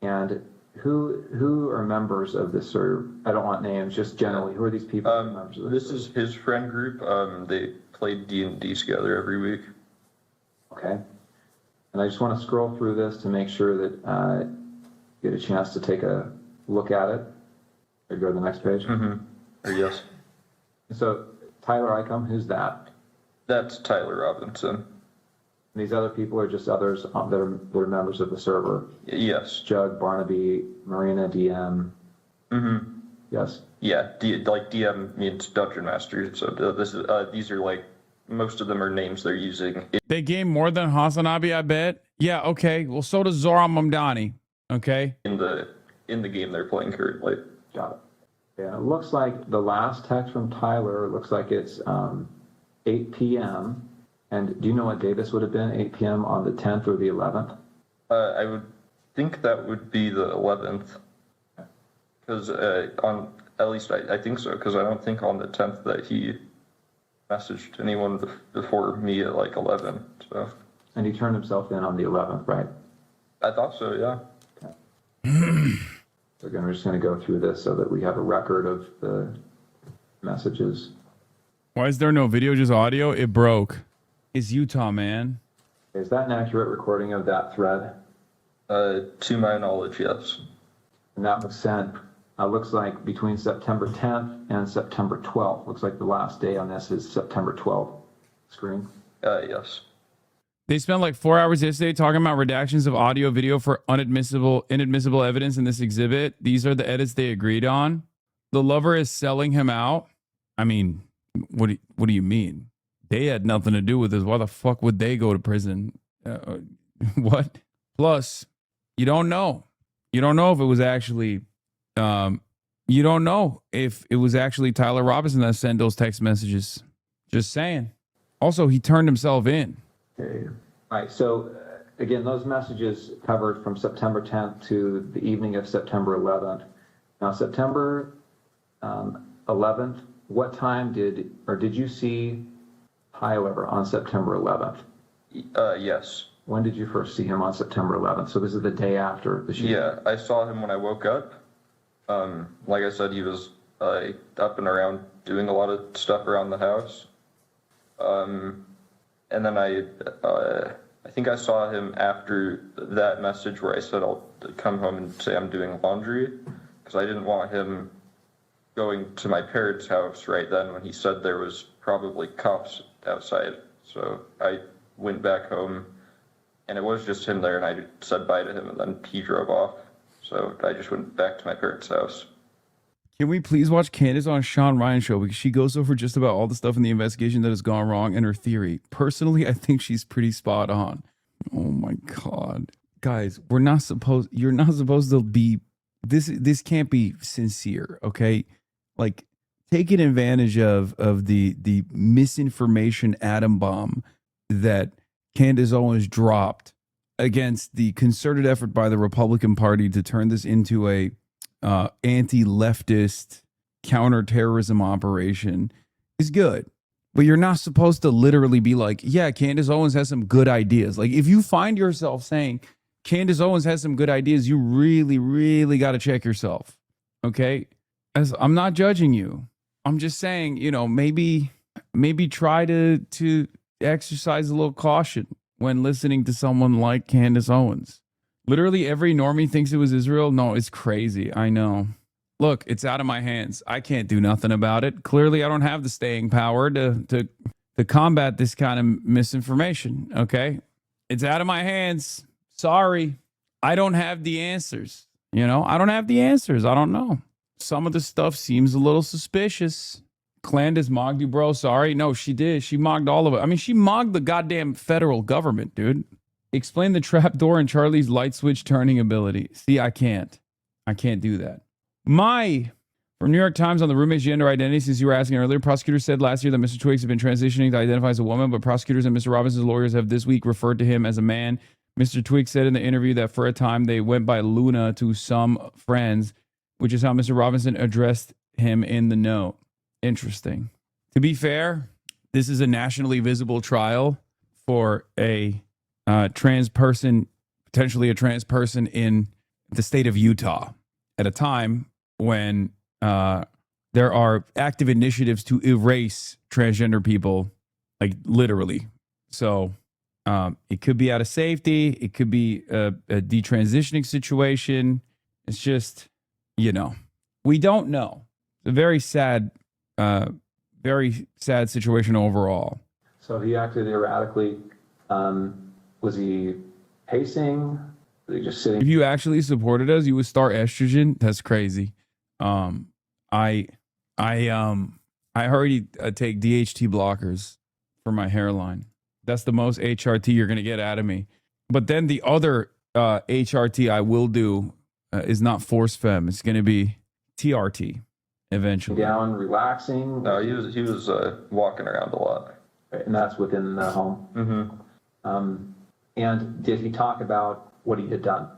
And who are members of this server? I don't want names, just generally. Who are these people? Members of this is his friend group. They played D&D together every week. Okay. And I just want to scroll through this to make sure that you get a chance to take a look at it. Or go to the next page. Mm-hmm. Yes. So Tyler Icom, who's that? That's Tyler Robinson. And these other people are just others that are members of the server? Yes. Jug, Barnaby, Marina, DM. Mm-hmm. Yes. Yeah, DM means Dungeon Master. So these are most of them are names they're using. They game more than HasanAbi, I bet. Yeah, okay. Well, so does Zoran Mamdani. Okay. In the game they're playing currently. Got it. Yeah, it looks like the last text from Tyler looks like it's 8 p.m. And do you know what day this would have been, 8 p.m. on the 10th or the 11th? I would think that would be the 11th. Because at least I think so, because I don't think on the 10th that he messaged anyone before me at like 11. So. And he turned himself in on the 11th, right? I thought so, yeah. So again, we're just going to go through this so that we have a record of the messages. Why is there no video, just audio? It broke. It's Utah, man. Is that an accurate recording of that thread? To my knowledge, yes. And that was sent, looks like between September 10th and September 12th. Looks like the last day on this is September 12th. Screen? Yes. They spent like 4 hours yesterday talking about redactions of audio video for inadmissible evidence in this exhibit. These are the edits they agreed on. The lover is selling him out. I mean, what do you mean? They had nothing to do with this. Why the fuck would they go to prison? What? Plus, you don't know. You don't know if it was actually, you don't know if it was actually Tyler Robinson that sent those text messages. Just saying. Also, he turned himself in. Okay. All right. So again, those messages covered from September 10th to the evening of September 11th. Now, September 11th, what time did you see However on September 11th? Yes. When did you first see him on September 11th? So this is the day after the shooting. Yeah, I saw him when I woke up. Like I said, he was up and around doing a lot of stuff around the house. And then I think I saw him after that message where I said I'll come home and say I'm doing laundry, because I didn't want him going to my parents' house right then when he said there was probably cops outside. So I went back home, and it was just him there, and I said bye to him, and then he drove off. So I just went back to my parents' house. Can we please watch Candace on Sean Ryan's show? Because she goes over just about all the stuff in the investigation that has gone wrong and her theory. Personally, I think she's pretty spot on. Oh my God. Guys, you're not supposed to be, this can't be sincere, okay? Like, taking advantage of the misinformation atom bomb that Candace Owens dropped against the concerted effort by the Republican Party to turn this into a anti-leftist counterterrorism operation is good. But you're not supposed to literally be like, yeah, Candace Owens has some good ideas. Like, if you find yourself saying Candace Owens has some good ideas, you really, really got to check yourself. Okay? As I'm not judging you. I'm just saying, maybe try to exercise a little caution when listening to someone like Candace Owens. Literally every normie thinks it was Israel. No, it's crazy. I know. Look, it's out of my hands. I can't do nothing about it. Clearly, I don't have the staying power to combat this kind of misinformation. Okay? It's out of my hands. Sorry. I don't have the answers. I don't have the answers. I don't know. Some of the stuff seems a little suspicious. Clandis mogged you, bro. Sorry. No, she did. She mogged all of it. I mean, she mogged the goddamn federal government, dude. Explain the trapdoor and Charlie's light switch turning ability. See, I can't do that. From New York Times on the roommate's gender identity, since you were asking earlier, prosecutors said last year that Mr. Twiggs had been transitioning to identify as a woman, but prosecutors and Mr. Robinson's lawyers have this week referred to him as a man. Mr. Twiggs said in the interview that for a time they went by Luna to some friends, which is how Mr. Robinson addressed him in the note. Interesting. To be fair, this is a nationally visible trial for a trans person, potentially a trans person in the state of Utah at a time when there are active initiatives to erase transgender people, like literally. So it could be out of safety. It could be a detransitioning situation. It's just, we don't know. It's a very sad situation overall. So he acted erratically. Was he pacing? Was he just sitting? If you actually supported us, you would start estrogen. That's crazy. I already take DHT blockers for my hairline. That's the most HRT you're gonna get out of me. But then the other HRT I will do is not force femme. It's gonna be TRT eventually. Down, relaxing. No, he was walking around a lot. Right, and that's within the home. Mm-hmm. And did he talk about what he had done?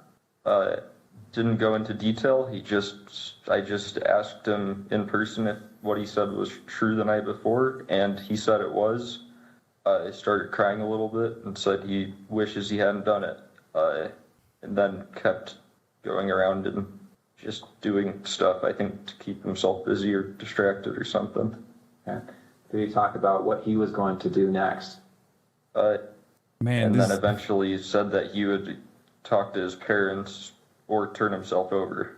Didn't go into detail. I just asked him in person if what he said was true the night before, and he said it was. I started crying a little bit and said he wishes he hadn't done it, and then kept going around and just doing stuff, I think, to keep himself busy or distracted or something. Okay. Did he talk about what he was going to do next? And then eventually said that he would talk to his parents or turn himself over.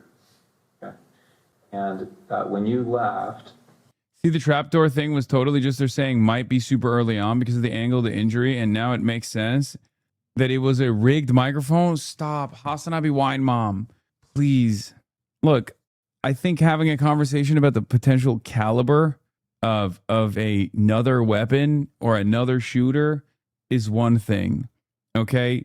Okay. And when you left... See, the trapdoor thing was totally just they're saying might be super early on because of the angle of the injury, and now it makes sense that it was a rigged microphone. Stop. HasanAbi wine mom. Please. Look, I think having a conversation about the potential caliber of another weapon or another shooter is one thing. Okay?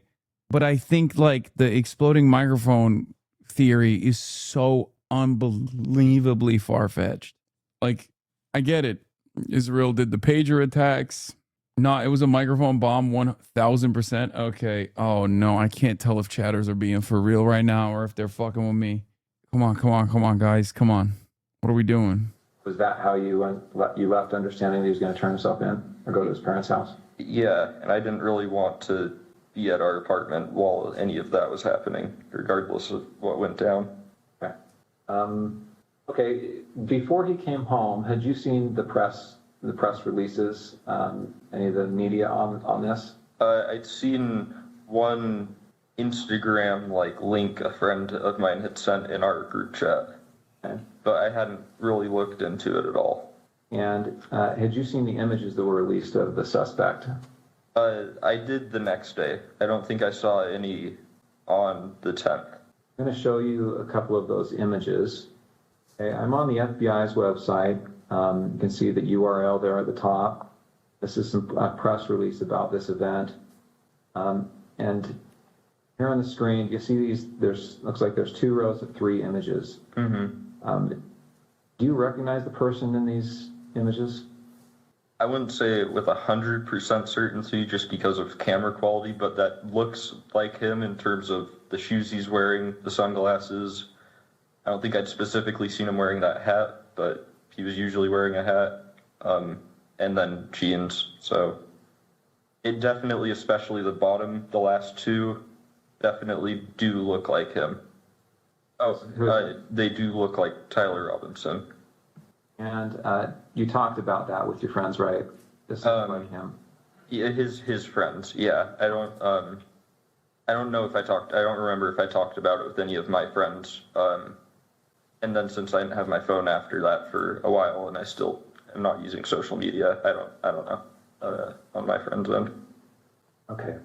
But I think like the exploding microphone theory is so unbelievably far-fetched. Like, I get it. Israel did the pager attacks. No, it was a microphone bomb, 1,000%. Okay. Oh, no, I can't tell if chatters are being for real right now or if they're fucking with me. Come on, guys. Come on. What are we doing? Was that how you left understanding that he was going to turn himself in or go to his parents' house? Yeah, and I didn't really want to be at our apartment while any of that was happening, regardless of what went down. Okay. Okay, before he came home, had you seen the press releases, any of the media on this? I'd seen one Instagram link a friend of mine had sent in our group chat, okay. But I hadn't really looked into it at all. And had you seen the images that were released of the suspect? I did the next day. I don't think I saw any on the 10th. I'm going to show you a couple of those images. Okay, I'm on the FBI's website. You can see the URL there at the top. This is some press release about this event. And here on the screen, you see these, looks like there's 2 rows of 3 images. Mm-hmm. Do you recognize the person in these images? I wouldn't say it with 100% certainty just because of camera quality, but that looks like him in terms of the shoes he's wearing, the sunglasses. I don't think I'd specifically seen him wearing that hat, but he was usually wearing a hat, and then jeans. So it definitely, especially the bottom, the last 2, definitely do look like him. They do look like Tyler Robinson. And you talked about that with your friends, right? This is like him. Yeah, his friends. Yeah, I don't know if I talked. I don't remember if I talked about it with any of my friends. And then since I didn't have my phone after that for a while, and I still am not using social media, I don't know on my friends' end. Okay.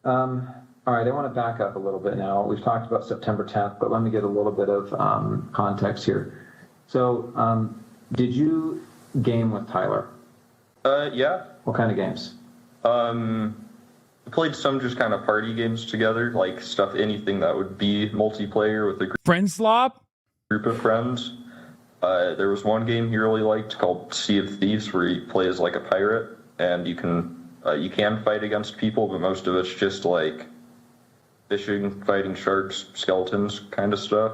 All right, I want to back up a little bit now. We've talked about September 10th, but let me get a little bit of context here. So, did you game with Tyler? Yeah. What kind of games? We played some just kind of party games together, like anything that would be multiplayer with a friend slop group of friends. There was one game he really liked called Sea of Thieves, where you play as like a pirate, and you can fight against people, but most of it's just like fishing, fighting sharks, skeletons kind of stuff.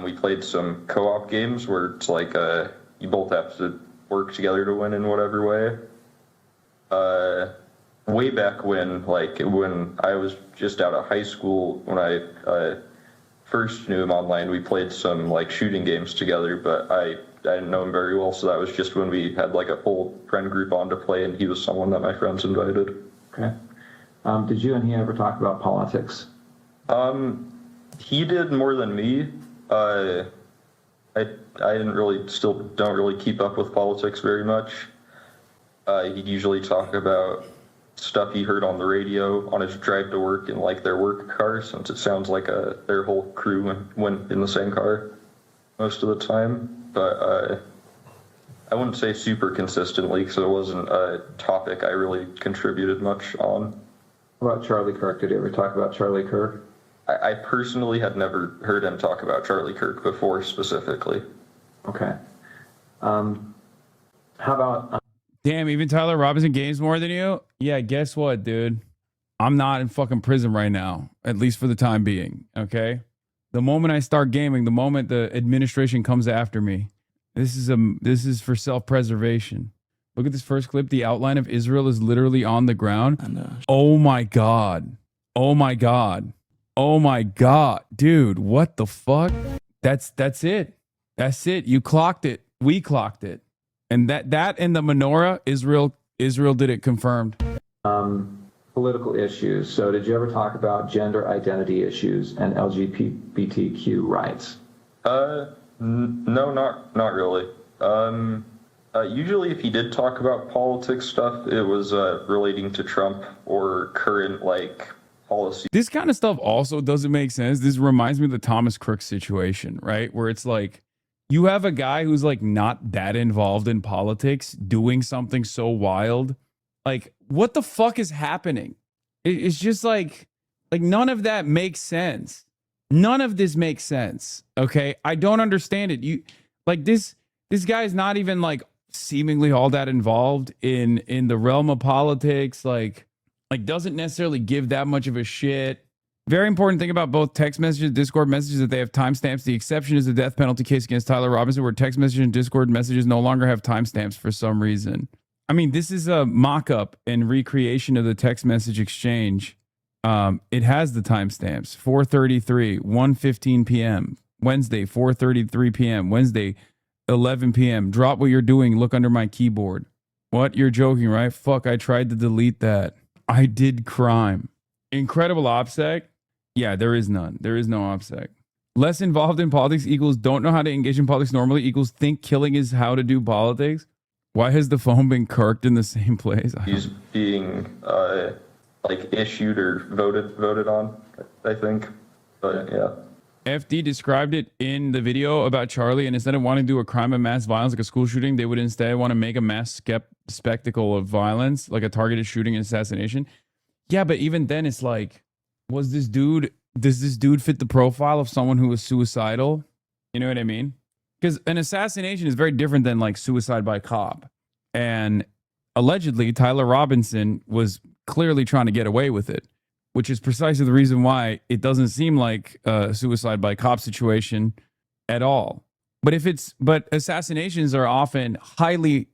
We played some co-op games where it's like you both have to work together to win in whatever way. Way back when I was just out of high school, when I first knew him online, we played some shooting games together, but I didn't know him very well, so that was just when we had a full friend group on to play, and he was someone that my friends invited. Okay. Did you and he ever talk about politics? He did more than me. I don't really keep up with politics very much. He'd usually talk about stuff he heard on the radio on his drive to work in their work car, since it sounds like their whole crew went in the same car most of the time. But I wouldn't say super consistently, because it wasn't a topic I really contributed much on. What about Charlie Kirk? Did you ever talk about Charlie Kirk? I personally had never heard him talk about Charlie Kirk before specifically. Okay. How about... Damn, even Tyler Robinson games more than you? Yeah, guess what, dude? I'm not in fucking prison right now, at least for the time being, okay? The moment I start gaming, the moment the administration comes after me, this is for self-preservation. Look at this first clip. The outline of Israel is literally on the ground. Oh my God. Oh my God. Oh my God. Dude, what the fuck? That's it. That's it. You clocked it. We clocked it. And that and the menorah, Israel did it confirmed. Political issues. So did you ever talk about gender identity issues and LGBTQ rights? No, not really. Usually if he did talk about politics stuff, it was relating to Trump or current policy. This kind of stuff also doesn't make sense. This reminds me of the Thomas Crook situation, right? Where it's like, you have a guy who's like not that involved in politics doing something so wild. Like, what the fuck is happening? It's just like none of that makes sense. None of this makes sense. Okay. I don't understand it. This guy is not even like seemingly all that involved in the realm of politics. Like doesn't necessarily give that much of a shit. Very important thing about both text messages, Discord messages, that they have timestamps. The exception is the death penalty case against Tyler Robinson, where text messages and Discord messages no longer have timestamps for some reason. I mean, this is a mock-up and recreation of the text message exchange. It has the timestamps. 4:33, 1:15 p.m. Wednesday, 4:33 p.m. Wednesday, 11 p.m. Drop what you're doing. Look under my keyboard. What? You're joking, right? Fuck, I tried to delete that. I did crime. Incredible OPSEC. Yeah, there is none. There is no OPSEC. Less involved in politics equals don't know how to engage in politics normally equals think killing is how to do politics. Why has the phone been kirked in the same place? He's being issued or voted on, I think. But yeah. FD described it in the video about Charlie, and instead of wanting to do a crime of mass violence like a school shooting, they would instead want to make a mass spectacle of violence, like a targeted shooting and assassination. Yeah, but even then it's like, does this dude fit the profile of someone who was suicidal? You know what I mean? Because an assassination is very different than like suicide by cop. And allegedly, Tyler Robinson was clearly trying to get away with it, which is precisely the reason why it doesn't seem like a suicide by cop situation at all. But assassinations are often highly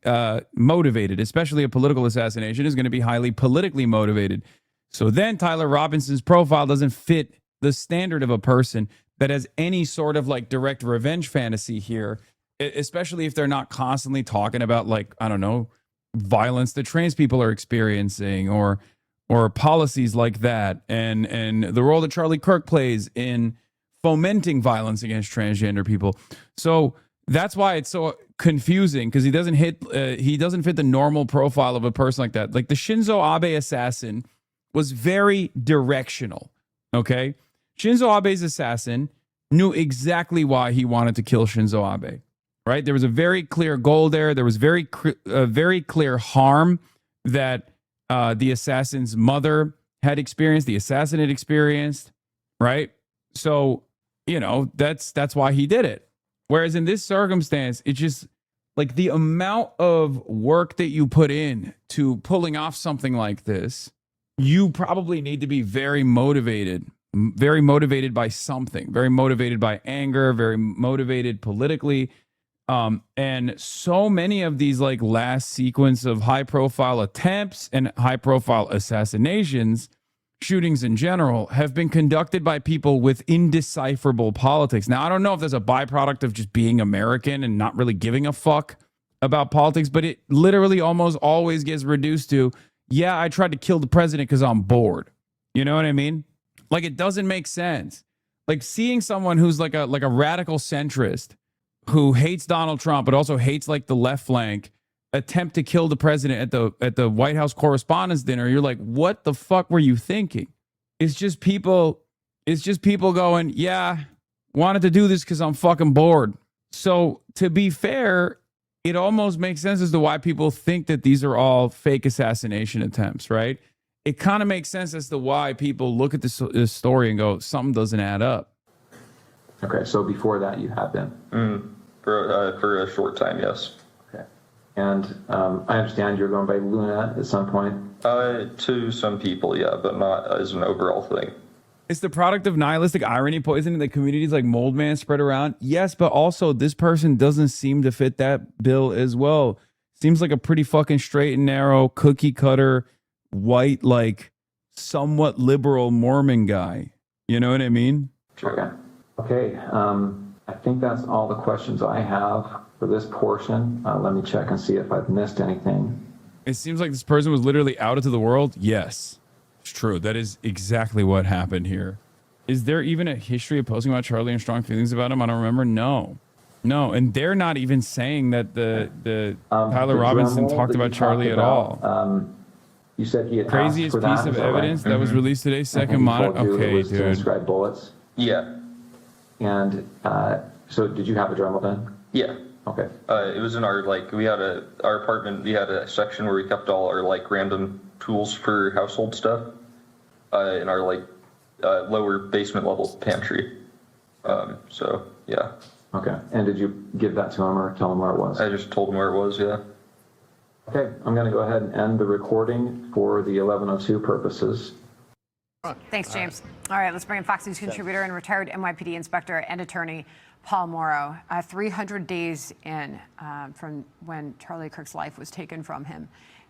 motivated, especially a political assassination is going to be highly politically motivated. So then Tyler Robinson's profile doesn't fit the standard of a person that has any sort of like direct revenge fantasy here, especially if they're not constantly talking about like, I don't know, violence that trans people are experiencing or policies like that. And the role that Charlie Kirk plays in fomenting violence against transgender people. So that's why it's so confusing, because he doesn't fit the normal profile of a person like that. Like the Shinzo Abe assassin was very directional. Okay. Shinzo Abe's assassin knew exactly why he wanted to kill Shinzo Abe, right? There was a very clear goal there. There was very clear harm that the assassin's mother had experienced, the assassin had experienced, right? So, you know, that's why he did it. Whereas in this circumstance, it's just like the amount of work that you put in to pulling off something like this, you probably need to be very motivated by something, very motivated by anger, very motivated politically. And so many of these like last sequence of high profile attempts and high profile assassinations, shootings in general, have been conducted by people with indecipherable politics. Now, I don't know if that's a byproduct of just being American and not really giving a fuck about politics, but it literally almost always gets reduced to, yeah, I tried to kill the president because I'm bored. You know what I mean? Like, it doesn't make sense. Like seeing someone who's like a radical centrist who hates Donald Trump, but also hates like the left flank, attempt to kill the president at the White House Correspondents' Dinner. You're like, what the fuck were you thinking? It's just people going, yeah, wanted to do this because I'm fucking bored. So to be fair, it almost makes sense as to why people think that these are all fake assassination attempts, right? It kind of makes sense as to why people look at this story and go, something doesn't add up. Okay, so before that, you have been? For a short time, yes. Okay. And I understand you're going by Luna at some point. To some people, yeah, but not as an overall thing. It's the product of nihilistic irony poisoning that communities like Moldman spread around. Yes, but also this person doesn't seem to fit that bill as well. Seems like a pretty fucking straight and narrow, cookie cutter, white, like somewhat liberal Mormon guy. You know what I mean? Sure. Okay. I think that's all the questions I have for this portion. Let me check and see if I've missed anything. It seems like this person was literally outed to the world. Yes, it's true. That is exactly what happened here. Is there even a history of posting about Charlie and strong feelings about him? I don't remember. No. And they're not even saying that the Tyler Robinson talked about Charlie at all. You said he had craziest asked for piece that, of is that evidence right? that was released today. Second monitor. Okay, To dude. inscribe bullets. Yeah. And so, did you have a Dremel then? Yeah. Okay. It was in our, like, our apartment, we had a section where we kept all our, like, random tools for household stuff in our, like, lower basement level pantry. So, yeah. Okay. And did you give that to him or tell him where it was? I just told him where it was, yeah. Okay. I'm going to go ahead and end the recording for the 1102 purposes. Thanks, James. All right, let's bring in Fox News contributor and retired NYPD inspector and attorney Paul Morrow. 300 days in from when Charlie Kirk's life was taken from him.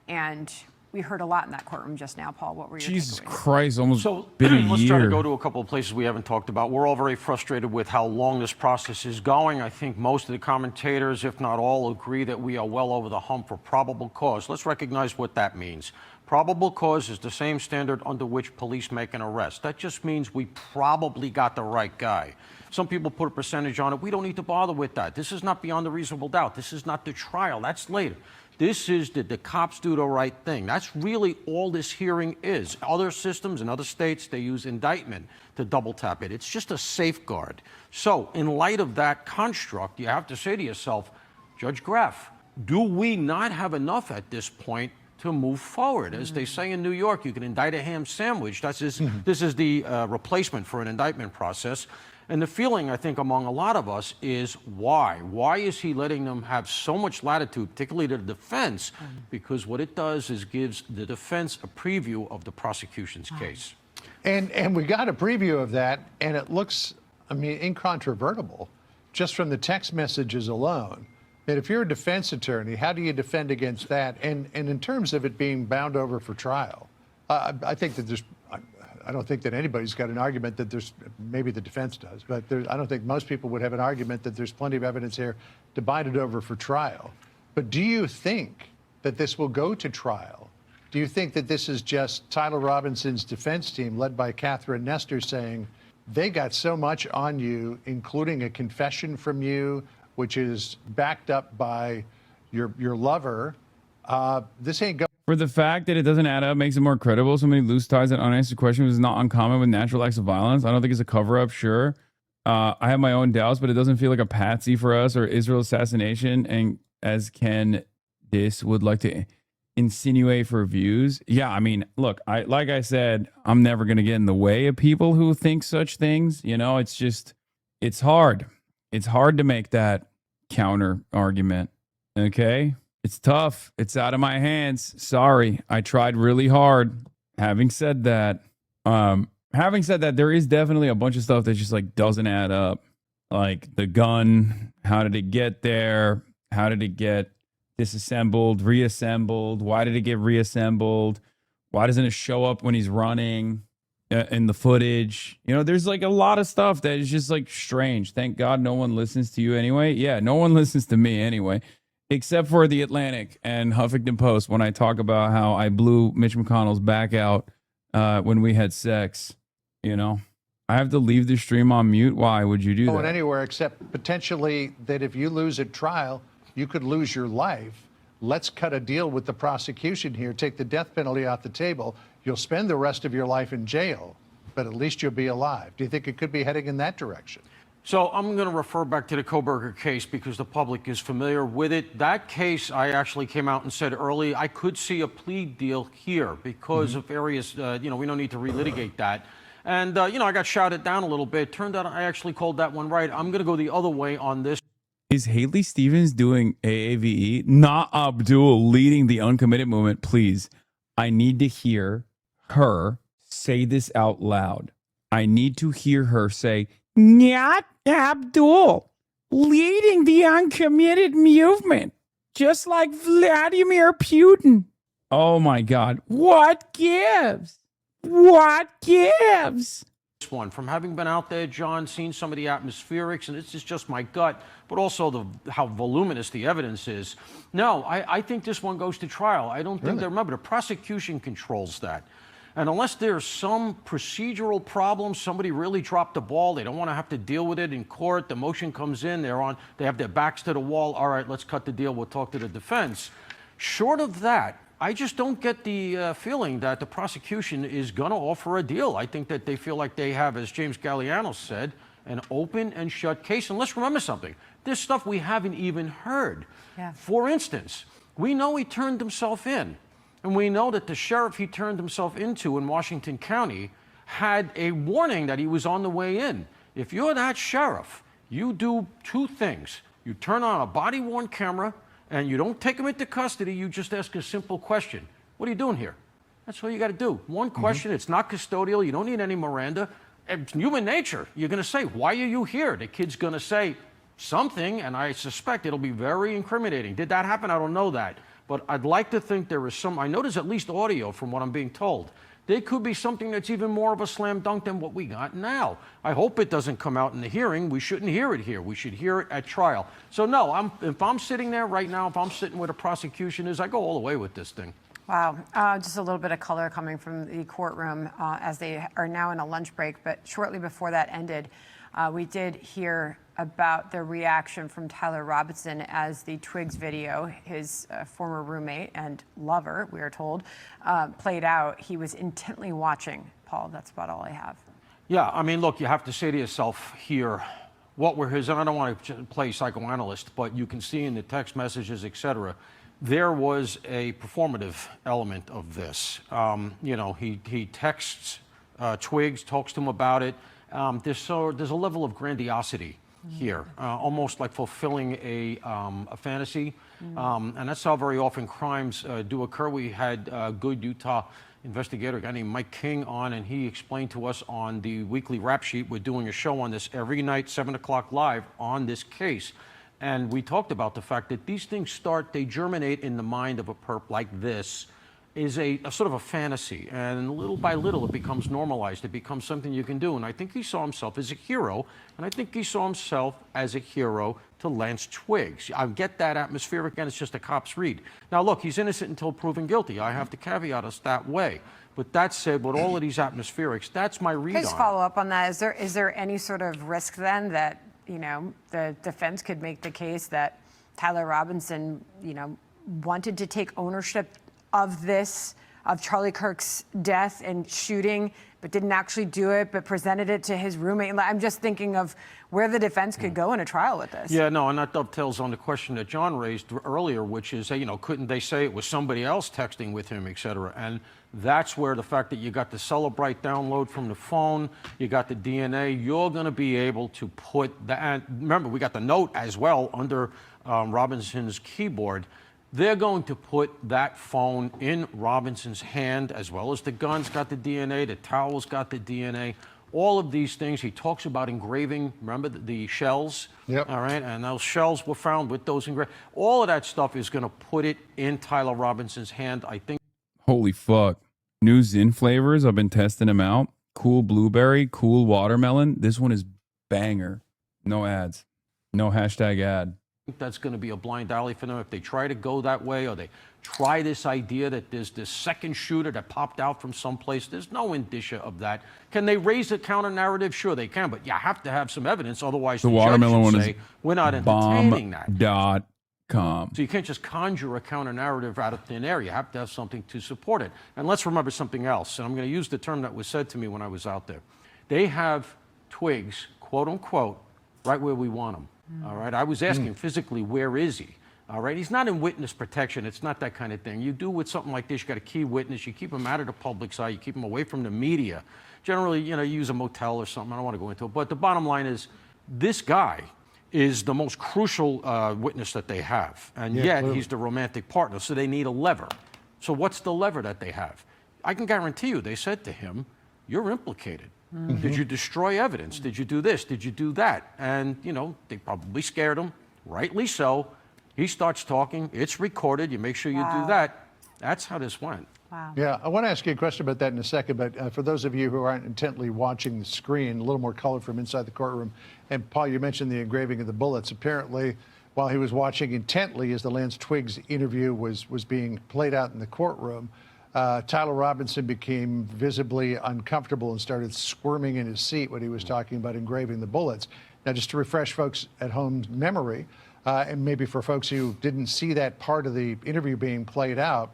And we heard a lot in that courtroom just now. Paul, what were your Jesus takeaways? Christ, almost been a let's try to year. go to a couple of places we haven't talked about. We're all very frustrated with how long this process is going. I think most of the commentators, if not all, agree that we are well over the hump for probable cause. Let's recognize what that means. Probable cause is the same standard under which police make an arrest. That just means we probably got the right guy. Some people put a percentage on it. We don't need to bother with that. This is not beyond a reasonable doubt. This is not the trial. That's later. This is did the cops do the right thing? That's really all this hearing is. Other systems in other states, they use indictment to double tap it. It's just a safeguard. So in light of that construct, you have to say to yourself, Judge Graff, do we not have enough at this point to move forward? As they say in New York, you can indict a ham sandwich. This is the replacement for an indictment process. And the feeling, I think, among a lot of us is why? Why is he letting them have so much latitude, particularly to the defense? Because what it does is gives the defense a preview of the prosecution's case. And we got a preview of that, and it looks, I mean, incontrovertible, just from the text messages alone. That if you're a defense attorney, how do you defend against that? And in terms of it being bound over for trial, I think that there's, I don't think that anybody's got an argument that there's, maybe the defense does, but I don't think most people would have an argument that there's plenty of evidence here to bind it over for trial. But do you think that this will go to trial? Do you think that this is just Tyler Robinson's defense team led by Catherine Nestor saying they got so much on you, including a confession from you, which is backed up by your lover, this ain't going. For the fact that it doesn't add up makes it more credible. So many loose ties and unanswered questions is not uncommon with natural acts of violence. I don't think it's a cover-up, sure. I have my own doubts, but it doesn't feel like a patsy for us or Israel assassination. And as Ken Dis would like to insinuate for views. Yeah, I mean, look, like I said, I'm never going to get in the way of people who think such things. You know, it's just, it's hard. It's hard to make that counter argument. Okay? It's tough. It's out of my hands. Sorry. I tried really hard. Having said that, there is definitely a bunch of stuff that just like doesn't add up. Like the gun, how did it get there? How did it get disassembled, reassembled? Why did it get reassembled? Why doesn't it show up when he's running in the footage? You know, there's like a lot of stuff that is just like strange. Thank God no one listens to you anyway. Yeah, no one listens to me anyway. Except for The Atlantic and Huffington Post when I talk about how I blew Mitch McConnell's back out when we had sex. You know, I have to leave the stream on mute. Why would you do that? Going anywhere except potentially that if you lose at trial, you could lose your life. Let's cut a deal with the prosecution here. Take the death penalty off the table. You'll spend the rest of your life in jail, but at least you'll be alive. Do you think it could be heading in that direction? So I'm going to refer back to the Koberger case because the public is familiar with it. That case, I actually came out and said early, I could see a plea deal here because of various, we don't need to relitigate that. And, I got shouted down a little bit. Turned out I actually called that one right. I'm going to go the other way on this. Is Haley Stevens doing AAVE? Not Abdul leading the uncommitted movement. Please, I need to hear her say this out loud. I need to hear her say, not Abdul leading the uncommitted movement, just like Vladimir Putin. Oh my God. What gives? What gives? One from having been out there, John, seen some of the atmospherics, and this is just my gut, but also how voluminous the evidence is. No, I think this one goes to trial. I don't think remember, the prosecution controls that. And unless there's some procedural problem, somebody really dropped the ball, they don't want to have to deal with it in court, the motion comes in, they have their backs to the wall, all right, let's cut the deal, we'll talk to the defense. Short of that, I just don't get the feeling that the prosecution is going to offer a deal. I think that they feel like they have, as James Galliano said, an open and shut case. And let's remember something. There's stuff we haven't even heard. Yeah. For instance, we know he turned himself in. And we know that the sheriff he turned himself into in Washington County had a warning that he was on the way in. If you're that sheriff, you do two things. You turn on a body-worn camera, and you don't take him into custody, you just ask a simple question. What are you doing here? That's all you got to do. One question, it's not custodial, you don't need any Miranda. It's human nature. You're going to say, why are you here? The kid's going to say something, and I suspect it'll be very incriminating. Did that happen? I don't know that. But I'd like to think there is some, I know there's at least audio from what I'm being told. There could be something that's even more of a slam dunk than what we got now. I hope it doesn't come out in the hearing. We shouldn't hear it here. We should hear it at trial. So no, if I'm sitting there right now, if I'm sitting where the prosecution is, I go all the way with this thing. Wow. Just a little bit of color coming from the courtroom as they are now in a lunch break. But shortly before that ended, we did hear about the reaction from Tyler Robinson as the Twigs video, his former roommate and lover, we are told, played out. He was intently watching. Paul, that's about all I have. Yeah, I mean, look, you have to say to yourself here, what were his, and I don't want to play psychoanalyst, but you can see in the text messages, et cetera, there was a performative element of this. You know, he texts Twigs, talks to him about it. There's a level of grandiosity here, almost like fulfilling a fantasy. And that's how very often crimes do occur. We had a good Utah investigator, a guy named Mike King, on, and he explained to us on the weekly rap sheet, we're doing a show on this every night, 7 o'clock live on this case. And we talked about the fact that these things they germinate in the mind of a perp like this, is a sort of a fantasy, and little by little it becomes normalized. It becomes something you can do, and I think he saw himself as a hero, and I think he saw himself as a hero to Lance Twigs. I get that atmospheric, and it's just a cop's read. Now look, he's innocent until proven guilty. I have to caveat us that way. But that said, with all of these atmospherics, that's my read on it. Just follow up on that. Is there any sort of risk then that, you know, the defense could make the case that Tyler Robinson, you know, wanted to take ownership of this, of Charlie Kirk's death and shooting, but didn't actually do it, but presented it to his roommate? I'm just thinking of where the defense could go in a trial with this. Yeah, no, and that dovetails on the question that John raised earlier, which is, you know, couldn't they say it was somebody else texting with him, et cetera? And that's where the fact that you got the Celebrite download from the phone, you got the DNA, you're going to be able to put that. And remember, we got the note as well under Robinson's keyboard. They're going to put that phone in Robinson's hand, as well as the gun's got the DNA, the towel's got the DNA, all of these things. He talks about engraving, remember the shells? Yep. All right, and those shells were found with those engraved. All of that stuff is going to put it in Tyler Robinson's hand, I think. Holy fuck. New Zin flavors, I've been testing them out. Cool blueberry, cool watermelon. This one is banger. No ads. No hashtag ad. That's going to be a blind alley for them if they try to go that way, or they try this idea that there's this second shooter that popped out from someplace. There's no indicia of that. Can they raise a counter narrative? Sure they can, but you have to have some evidence. Otherwise, the watermelon one is we're not entertaining that. So you can't just conjure a counter narrative out of thin air. You have to have something to support it. And let's remember something else. And I'm going to use the term that was said to me when I was out there. They have Twigs, quote unquote, right where we want them. All right. I was asking physically, where is he? All right. He's not in witness protection. It's not that kind of thing. You do with something like this, you got a key witness. You keep him out of the public's eye. You keep him away from the media. Generally, you know, you use a motel or something. I don't want to go into it. But the bottom line is, this guy is the most crucial witness that they have. And Yeah, yet clearly. he's the romantic partner, so they need a lever. So what's the lever that they have? I can guarantee you they said to him, you're implicated. Did you destroy evidence? Did you do this? Did you do that? And, you know, they probably scared him, rightly so. He starts talking. It's recorded. You make sure you do that. That's how this went. Wow. Yeah, I want to ask you a question about that in a second, but for those of you who aren't intently watching the screen, a little more color from inside the courtroom. And Paul, you mentioned the engraving of the bullets. Apparently, while he was watching intently as the Lance Twiggs interview was being played out in the courtroom, Tyler Robinson became visibly uncomfortable and started squirming in his seat when he was talking about engraving the bullets. Now, just to refresh folks at home's memory, and maybe for folks who didn't see that part of the interview being played out,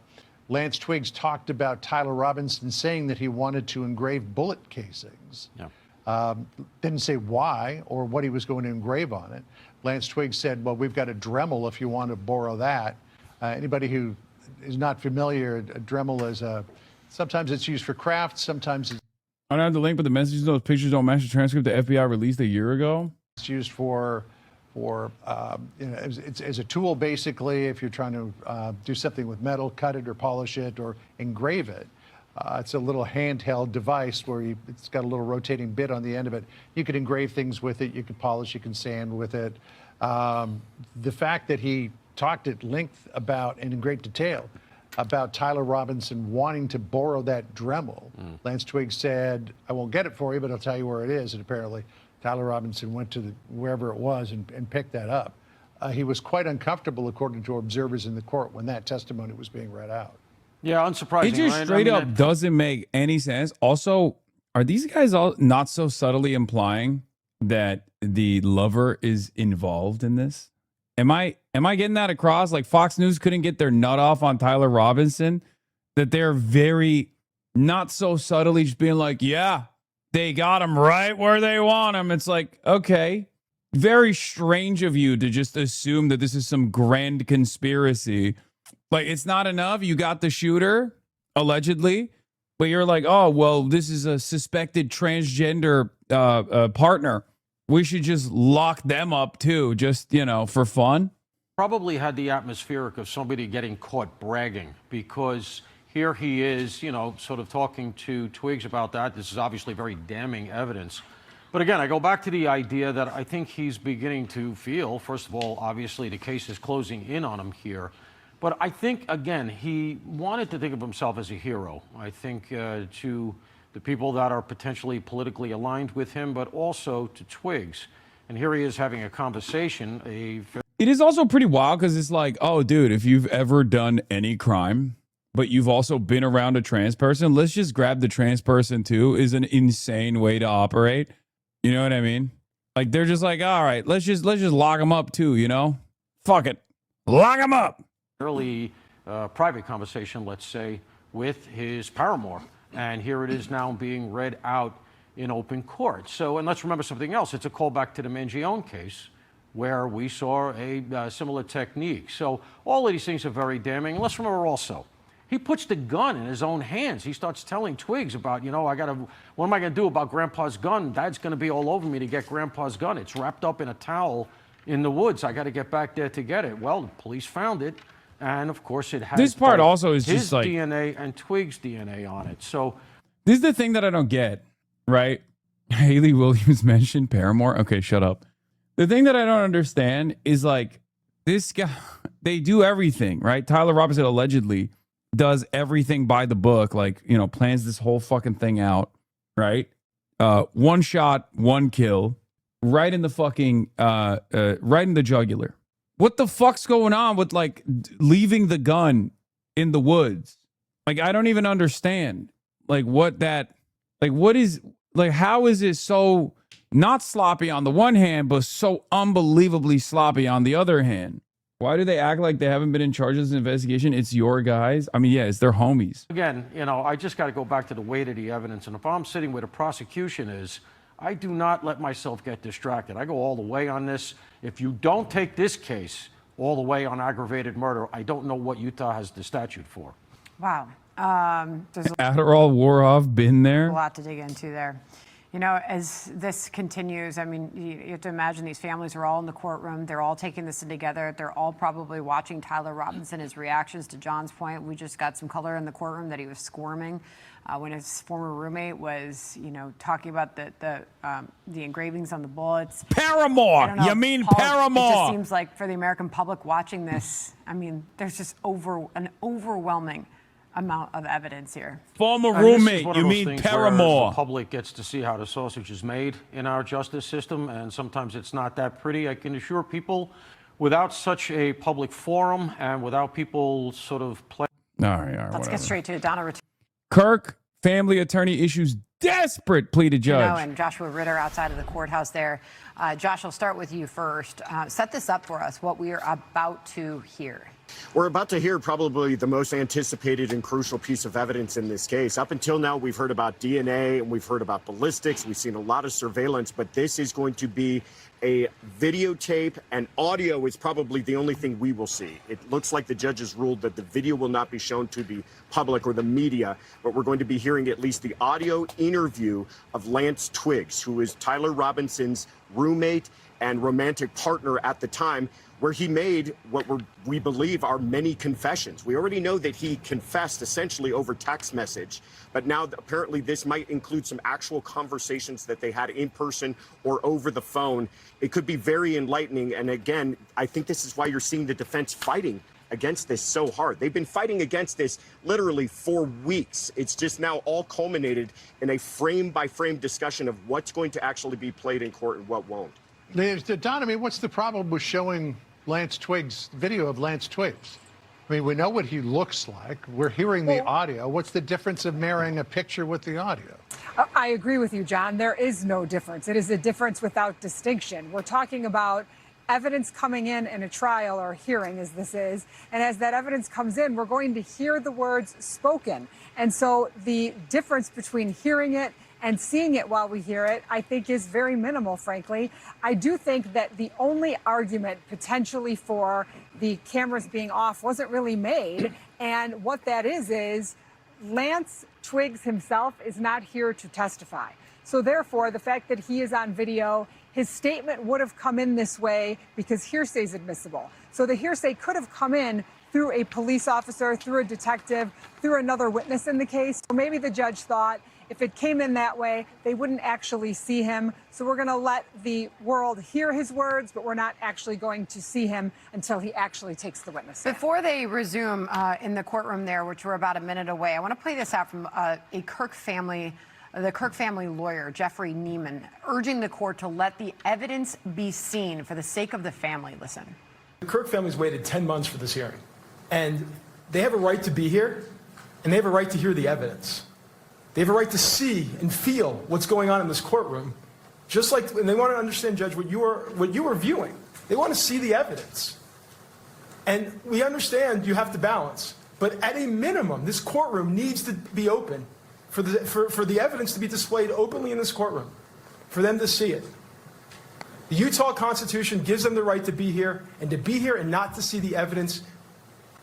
Lance Twiggs talked about Tyler Robinson saying that he wanted to engrave bullet casings. Yeah. Didn't say why or what he was going to engrave on it. Lance Twiggs said, well, we've got a Dremel if you want to borrow that. Anybody who is not familiar, a Dremel is sometimes it's used for crafts, sometimes I don't have the link, but the messages, those pictures don't match the transcript the FBI released a year ago. it's used for as a tool, basically, if you're trying to do something with metal, cut it or polish it or engrave it. It's a little handheld device where it's got a little rotating bit on the end of it. You could engrave things with it, you could polish, you can sand with it. The fact that he talked at length about, and in great detail, about Tyler Robinson wanting to borrow that Dremel. Lance Twiggs said, I won't get it for you, but I'll tell you where it is. And apparently Tyler Robinson went to wherever it was and picked that up. He was quite uncomfortable, according to observers in the court, when that testimony was being read out. Yeah, unsurprising. It just straight up doesn't make any sense. Also, are these guys all not so subtly implying that the lover is involved in this? Am I getting that across? Like Fox News couldn't get their nut off on Tyler Robinson, that they're very not so subtly just being like, yeah, they got him right where they want him. It's like, okay, very strange of you to just assume that this is some grand conspiracy. Like, it's not enough. You got the shooter, allegedly, but you're like, oh, well, this is a suspected transgender partner. We should just lock them up, too, just, you know, for fun. Probably had the atmospheric of somebody getting caught bragging, because here he is, you know, sort of talking to Twiggs about that. This is obviously very damning evidence. But again, I go back to the idea that I think he's beginning to feel, first of all, obviously the case is closing in on him here. But I think, again, he wanted to think of himself as a hero. I think to the people that are potentially politically aligned with him, but also to Twiggs. And here he is having a conversation. It is also pretty wild because it's like, oh, dude, if you've ever done any crime, but you've also been around a trans person, let's just grab the trans person too, is an insane way to operate. You know what I mean? Like, they're just like, all right, let's just lock them up too, you know? Fuck it. Lock them up. Early private conversation, let's say, with his paramour. And here it is now being read out in open court. So, and let's remember something else. It's a callback to the Mangione case, where we saw a similar technique. So all of these things are very damning. And let's remember also, he puts the gun in his own hands. He starts telling Twiggs about, you know, what am I going to do about Grandpa's gun? Dad's going to be all over me to get Grandpa's gun. It's wrapped up in a towel in the woods. I got to get back there to get it. Well, the police found it. And of course, it has this part also is his just like DNA and Twiggs' DNA on it. So this is the thing that I don't get, right? Haley Williams mentioned Paramore. Okay, shut up. The thing that I don't understand is like this guy, they do everything, right? Tyler Robinson allegedly does everything by the book, like, you know, plans this whole fucking thing out, right? One shot, one kill, right in the fucking, right in the jugular. What the fuck's going on with like leaving the gun in the woods? Like, I don't even understand. Like what is, like, how is it so not sloppy on the one hand, but so unbelievably sloppy on the other hand? Why do they act like they haven't been in charge of this investigation? It's your guys. I mean, yeah, it's their homies. Again, you know, I just got to go back to the weight of the evidence. And if I'm sitting where the prosecution is, I do not let myself get distracted. I go all the way on this. If you don't take this case all the way on aggravated murder, I don't know what Utah has the statute for. Wow. There's Adderall wore off, been there. a lot to dig into there. You know, as this continues, I mean, you have to imagine these families are all in the courtroom. They're all taking this in together. They're all probably watching Tyler Robinson, his reactions. To John's point, we just got some color in the courtroom that he was squirming when his former roommate was, you know, talking about the engravings on the bullets. Paramore! You mean Paul, Paramore! It just seems like for the American public watching this, I mean, there's just an overwhelming amount of evidence here. Former And this is roommate, one you of those mean things where Paramore. The public gets to see how the sausage is made in our justice system, and sometimes it's not that pretty. I can assure people, without such a public forum and without people sort of play. All right, Let's get straight to it. Donna Kirk, family attorney, issues desperate plea to judge. and Joshua Ritter outside of the courthouse there. Josh, I'll start with you first. Set this up for us, what we are about to hear. We're about to hear probably the most anticipated and crucial piece of evidence in this case. Up until now, we've heard about DNA and we've heard about ballistics. We've seen a lot of surveillance, but this is going to be a videotape, and audio is probably the only thing we will see. It looks like the judge has ruled that the video will not be shown to the public or the media, but we're going to be hearing at least the audio interview of Lance Twiggs, who is Tyler Robinson's roommate and romantic partner at the time, where he made what we believe are many confessions. We already know that he confessed essentially over text message, but now apparently this might include some actual conversations that they had in person or over the phone. It could be very enlightening. And again, I think this is why you're seeing the defense fighting against this so hard. They've been fighting against this literally for weeks. It's just now all culminated in a frame-by-frame discussion of what's going to actually be played in court and what won't. Don, I mean, what's the problem with showing Lance Twiggs, video of Lance Twiggs? I mean, we know what he looks like. We're hearing the audio. What's the difference of marrying a picture with the audio? I agree with you, John. There is no difference. It is a difference without distinction. We're talking about evidence coming in a trial or a hearing, as this is. And as that evidence comes in, we're going to hear the words spoken. And so the difference between hearing it and seeing it while we hear it, I think, is very minimal, frankly. I do think that the only argument potentially for the cameras being off wasn't really made. And what that is Lance Twiggs himself is not here to testify. So therefore, the fact that he is on video, his statement would have come in this way because hearsay is admissible. So the hearsay could have come in through a police officer, through a detective, through another witness in the case. Or maybe the judge thought if it came in that way, they wouldn't actually see him. So we're going to let the world hear his words, but we're not actually going to see him until he actually takes the witness stand. Before they resume in the courtroom there, which we're about a minute away, I want to play this out from the Kirk family lawyer, Jeffrey Neiman, urging the court to let the evidence be seen for the sake of the family. Listen. The Kirk family's waited 10 months for this hearing, and they have a right to be here, and they have a right to hear the evidence. They have a right to see and feel what's going on in this courtroom, just like, and they want to understand, Judge, what you were viewing. They want to see the evidence. And we understand you have to balance, but at a minimum, this courtroom needs to be open for the evidence to be displayed openly in this courtroom, for them to see it. The Utah Constitution gives them the right to be here, and to be here and not to see the evidence,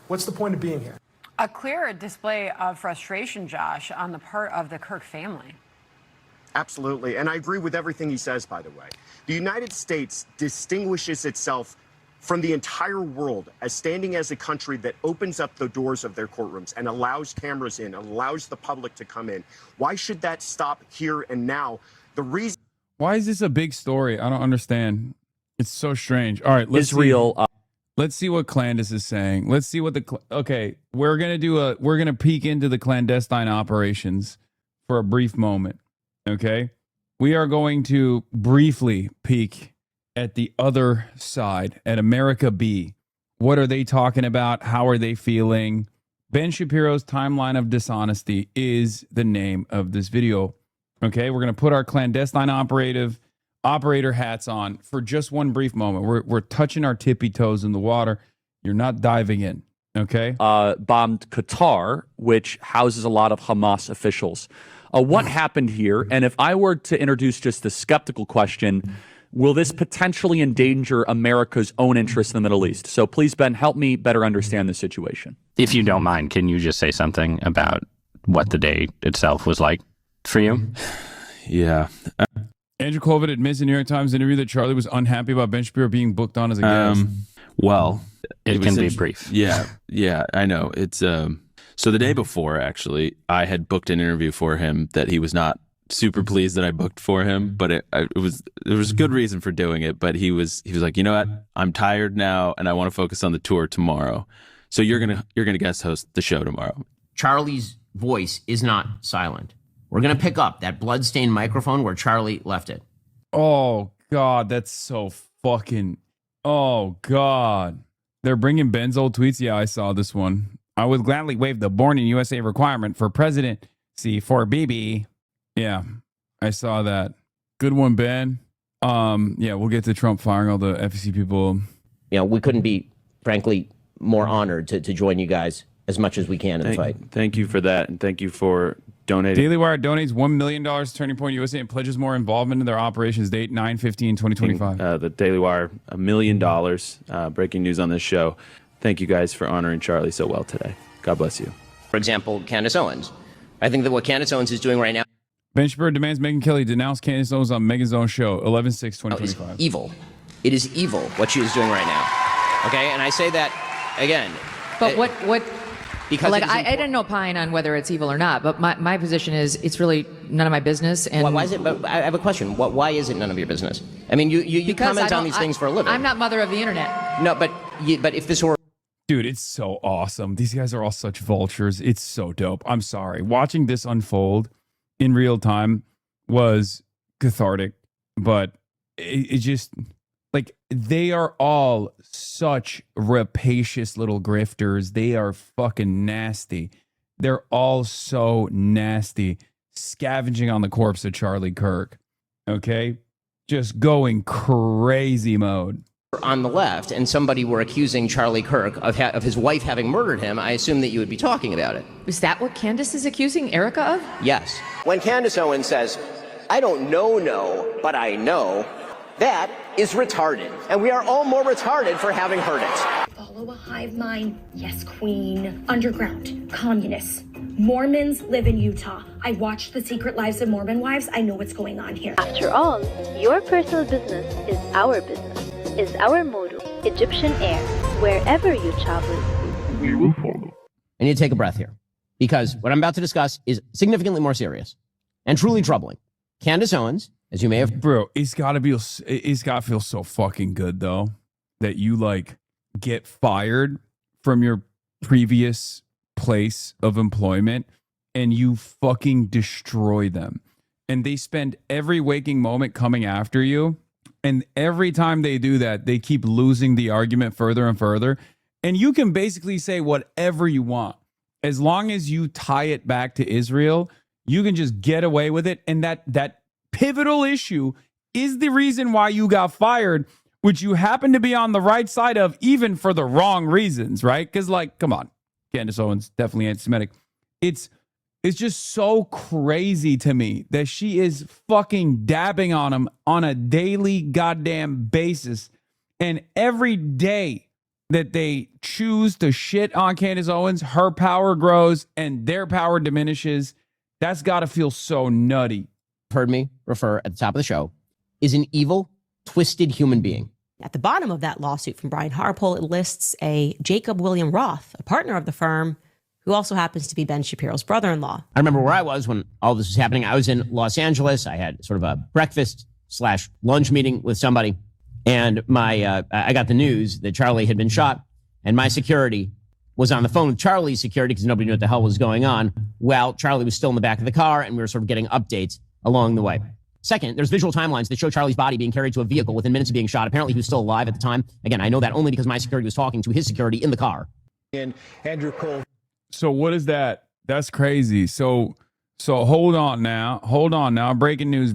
what's the point of being here? A clear display of frustration, Josh, on the part of the Kirk family. Absolutely. And I agree with everything he says, by the way. The United States distinguishes itself from the entire world as standing as a country that opens up the doors of their courtrooms and allows cameras in, allows the public to come in. Why should that stop here and now? The reason. Why is this a big story? I don't understand. It's so strange. All right, let's Israel. Let's see what Clandis is saying. Let's see what okay, we're going to peek into the clandestine operations for a brief moment. Okay? We are going to briefly peek at the other side, at America B. What are they talking about? How are they feeling? Ben Shapiro's Timeline of Dishonesty is the name of this video. Okay? We're going to put our clandestine operator hats on for just one brief moment. We're touching our tippy toes in the water. You're not diving in, okay? Bombed Qatar, which houses a lot of Hamas officials. What happened here? And if I were to introduce just a skeptical question, will this potentially endanger America's own interests in the Middle East? So please, Ben, help me better understand the situation. If you don't mind, can you just say something about what the day itself was like for you? Yeah. Andrew Colvin admits in New York Times interview that Charlie was unhappy about Ben Shapiro being booked on as a guest. Well, it can be brief. Yeah, I know. It's so the day before, actually, I had booked an interview for him that he was not super pleased that I booked for him, but there was good reason for doing it. But he was like, you know what, I'm tired now, and I want to focus on the tour tomorrow. So you're gonna guest host the show tomorrow. Charlie's voice is not silent. We're gonna pick up that bloodstained microphone where Charlie left it. Oh God, that's so fucking. Oh God, they're bringing Ben's old tweets. Yeah, I saw this one. I would gladly waive the Born in USA requirement for presidency for BB. Yeah, I saw that. Good one, Ben. Yeah, we'll get to Trump firing all the FEC people. You know, we couldn't be, frankly, more honored to join you guys as much as we can in the fight. Thank you for that, and thank you for donating. Daily Wire donates $1 million to Turning Point USA and pledges more involvement in their operations. Date 9/15/2025. The Daily Wire, $1 million. Breaking news on this show. Thank you guys for honoring Charlie so well today. God bless you. For example, Candace Owens. I think that what Candace Owens is doing right now. Ben Shapiro demands Megyn Kelly denounce Candace Owens on Megyn's own show, 11/6/2025. Evil. It is evil what she is doing right now. Okay, and I say that again. But what? Because like I didn't opine on whether it's evil or not, but my position is it's really none of my business. And why is it? But I have a question. Why is it none of your business? I mean, you comment on these things for a living. I'm not mother of the internet. No, but if this were. Dude, it's so awesome. These guys are all such vultures. It's so dope. I'm sorry. Watching this unfold in real time was cathartic, but it just, like, they are all such rapacious little grifters. They are fucking nasty. They're all so nasty, scavenging on the corpse of Charlie Kirk. Okay? Just going crazy mode. On the left, and somebody were accusing Charlie Kirk of his wife having murdered him, I assume that you would be talking about it. Is that what Candace is accusing Erica of? Yes. When Candace Owens says, I don't know, but I know, that is retarded. And we are all more retarded for having heard it. Follow a hive mind. Yes, queen. Underground. Communists. Mormons live in Utah. I watched The Secret Lives of Mormon Wives. I know what's going on here. After all, your personal business is our business. Is our motto. Egyptian Air. Wherever you travel, we will follow. I need to take a breath here, because what I'm about to discuss is significantly more serious and truly troubling. Candace Owens, as you may have... Bro, it's got to feel so fucking good, though, that you, like, get fired from your previous place of employment and you fucking destroy them. And they spend every waking moment coming after you. And every time they do that, they keep losing the argument further and further. And you can basically say whatever you want. As long as you tie it back to Israel, you can just get away with it. And that pivotal issue is the reason why you got fired, which you happen to be on the right side of, even for the wrong reasons, right? Because, like, come on, Candace Owens, definitely anti-Semitic. It's just so crazy to me that she is fucking dabbing on him on a daily goddamn basis. And every day that they choose to shit on Candace Owens, her power grows and their power diminishes. That's got to feel so nutty. Heard me refer at the top of the show, is an evil, twisted human being. At the bottom of that lawsuit from Brian Harpole, it lists a Jacob William Roth, a partner of the firm, who also happens to be Ben Shapiro's brother-in-law. I remember where I was when all this was happening. I was in Los Angeles. I had sort of a breakfast/lunch meeting with somebody. And I got the news that Charlie had been shot. And my security was on the phone with Charlie's security because nobody knew what the hell was going on. Well, Charlie was still in the back of the car, and we were sort of getting updates along the way. Second, there's visual timelines that show Charlie's body being carried to a vehicle within minutes of being shot. Apparently, he was still alive at the time. Again, I know that only because my security was talking to his security in the car. And Andrew Cole. So what is that? That's crazy. So hold on now. Breaking news.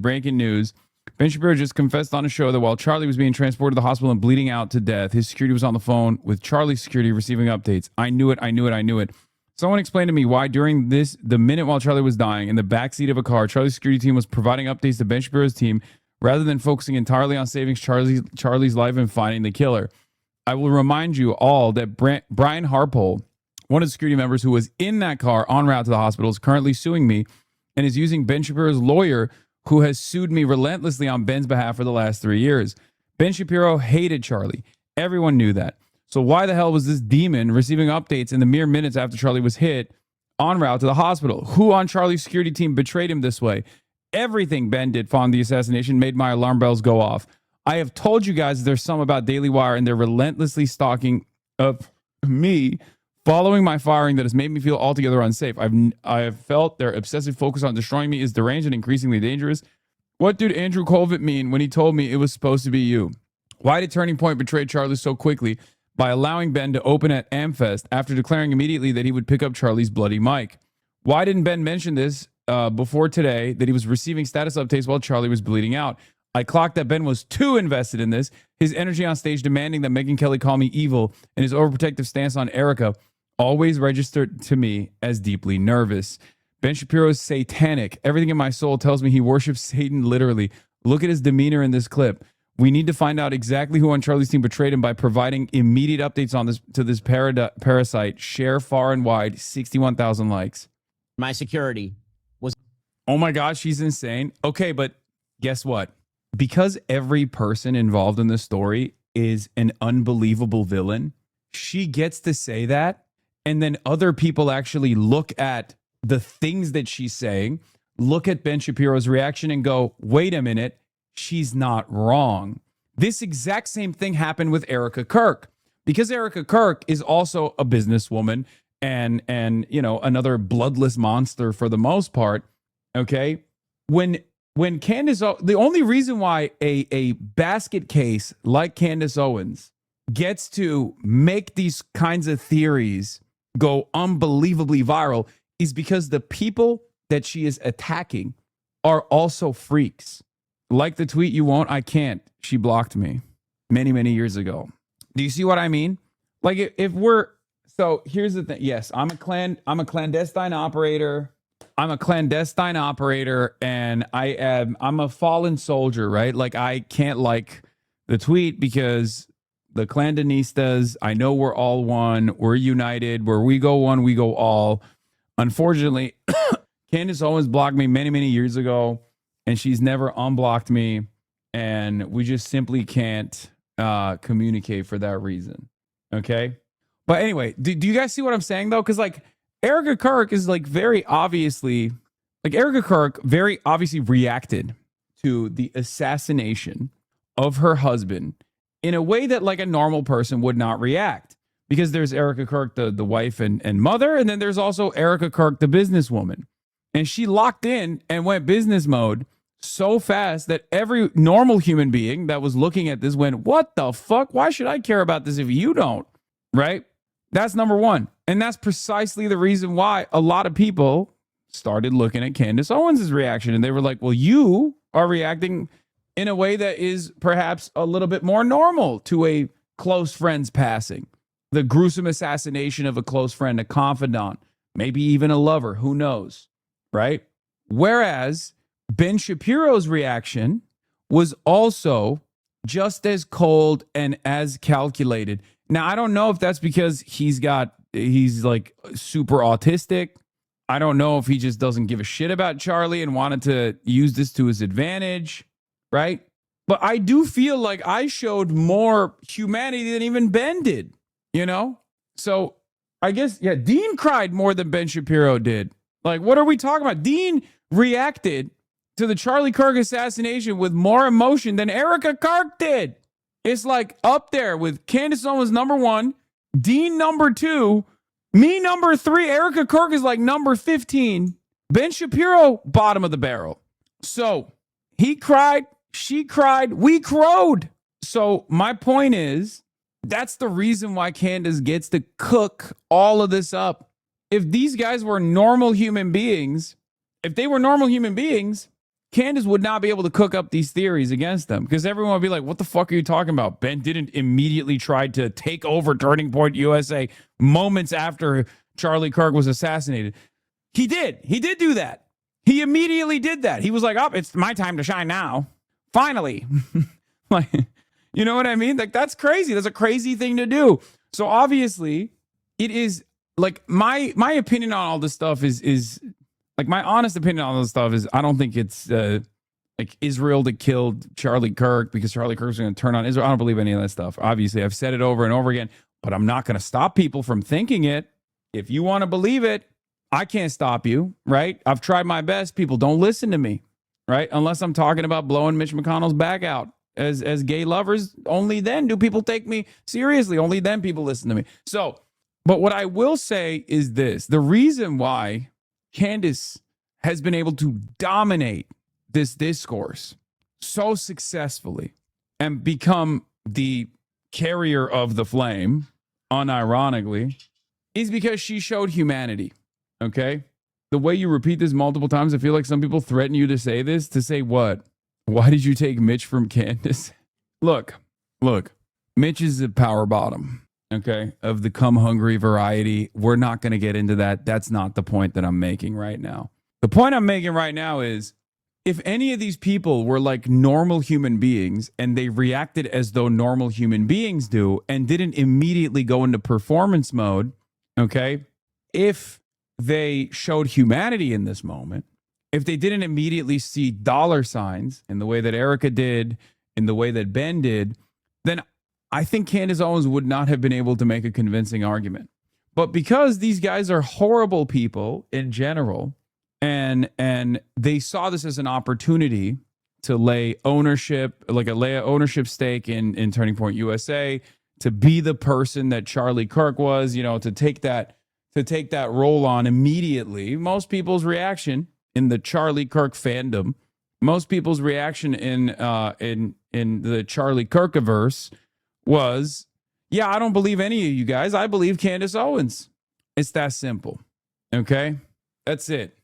Ben Shapiro just confessed on a show that while Charlie was being transported to the hospital and bleeding out to death, his security was on the phone with Charlie's security receiving updates. I knew it. Someone explained to me why during the minute while Charlie was dying in the backseat of a car, Charlie's security team was providing updates to Ben Shapiro's team rather than focusing entirely on saving Charlie's life and finding the killer. I will remind you all that Brian Harpole, one of the security members who was in that car en route to the hospital, is currently suing me and is using Ben Shapiro's lawyer, who has sued me relentlessly on Ben's behalf for the last 3 years. Ben Shapiro hated Charlie. Everyone knew that. So why the hell was this demon receiving updates in the mere minutes after Charlie was hit en route to the hospital? Who on Charlie's security team betrayed him this way? Everything Ben did following the assassination made my alarm bells go off. I have told you guys there's some about Daily Wire and their relentlessly stalking of me following my firing that has made me feel altogether unsafe. I have felt their obsessive focus on destroying me is deranged and increasingly dangerous. What did Andrew Colvett mean when he told me it was supposed to be you? Why did Turning Point betray Charlie so quickly by allowing Ben to open at Amfest after declaring immediately that he would pick up Charlie's bloody mic? Why didn't Ben mention this before today, that he was receiving status updates while Charlie was bleeding out? I clocked that Ben was too invested in this. His energy on stage demanding that Megyn Kelly call me evil and his overprotective stance on Erica always registered to me as deeply nervous. Ben Shapiro is satanic. Everything in my soul tells me he worships Satan literally. Look at his demeanor in this clip. We need to find out exactly who on Charlie's team betrayed him by providing immediate updates on this to this parasite. Share far and wide. 61,000 likes. My security was... Oh my gosh, she's insane. Okay, but guess what? Because every person involved in this story is an unbelievable villain, she gets to say that, and then other people actually look at the things that she's saying, look at Ben Shapiro's reaction and go, wait a minute, she's not wrong. This exact same thing happened with Erica Kirk, because Erica Kirk is also a businesswoman and you know, another bloodless monster for the most part. Okay. When Candace, the only reason why a basket case like Candace Owens gets to make these kinds of theories go unbelievably viral is because the people that she is attacking are also freaks. Like the tweet, you won't, I can't. She blocked me many, many years ago. Do you see what I mean? Like if we're, so here's the thing. Yes, I'm a clandestine operator. I'm a clandestine operator and I'm a fallen soldier, right? Like I can't like the tweet because the Clandanistas, I know we're all one, we're united, where we go one, we go all. Unfortunately, Candace Owens blocked me many, many years ago and she's never unblocked me. And we just simply can't communicate for that reason. Okay. But anyway, do you guys see what I'm saying though? Because like, Erica Kirk is like very obviously reacted to the assassination of her husband in a way that like a normal person would not react, because there's Erica Kirk, the wife and mother. And then there's also Erica Kirk, the businesswoman. And she locked in and went business mode so fast that every normal human being that was looking at this went, what the fuck? Why should I care about this if you don't? Right? That's number one. And that's precisely the reason why a lot of people started looking at Candace Owens' reaction. And they were like, well, you are reacting in a way that is perhaps a little bit more normal to a close friend's passing. The gruesome assassination of a close friend, a confidant, maybe even a lover, who knows, right? Whereas Ben Shapiro's reaction was also just as cold and as calculated. Now, I don't know if that's because he's like super autistic. I don't know if he just doesn't give a shit about Charlie and wanted to use this to his advantage, right? But I do feel like I showed more humanity than even Ben did, you know? So I guess, yeah, Dean cried more than Ben Shapiro did. Like, what are we talking about? Dean reacted to the Charlie Kirk assassination with more emotion than Erica Kirk did. It's like up there with Candace Owens number 1, Dean number 2, me number 3, Erica Kirk is like number 15, Ben Shapiro bottom of the barrel. So he cried, she cried, we crowed. So my point is, that's the reason why Candace gets to cook all of this up. If these guys were normal human beings, Candace would not be able to cook up these theories against them, because everyone would be like, what the fuck are you talking about? Ben didn't immediately try to take over Turning Point USA moments after Charlie Kirk was assassinated. He did. He did do that. He immediately did that. He was like, oh, it's my time to shine now. Finally. Like, you know what I mean? Like, that's crazy. That's a crazy thing to do. So obviously it is like my opinion on all this stuff is like, my honest opinion on all this stuff is I don't think it's like Israel that killed Charlie Kirk because Charlie Kirk's going to turn on Israel. I don't believe any of that stuff. Obviously, I've said it over and over again, but I'm not going to stop people from thinking it. If you want to believe it, I can't stop you, right? I've tried my best. People don't listen to me, right? Unless I'm talking about blowing Mitch McConnell's back out as gay lovers. Only then do people take me seriously. Only then people listen to me. So, but what I will say is this. The reason why Candace has been able to dominate this discourse so successfully and become the carrier of the flame, unironically, is because she showed humanity. Okay? The way you repeat this multiple times, I feel like some people threaten you to say this. To say what? Why did you take Mitch from Candace? Look. Mitch is a power bottom, okay, of the come hungry variety. We're not going to get into that. That's not the point that I'm making right now. The point I'm making right now is if any of these people were like normal human beings and they reacted as though normal human beings do and didn't immediately go into performance mode, okay, if they showed humanity in this moment, if they didn't immediately see dollar signs in the way that Erica did, in the way that Ben did, then I think Candace Owens would not have been able to make a convincing argument. But because these guys are horrible people in general, and they saw this as an opportunity to lay ownership, like lay an ownership stake in Turning Point USA, to be the person that Charlie Kirk was, you know, to take that role on immediately. Most people's reaction in the Charlie Kirk fandom, most people's reaction in the Charlie Kirkiverse was, yeah, I don't believe any of you guys. I believe Candace Owens. It's that simple. Okay? That's it.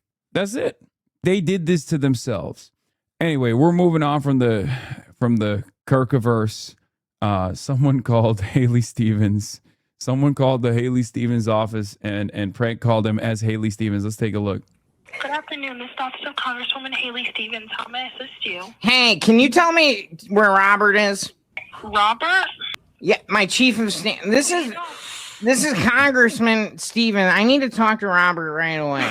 They did this to themselves. Anyway, we're moving on from the Kirkiverse. Someone called Haley Stevens. Someone called the Haley Stevens office and prank called him as Haley Stevens. Let's take a look. Good afternoon, this is Office of Congresswoman Haley Stevens. How may I assist you? Hey, can you tell me where Robert is? Robert? Yeah, my chief of staff. This is Congressman Stevens. I need to talk to Robert right away.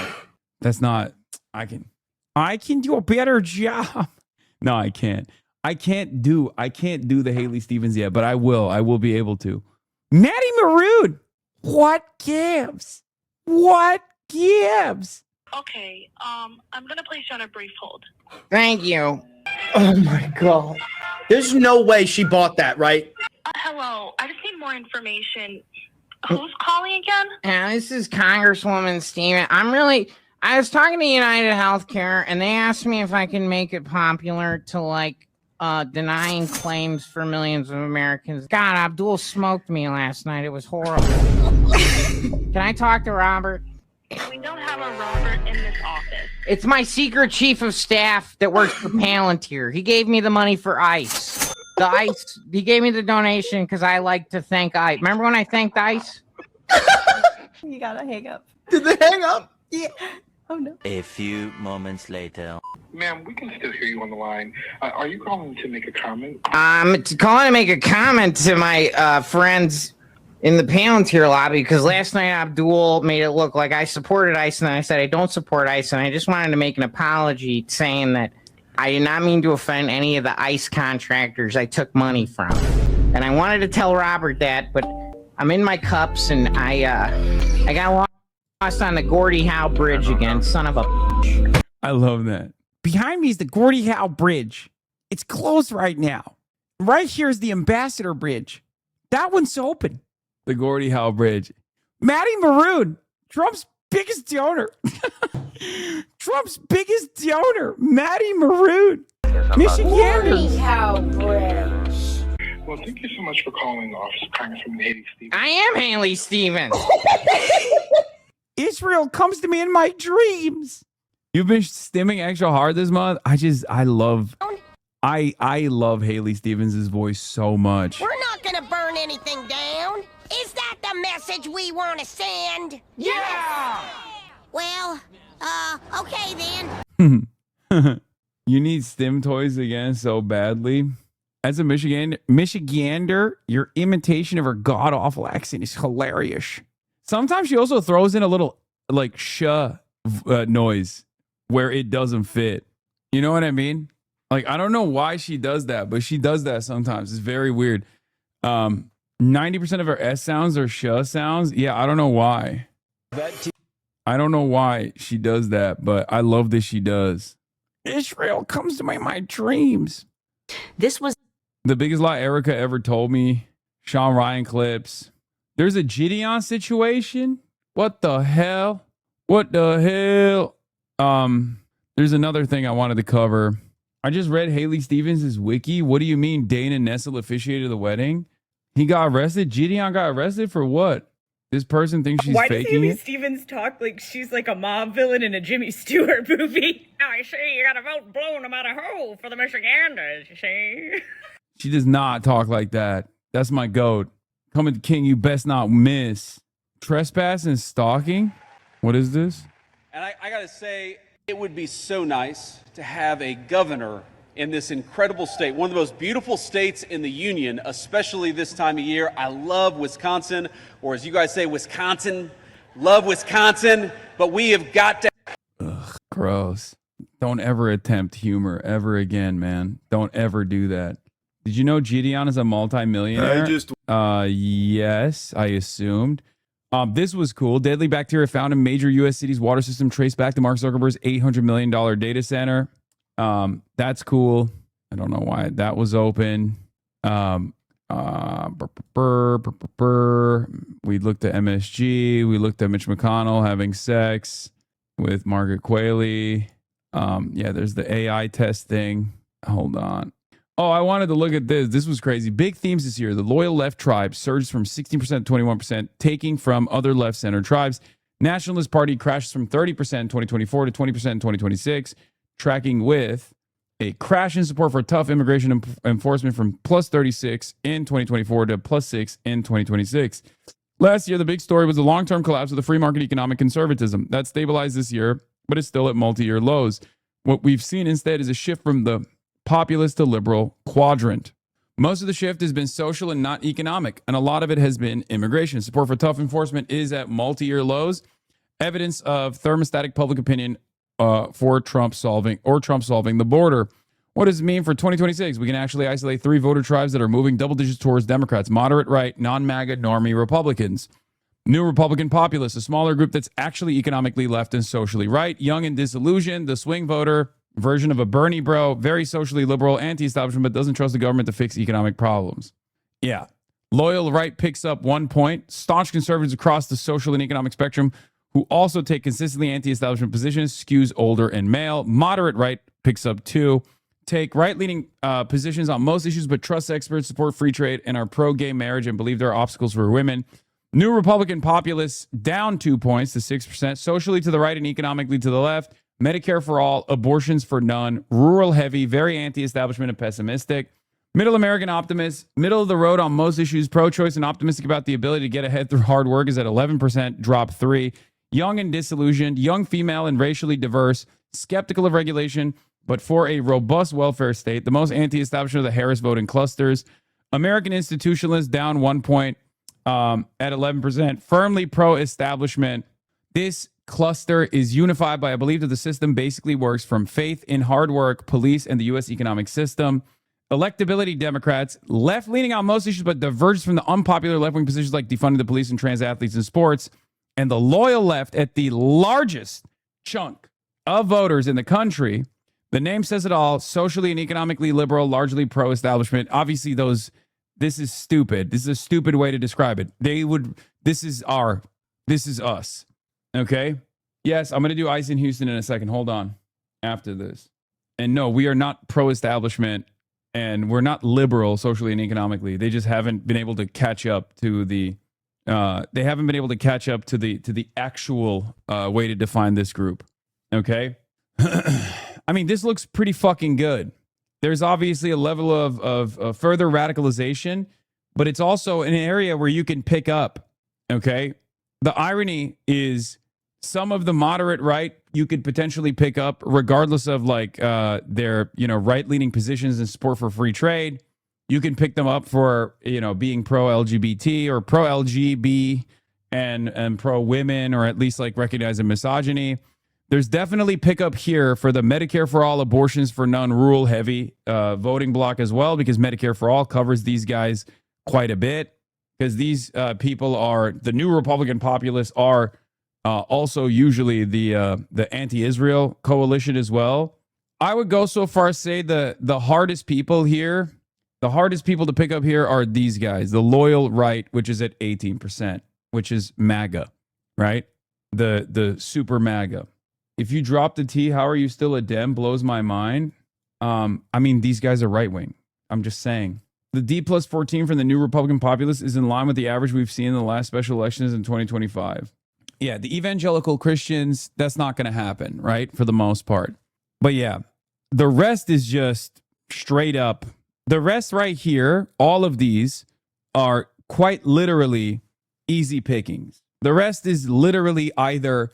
That's not. I can do a better job. No, I can't. I can't do the Haley Stevens yet, but I will. I will be able to. Maddie Maroon, what gives? What gives? Okay, I'm gonna place you on a brief hold. Thank you. Oh my God. There's no way she bought that, right? Hello, I just need more information. Who's calling again? Yeah, this is Congresswoman Stevens. I was talking to United Healthcare, and they asked me if I can make it popular to, like, denying claims for millions of Americans. God, Abdul smoked me last night. It was horrible. Can I talk to Robert? We don't have a Robert in this office. It's my secret chief of staff that works for Palantir. He gave me the money for ICE. He gave me the donation because I like to thank ICE. Remember when I thanked ICE? You gotta hang up. Did they hang up? Yeah. Oh no. A few moments later. Ma'am, we can still hear you on the line. Are you calling to make a comment? I'm calling to make a comment to my friends in the Palantir lobby because last night Abdul made it look like I supported ICE and then I said I don't support ICE, and I just wanted to make an apology saying that I did not mean to offend any of the ICE contractors I took money from. And I wanted to tell Robert that, but I'm in my cups and I got lost on the Gordie Howe Bridge again, son of a bitch. I love that. Behind me is the Gordie Howe Bridge. It's closed right now. Right here is the Ambassador Bridge. That one's open. The Gordie Howe Bridge. Maddie Maroon, Trump's biggest donor. Trump's biggest donor, Maddie Maroon. Gordie Howe Bridge. Well, thank you so much for calling the Office of Congresswoman Haley Stevens. I am Haley Stevens. Israel comes to me in my dreams. You've been stimming extra hard this month. I love Haley Stevens' voice so much. We're not gonna burn anything down. Is that the message we want to send? Yeah! Well, okay then. You need stim toys again so badly. As a Michigander, your imitation of her god-awful accent is hilarious. Sometimes she also throws in a little, like, noise where it doesn't fit. You know what I mean? Like, I don't know why she does that, but she does that sometimes. It's very weird. 90% of her S sounds are sh sounds. Yeah, I don't know why. I don't know why she does that, but I love that she does. Israel comes to my dreams. This was the biggest lie Erica ever told me. Sean Ryan clips. There's a Gideon situation. What the hell? What the hell? There's another thing I wanted to cover. I just read Haley Stevens' wiki. What do you mean Dana Nessel officiated the wedding? He got arrested? Gideon got arrested for what? This person thinks she's Why does faking Haley it? Stevens talk like she's like a mob villain in a Jimmy Stewart movie? Now I see you got a vote blown no matter who for the Michiganders, you see? She does not talk like that. That's my goat. Coming to King, you best not miss. Trespass and stalking? What is this? And I got to say, it would be so nice to have a governor in this incredible state, one of the most beautiful states in the union, especially this time of year. I love Wisconsin, or as you guys say, Wisconsin. Love Wisconsin, but we have got to. Ugh, gross. Don't ever attempt humor ever again, man. Don't ever do that. Did you know Gideon is a multimillionaire? Yes, I assumed. This was cool. Deadly bacteria found in major U.S. cities' water system traced back to Mark Zuckerberg's $800 million data center. That's cool. I don't know why that was open. We looked at MSG. We looked at Mitch McConnell having sex with Margaret Qualley. Yeah, there's the AI test thing. Hold on. Oh, I wanted to look at this. This was crazy. Big themes this year. The loyal left tribes surged from 16% to 21%, taking from other left-centered tribes. Nationalist Party crashes from 30% in 2024 to 20% in 2026, tracking with a crash in support for tough immigration enforcement from plus 36 in 2024 to plus 6 in 2026. Last year, the big story was the long-term collapse of the free market economic conservatism. That stabilized this year, but it's still at multi-year lows. What we've seen instead is a shift from the populist to liberal quadrant. Most of the shift has been social and not economic, and a lot of it has been immigration. Support for tough enforcement is at multi-year lows. Evidence of thermostatic public opinion for Trump solving the border. What does it mean for 2026? We can actually isolate 3 voter tribes that are moving double digits towards Democrats: moderate right, non-MAGA, normie Republicans. New Republican populists, a smaller group that's actually economically left and socially right. Young and disillusioned, the swing voter version of a Bernie bro, very socially liberal, anti-establishment, but doesn't trust the government to fix economic problems. Yeah. Loyal right picks up 1 point. Staunch conservatives across the social and economic spectrum who also take consistently anti-establishment positions skews older and male. Moderate right picks up 2. Take right-leaning positions on most issues, but trust experts, support free trade, and are pro-gay marriage and believe there are obstacles for women. New Republican populists down 2 points to 6%. Socially to the right and economically to the left. Medicare for all, abortions for none, rural heavy, very anti-establishment and pessimistic. Middle American optimists, middle of the road on most issues, pro-choice and optimistic about the ability to get ahead through hard work is at 11%, drop 3. Young and disillusioned, young female and racially diverse, skeptical of regulation, but for a robust welfare state. The most anti-establishment of the Harris voting clusters. American institutionalists down 1 point at 11%, firmly pro-establishment. This cluster is unified by a belief that the system basically works from faith in hard work, police, and the U.S. economic system. Electability Democrats, left-leaning on most issues, but diverges from the unpopular left-wing positions like defunding the police and trans athletes in sports. And the loyal left at the largest chunk of voters in the country. The name says it all. Socially and economically liberal, largely pro-establishment. Obviously, this is stupid. This is a stupid way to describe it. This is us. Okay? Yes, I'm going to do ICE in Houston in a second. Hold on. After this. And no, we are not pro-establishment, and we're not liberal socially and economically. They just haven't been able to catch up to the actual way to define this group. Okay? I mean, this looks pretty fucking good. There's obviously a level of further radicalization, but it's also an area where you can pick up. Okay? The irony is some of the moderate right you could potentially pick up regardless of their right-leaning positions and support for free trade. You can pick them up for being pro-LGBT or pro-LGB and pro-women, or at least recognizing misogyny. There's definitely pickup here for the Medicare for All, abortions for none, rule heavy voting block as well, because Medicare for All covers these guys quite a bit, because these people are, the new Republican populists are also usually the anti-Israel coalition as well. I would go so far as say the hardest people here, the hardest people to pick up here are these guys, the loyal right, which is at 18%, which is MAGA, right? The super MAGA. If you drop the T, how are you still a Dem? Blows my mind. I mean, these guys are right wing. I'm just saying. The D plus 14 from the new Republican populace is in line with the average we've seen in the last special elections in 2025. Yeah, the evangelical Christians, that's not going to happen, right? For the most part. But yeah, the rest is just straight up. The rest right here, all of these are quite literally easy pickings. The rest is literally either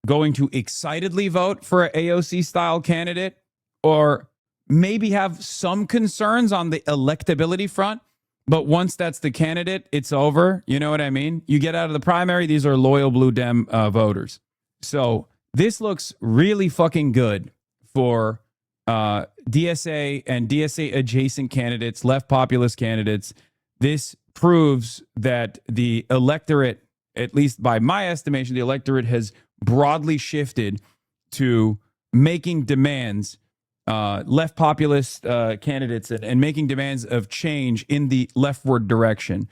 going to excitedly vote for an AOC style candidate, or maybe have some concerns on the electability front. But once that's the candidate, it's over. You know what I mean? You get out of the primary, these are loyal blue Dem voters. So this looks really fucking good for DSA and DSA adjacent candidates, left populist candidates. This proves that the electorate, at least by my estimation, the electorate has broadly shifted to making demands, left populist candidates, and making demands of change in the leftward direction.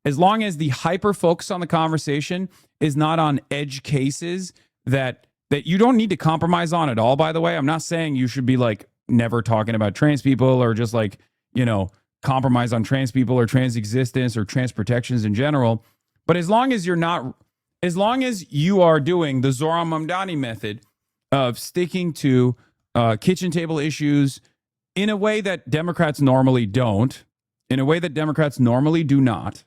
As long as the hyper focus on the conversation is not on edge cases that you don't need to compromise on at all, by the way. I'm not saying you should be like never talking about trans people, or just like, you know, compromise on trans people or trans existence or trans protections in general. But as long as you're not, as long as you are doing the Zohran Mamdani method of sticking to kitchen table issues in a way that Democrats normally don't, in a way that Democrats normally do not,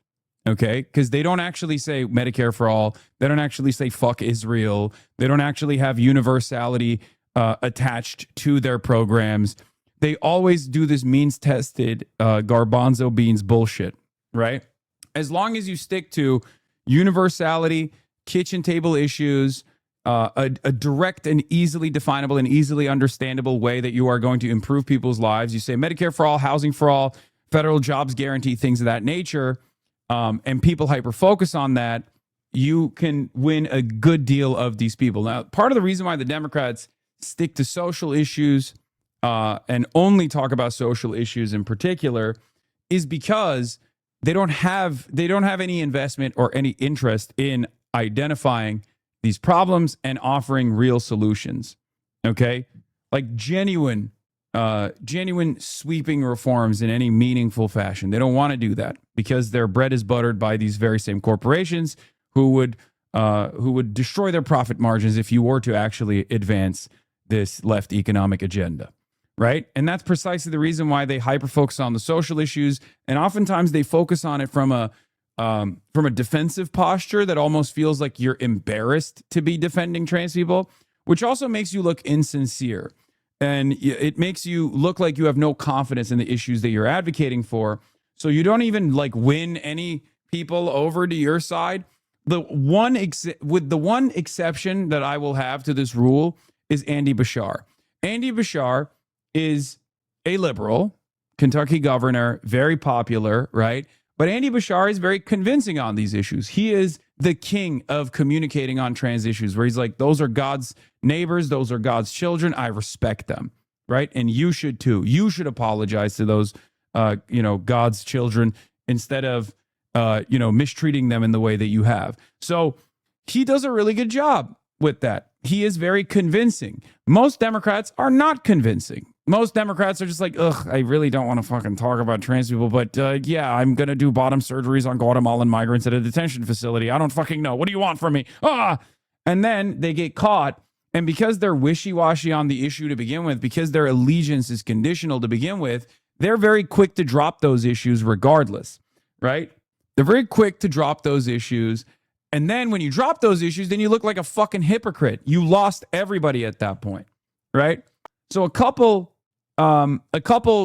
okay? Because they don't actually say Medicare for all. They don't actually say fuck Israel. They don't actually have universality attached to their programs. They always do this means-tested garbanzo beans bullshit, right? As long as you stick to universality, kitchen table issues, a direct and easily definable and easily understandable way that you are going to improve people's lives. You say Medicare for all, housing for all, federal jobs guarantee, things of that nature, and people hyper-focus on that, you can win a good deal of these people. Now, part of the reason why the Democrats stick to social issues and only talk about social issues in particular is because they don't have any investment or any interest in identifying these problems and offering real solutions. Okay? Like genuine sweeping reforms in any meaningful fashion. They don't want to do that because their bread is buttered by these very same corporations who would destroy their profit margins if you were to actually advance this left economic agenda. Right? And that's precisely the reason why they hyper-focus on the social issues. And oftentimes they focus on it from a defensive posture that almost feels like you're embarrassed to be defending trans people, which also makes you look insincere. And it makes you look like you have no confidence in the issues that you're advocating for. So you don't even like win any people over to your side. The one exception that I will have to this rule is Andy Bashar. Andy Bashar is a liberal, Kentucky governor, very popular, right? But Andy Bashar is very convincing on these issues. He is the king of communicating on trans issues, where he's like, those are God's neighbors, those are God's children. I respect them, right? And you should too. You should apologize to those, God's children instead of, mistreating them in the way that you have. So he does a really good job with that. He is very convincing. Most Democrats are not convincing. Most Democrats are just like, ugh, I really don't want to fucking talk about trans people, but yeah, I'm going to do bottom surgeries on Guatemalan migrants at a detention facility. I don't fucking know. What do you want from me? And then they get caught. And because they're wishy-washy on the issue to begin with, because their allegiance is conditional to begin with, they're very quick to drop those issues regardless, right? They're very quick to drop those issues. And then when you drop those issues, then you look like a fucking hypocrite. You lost everybody at that point, right? So a couple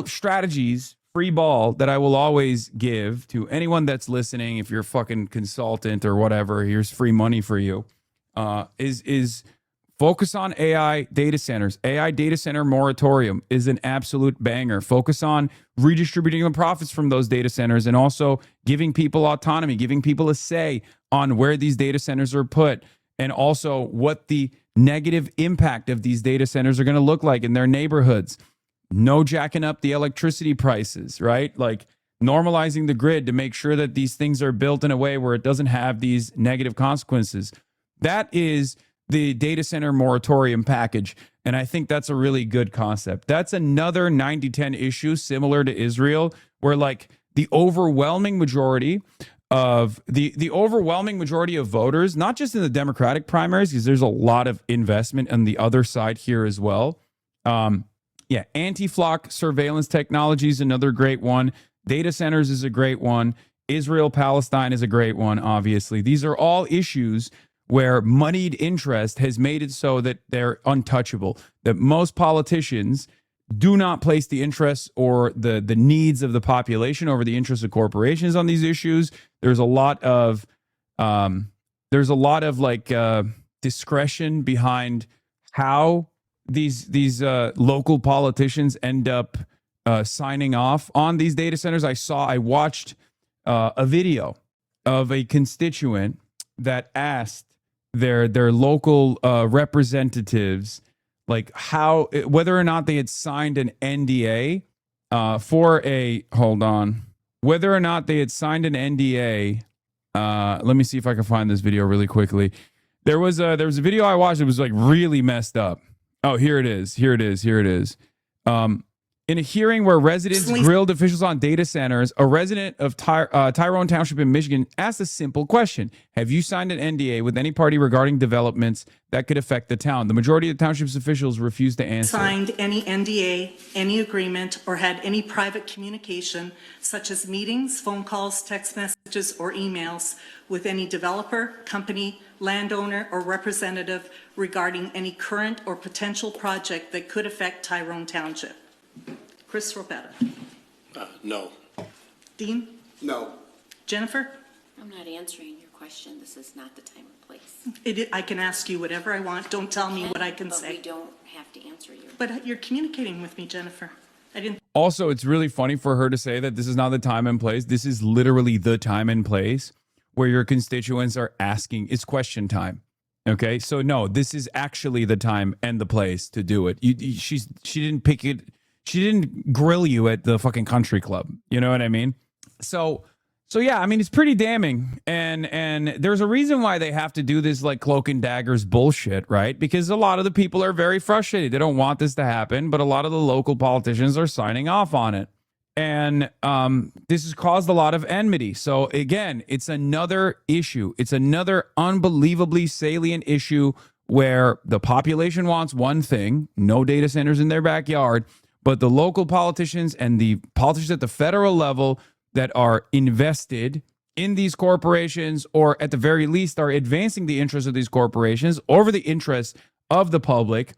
strategies, free ball, that I will always give to anyone that's listening. If you're a fucking consultant or whatever, here's free money for you. Is Focus on AI data centers. AI data center moratorium is an absolute banger. Focus on redistributing the profits from those data centers and also giving people autonomy, giving people a say on where these data centers are put, and also what the negative impact of these data centers are going to look like in their neighborhoods. No jacking up the electricity prices, right? Like normalizing the grid to make sure that these things are built in a way where it doesn't have these negative consequences. That is the data center moratorium package. And I think that's a really good concept. That's another 90-10 issue similar to Israel, where like the overwhelming majority of the overwhelming majority of voters, not just in the Democratic primaries, because there's a lot of investment on the other side here as well. Anti-flock surveillance technology is another great one. Data centers is a great one. Israel-Palestine is a great one, obviously. These are all issues where moneyed interest has made it so that they're untouchable, that most politicians do not place the interests or the needs of the population over the interests of corporations on these issues. There's a lot of discretion behind how these local politicians end up signing off on these data centers. I watched a video of a constituent that asked their local representatives like whether or not they had signed an NDA whether or not they had signed an NDA. Let me see if I can find this video really quickly. There was a video I watched that was like really messed up. Oh, here it is. In a hearing where residents grilled officials on data centers, a resident of Tyrone Township in Michigan asked a simple question. Have you signed an NDA with any party regarding developments that could affect the town? The majority of the township's officials refused to answer. Signed any NDA, any agreement, or had any private communication, such as meetings, phone calls, text messages, or emails with any developer, company, landowner, or representative regarding any current or potential project that could affect Tyrone Township. Chris Robetta. No. Dean? No. Jennifer? I'm not answering your question. This is not the time or place. I can ask you whatever I want. Don't tell me what I can say. But we don't have to answer you. But you're communicating with me, Jennifer. I didn't. Also, it's really funny for her to say that this is not the time and place. This is literally the time and place where your constituents are asking. It's question time. Okay, so no, this is actually the time and the place to do it. She didn't pick it. She didn't grill you at the fucking country club. You know what I mean? So yeah, I mean, it's pretty damning. And there's a reason why they have to do this like cloak and daggers bullshit, right? Because a lot of the people are very frustrated. They don't want this to happen, but a lot of the local politicians are signing off on it. And this has caused a lot of enmity. So again, it's another issue. It's another unbelievably salient issue where the population wants one thing, no data centers in their backyard, but the local politicians and the politicians at the federal level that are invested in these corporations, or at the very least are advancing the interests of these corporations over the interests of the public,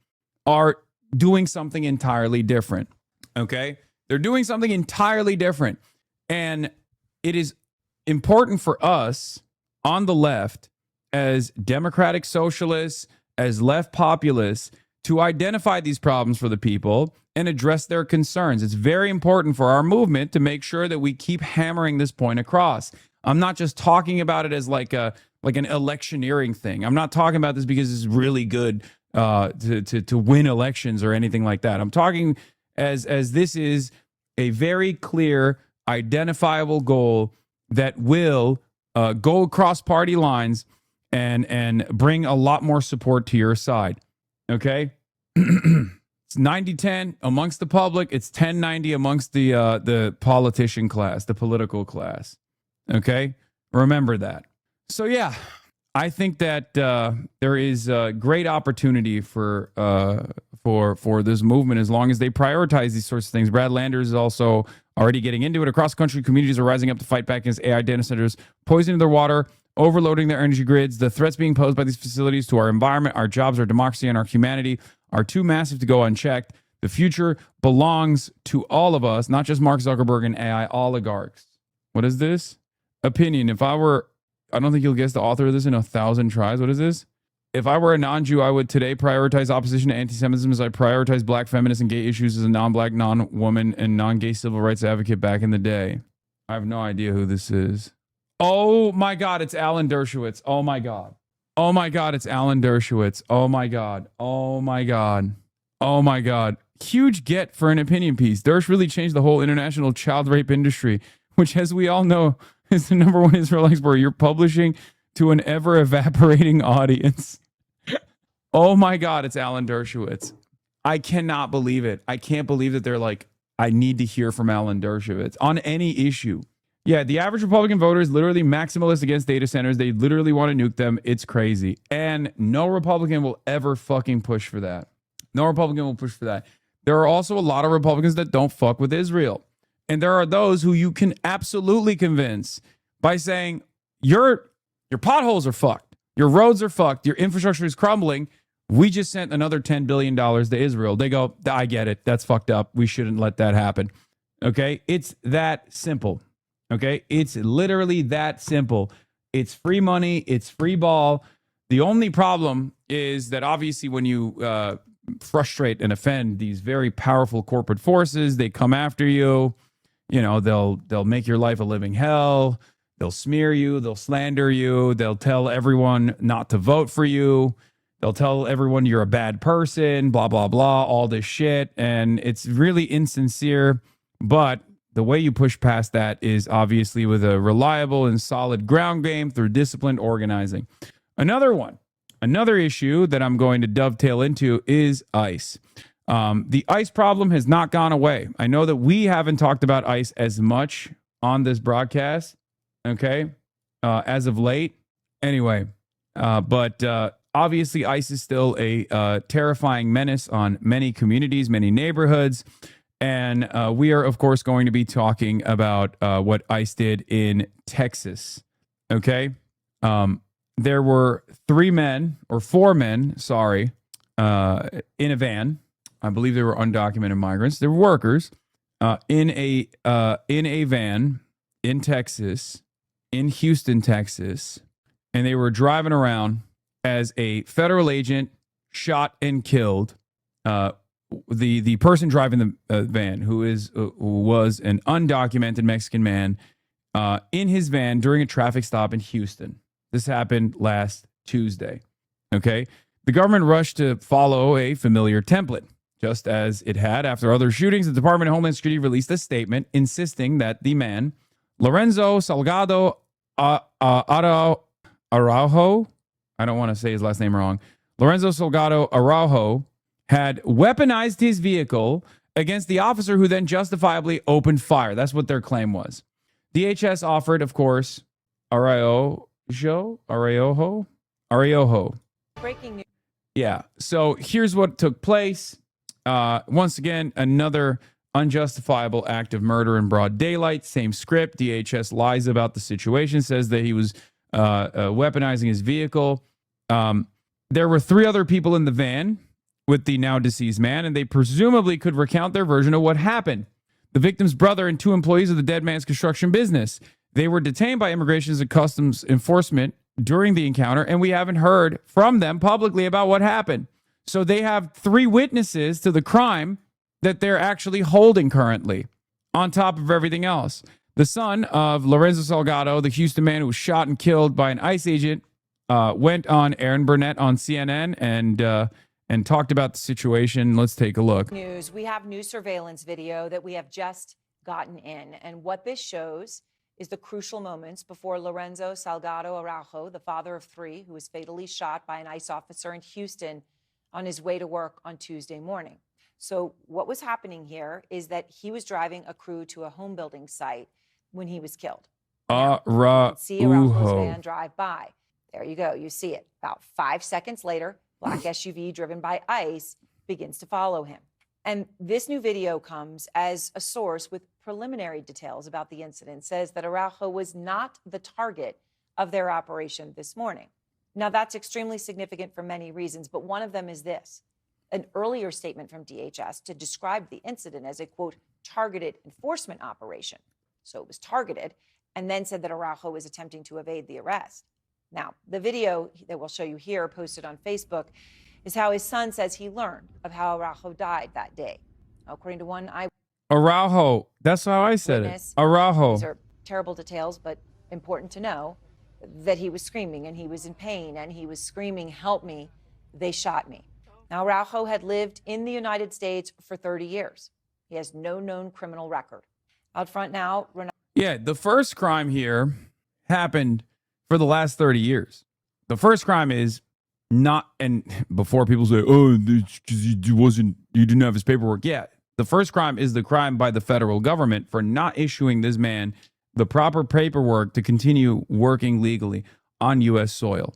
are doing something entirely different. Okay? They're doing something entirely different. And it is important for us on the left, as democratic socialists, as left populists, to identify these problems for the people and address their concerns. It's very important for our movement to make sure that we keep hammering this point across. I'm not just talking about it as like an electioneering thing. I'm not talking about this because it's really good to win elections or anything like that. I'm talking as this is a very clear, identifiable goal that will go across party lines and bring a lot more support to your side. Okay? It's 90-10 amongst the public. It's 10-90 amongst the politician class, the political class. Okay? Remember that. So yeah, I think that there is a great opportunity for this movement as long as they prioritize these sorts of things. Brad Landers is also already getting into it. Across country, communities are rising up to fight back against AI data centers, poisoning their water, overloading their energy grids. The threats being posed by these facilities to our environment, our jobs, our democracy, and our humanity are too massive to go unchecked. The future belongs to all of us, not just Mark Zuckerberg and AI oligarchs. What is this? Opinion. I don't think you'll guess the author of this in 1,000 tries. What is this? If I were a non-Jew, I would today prioritize opposition to anti-Semitism as I prioritize black feminist and gay issues as a non-black, non-woman, and non-gay civil rights advocate back in the day. I have no idea who this is. Oh my God, it's Alan Dershowitz. Oh my God. Oh my God, it's Alan Dershowitz. Oh my God. Oh my God. Oh my God. Huge get for an opinion piece. Dersh really changed the whole international child rape industry, which, as we all know, is the #1 Israel export. You're publishing to an ever-evaporating audience. Oh my God, it's Alan Dershowitz. I cannot believe it. I can't believe that they're like, I need to hear from Alan Dershowitz on any issue. Yeah, the average Republican voter is literally maximalist against data centers. They literally want to nuke them. It's crazy. And no Republican will ever fucking push for that. No Republican will push for that. There are also a lot of Republicans that don't fuck with Israel. And there are those who you can absolutely convince by saying, your potholes are fucked. Your roads are fucked. Your infrastructure is crumbling. We just sent another $10 billion to Israel. They go, I get it. That's fucked up. We shouldn't let that happen. Okay? It's that simple. Okay? It's literally that simple. It's free money. It's free ball. The only problem is that obviously when you frustrate and offend these very powerful corporate forces, they come after you. You know, they'll make your life a living hell. They'll smear you. They'll slander you. They'll tell everyone not to vote for you. They'll tell everyone you're a bad person, blah, blah, blah, all this shit. And it's really insincere. But the way you push past that is obviously with a reliable and solid ground game through disciplined organizing. Another issue that I'm going to dovetail into is ICE. The ICE problem has not gone away. I know that we haven't talked about ICE as much on this broadcast, okay, as of late. Anyway, but obviously ICE is still a terrifying menace on many communities, many neighborhoods. And we are, of course, going to be talking about what ICE did in Texas, okay? There were 4 men, in a van. I believe they were undocumented migrants. They were workers in a van in Texas, in Houston, Texas, and they were driving around as a federal agent shot and killed the person driving the van, who was an undocumented Mexican man, in his van during a traffic stop in Houston. This happened last Tuesday. Okay, the government rushed to follow a familiar template. Just as it had after other shootings, the Department of Homeland Security released a statement insisting that the man, Lorenzo Salgado Araujo, I don't want to say his last name wrong, Lorenzo Salgado Araujo, had weaponized his vehicle against the officer who then justifiably opened fire. That's what their claim was. DHS offered, of course, Araujo. Breaking news. Yeah. So here's what took place. Once again, another unjustifiable act of murder in broad daylight. Same script. DHS lies about the situation, says that he was weaponizing his vehicle. There were 3 other people in the van with the now deceased man, and they presumably could recount their version of what happened. The victim's brother and 2 employees of the dead man's construction business. They were detained by Immigration and Customs Enforcement during the encounter, and we haven't heard from them publicly about what happened. So they have 3 witnesses to the crime that they're actually holding currently, on top of everything else. The son of Lorenzo Salgado, the Houston man who was shot and killed by an ICE agent, went on Aaron Burnett on CNN and talked about the situation. Let's take a look. News. We have new surveillance video that we have just gotten in. And what this shows is the crucial moments before Lorenzo Salgado Araujo, the father of 3, who was fatally shot by an ICE officer in Houston on his way to work on Tuesday morning. So what was happening here is that he was driving a crew to a home building site when he was killed. You can see Araujo's van drive by. There you go. You see it. About 5 seconds later, black SUV driven by ICE begins to follow him. And this new video comes as a source with preliminary details about the incident says that Araujo was not the target of their operation this morning. Now, that's extremely significant for many reasons, but one of them is this. An earlier statement from DHS to describe the incident as a, quote, targeted enforcement operation. So it was targeted, and then said that Araujo was attempting to evade the arrest. Now, the video that we'll show you here, posted on Facebook, is how his son says he learned of how Araujo died that day. According to one Araujo. That's how I said eyewitness, it. Araujo. these are terrible details, but important to know, that he was screaming and he was in pain and he was screaming, "Help me, they shot me." Now, Araujo had lived in the United States for 30 years. He has no known criminal record. Out front now, Yeah, the first crime here happened for the last 30 years. The first crime is not, and before people say, oh, because you didn't have his paperwork. Yeah, the first crime is the crime by the federal government for not issuing this man the proper paperwork to continue working legally on U.S. soil.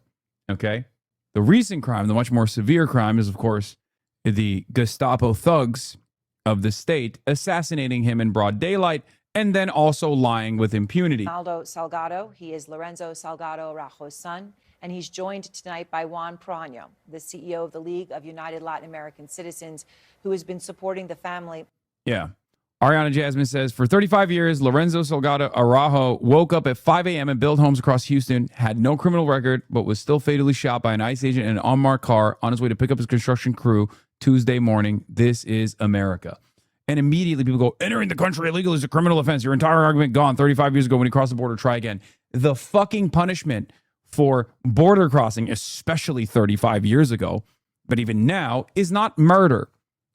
Okay? The recent crime, the much more severe crime, is, of course, the Gestapo thugs of the state assassinating him in broad daylight and then also lying with impunity. Ronaldo Salgado, he is Lorenzo Salgado Araujo's son, and he's joined tonight by Juan Proaño, the CEO of the League of United Latin American Citizens, who has been supporting the family. Yeah. Ariana Jasmine says, for 35 years, Lorenzo Salgado Araujo woke up at 5 a.m. and built homes across Houston, had no criminal record, but was still fatally shot by an ICE agent in an unmarked car on his way to pick up his construction crew Tuesday morning. This is America. And immediately people go, entering the country illegal is a criminal offense. Your entire argument gone 35 years ago when you crossed the border, try again. The fucking punishment for border crossing, especially 35 years ago, but even now, is not murder.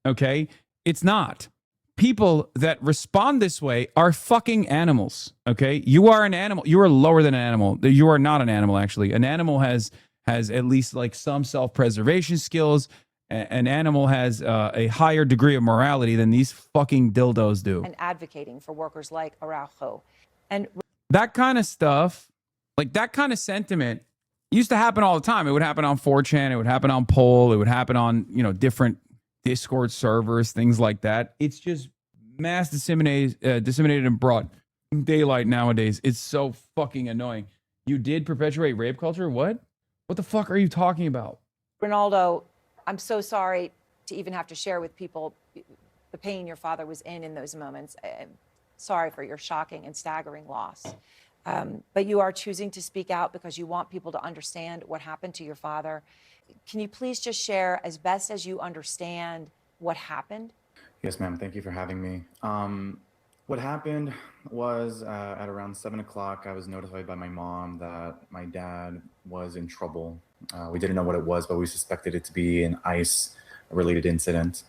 Okay? It's not. People that respond this way are fucking animals. Okay? You are an animal. You are lower than an animal. You are not an animal, actually. An animal has at least like some self-preservation skills. An animal has a higher degree of morality than these fucking dildos do. And advocating for workers like Araujo. And that kind of stuff, like that kind of sentiment, used to happen all the time. It would happen on 4chan. It would happen on Poll. It would happen on, different Discord servers, things like that. It's just mass disseminated in broad daylight nowadays. It's so fucking annoying. You did perpetuate rape culture? What? What the fuck are you talking about? Ronaldo, I'm so sorry to even have to share with people the pain your father was in those moments. I'm sorry for your shocking and staggering loss. But you are choosing to speak out because you want people to understand what happened to your father. Can you please just share as best as you understand what happened? Yes, ma'am. Thank you for having me. What happened was at around 7 o'clock, I was notified by my mom that my dad was in trouble. We didn't know what it was, but we suspected it to be an ICE-related incident.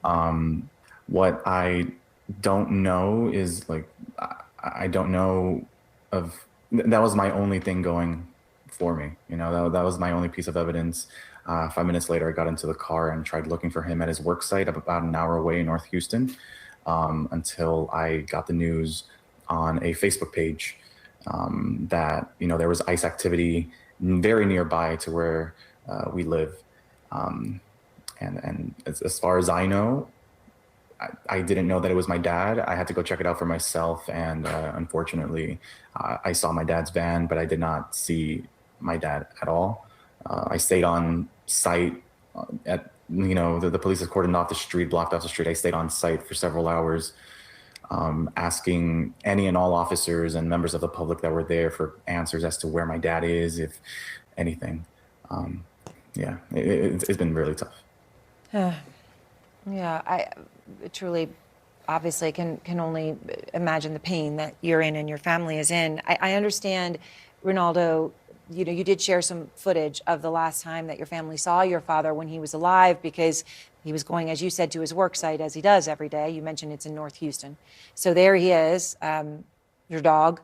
What I don't know is, I don't know of... That was my only thing going for me. That was my only piece of evidence. 5 minutes later, I got into the car and tried looking for him at his work site about an hour away in North Houston, until I got the news on a Facebook page that, there was ICE activity very nearby to where we live. And as far as I know, I didn't know that it was my dad. I had to go check it out for myself. And unfortunately, I saw my dad's van, but I did not see my dad at all. I stayed on site at, the police had cordoned off the street, blocked off the street. I stayed on site for several hours, asking any and all officers and members of the public that were there for answers as to where my dad is, if anything. It's been really tough. Yeah, I truly, obviously, can only imagine the pain that you're in and your family is in. I understand, Ronaldo, you did share some footage of the last time that your family saw your father when he was alive, because he was going, as you said, to his work site, as he does every day. You mentioned it's in North Houston. So there he is, your dog,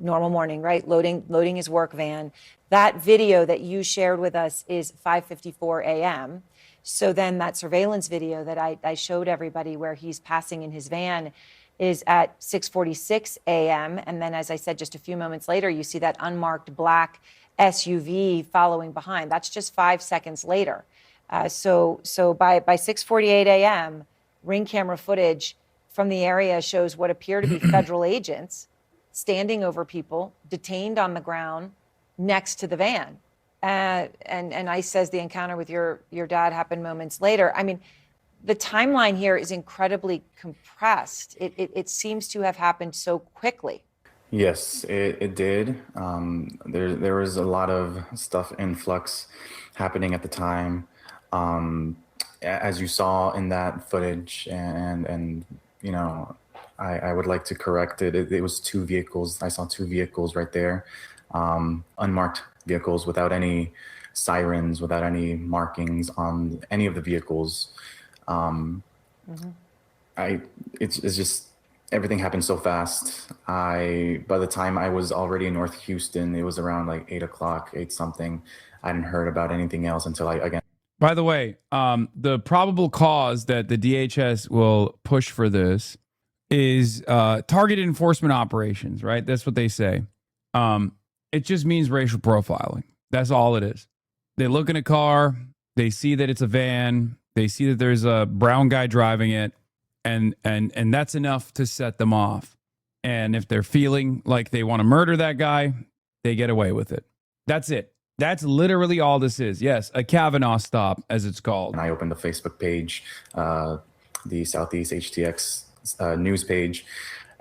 normal morning, right? Loading his work van. That video that you shared with us is 5:54 a.m. So then that surveillance video that I showed everybody where he's passing in his van is at 6:46 a.m. And then, as I said, just a few moments later, you see that unmarked black SUV following behind. That's just 5 seconds later. So by 6:48 a.m., Ring camera footage from the area shows what appear to be federal agents standing over people, detained on the ground next to the van. And ICE says the encounter with your dad happened moments later. I mean, the timeline here is incredibly compressed. It seems to have happened so quickly. Yes, it did. There was a lot of stuff in flux happening at the time. As you saw in that footage, and you know, I would like to correct it. It was two vehicles. I saw two vehicles right there, unmarked vehicles without any sirens, without any markings on any of the vehicles. It's just everything happened so fast. By the time I was already in North Houston, it was around like 8 o'clock, 8 something. I hadn't heard about anything else until By the way, the probable cause that the DHS will push for this is targeted enforcement operations, right? That's what they say. It just means racial profiling. That's all it is. They look in a car, they see that it's a van, they see that there's a brown guy driving it, and that's enough to set them off. And if they're feeling like they want to murder that guy, they get away with it. That's it. That's literally all this is. Yes, a Kavanaugh stop, as it's called. And I opened the Facebook page, the Southeast HTX news page,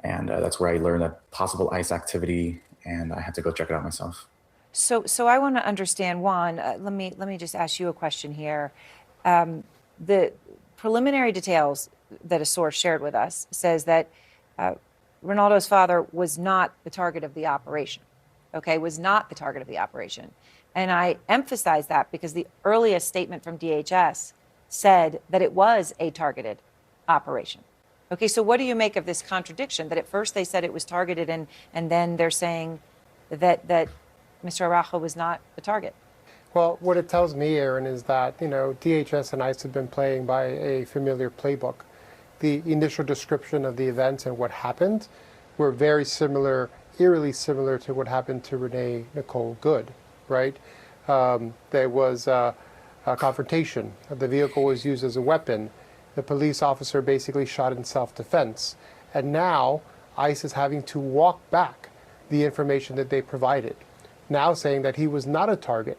and that's where I learned that possible ICE activity, and I had to go check it out myself. So I want to understand, Juan. Let me just ask you a question here. The preliminary details that a source shared with us says that Ronaldo's father was not the target of the operation. Okay, was not the target of the operation. And I emphasize that because the earliest statement from DHS said that it was a targeted operation. Okay, so what do you make of this contradiction that at first they said it was targeted and then they're saying that Mr. Araujo was not the target? Well, what it tells me, Aaron, is that, DHS and ICE have been playing by a familiar playbook. The initial description of the events and what happened were very similar, eerily similar to what happened to Renee Nicole Good, right? There was a confrontation. The vehicle was used as a weapon. The police officer basically shot in self-defense. And now ICE is having to walk back the information that they provided, now saying that he was not a target.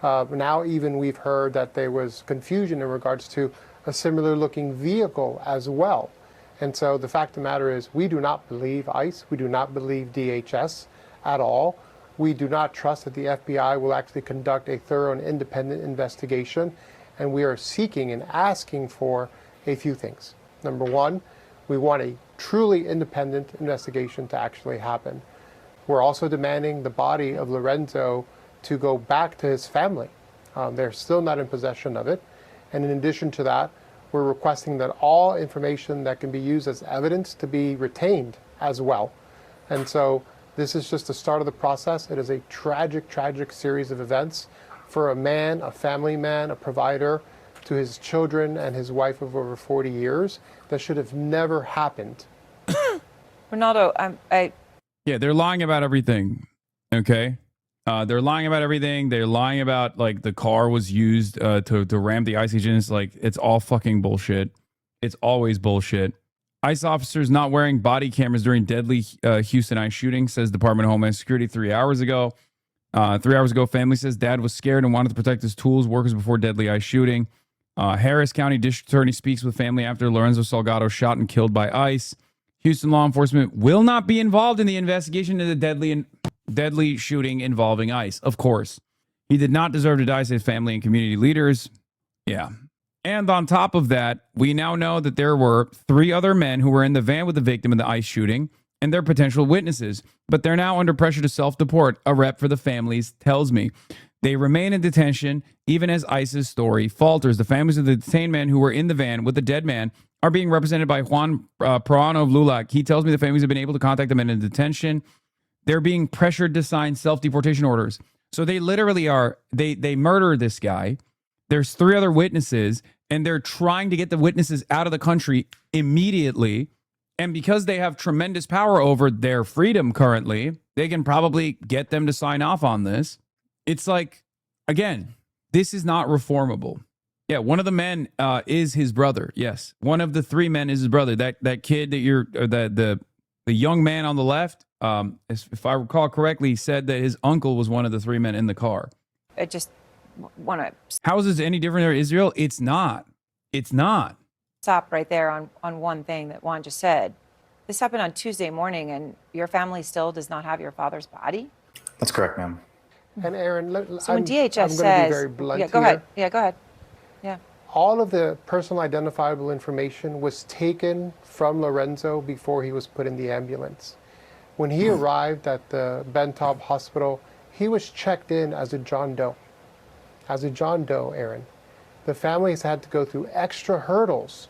Now even we've heard that there was confusion in regards to a similar looking vehicle as well. And so the fact of the matter is we do not believe ICE, we do not believe DHS at all. We do not trust that the FBI will actually conduct a thorough and independent investigation. And we are seeking and asking for a few things. Number one, we want a truly independent investigation to actually happen. We're also demanding the body of Lorenzo to go back to his family. They're still not in possession of it. And in addition to that, we're requesting that all information that can be used as evidence to be retained as well. And so this is just the start of the process. It is a tragic, tragic series of events for a man, a family man, a provider to his children and his wife of over 40 years that should have never happened. Ronaldo, Yeah, they're lying about everything. Okay. They're lying about everything. They're lying about like the car was used to ram the ICE agents. Like it's all fucking bullshit. It's always bullshit. ICE officers not wearing body cameras during deadly Houston ICE shooting, says Department of Homeland Security 3 hours ago. 3 hours ago, family says dad was scared and wanted to protect his tools, workers before deadly ICE shooting. Harris County District Attorney speaks with family after Lorenzo Salgado shot and killed by ICE. Houston law enforcement will not be involved in the investigation into the deadly shooting involving ICE. Of course. He did not deserve to die, says family and community leaders. Yeah. And on top of that, we now know that there were 3 other men who were in the van with the victim in the ICE shooting and they're potential witnesses, but they're now under pressure to self-deport, a rep for the families tells me. They remain in detention even as ICE's story falters. The families of the detained men who were in the van with the dead man are being represented by Juan Proano of LULAC. He tells me the families have been able to contact the men in detention. They're being pressured to sign self-deportation orders. So they literally are, they murder this guy. There's 3 other witnesses, and they're trying to get the witnesses out of the country immediately. And because they have tremendous power over their freedom currently, they can probably get them to sign off on this. It's like, again, this is not reformable. Yeah, one of the men is his brother. Yes, one of the 3 men is his brother. That kid that you're, the young man on the left, if I recall correctly, said that his uncle was one of the 3 men in the car. I just want to... How is this any different than Israel? It's not. It's not. Stop right there on one thing that Juan just said. This happened on Tuesday morning, and your family still does not have your father's body? That's correct, ma'am. And Aaron, So when I'm DHS going to says, be very blunt yeah, go here. ahead. Yeah, go ahead. Yeah. All of the personal identifiable information was taken from Lorenzo before he was put in the ambulance. When he arrived at the Bentop Hospital, he was checked in as a John Doe. As a John Doe, Aaron. The families had to go through extra hurdles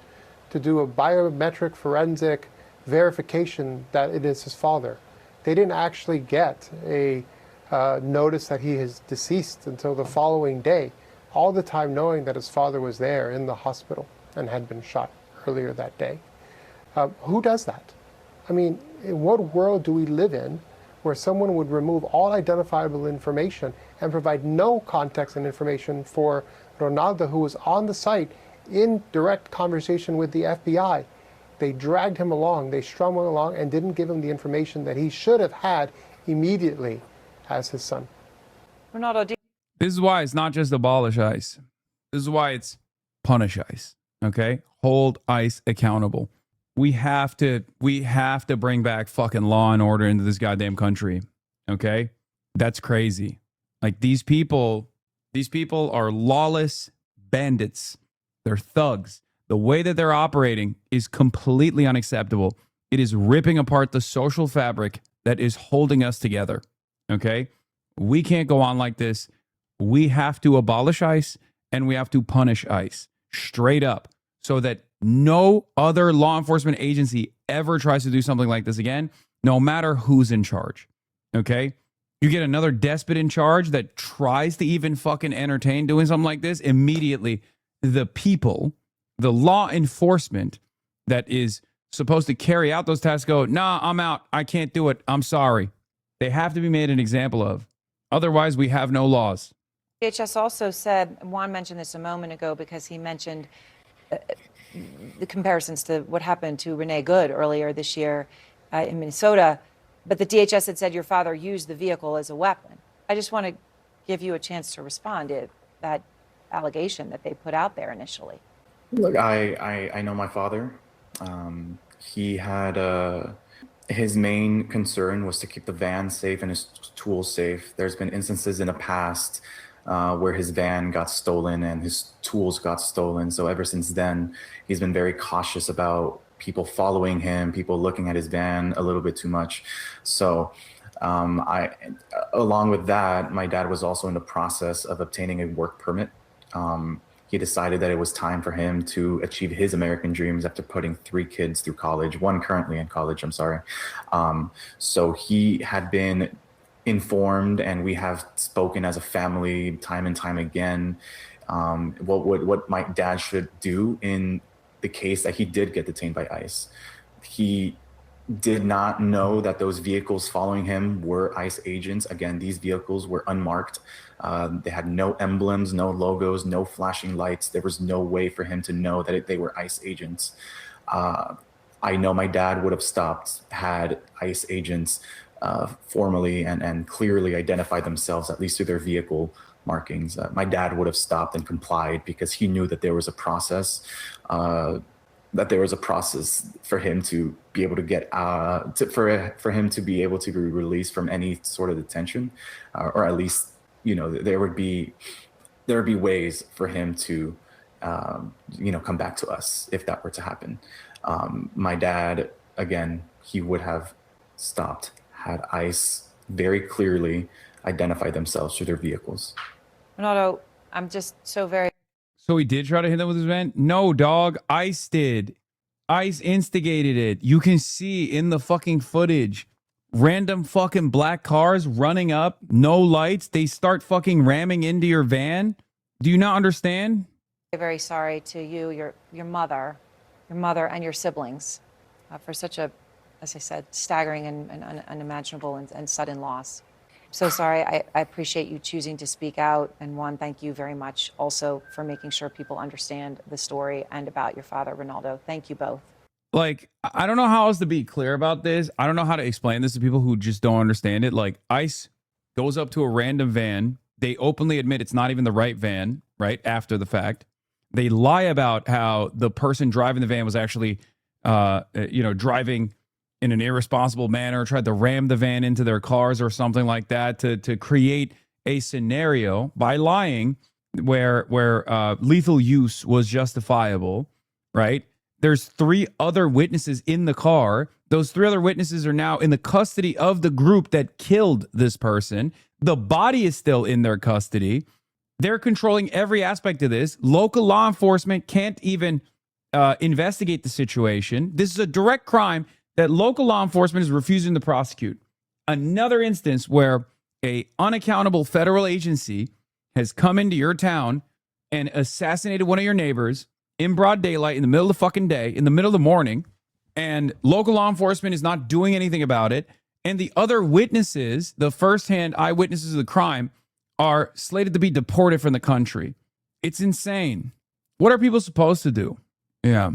to do a biometric forensic verification that it is his father. They didn't actually get a notice that he is deceased until the following day, all the time knowing that his father was there in the hospital and had been shot earlier that day. Who does that? I mean, in what world do we live in where someone would remove all identifiable information and provide no context and information for Ronaldo, who was on the site in direct conversation with the FBI? They dragged him along, they strung him along, and didn't give him the information that he should have had immediately as his son. Ronaldo, This is why it's not just abolish ICE. This is why it's punish ICE. Okay? Hold ICE accountable. We have to bring back fucking law and order into this goddamn country. Okay? That's crazy. Like these people are lawless bandits. They're thugs. The way that they're operating is completely unacceptable. It is ripping apart the social fabric that is holding us together. Okay? We can't go on like this. We have to abolish ICE and we have to punish ICE straight up so that no other law enforcement agency ever tries to do something like this again, no matter who's in charge. Okay? You get another despot in charge that tries to even fucking entertain doing something like this, immediately the people, the law enforcement that is supposed to carry out those tasks go, nah, I'm out. I can't do it. I'm sorry. They have to be made an example of. Otherwise, we have no laws. DHS also said, Juan mentioned this a moment ago because he mentioned the comparisons to what happened to Renee Good earlier this year in Minnesota. But the DHS had said your father used the vehicle as a weapon. I just want to give you a chance to respond to that allegation that they put out there initially. Look, I know my father. He had his main concern was to keep the van safe and his tools safe. There's been instances in the past where his van got stolen and his tools got stolen. So ever since then, he's been very cautious about people following him, people looking at his van a little bit too much. So along with that, my dad was also in the process of obtaining a work permit. He decided that it was time for him to achieve his American dreams after putting 3 kids through college, one currently in college, I'm sorry. So he had been informed, and we have spoken as a family time and time again, what my dad should do in the case that he did get detained by ICE. He did not know that those vehicles following him were ICE agents. Again, these vehicles were unmarked. They had no emblems, no logos, no flashing lights. There was no way for him to know that they were ICE agents. I know my dad would have stopped had ICE agents formally and clearly identified themselves, at least through their vehicle markings. My dad would have stopped and complied because he knew that there was a process for him to be able to get for him to be able to be released from any sort of detention, or at least, you know, there would be ways for him to come back to us if that were to happen. My dad, again, he would have stopped had ICE very clearly identified themselves through their vehicles. Ronaldo, I'm just so very... So he did try to hit them with his van? No, dog. ICE did. ICE instigated it. You can see in the fucking footage, random fucking black cars running up, no lights. They start fucking ramming into your van. Do you not understand? Very sorry to you, your mother and your siblings for such a, as I said, staggering and unimaginable and sudden loss. So sorry. I appreciate you choosing to speak out. And Juan, thank you very much also for making sure people understand the story and about your father, Ronaldo. Thank you both. Like, I don't know how else to be clear about this. I don't know how to explain this to people who just don't understand it. Like, ICE goes up to a random van. They openly admit it's not even the right van, right, after the fact. They lie about how the person driving the van was actually, driving in an irresponsible manner, tried to ram the van into their cars or something like that to create a scenario by lying where lethal use was justifiable, right? There's 3 other witnesses in the car. Those 3 other witnesses are now in the custody of the group that killed this person. The body is still in their custody. They're controlling every aspect of this. Local law enforcement can't even investigate the situation. This is a direct crime that local law enforcement is refusing to prosecute. Another instance where a unaccountable federal agency has come into your town and assassinated one of your neighbors in broad daylight, in the middle of the fucking day, in the middle of the morning, and local law enforcement is not doing anything about it. And the other witnesses, the firsthand eyewitnesses of the crime, are slated to be deported from the country. It's insane. What are people supposed to do? Yeah.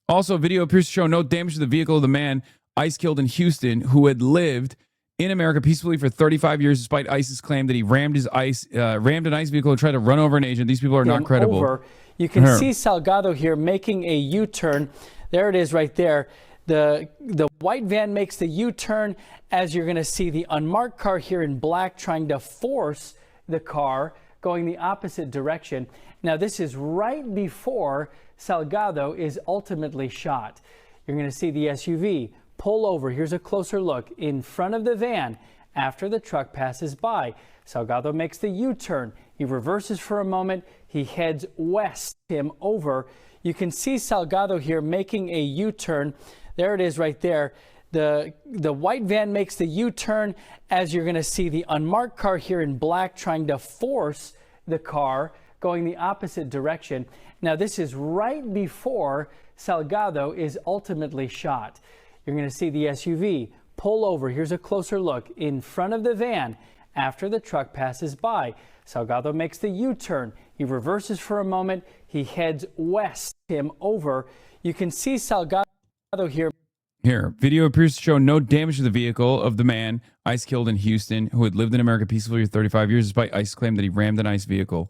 Also, video appears to show no damage to the vehicle of the man ICE killed in Houston, who had lived in America peacefully for 35 years, despite ICE's claim that he rammed an ICE vehicle and tried to run over an agent. These people are not credible. You can see Salgado here making a U-turn. There it is right there. The white van makes the U-turn, as you're going to see the unmarked car here in black trying to force the car going the opposite direction. Now, this is right before Salgado is ultimately shot. You're going to see the SUV pull over. Here's a closer look in front of the van after the truck passes by. Salgado makes the U-turn. He reverses for a moment. He heads west, him over. You can see Salgado here making a U-turn. There it is right there. The white van makes the U-turn, as you're going to see the unmarked car here in black trying to force the car going the opposite direction. Now, this is right before Salgado is ultimately shot. You're going to see the SUV pull over. Here's a closer look in front of the van after the truck passes by. Salgado makes the U-turn. He reverses for a moment. He heads west, him over. You can see Salgado here. Here, video appears to show no damage to the vehicle of the man ICE killed in Houston, who had lived in America peacefully for 35 years, despite ICE claim that he rammed an ICE vehicle.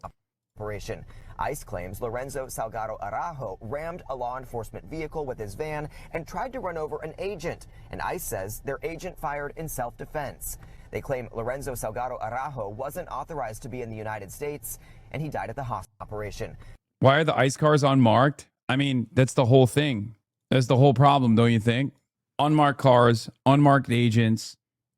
Operation. ICE claims Lorenzo Salgado Araujo rammed a law enforcement vehicle with his van and tried to run over an agent. And ICE says their agent fired in self-defense. They claim Lorenzo Salgado Araujo wasn't authorized to be in the United States, and he died at the hospital operation. Why are the ICE cars unmarked? I mean, that's the whole thing. That's the whole problem, don't you think? Unmarked cars, unmarked agents.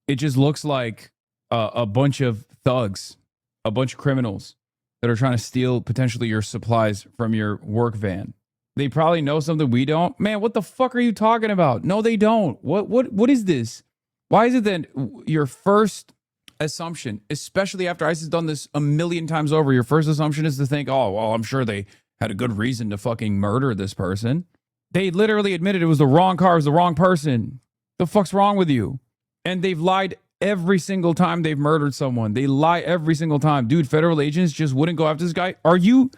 It just looks like a bunch of thugs, a bunch of criminals that are trying to steal potentially your supplies from your work van. They probably know something we don't. Man, what the fuck are you talking about? No, they don't. What is this? Why is it that your first assumption, especially after ICE has done this a million times over, your first assumption is to think, oh, well, I'm sure they had a good reason to fucking murder this person. They literally admitted it was the wrong car, it was the wrong person. The fuck's wrong with you? And they've lied every single time they've murdered someone. They lie every single time. Dude, federal agents just wouldn't go after this guy. Are you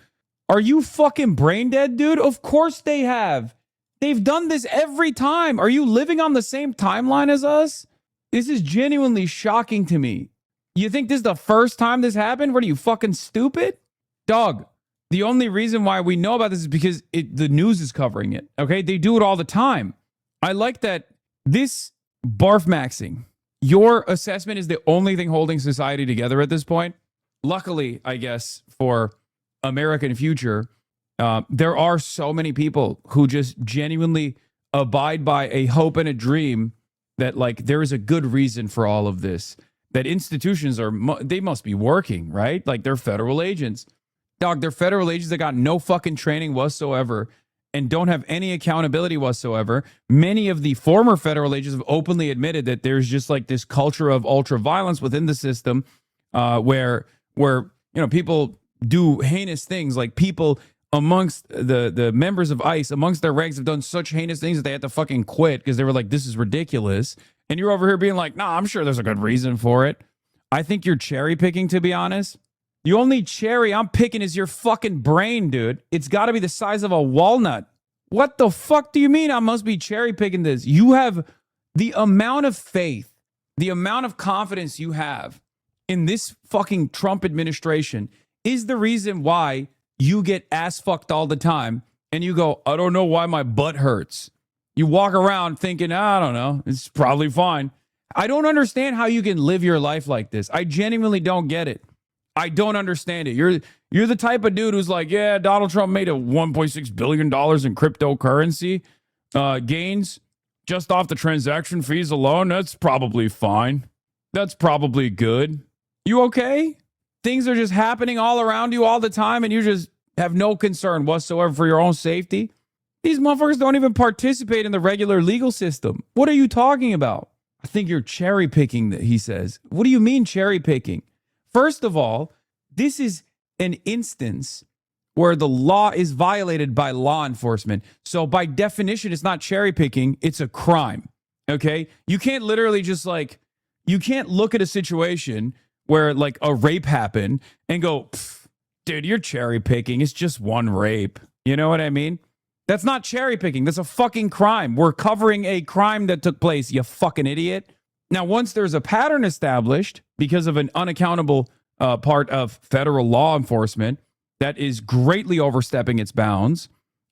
fucking brain dead, dude? Of course they have. They've done this every time. Are you living on the same timeline as us? This is genuinely shocking to me. You think this is the first time this happened? What are you, fucking stupid? Dog, the only reason why we know about this is because the news is covering it, okay? They do it all the time. I like that this barf maxing, your assessment is the only thing holding society together at this point. Luckily, I guess, for American future, there are so many people who just genuinely abide by a hope and a dream that, like, there is a good reason for all of this, that institutions they must be working, right? Like, they're federal agents. Dog, they're federal agents that got no fucking training whatsoever and don't have any accountability whatsoever. Many of the former federal agents have openly admitted that there's just like this culture of ultra violence within the system, where people do heinous things. Like, people amongst the members of ICE, amongst their ranks, have done such heinous things that they had to fucking quit because they were like, this is ridiculous. And you're over here being like, nah, I'm sure there's a good reason for it. I think you're cherry picking, to be honest. The only cherry I'm picking is your fucking brain, dude. It's got to be the size of a walnut. What the fuck do you mean I must be cherry picking this? You have the amount of faith, the amount of confidence you have in this fucking Trump administration is the reason why you get ass fucked all the time and you go, I don't know why my butt hurts. You walk around thinking, I don't know, it's probably fine. I don't understand how you can live your life like this. I genuinely don't get it. I don't understand it. You're the type of dude who's like, yeah, Donald Trump made a $1.6 billion in cryptocurrency gains just off the transaction fees alone. That's probably fine. That's probably good. You okay? Things are just happening all around you all the time and you just have no concern whatsoever for your own safety. These motherfuckers don't even participate in the regular legal system. What are you talking about? I think you're cherry picking, he says. What do you mean cherry picking? First of all, this is an instance where the law is violated by law enforcement. So by definition, it's not cherry picking, it's a crime. Okay? You can't literally just like, you can't look at a situation where like a rape happened and go, dude, you're cherry picking. It's just one rape. You know what I mean? That's not cherry picking. That's a fucking crime. We're covering a crime that took place, you fucking idiot. Now, once there's a pattern established because of an unaccountable part of federal law enforcement that is greatly overstepping its bounds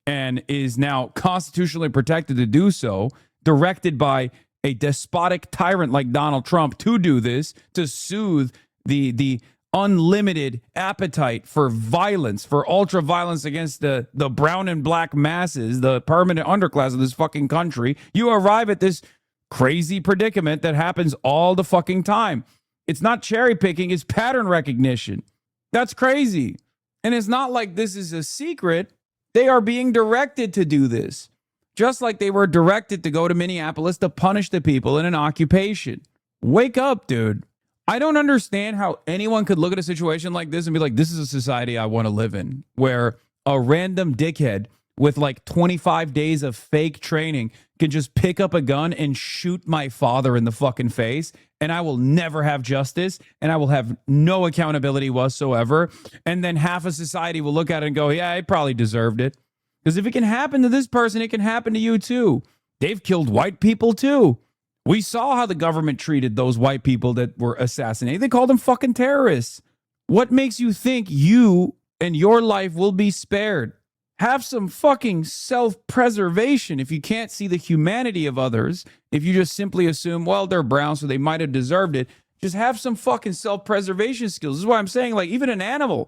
and is now constitutionally protected to do so, directed by a despotic tyrant like Donald Trump to do this, to soothe the unlimited appetite for violence, for ultra violence against the brown and black masses, the permanent underclass of this fucking country, you arrive at this crazy predicament that happens all the fucking time. It's not cherry picking, it's pattern recognition. That's crazy. And it's not like this is a secret. They are being directed to do this. Just like they were directed to go to Minneapolis to punish the people in an occupation. Wake up, dude. I don't understand how anyone could look at a situation like this and be like, this is a society I want to live in, where a random dickhead with like 25 days of fake training can just pick up a gun and shoot my father in the fucking face, and I will never have justice, and I will have no accountability whatsoever. And then half of society will look at it and go, yeah, I probably deserved it. Because if it can happen to this person, it can happen to you too. They've killed white people too. We saw how the government treated those white people that were assassinated. They called them fucking terrorists. What makes you think you and your life will be spared? Have some fucking self-preservation if you can't see the humanity of others. If you just simply assume, well, they're brown, so they might have deserved it. Just have some fucking self-preservation skills. This is why I'm saying, like, even an animal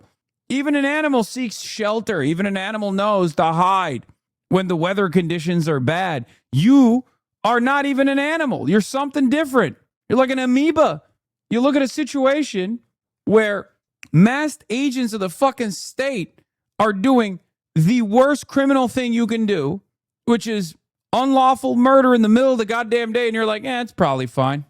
seeks shelter. Even an animal knows to hide when the weather conditions are bad. You are not even an animal. You're something different. You're like an amoeba. You look at a situation where masked agents of the fucking state are doing the worst criminal thing you can do, which is unlawful murder in the middle of the goddamn day, and you're like, it's probably fine.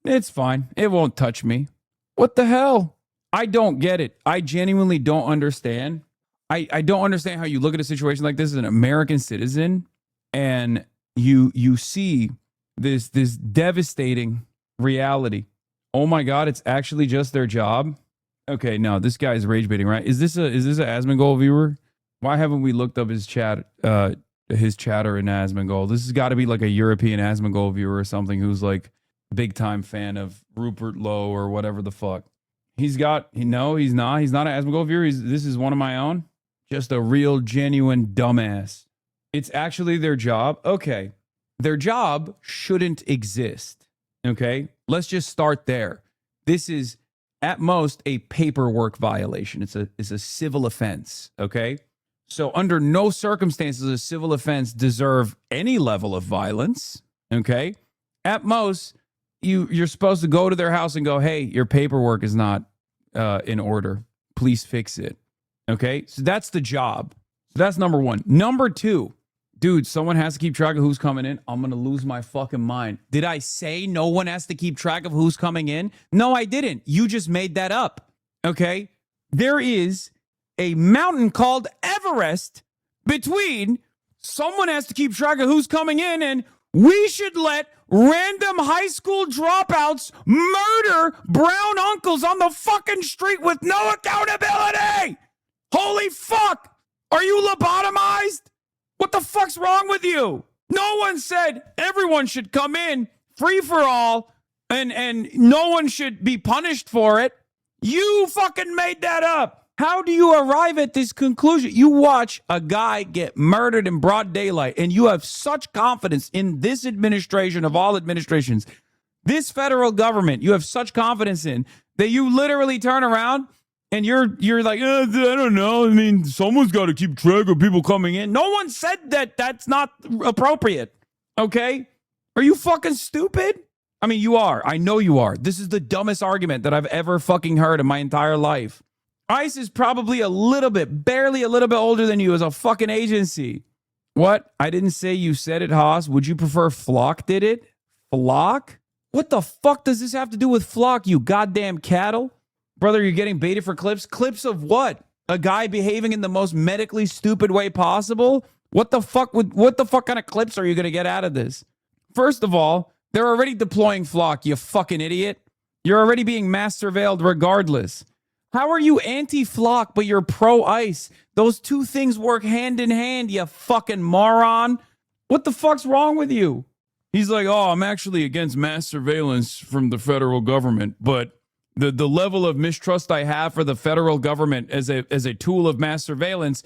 It's fine. It won't touch me. What the hell? I don't get it. I genuinely don't understand. I don't understand how you look at a situation like this as an American citizen and you see this devastating reality. Oh my God, it's actually just their job. Okay, no, this guy's rage baiting, right? Is this a Asmongold viewer? Why haven't we looked up his chatter in Asmongold? This has got to be like a European Asmongold viewer or something who's like a big time fan of Rupert Lowe or whatever the fuck. He's not. He's not an Asmongold viewer. This is one of my own. Just a real genuine dumbass. It's actually their job. Okay. Their job shouldn't exist. Okay. Let's just start there. This is at most a paperwork violation. It's a civil offense. Okay. So under no circumstances does a civil offense deserve any level of violence. Okay. At most, you're supposed to go to their house and go, hey, your paperwork is not in order. Please fix it. Okay. So that's the job. So that's number one. Number two, dude, someone has to keep track of who's coming in. I'm going to lose my fucking mind. Did I say no one has to keep track of who's coming in? No, I didn't. You just made that up. Okay. There is a mountain called Everest between someone has to keep track of who's coming in and we should let random high school dropouts murder brown uncles on the fucking street with no accountability. Holy fuck. Are you lobotomized? What the fuck's wrong with you? No one said everyone should come in free for all and no one should be punished for it. You fucking made that up. How do you arrive at this conclusion? You watch a guy get murdered in broad daylight, and you have such confidence in this administration of all administrations, this federal government, you have such confidence in that you literally turn around and you're like, I don't know. I mean, someone's got to keep track of people coming in. No one said that that's not appropriate. Okay? Are you fucking stupid? I mean, you are. I know you are. This is the dumbest argument that I've ever fucking heard in my entire life. ICE is probably barely a little bit older than you as a fucking agency. What? I didn't say you said it, Haas. Would you prefer Flock did it? Flock? What the fuck does this have to do with Flock, you goddamn cattle? Brother, you're getting baited for clips? Clips of what? A guy behaving in the most medically stupid way possible? What the fuck kind of clips are you going to get out of this? First of all, they're already deploying Flock, you fucking idiot. You're already being mass surveilled regardless. How are you anti-Flock, but you're pro-ICE? Those two things work hand in hand, you fucking moron. What the fuck's wrong with you? He's like, oh, I'm actually against mass surveillance from the federal government, but the level of mistrust I have for the federal government as a tool of mass surveillance,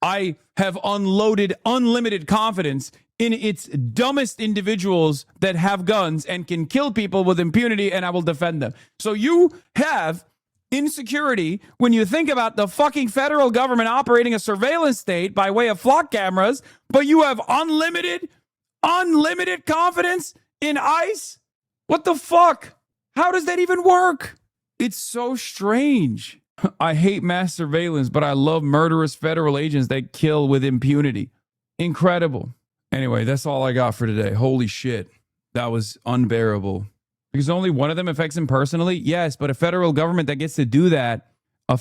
I have unlimited confidence in its dumbest individuals that have guns and can kill people with impunity, and I will defend them. So you have insecurity when you think about the fucking federal government operating a surveillance state by way of Flock cameras, but you have unlimited confidence in ICE? What the fuck? How does that even work? It's so strange. I hate mass surveillance, but I love murderous federal agents that kill with impunity. Incredible. Anyway, that's all I got for today. Holy shit. That was unbearable. Because only one of them affects him personally? Yes, but a federal government that gets to do that, the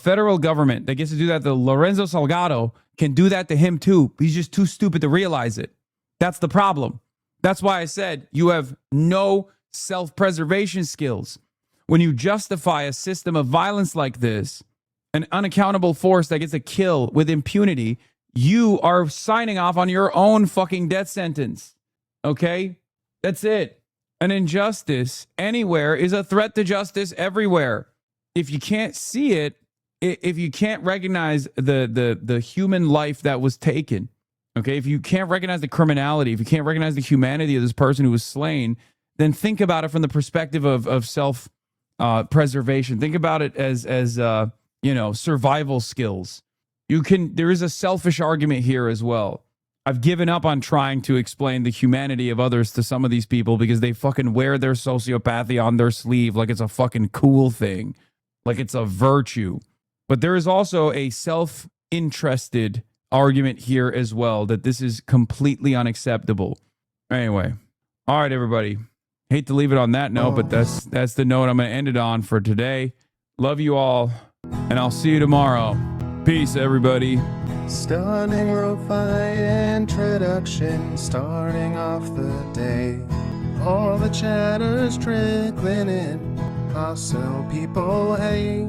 Lorenzo Salgado can do that to him too. He's just too stupid to realize it. That's the problem. That's why I said you have no self-preservation skills. When you justify a system of violence like this, an unaccountable force that gets a kill with impunity, you are signing off on your own fucking death sentence. Okay? That's it. An injustice anywhere is a threat to justice everywhere. If you can't see it, if you can't recognize the human life that was taken, okay, if you can't recognize the criminality, if you can't recognize the humanity of this person who was slain, then think about it from the perspective of self preservation. Think about it as survival skills. There is a selfish argument here as well. I've given up on trying to explain the humanity of others to some of these people because they fucking wear their sociopathy on their sleeve like it's a fucking cool thing, like it's a virtue. But there is also a self-interested argument here as well that this is completely unacceptable. Anyway, all right, everybody. Hate to leave it on that note, but that's the note I'm going to end it on for today. Love you all, and I'll see you tomorrow. Peace, everybody. Stunning lo-fi introduction, starting off the day. All the chatter's trickling in, hostile people hate.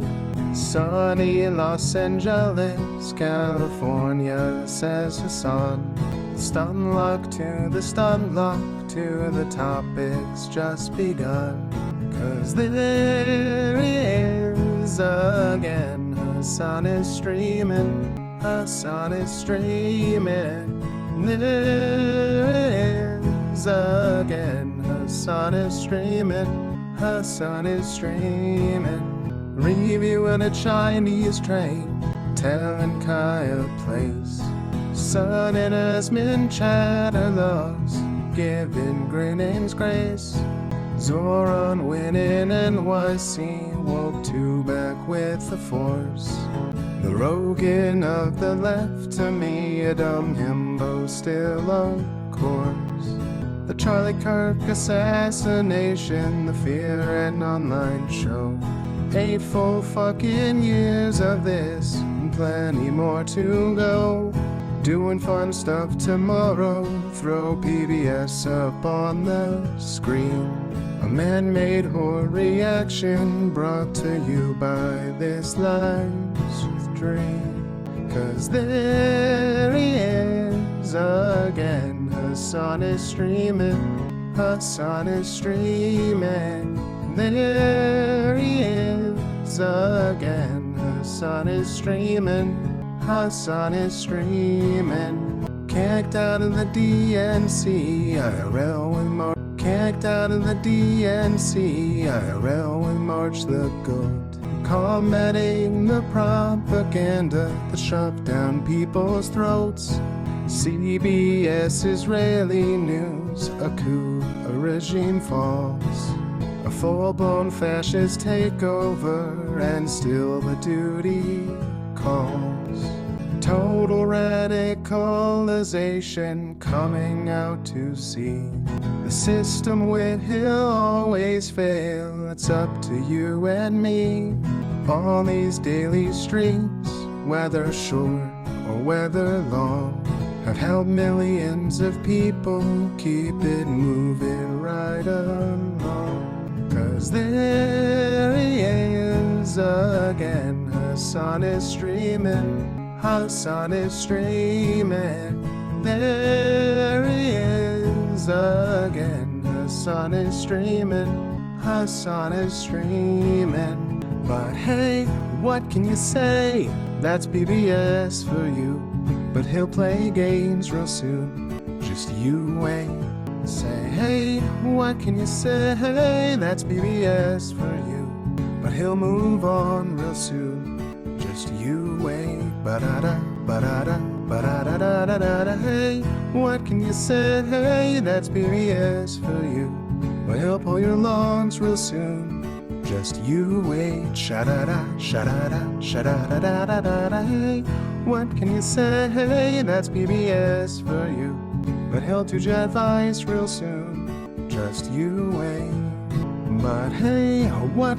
Sunny in Los Angeles, California, says Hasan. Stun luck to the stun luck to the topics just begun. 'Cause there he is again. Hasan is streaming. Hasan is streaming. There is again. Hasan is streaming. Hasan is streaming. Reviewing a Chinese train, telling Kyle place. Sun and Asmin chatter loss, giving Grenin's grace. Zoran winning NYC, woke two back with the force. The Rogan of the left, to me a dumb himbo still on course. The Charlie Kirk assassination, the Fear and Online show. 8 full fucking years of this, and plenty more to go. Doing fun stuff tomorrow, throw PBS up on the screen. A man-made horror reaction brought to you by this live stream. 'Cause there he is again. Hasan is streaming. Hasan is streaming. There he is again. Hasan is streaming. Hasan is streaming. Kicked out of the DNC, IRL with March. Kicked out of the DNC, IRL with March the Goat. Combating the propaganda that shoved down people's throats. CBS Israeli news, a coup, a regime falls. A full-blown fascist takeover, and still the duty calls. Total radicalization coming out to sea. The system will always fail, it's up to you and me. On these daily streets, whether short or whether long, have helped millions of people keep it moving right along. 'Cause there he is again, Hasan is streaming. Hasan is streaming. There he is again, Hasan is streaming. Hasan is streaming. But hey, what can you say? That's PBS for you. But he'll play games real soon, just you wait. Say, hey, what can you say? That's PBS for you. But he'll move on real soon, just you wait. Ba-da-da, ba-da-da, ba-da-da-da-da-da. Hey, what can you say? That's PBS for you. But he'll pull your lawns real soon, just you wait. Sha-da-da, sha-da-da, sha-da-da-da-da-da. Hey, what can you say? That's PBS for you. But he'll do your advice real soon, just you wait. But hey, what